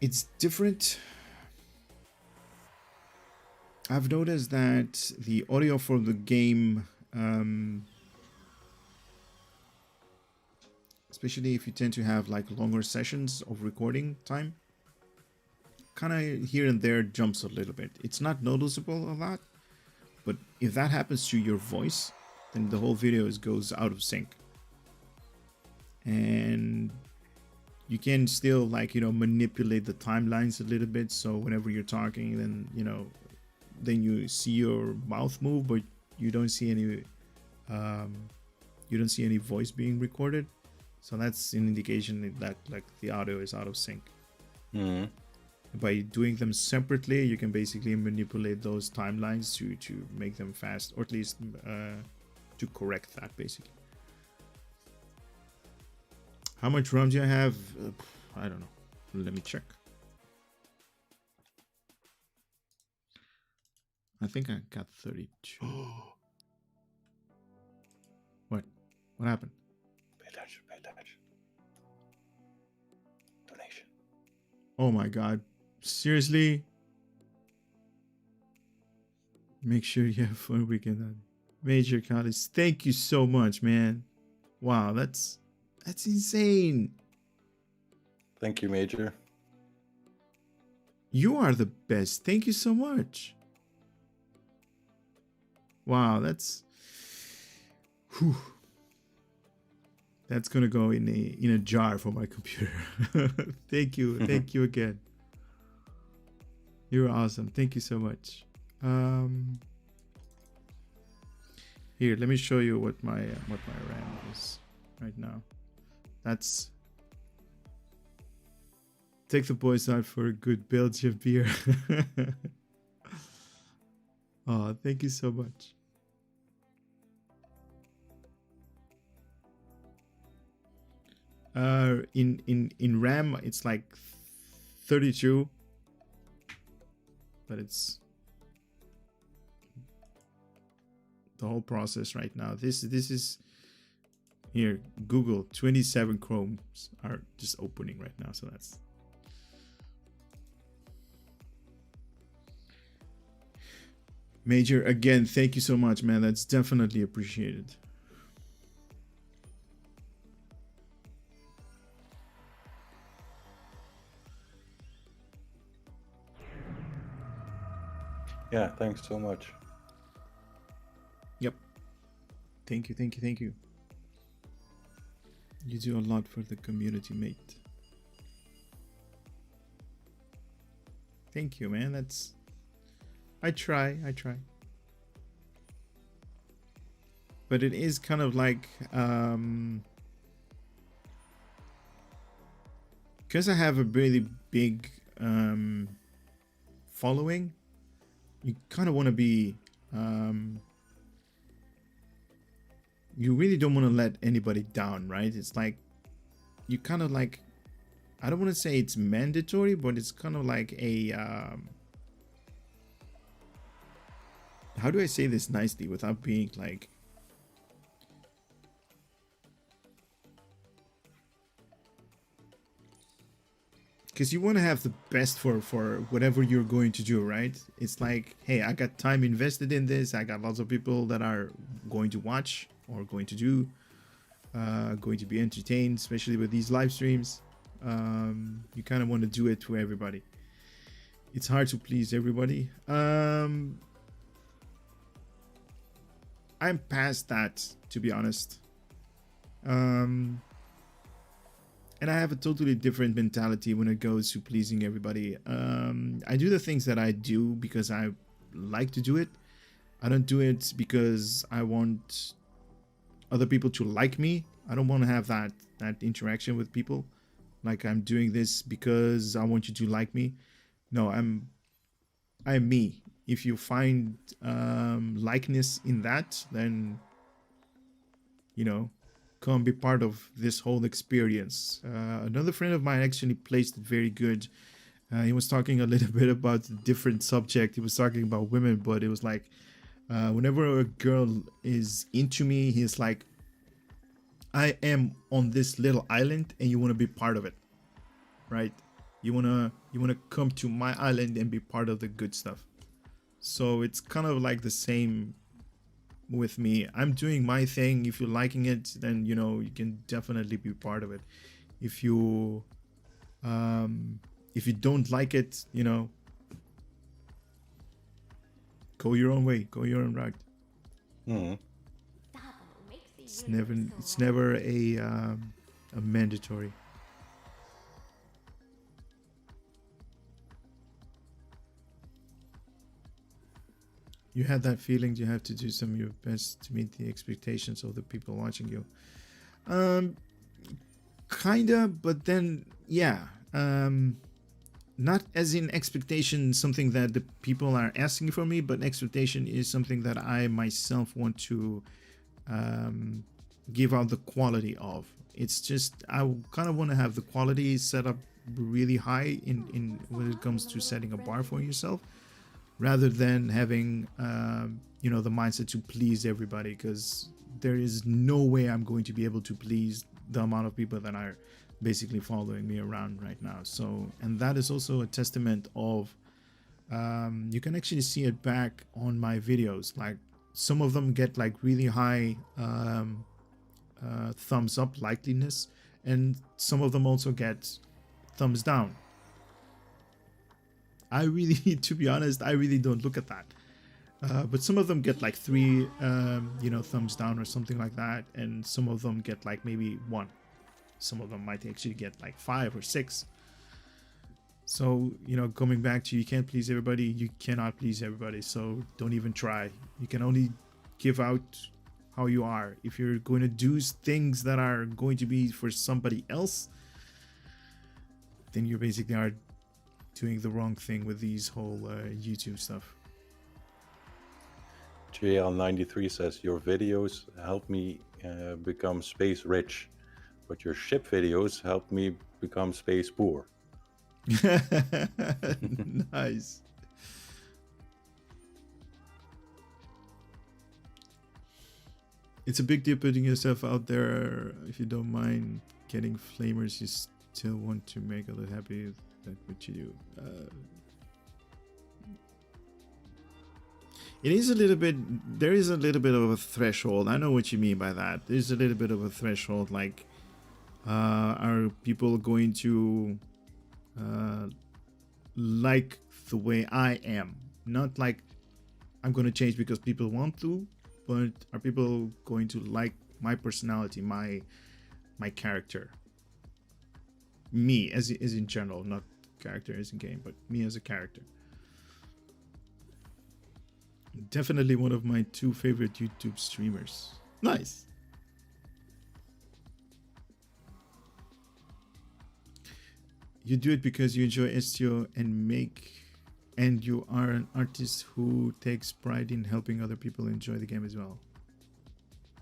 it's different. I've noticed that the audio for the game, especially if you tend to have like longer sessions of recording time, kind of here and there jumps a little bit. It's not noticeable a lot, but if that happens to your voice, then the whole video goes out of sync. And you can still, like, you know, manipulate the timelines a little bit, so whenever you're talking, then, you know, then you see your mouth move, but you don't see any voice being recorded. So that's an indication that like the audio is out of sync. By doing them separately, you can basically manipulate those timelines to make them fast, or at least to correct that, basically. How much RAM do I have? I don't know. Let me check. I think I got 32. What? What happened? Pay attention, pay attention. Donation. Oh my god. Seriously? Make sure you have fun weekend. Major College. Thank you so much, man. Wow, that's insane. Thank you, Major. You are the best. Thank you so much. Wow, that's gonna go in a jar for my computer. Thank you again. You're awesome. Thank you so much. Here, let me show you what my RAM is right now. That's take the boys out for a good Belgian beer. Oh, thank you so much. In RAM it's like 32, but it's the whole process right now. This is here. Google 27 Chromes are just opening right now, so that's Major. Again, thank you so much, man. That's definitely appreciated. Yeah, thanks so much. Yep. Thank you. You do a lot for the community, mate. Thank you, man. That's... I try. But it is kind of like... because I have a really big following, you kind of want to be... you really don't want to let anybody down, right? It's like... you kind of like... I don't want to say it's mandatory, but it's kind of like a... how do I say this nicely without being like... because you want to have the best for whatever you're going to do, right? It's like, hey, I got time invested in this. I got lots of people that are going to watch or going to do, going to be entertained, especially with these live streams. You kind of want to do it to everybody. It's hard to please everybody. I'm past that, to be honest. And I have a totally different mentality when it goes to pleasing everybody. I do the things that I do because I like to do it. I don't do it because I want other people to like me. I don't want to have that interaction with people. Like, I'm doing this because I want you to like me. No, I'm me. if you find likeness in that, then, you know, come be part of this whole experience. Another friend of mine actually placed it very good. He was talking a little bit about a different subject. He was talking about women, but it was like, whenever a girl is into me, he's like, I am on this little island and you want to be part of it, right? You want to come to my island and be part of the good stuff. So it's kind of like the same with me. I'm doing my thing. If you're liking it, then, you know, you can definitely be part of it. If you don't like it, you know, go your own way, go your own route. It's never a mandatory. You have that feeling you have to do some of your best to meet the expectations of the people watching you. Kinda, but then yeah. Not as in expectation something that the people are asking for me, but expectation is something that I myself want to give out the quality of. It's just I kind of want to have the quality set up really high in when it comes to setting a bar for yourself, rather than having you know, the mindset to please everybody, because there is no way I'm going to be able to please the amount of people that are basically following me around right now. So, and that is also a testament of you can actually see it back on my videos. Like some of them get like really high thumbs up likeliness, and some of them also get thumbs down. I really, to be honest, I really don't look at that. But some of them get like 3 you know, thumbs down or something like that, and some of them get like maybe 1. Some of them might actually get like 5 or 6. So, you know, coming back to, you can't please everybody, you cannot please everybody, so don't even try. You can only give out how you are. If you're going to do things that are going to be for somebody else, then you basically are doing the wrong thing with these whole YouTube stuff. JL93 says, your videos help me become space rich, but your ship videos help me become space poor. Nice. It's a big deal putting yourself out there. If you don't mind getting flamers, you still want to make others happy. That's what you do. It is a little bit, there is a little bit of a threshold. I know what you mean by that. There's a little bit of a threshold, like are people going to like the way I am? Not like I'm going to change because people want to, but are people going to like my personality, my character? Me as in general, not character as in game, but me as a character. Definitely one of my 2 favorite YouTube streamers. Nice. You do it because you enjoy SEO and you are an artist who takes pride in helping other people enjoy the game as well.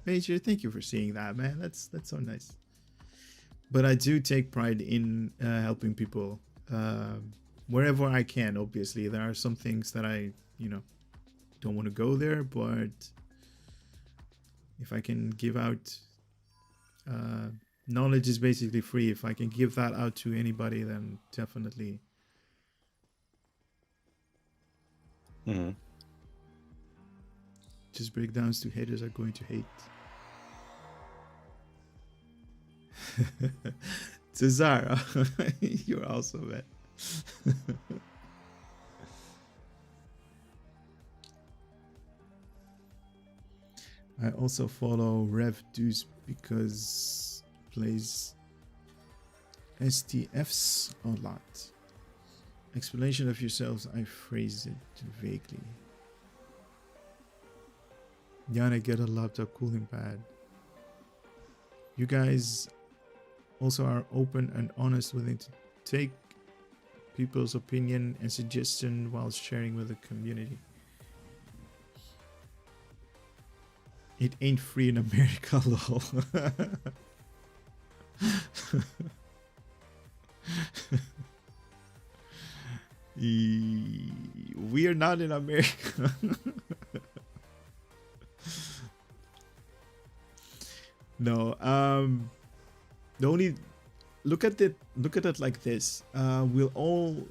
Major, thank you for seeing that, man. That's so nice. But I do take pride in helping people wherever I can. Obviously, there are some things that I, you know, don't want to go there, but if I can give out knowledge is basically free. If I can give that out to anybody, then definitely. Just breakdowns to haters are going to hate. Cesar, you're also bad. I also follow Rev Deuce because plays STFs a lot. Explanation of yourselves, I phrase it vaguely. Yana, get a laptop cooling pad. You guys also are open and honest, willing to take people's opinion and suggestion while sharing with the community. It ain't free in America, lol. We are not in America. No, the only look at it like this. We'll all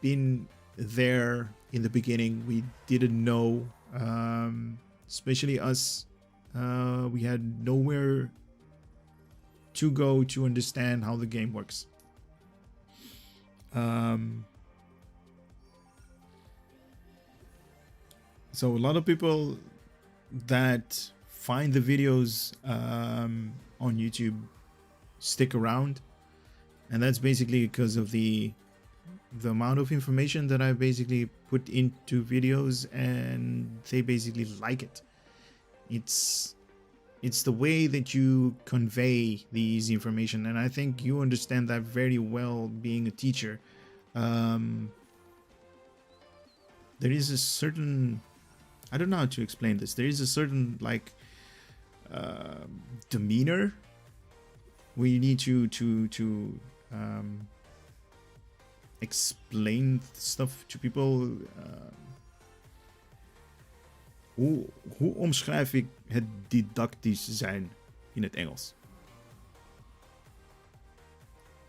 been there in the beginning. We didn't know, especially us. We had nowhere to go to understand how the game works. So a lot of people that find the videos on YouTube stick around, and that's basically because of the amount of information that I basically put into videos, and they basically like it. It's the way that you convey these information, and I think you understand that very well being a teacher. There is a certain, I don't know how to explain this. There is a certain like demeanor where you need to explain stuff to people. Hoe omschrijf ik het didactisch zijn in het Engels?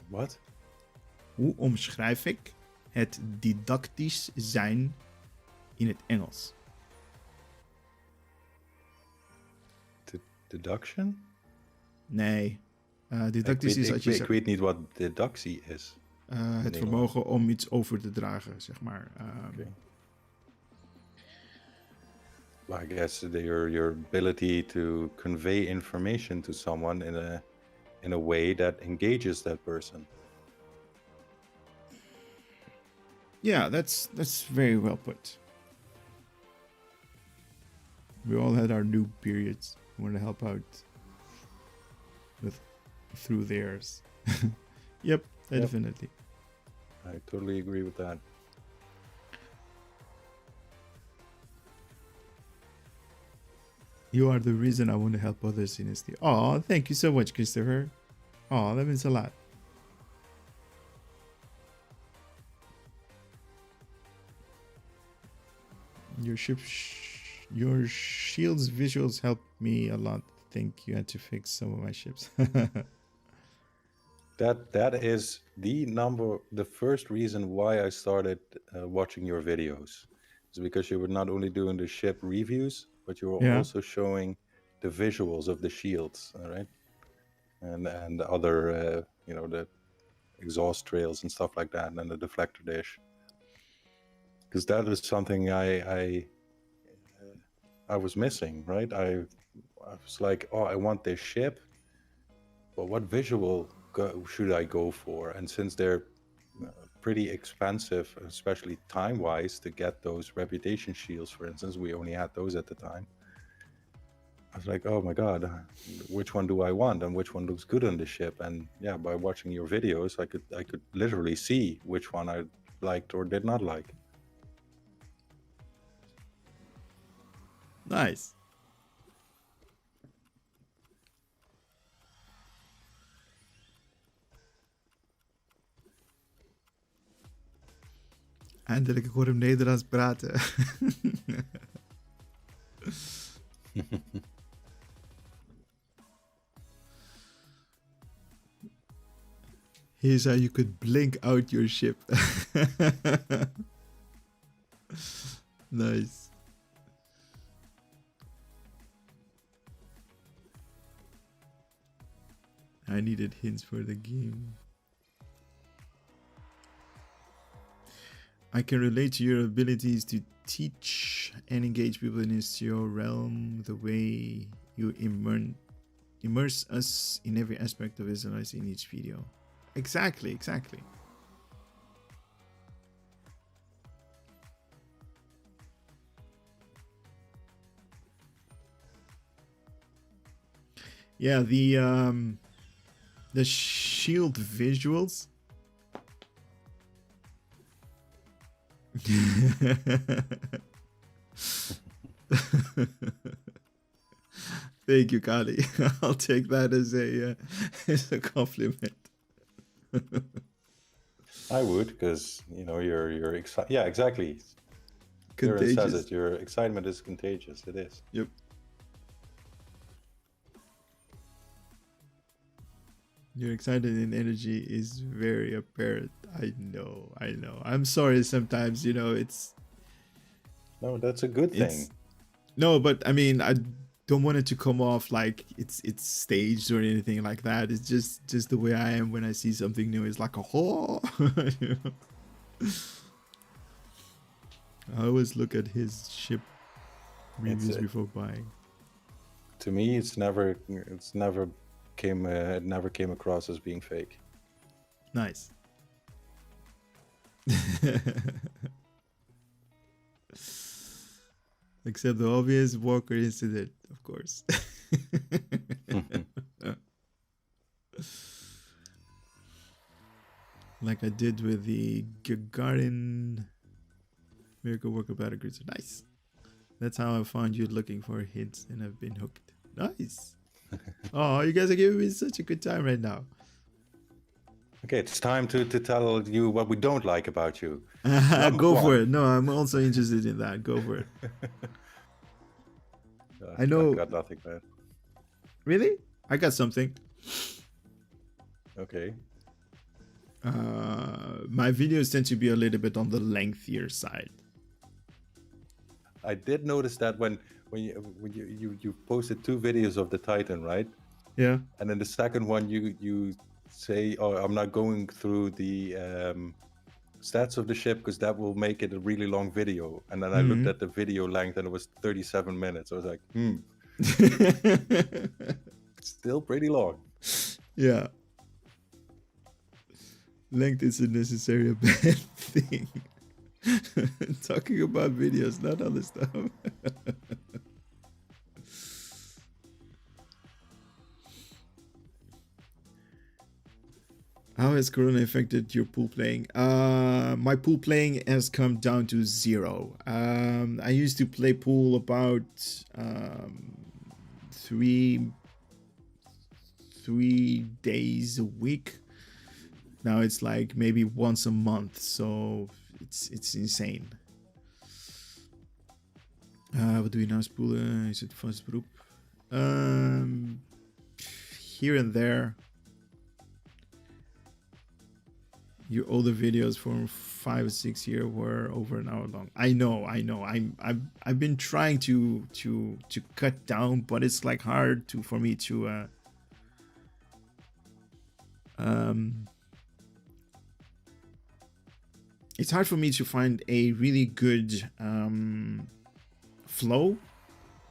Wat? Hoe omschrijf ik het didactisch zijn in het Engels? Deduction? Nee. Didactisch is als je... Ik weet niet wat deductie is. Het vermogen om iets over te dragen, zeg maar. Okay. Well, I guess your ability to convey information to someone in a way that engages that person. Yeah, that's very well put. We all had our new periods. We want to help out through theirs. Yep, definitely. I totally agree with that. You are the reason I want to help others in this. Oh, thank you so much, Christopher. Oh, that means a lot. Your shield's visuals helped me a lot. Think you had to fix some of my ships. That is the first reason why I started watching your videos. Is because you were not only doing the ship reviews, but you were also showing the visuals of the shields, all right, and other the exhaust trails and stuff like that, and the deflector dish. Because that is something I was missing, right? I was like, oh, I want this ship, but what visual should I go for? And since they're pretty expensive, especially time-wise, to get those reputation shields, for instance, we only had those at the time. I was like, oh my god, which one do I want, and which one looks good on the ship? And yeah, by watching your videos, I could literally see which one I liked or did not like. Nice. Eindelijk, ik hoor hem Nederlands praten. Here's how you could blink out your ship. Nice. I needed hints for the game. I can relate to your abilities to teach and engage people in your realm the way you immerse us in every aspect of visualizing in each video. Exactly. Yeah, the shield visuals. Thank you, Kali. I'll take that as a compliment. I would, because you're excited. Yeah, exactly. Contagious. Darren says it. Your excitement is contagious. It is. Yep. Your excited and energy is very apparent. I know. I'm sorry sometimes, it's... No, that's a good thing. No, but I mean, I don't want it to come off like it's staged or anything like that. It's just the way I am when I see something new. It's like a whole... I always look at his ship reviews before buying. To me, it never came across as being fake. Nice. Except the obvious Walker incident, of course. Like I did with the Gagarin Miracle Worker Battle Cruiser. Nice. That's how I found you looking for hints and I've been hooked. Nice. Oh, you guys are giving me such a good time right now. Okay, it's time to tell you what we don't like about you. Go for it. No, I'm also interested in that. Go for it. I know. I got nothing, man. Really? I got something. Okay. My videos tend to be a little bit on the lengthier side. I did notice that when you posted 2 videos of the Titan, right? Yeah. And then the second one you say, "Oh, I'm not going through the stats of the ship because that will make it a really long video." And then I looked at the video length and it was 37 minutes. I was like, still pretty long. Yeah. Length isn't necessarily a bad thing. Talking about videos, not other stuff. How has Corona affected your pool playing? My pool playing has come down to 0. I used to play pool about 3 days a week. Now it's like maybe once a month, so it's insane. Wat doe je nou spoelen? Is het vast beroep? Here and there. Your older videos from 5 or 6 years were over an hour long. I know. I've been trying to cut down, but it's like hard for me to it's hard for me to find a really good flow,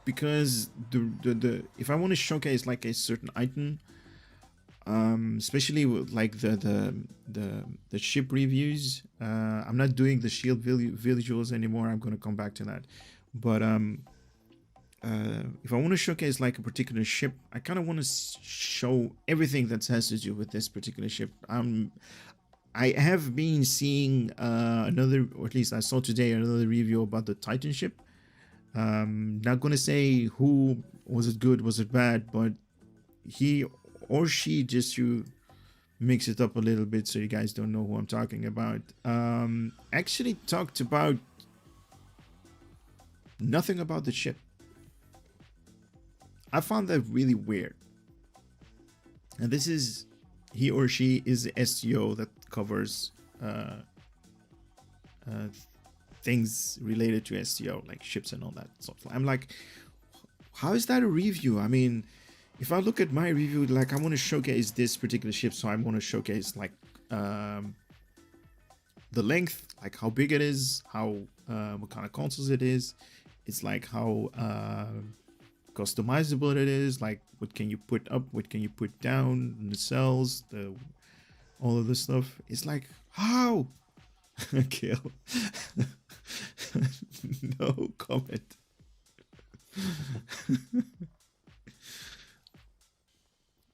because the if I want to showcase like a certain item, especially with like the ship reviews, I'm not doing the shield visuals anymore. I'm going to come back to that, but if I want to showcase like a particular ship, I kind of want to show everything that has to do with this particular ship. I have been seeing another, or at least I saw today another review about the Titan ship. Not gonna say who was it good, was it bad, but he or she, just to mix it up a little bit so you guys don't know who I'm talking about, actually talked about nothing about the ship. I found that really weird. And this is, he or she is the STO that covers things related to STO, like ships and all that stuff. I'm like, how is that a review? I mean, if I look at my review, like I want to showcase this particular ship, so I want to showcase like the length, like how big it is, how what kind of consoles it is. It's like how customizable it is, like what can you put up, what can you put down, the cells, all of this stuff. It's like, how? Kill. No comment.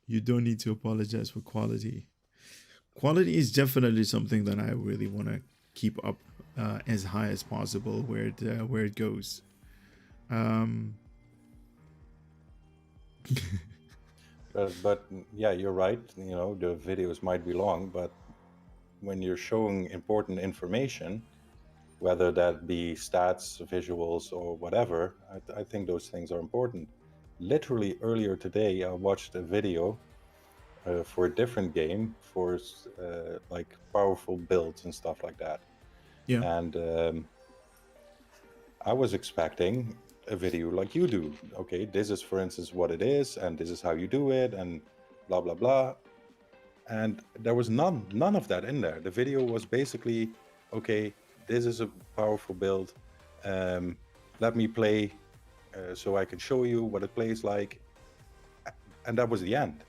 You don't need to apologize for quality. Quality is definitely something that I really want to keep up as high as possible, where it goes. But yeah, you're right. You know, the videos might be long, but when you're showing important information, whether that be stats, visuals, or whatever, I think those things are important. Literally earlier today, I watched a video for a different game for like powerful builds and stuff like that. Yeah. And I was expecting a video like you do. Okay, this is, for instance, what it is, and this is how you do it, and blah blah blah. And there was none of that in there. The video was basically, okay, this is a powerful build. Let me play so I can show you what it plays like. And that was the end.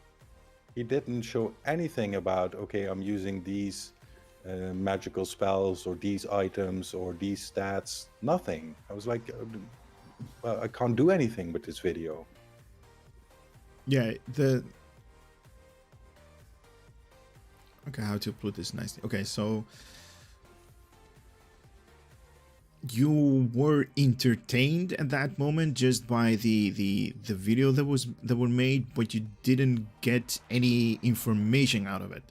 He didn't show anything about, okay, I'm using these magical spells or these items or these stats. Nothing. I was like, well, I can't do anything with this video. Yeah, okay, how to put this nicely. Okay, so you were entertained at that moment just by the video that were made, but you didn't get any information out of it.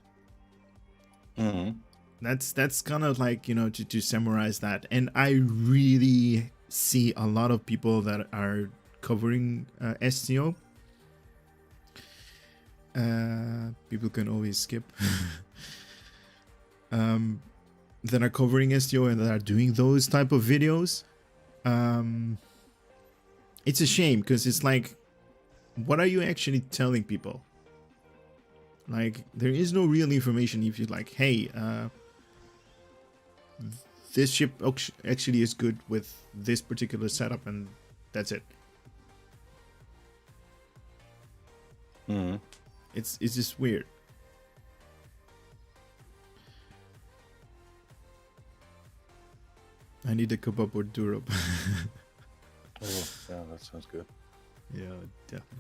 Mm-hmm. That's kind of like, you know, to summarize that. And I really see a lot of people that are covering STO. People can always skip. That are covering STO and that are doing those type of videos. It's a shame, because it's like, what are you actually telling people? Like, there is no real information. If you're like, hey, this ship actually is good with this particular setup, and that's it. Mm-hmm. It's just weird. I need a kebab or durab. Oh, yeah, that sounds good. Yeah, definitely.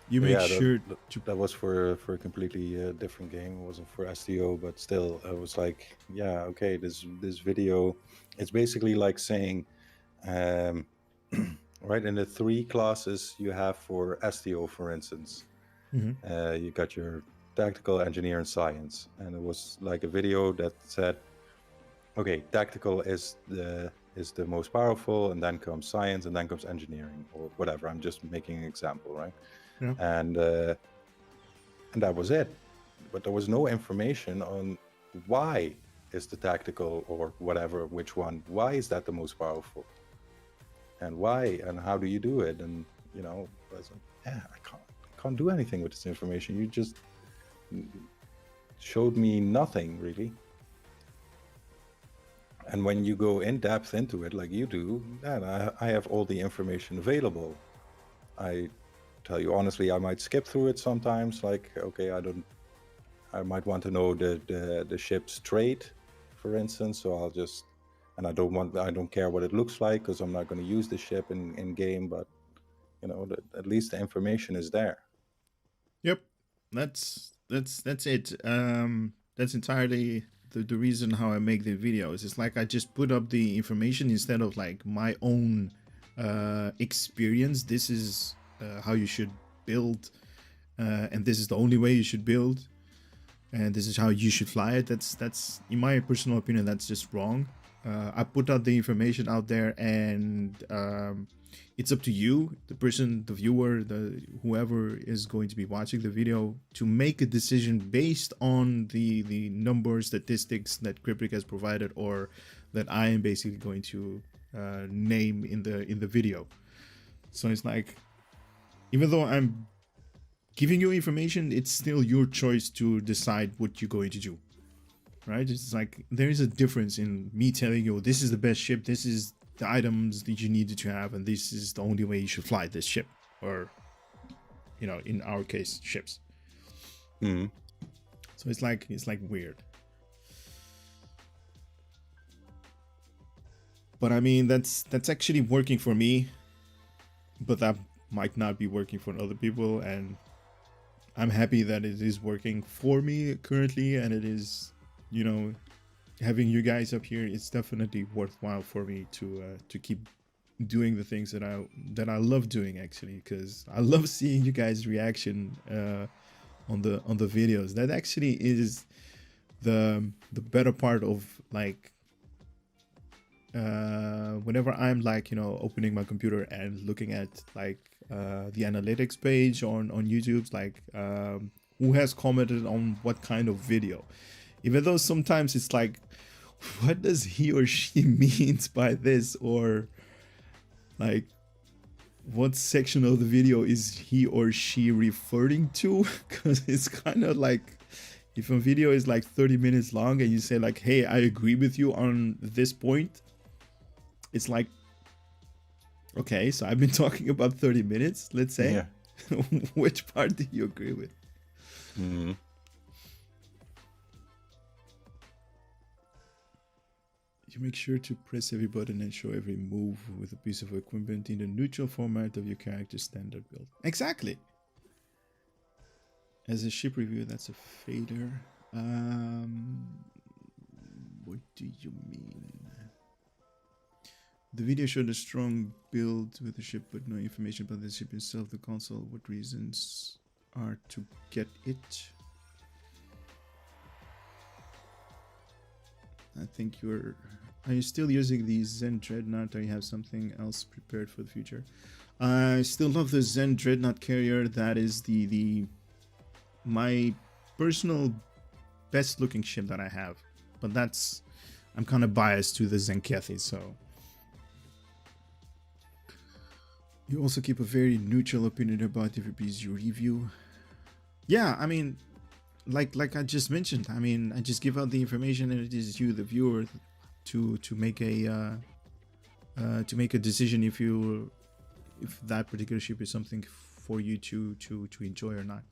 You make sure that was for a completely different game. It wasn't for STO, but still, I was like, yeah, okay, this video, it's basically like saying, right, in the 3 classes you have for STO, for instance, you got your tactical, engineer, and science, and it was like a video that said, okay, tactical is the most powerful, and then comes science, and then comes engineering, or whatever. I'm just making an example, right? Yeah. And that was it. But there was no information on why is the tactical or whatever, which one, why is that the most powerful, and why, and how do you do it? And you know, I was like, yeah, I can't do anything with this information. You just showed me nothing really. And when you go in depth into it like you do, then I have all the information available. I tell you honestly, I might skip through it sometimes. Like, okay, I might want to know the ship's trait, for instance. So I'll just, and I don't care what it looks like, because I'm not going to use the ship in game. But you know, at least the information is there. Yep, that's it. That's entirely the reason how I make the videos. It's like I just put up the information instead of like my own experience. This is how you should build, and this is the only way you should build, and this is how you should fly it. That's in my personal opinion, that's just wrong. I put out the information out there, and it's up to you, the person, the viewer, whoever is going to be watching the video, to make a decision based on the numbers, statistics that Cryptic has provided, or that I am basically going to name in the video. So it's like, even though I'm giving you information, it's still your choice to decide what you're going to do, right? It's like, there is a difference in me telling you, this is the best ship, this is the items that you needed to have, and this is the only way you should fly this ship, or, you know, in our case, ships. Mm-hmm. So it's like weird. But I mean, that's actually working for me, but that might not be working for other people, and I'm happy that it is working for me currently, and it is, you know, having you guys up here, it's definitely worthwhile for me to keep doing the things that I love doing, actually, because I love seeing you guys' reaction on the videos. That actually is the better part of like whenever I'm like, you know, opening my computer and looking at like the analytics page on YouTube's like who has commented on what kind of video, even though sometimes it's like, what does he or she means by this, or like what section of the video is he or she referring to? Because it's kind of like, if a video is like 30 minutes long and you say like, hey, I agree with you on this point, it's like, okay, so I've been talking about 30 minutes, let's say. Yeah. Which part do you agree with? Mm-hmm. You make sure to press every button and show every move with a piece of equipment in the neutral format of your character's standard build. Exactly. As a ship review, that's a failure. What do you mean? The video showed a strong build with the ship, but no information about the ship itself, the console, what reasons are to get it. I think are you still using the Zen Dreadnought, or you have something else prepared for the future? I still love the Zen Dreadnought carrier. That is my personal best looking ship that I have, but I'm kind of biased to the Zenkethi, so. You also keep a very neutral opinion about every piece you review. Yeah, I mean, like I just mentioned, I mean, I just give out the information, and it is you, the viewer, to make a decision if that particular ship is something for you to enjoy or not.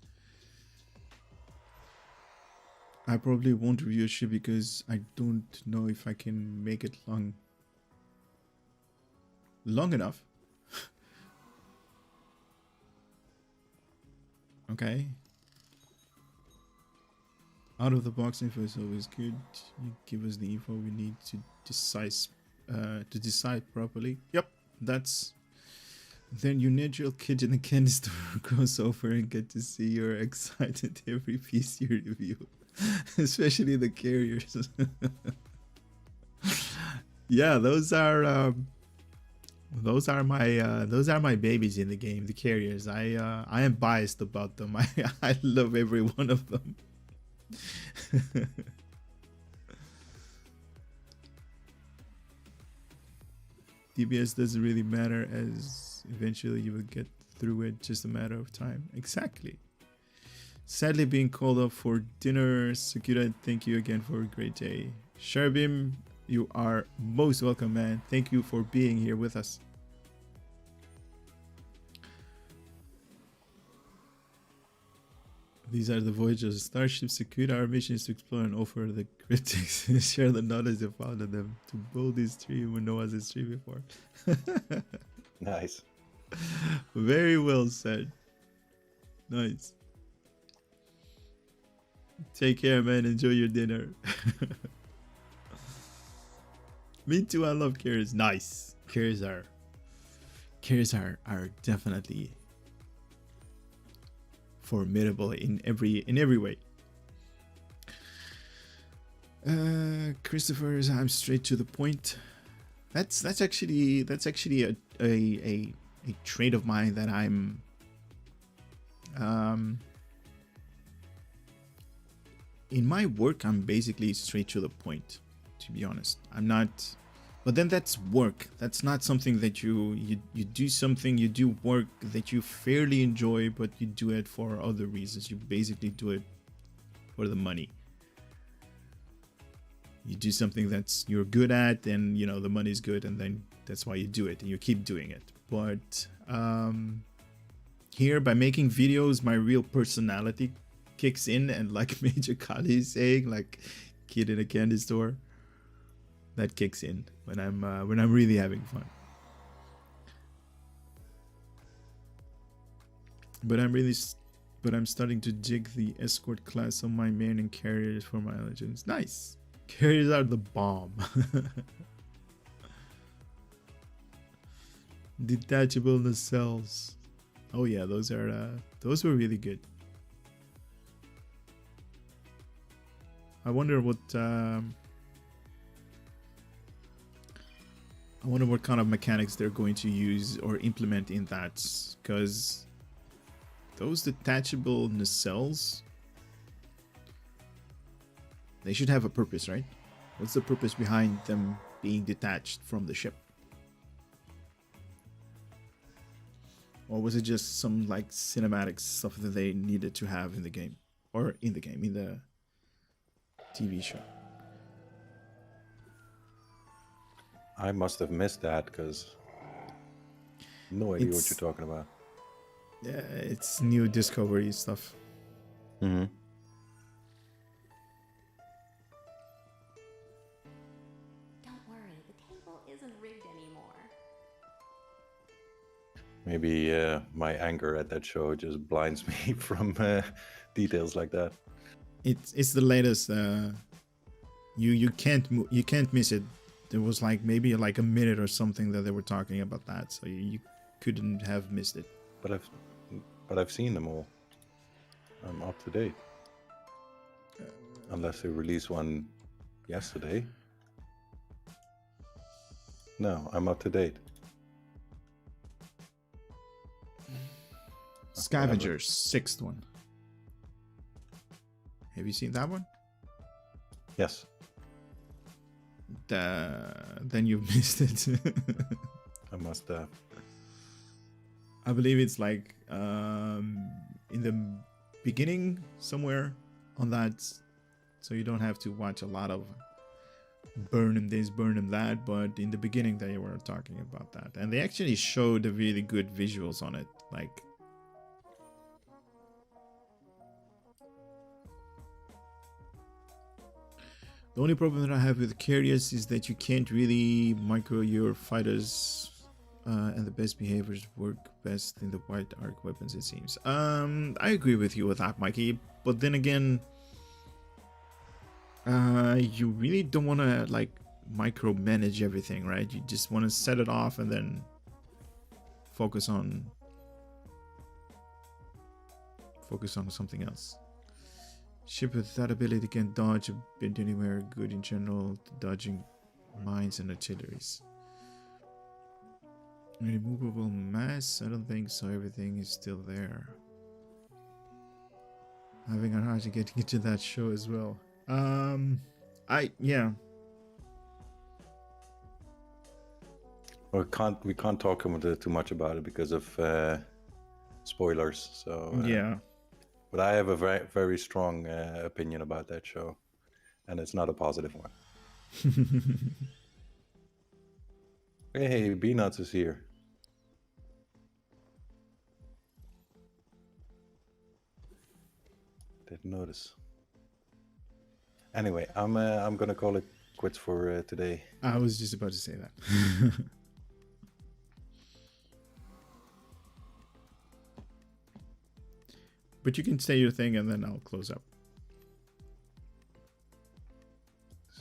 I probably won't review a ship because I don't know if I can make it long enough. Okay. Out of the box info is always good. You give us the info we need to decide properly. Yep, that's. Then you need your kid in the candy store goes over and get to see you're excited every piece you review, especially the carriers. Yeah, those are my babies in the game, the carriers. I am biased about them. I love every one of them. DBS doesn't really matter, as eventually you will get through it, just a matter of time. Exactly. Sadly being called up for dinner. Sakura, thank you again for a great day. Sharbim, you are most welcome, man. Thank you for being here with us. These are the voyages of Starship Sakura. Our mission is to explore and offer the critics and share the knowledge they found in them to build this stream when no one's has streamed before. Nice. Very well said. Nice. Take care, man. Enjoy your dinner. Me too. I love carrots. Nice. Carrots are definitely formidable in every way. Christopher's, I'm straight to the point. That's actually a trait of mine that I'm in my work. I'm basically straight to the point, to be honest. I'm not, but then that's work. That's not something that you do something, you do work that you fairly enjoy, but you do it for other reasons. You basically do it for the money. You do something that's you're good at, and you know the money's good, and then that's why you do it and you keep doing it. But here, by making videos, my real personality kicks in, and like Major Kali is saying, like kid in a candy store, that kicks in when I'm really having fun. But I'm starting to dig the escort class on my main and carriers for my legends. Nice. Carriers are the bomb. Detachable nacelles. Oh yeah, those were really good. I wonder what kind of mechanics they're going to use or implement in that, because those detachable nacelles, they should have a purpose, right? What's the purpose behind them being detached from the ship? Or was it just some like cinematic stuff that they needed to have in the game? Or in the TV show? I must have missed that because no idea what you're talking about. Yeah, it's new Discovery stuff. Mm-hmm. Don't worry, the table isn't rigged anymore. Maybe my anger at that show just blinds me from details like that. It's the latest. You can't miss it. There was like maybe like a minute or something that they were talking about that, so you couldn't have missed it. But I've seen them all. I'm up to date. Unless they released one yesterday. No, I'm up to date. Scavengers, 6th one. Have you seen that one? Yes. Then you've missed it. I must have. I believe it's like in the beginning somewhere on that, so you don't have to watch a lot of burn him this, burn him that, but in the beginning they were talking about that, and they actually showed really good visuals on it. Like, the only problem that I have with Curious is that you can't really micro your fighters, and the best behaviors work best in the white arc weapons, it seems. I agree with you with that, Mikey, but then again, you really don't want to like micromanage everything, right? You just want to set it off and then focus on something else. Ship with that ability can dodge a bit anywhere, good in general, dodging mines and artilleries. Removable mass? I don't think so. Everything is still there. Having a hard time getting into that show as well. Yeah. We can't talk too much about it because of spoilers. So yeah. But I have a very, very strong opinion about that show, and it's not a positive one. Hey, B-Nuts is here. Didn't notice. Anyway, I'm gonna call it quits for today. I was just about to say that. But you can say your thing and then I'll close up.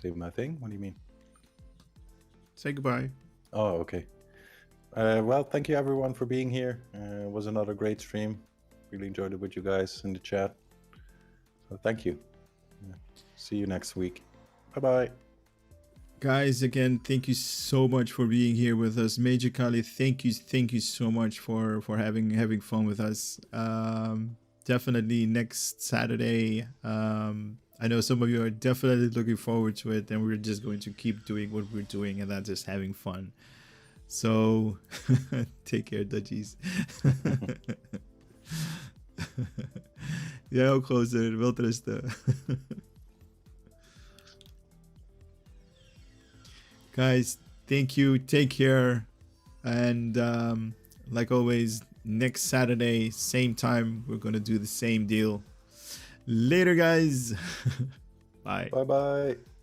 Say my thing? What do you mean? Say goodbye. Oh, okay. Well, thank you everyone for being here. It was another great stream. Really enjoyed it with you guys in the chat. So thank you. Yeah. See you next week. Bye-bye. Guys, again, thank you so much for being here with us. Major Kali, thank you so much for having fun with us. Definitely next Saturday. I know some of you are definitely looking forward to it, and we're just going to keep doing what we're doing, and that's just having fun. So take care, Dudgies. Ja, ook gozer, welterusten. Guys, thank you, take care, and like always, next Saturday, same time, we're gonna do the same deal. Later, guys. Bye. Bye-bye.